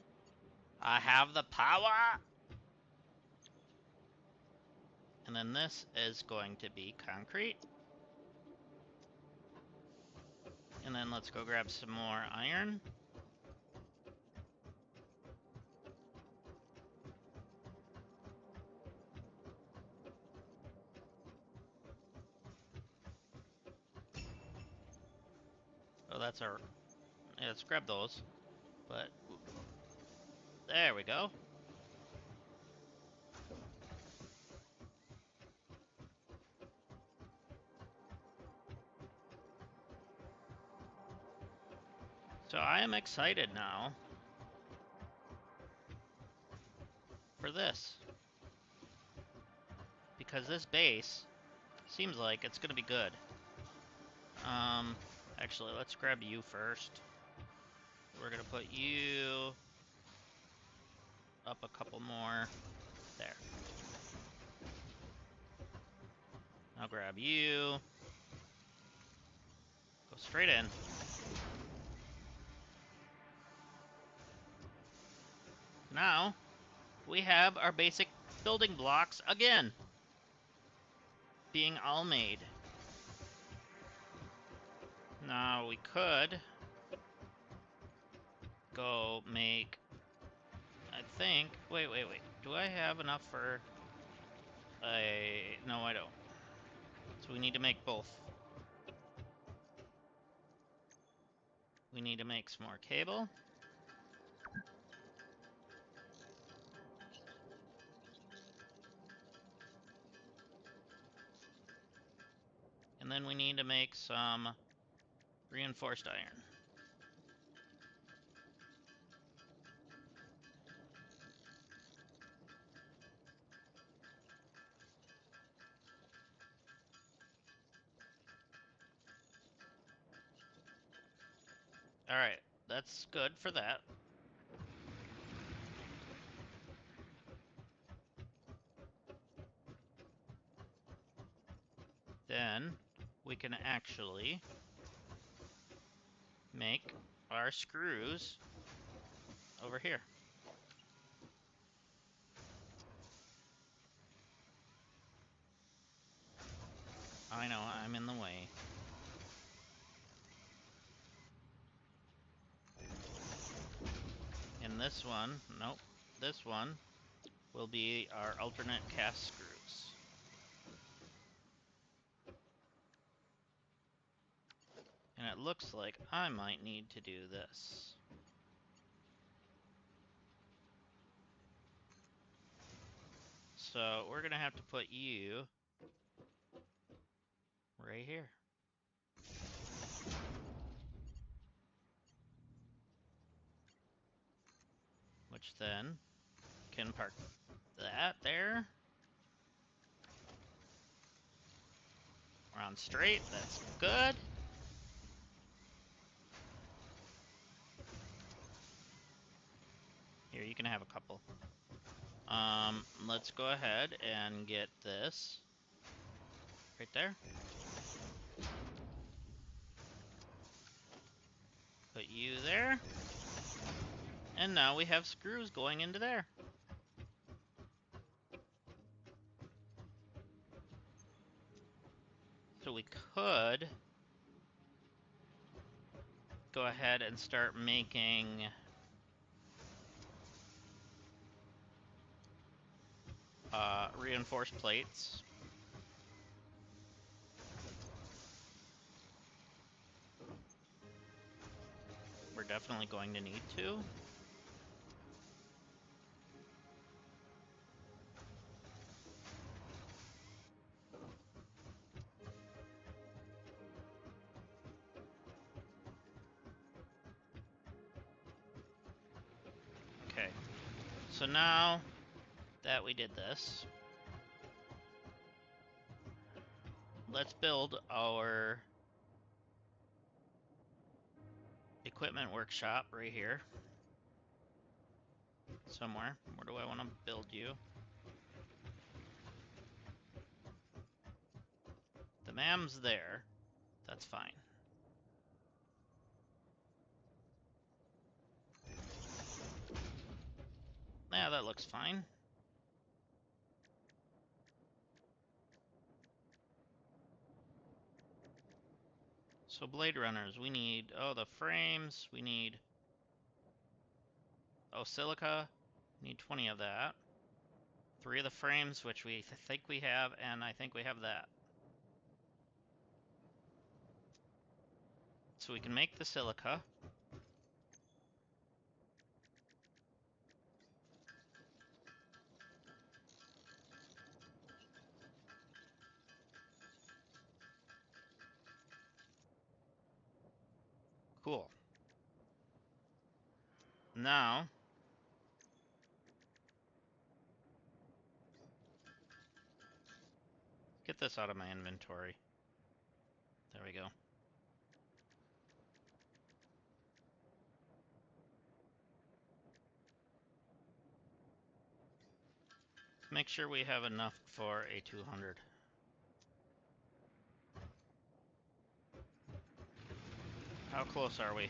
I have the power! And then this is going to be concrete. And then let's go grab some more iron. Oh, that's our... Yeah, let's grab those. But... There we go. So I am excited now for this. Because this base seems like it's gonna be good. Actually, let's grab you first. We're gonna put you up a couple more. There. I'll grab you. Go straight in. Now, we have our basic building blocks again. Being all made. Now, we could go make... I think... Wait. Do I have enough for... No, I don't. So we need to make both. We need to make some more cable. And then we need to make some reinforced iron. Alright, that's good for that. Then we can actually make our screws over here. I know, I'm in the way. And this one, nope, this one will be our alternate cast screws. And it looks like I might need to do this. So we're gonna have to put you right here. Which then can park that there. We're on straight, that's good. Here, you can have a couple. Let's go ahead and get this right there. Put you there. And now we have screws going into there. So we could go ahead and start making reinforced plates. We're definitely going to need to. Okay, so now that we did this. Let's build our equipment workshop right here. Somewhere. Where do I want to build you? The MAM's there. That's fine. Yeah, that looks fine. So Blade Runners, we need, oh, the frames, we need, oh, silica, we need 20 of that. 3 of the frames, which we think we have, and I think we have that. So we can make the silica. Cool. Now, get this out of my inventory. There we go. Make sure we have enough for a 200. How close are we?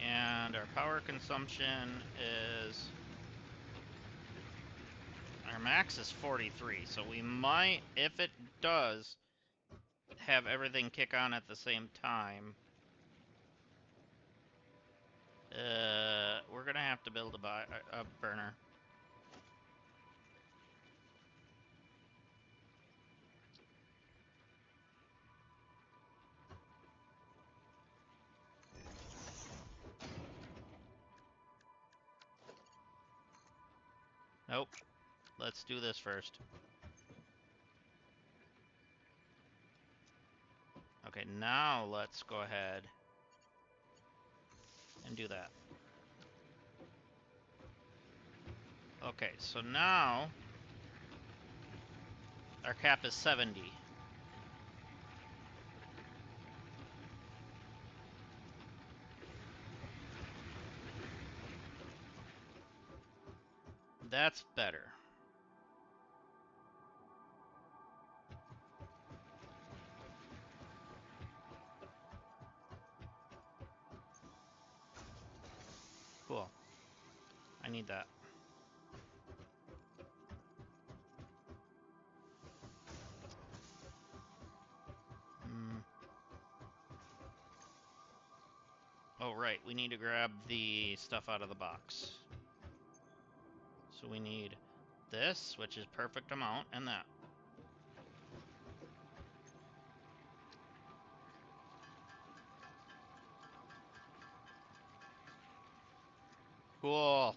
And our power consumption is, our max is 43, so we might, if it does, have everything kick on at the same time. We're gonna have to build a burner. Nope. Let's do this first. Okay, now let's go ahead and do that. Okay, so now our cap is 70. That's better. Cool. I need that. Oh, right. We need to grab the stuff out of the box. So we need this, which is perfect amount, and that. Cool.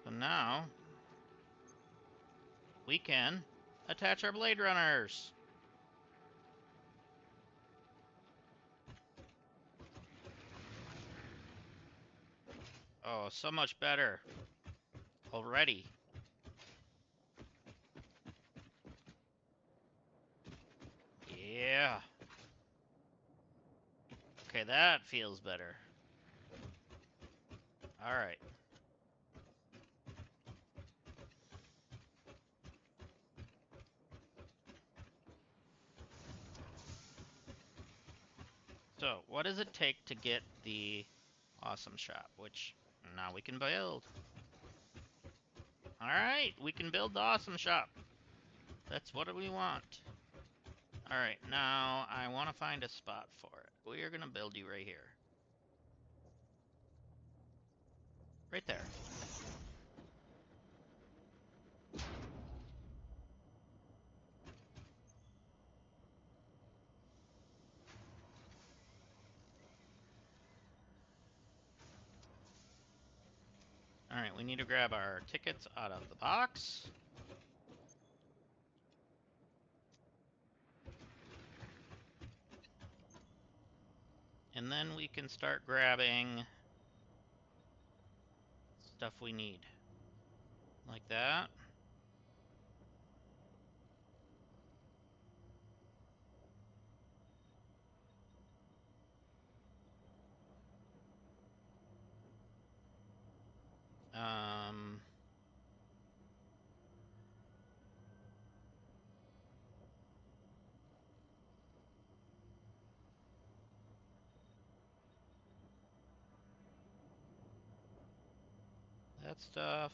So now we can attach our Blade Runners. Oh, so much better already. Yeah. Okay, that feels better. All right. So, what does it take to get the awesome shop, which now we can build? All right, we can build the awesome shop. That's what we want. All right, now I want to find a spot for it. We are going to build you right here. Right there. Alright, we need to grab our tickets out of the box. And then we can start grabbing stuff we need. Like that. Um... That stuff.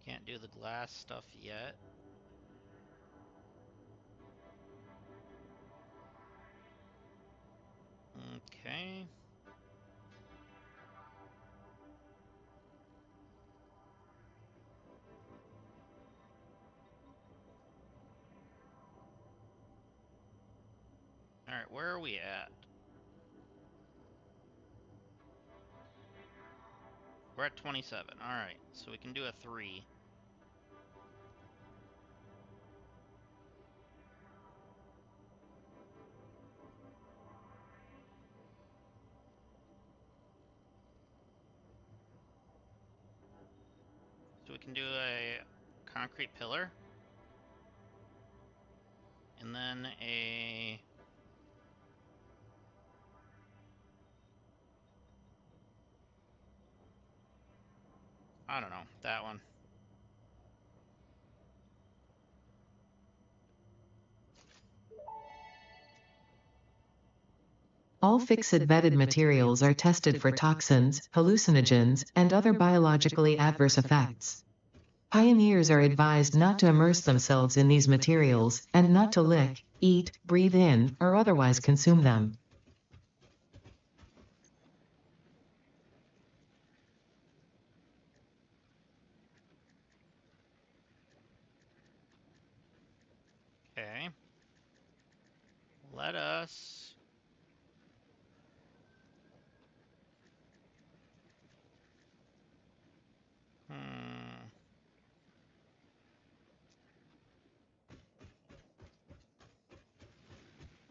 Can't do the glass stuff yet. Okay. Alright, where are we at? We're at 27. Alright, so we can do a 3. So we can do a concrete pillar. And then a... I don't know, that one. All fixed-vetted materials are tested for toxins, hallucinogens, and other biologically adverse effects. Pioneers are advised not to immerse themselves in these materials, and not to lick, eat, breathe in, or otherwise consume them. Okay. Let us...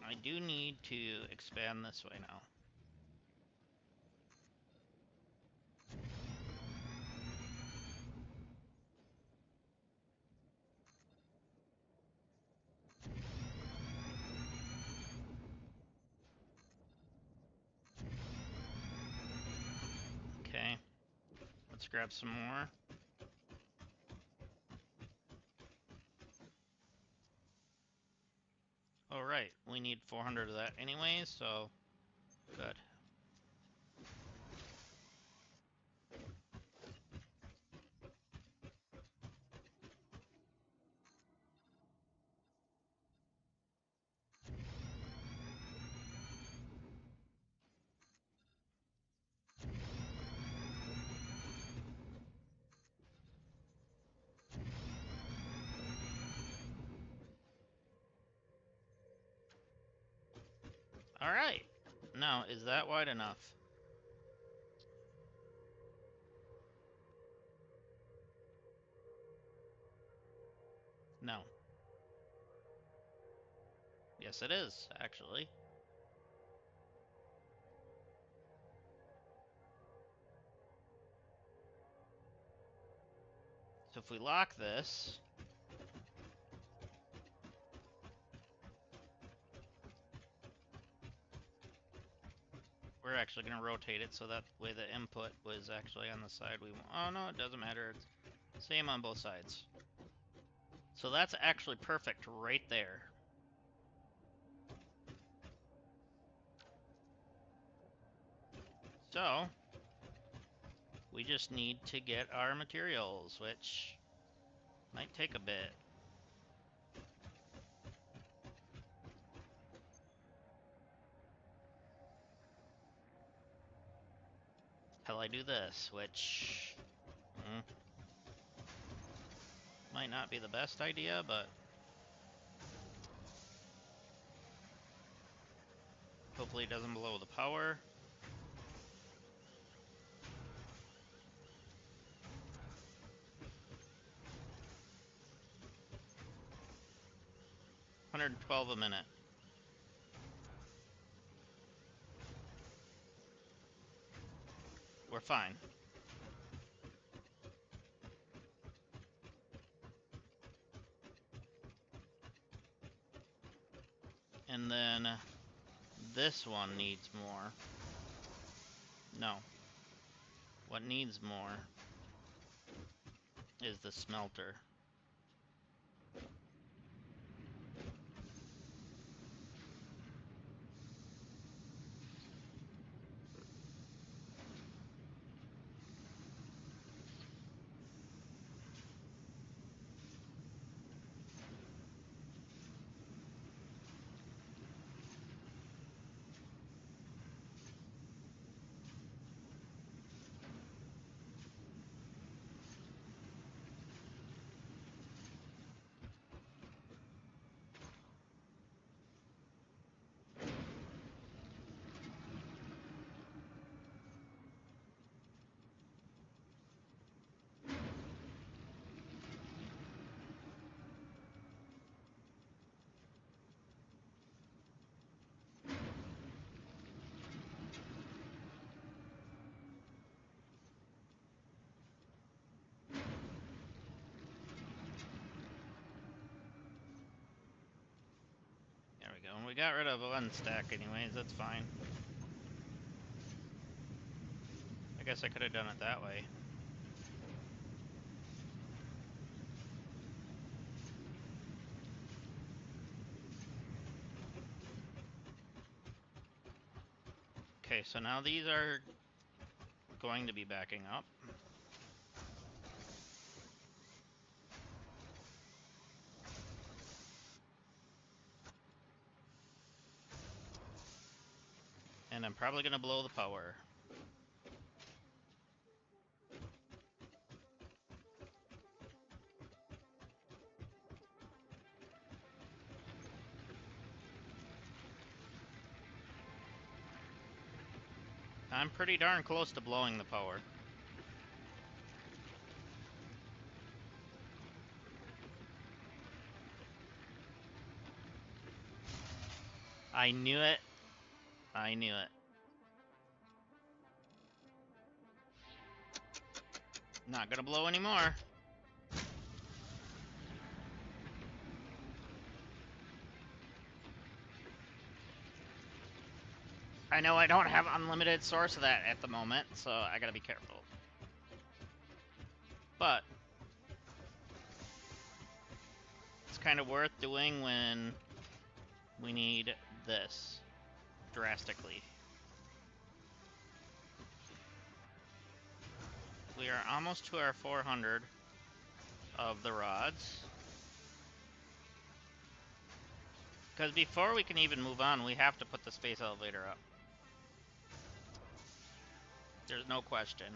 I do need to expand this way now. Okay. Let's grab some more. Oh, right. We need 400 of that anyway, so... Good. Alright. Now, is that wide enough? No. Yes, it is, actually. So if we lock this... We're actually going to rotate it so that way the input was actually on the side we want. Oh, no, it doesn't matter. It's same on both sides. So that's actually perfect right there. So, we just need to get our materials, which might take a bit. Till I do this, which... might not be the best idea, but... Hopefully it doesn't blow the power. $112 a minute. We're fine. And then this one needs more. No. What needs more is the smelter. There we go. And we got rid of one stack anyways, that's fine. I guess I could have done it that way. Okay, so now these are going to be backing up. And I'm probably going to blow the power. I'm pretty darn close to blowing the power. I knew it. I knew it. Not gonna blow anymore. I know I don't have unlimited source of that at the moment, so I gotta be careful. But it's kind of worth doing when we need this drastically. We are almost to our 400 of the rods. Because before we can even move on, we have to put the space elevator up. There's no question.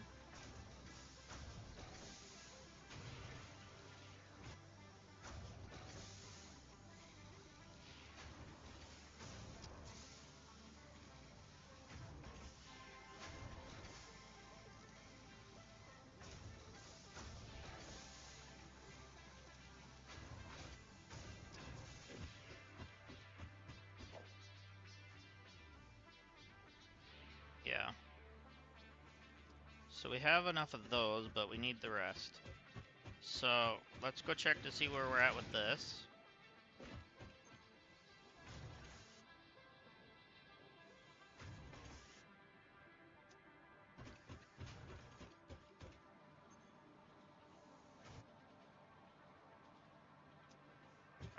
Yeah. So we have enough of those, but we need the rest. So let's go check to see where we're at with this.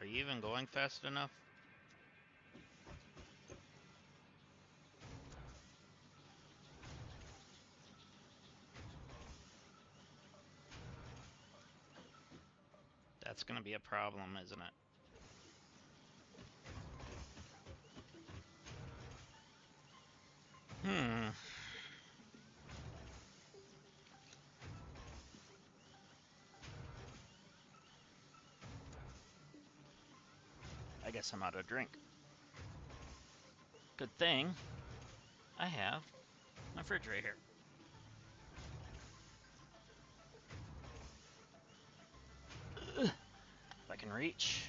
Are you even going fast enough? That's gonna be a problem, isn't it? I guess I'm out of drink. Good thing I have my refrigerator. If I can reach.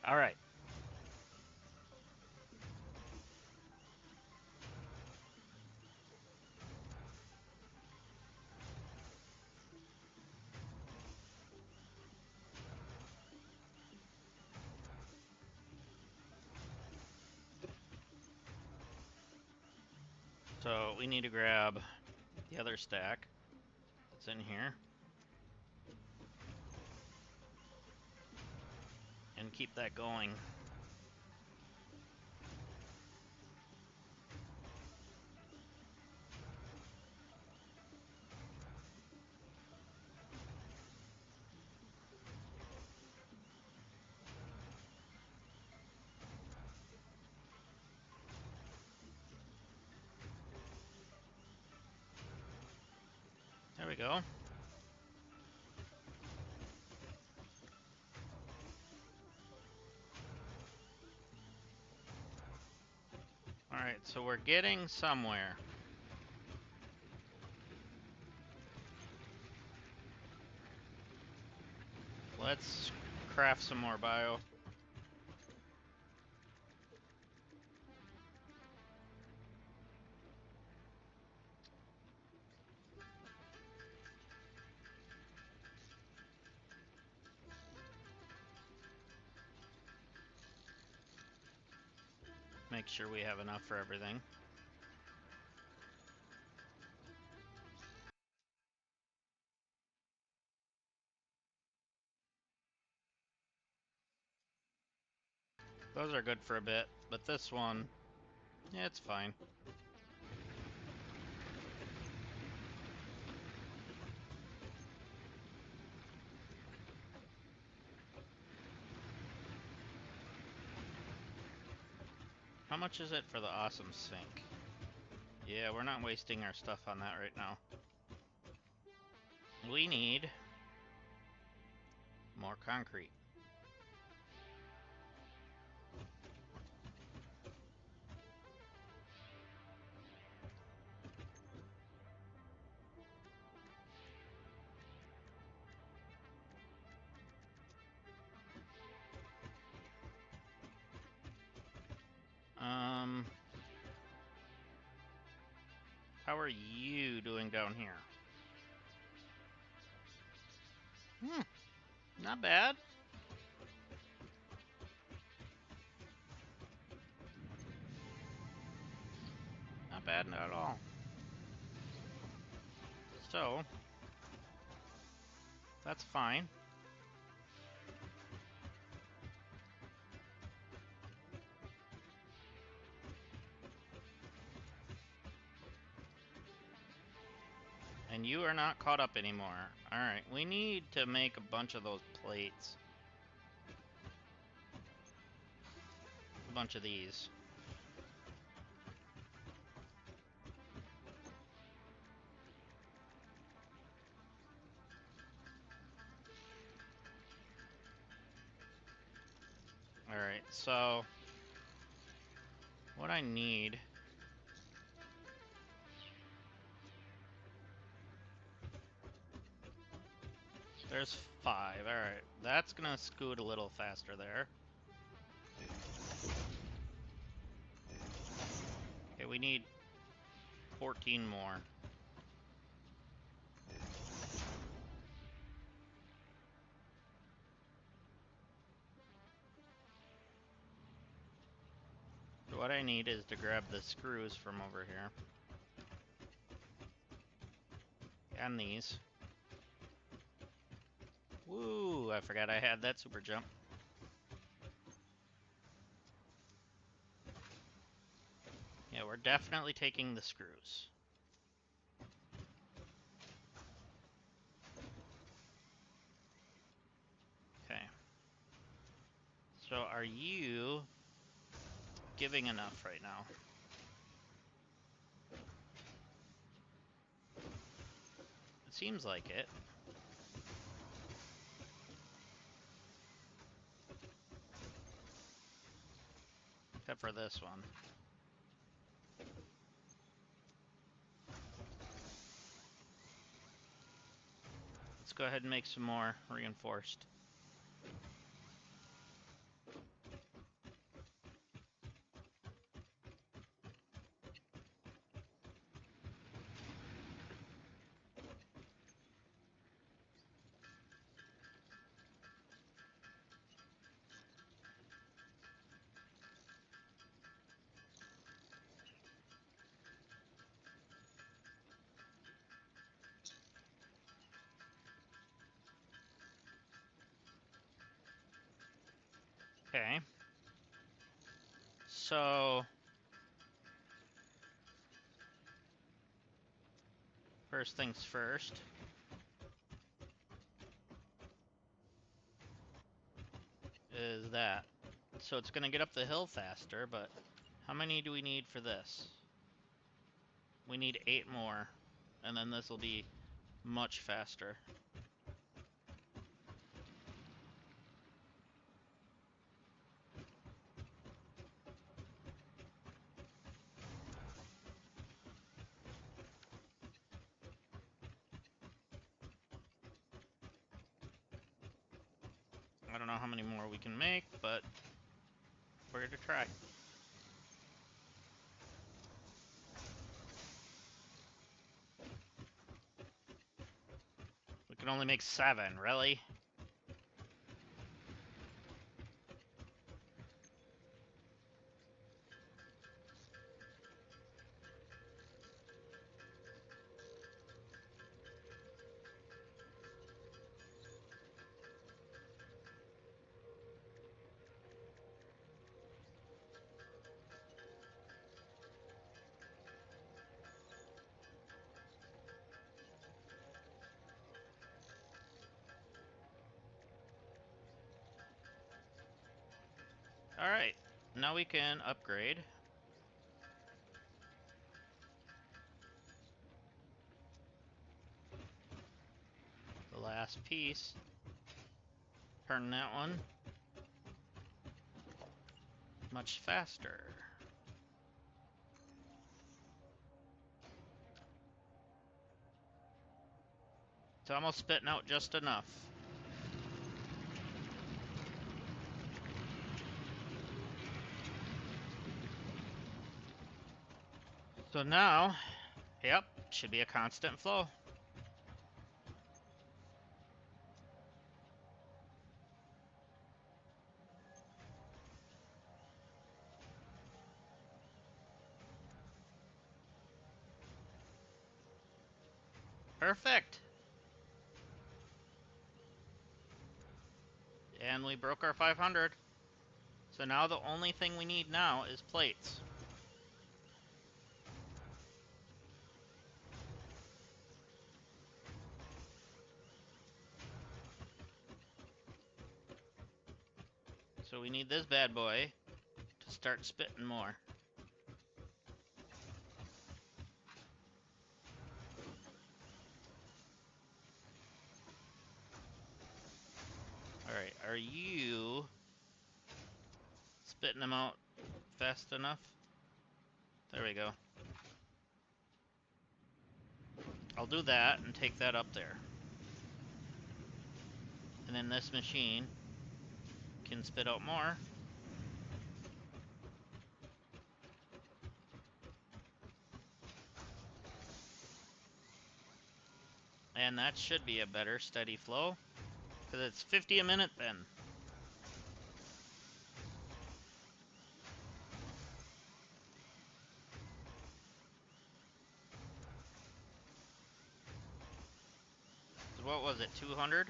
All right. So we need to grab the other stack that's in here and keep that going. There we go. All right, so we're getting somewhere. Let's craft some more bio. Make sure we have enough for everything. Those are good for a bit, but this one, yeah, it's fine. How much is it for the awesome sink? Yeah, we're not wasting our stuff on that right now. We need more concrete. How are you doing down here? Not bad. Not bad at all. So, that's fine. And you are not caught up anymore. Alright, we need to make a bunch of those plates. A bunch of these. Alright, so what I need... There's 5. Alright, that's gonna scoot a little faster there. Okay, we need 14 more. So what I need is to grab the screws from over here. And these. Woo! I forgot I had that super jump. Yeah, we're definitely taking the screws. So are you giving enough right now? It seems like it. Except for this one. Let's go ahead and make some more reinforced. Okay. So first things first is that. So it's gonna get up the hill faster, but how many do we need for this? We need 8 more, and then this will be much faster. I don't know how many more we can make, but we're gonna try. We can only make 7, really? Alright, now we can upgrade. The last piece. Turn that one much faster. It's almost spitting out just enough. So now, yep, should be a constant flow. Perfect. And we broke our 500. So now the only thing we need now is plates. So we need this bad boy to start spitting more. Alright, are you spitting them out fast enough? There we go. I'll do that and take that up there. And then this machine can spit out more. And that should be a better steady flow, because it's 50 a minute then. So what was it, 200?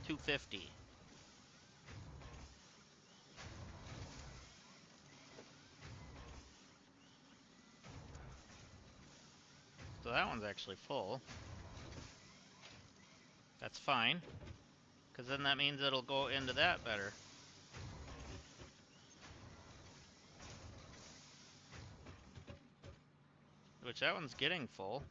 250. So that one's actually full. That's fine, Because then that means it'll go into that better. Which that one's getting full.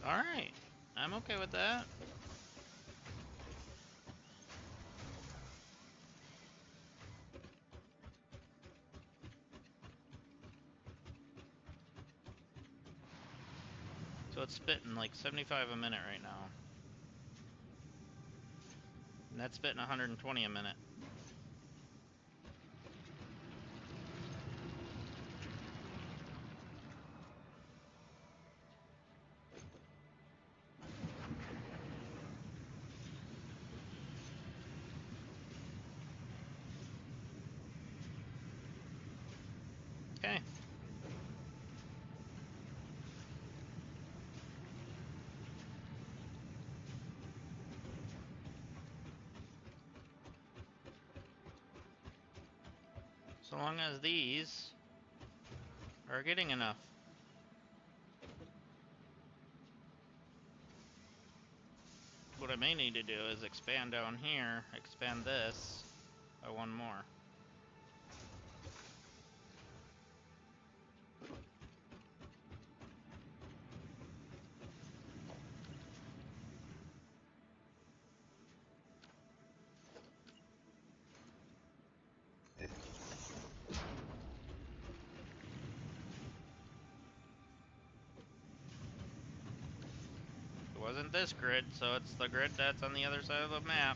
Alright, I'm okay with that. So it's spitting like 75 a minute right now. And that's spitting 120 a minute. Okay. So long as these are getting enough. What I may need to do is expand down here, expand this by one more. It wasn't this grid, so it's the grid that's on the other side of the map.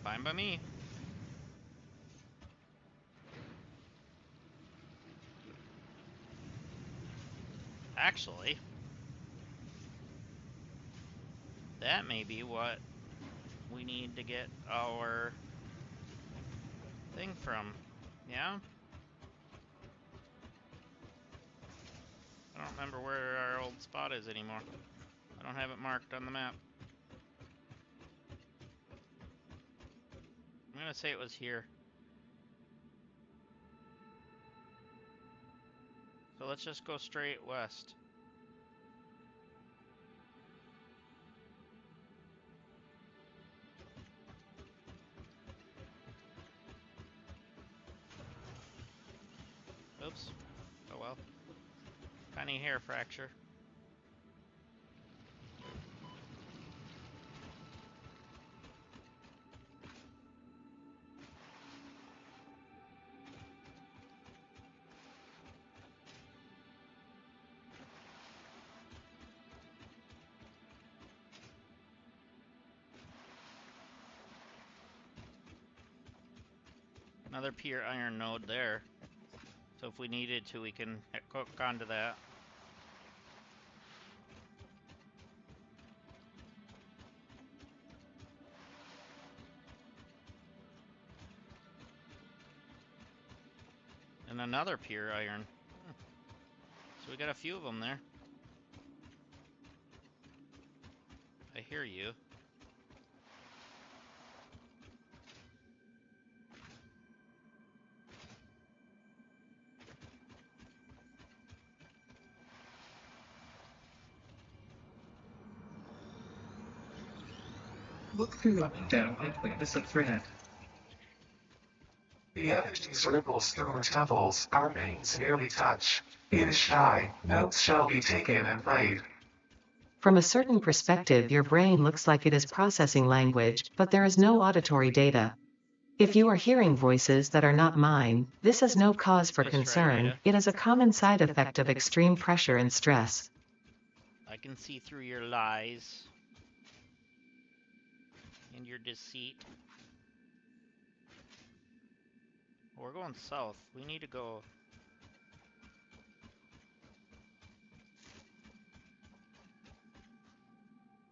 Fine by me. Actually, that may be what we need to get our thing from. Yeah? I don't remember where our old spot is anymore. I don't have it marked on the map. I'm gonna say it was here. So let's just go straight west. Oops. Oh well. Tiny hair fracture. Another pure iron node there. So if we needed to, we can hook onto that. And another pure iron. So we got a few of them there. I hear you. Look through up and down and witness a thread. The energy's ripples through her temples, our veins nearly touch. It is shy, notes shall be taken and played. From a certain perspective, your brain looks like it is processing language, but there is no auditory data. If you are hearing voices that are not mine, this is no cause for Nice try, concern. Data. It is a common side effect of extreme pressure and stress. I can see through your lies and your deceit. We're going south. We need to go.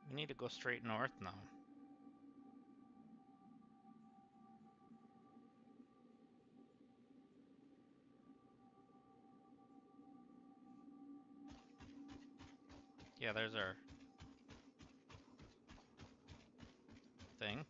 We need to go straight north now. Yeah, there's our thing.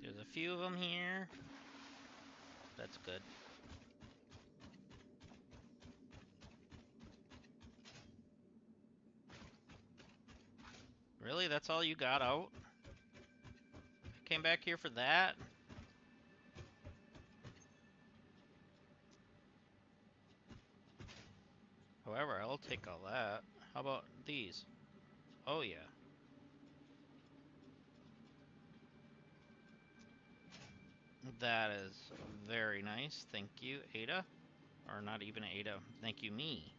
There's a few of them here. That's good. Really? That's all you got out? Came back here for that? However, I'll take all that. How about these? Oh, yeah. That is very nice. Thank you, Ada. Or not even Ada. Thank you, me.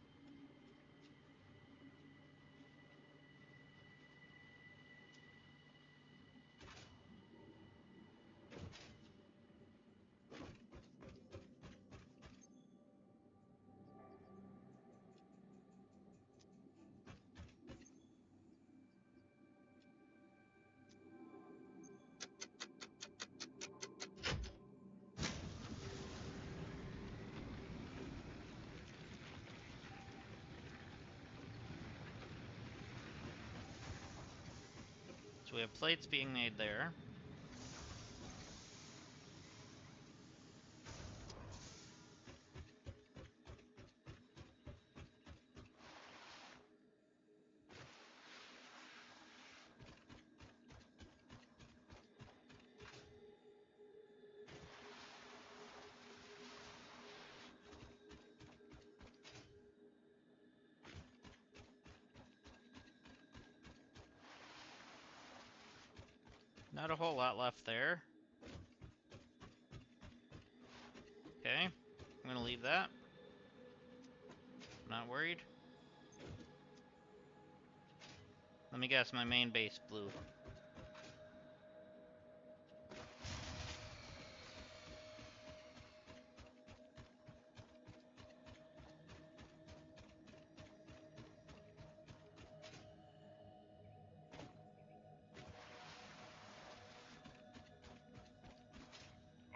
So we have plates being made there. Not a whole lot left there. Okay, I'm gonna leave that. Not worried. Let me guess, my main base blew.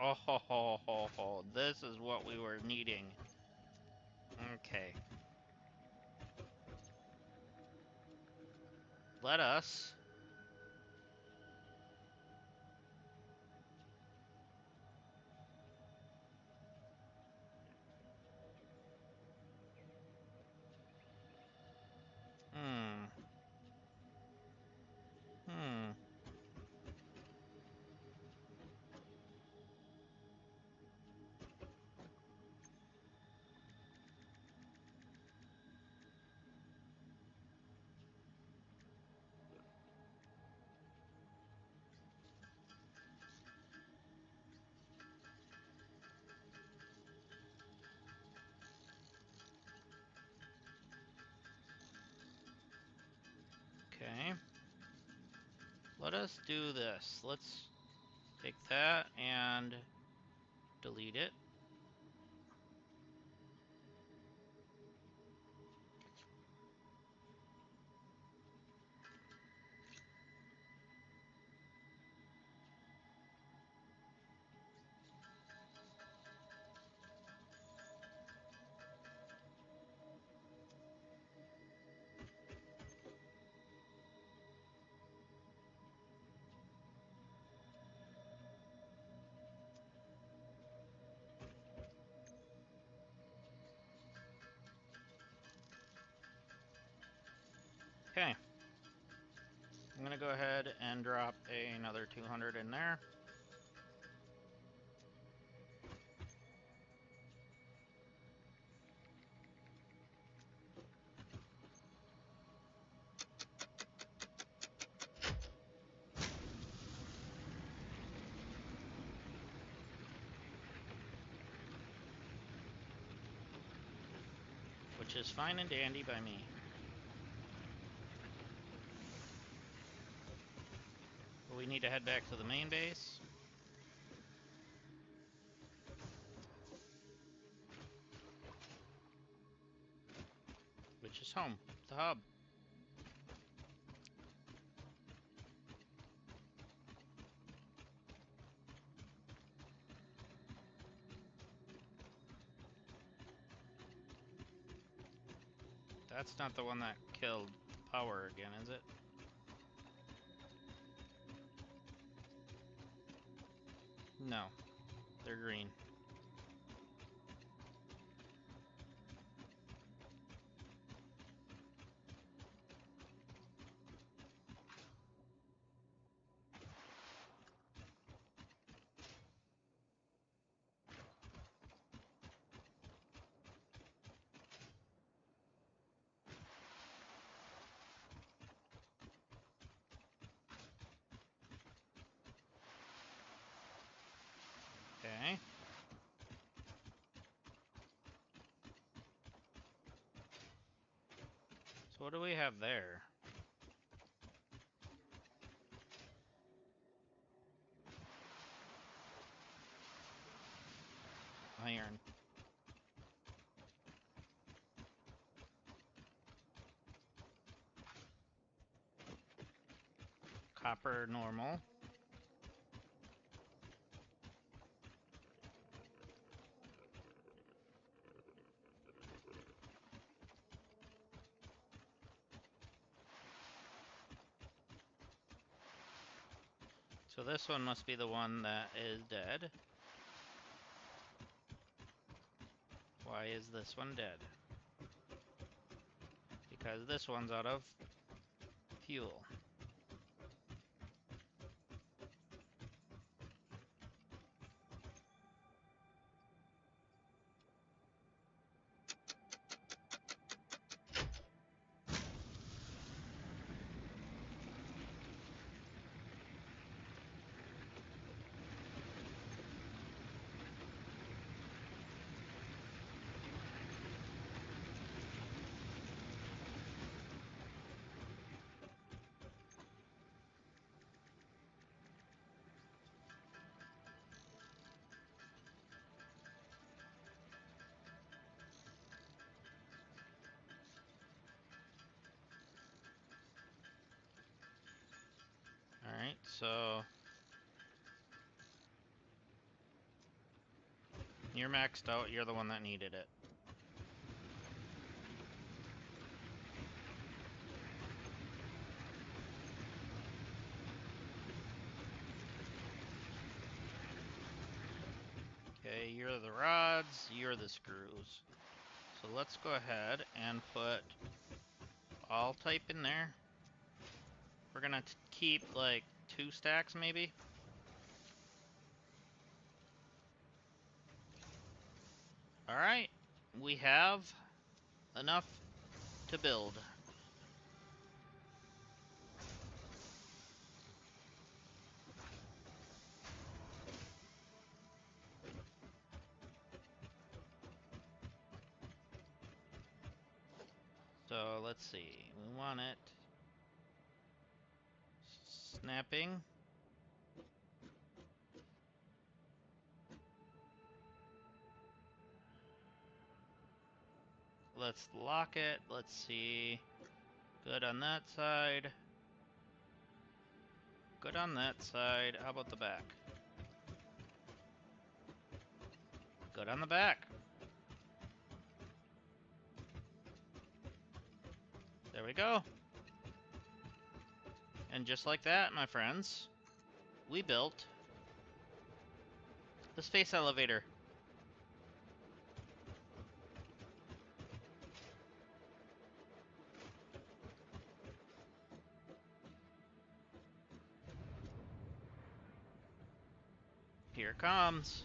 Oh ho ho ho ho, this is what we were needing. Okay. Let us... Hmm. Hmm. Okay. Let us do this. Let's take that and delete it. Okay. I'm gonna go ahead and drop another 200 in there. Which is fine and dandy by me. So we need to head back to the main base. Which is home, the hub. That's not the one that killed power again, is it? No, they're green. Okay. So what do we have there? Iron. Copper normal. So this one must be the one that is dead. Why is this one dead? Because this one's out of fuel. Alright, so you're maxed out, you're the one that needed it. Okay, you're the rods, you're the screws. So let's go ahead and put all type in there. We're gonna keep like 2 stacks maybe. Alright, we have enough to build. So let's see, we want it snapping. Let's lock it, let's see. Good on that side. Good on that side. How about the back? Good on the back. There we go. And just like that, my friends, we built the space elevator. Here it comes.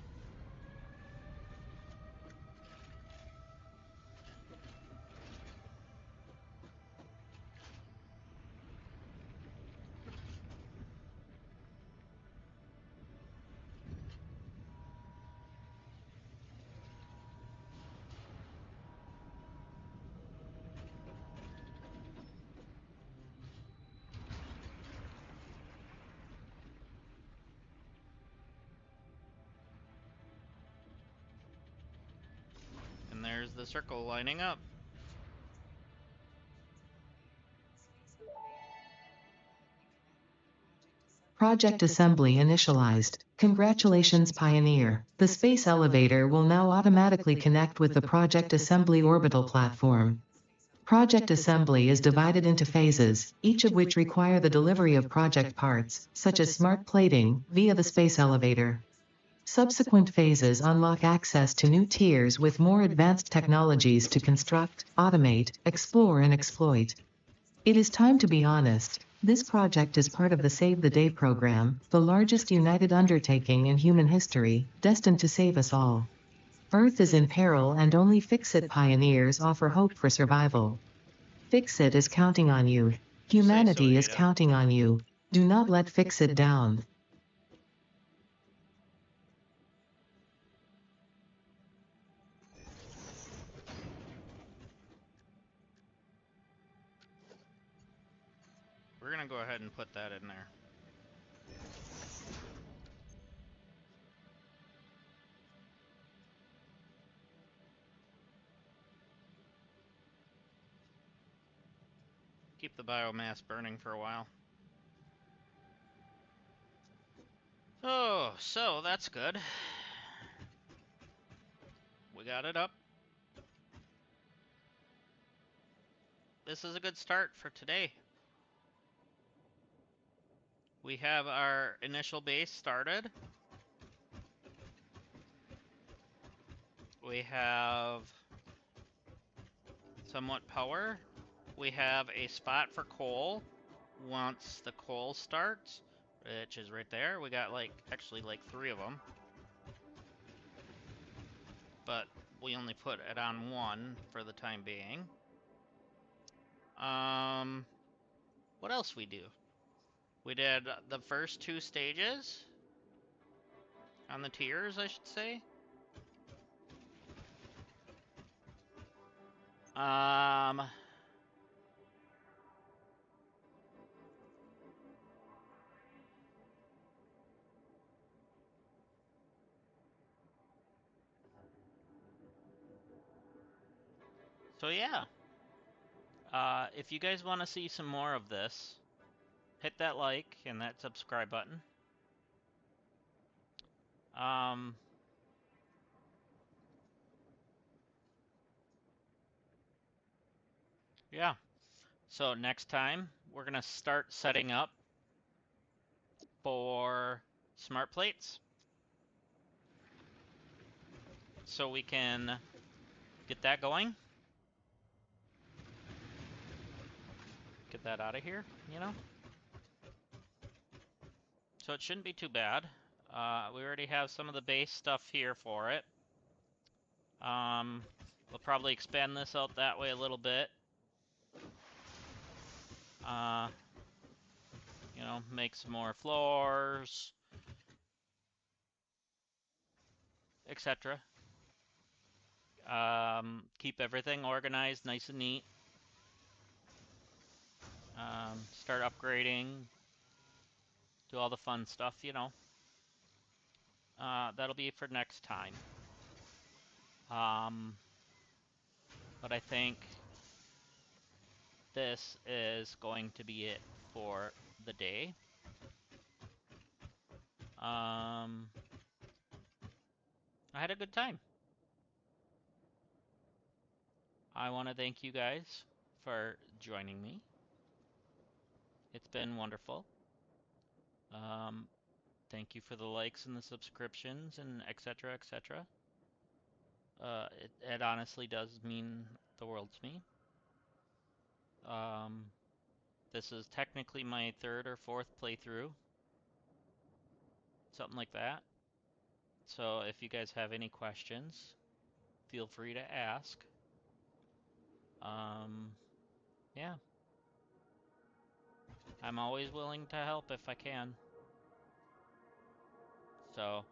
There's the circle lining up. Project assembly initialized. Congratulations, Pioneer. The space elevator will now automatically connect with the Project Assembly orbital platform. Project assembly is divided into phases, each of which require the delivery of project parts, such as smart plating, via the space elevator. Subsequent phases unlock access to new tiers with more advanced technologies to construct, automate, explore and exploit. It is time to be honest. This project is part of the Save the Day program, the largest united undertaking in human history, destined to save us all. Earth is in peril and only Fix-It pioneers offer hope for survival. Fix-It is counting on you. You say so, Humanity is Ada. counting on you. Do not let Fix-It down. We're gonna go ahead and put that in there. Keep the biomass burning for a while. Oh, so that's good. We got it up. This is a good start for today. We have our initial base started. We have somewhat power. We have a spot for coal once the coal starts, which is right there. We got actually 3 of them. But we only put it on 1 for the time being. What else we do? We did the first 2 stages on the tiers, I should say. So yeah, if you guys want to see some more of this, hit that like and that subscribe button. Yeah, so next time we're gonna start setting up for smart plates so we can get that going. Get that out of here, you know? So it shouldn't be too bad. We already have some of the base stuff here for it. We'll probably expand this out that way a little bit. You know, make some more floors, etc. Keep everything organized, nice and neat. Start upgrading, do all the fun stuff, you know. That'll be for next time. But I think this is going to be it for the day. I had a good time. I want to thank you guys for joining me. It's been wonderful. Thank you for the likes and the subscriptions and etc. etc. It honestly does mean the world to me. This is technically my 3rd or 4th playthrough, something like that. So if you guys have any questions, feel free to ask. Yeah. I'm always willing to help if I can. So,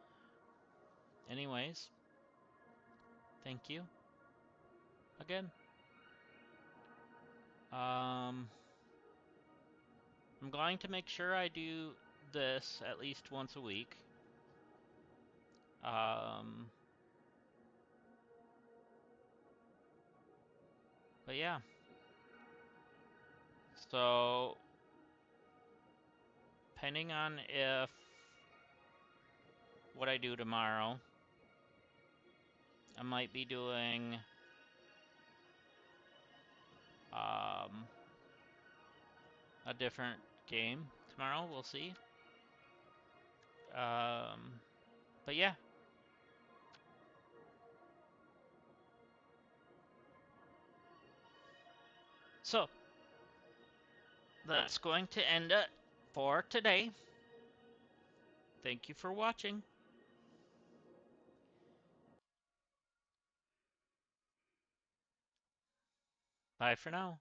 anyways, thank you again. I'm going to make sure I do this at least once a week. But yeah. So, depending on if what I do tomorrow, I might be doing a different game tomorrow. We'll see. But yeah. So, that's going to end it for today. Thank you for watching. Bye for now.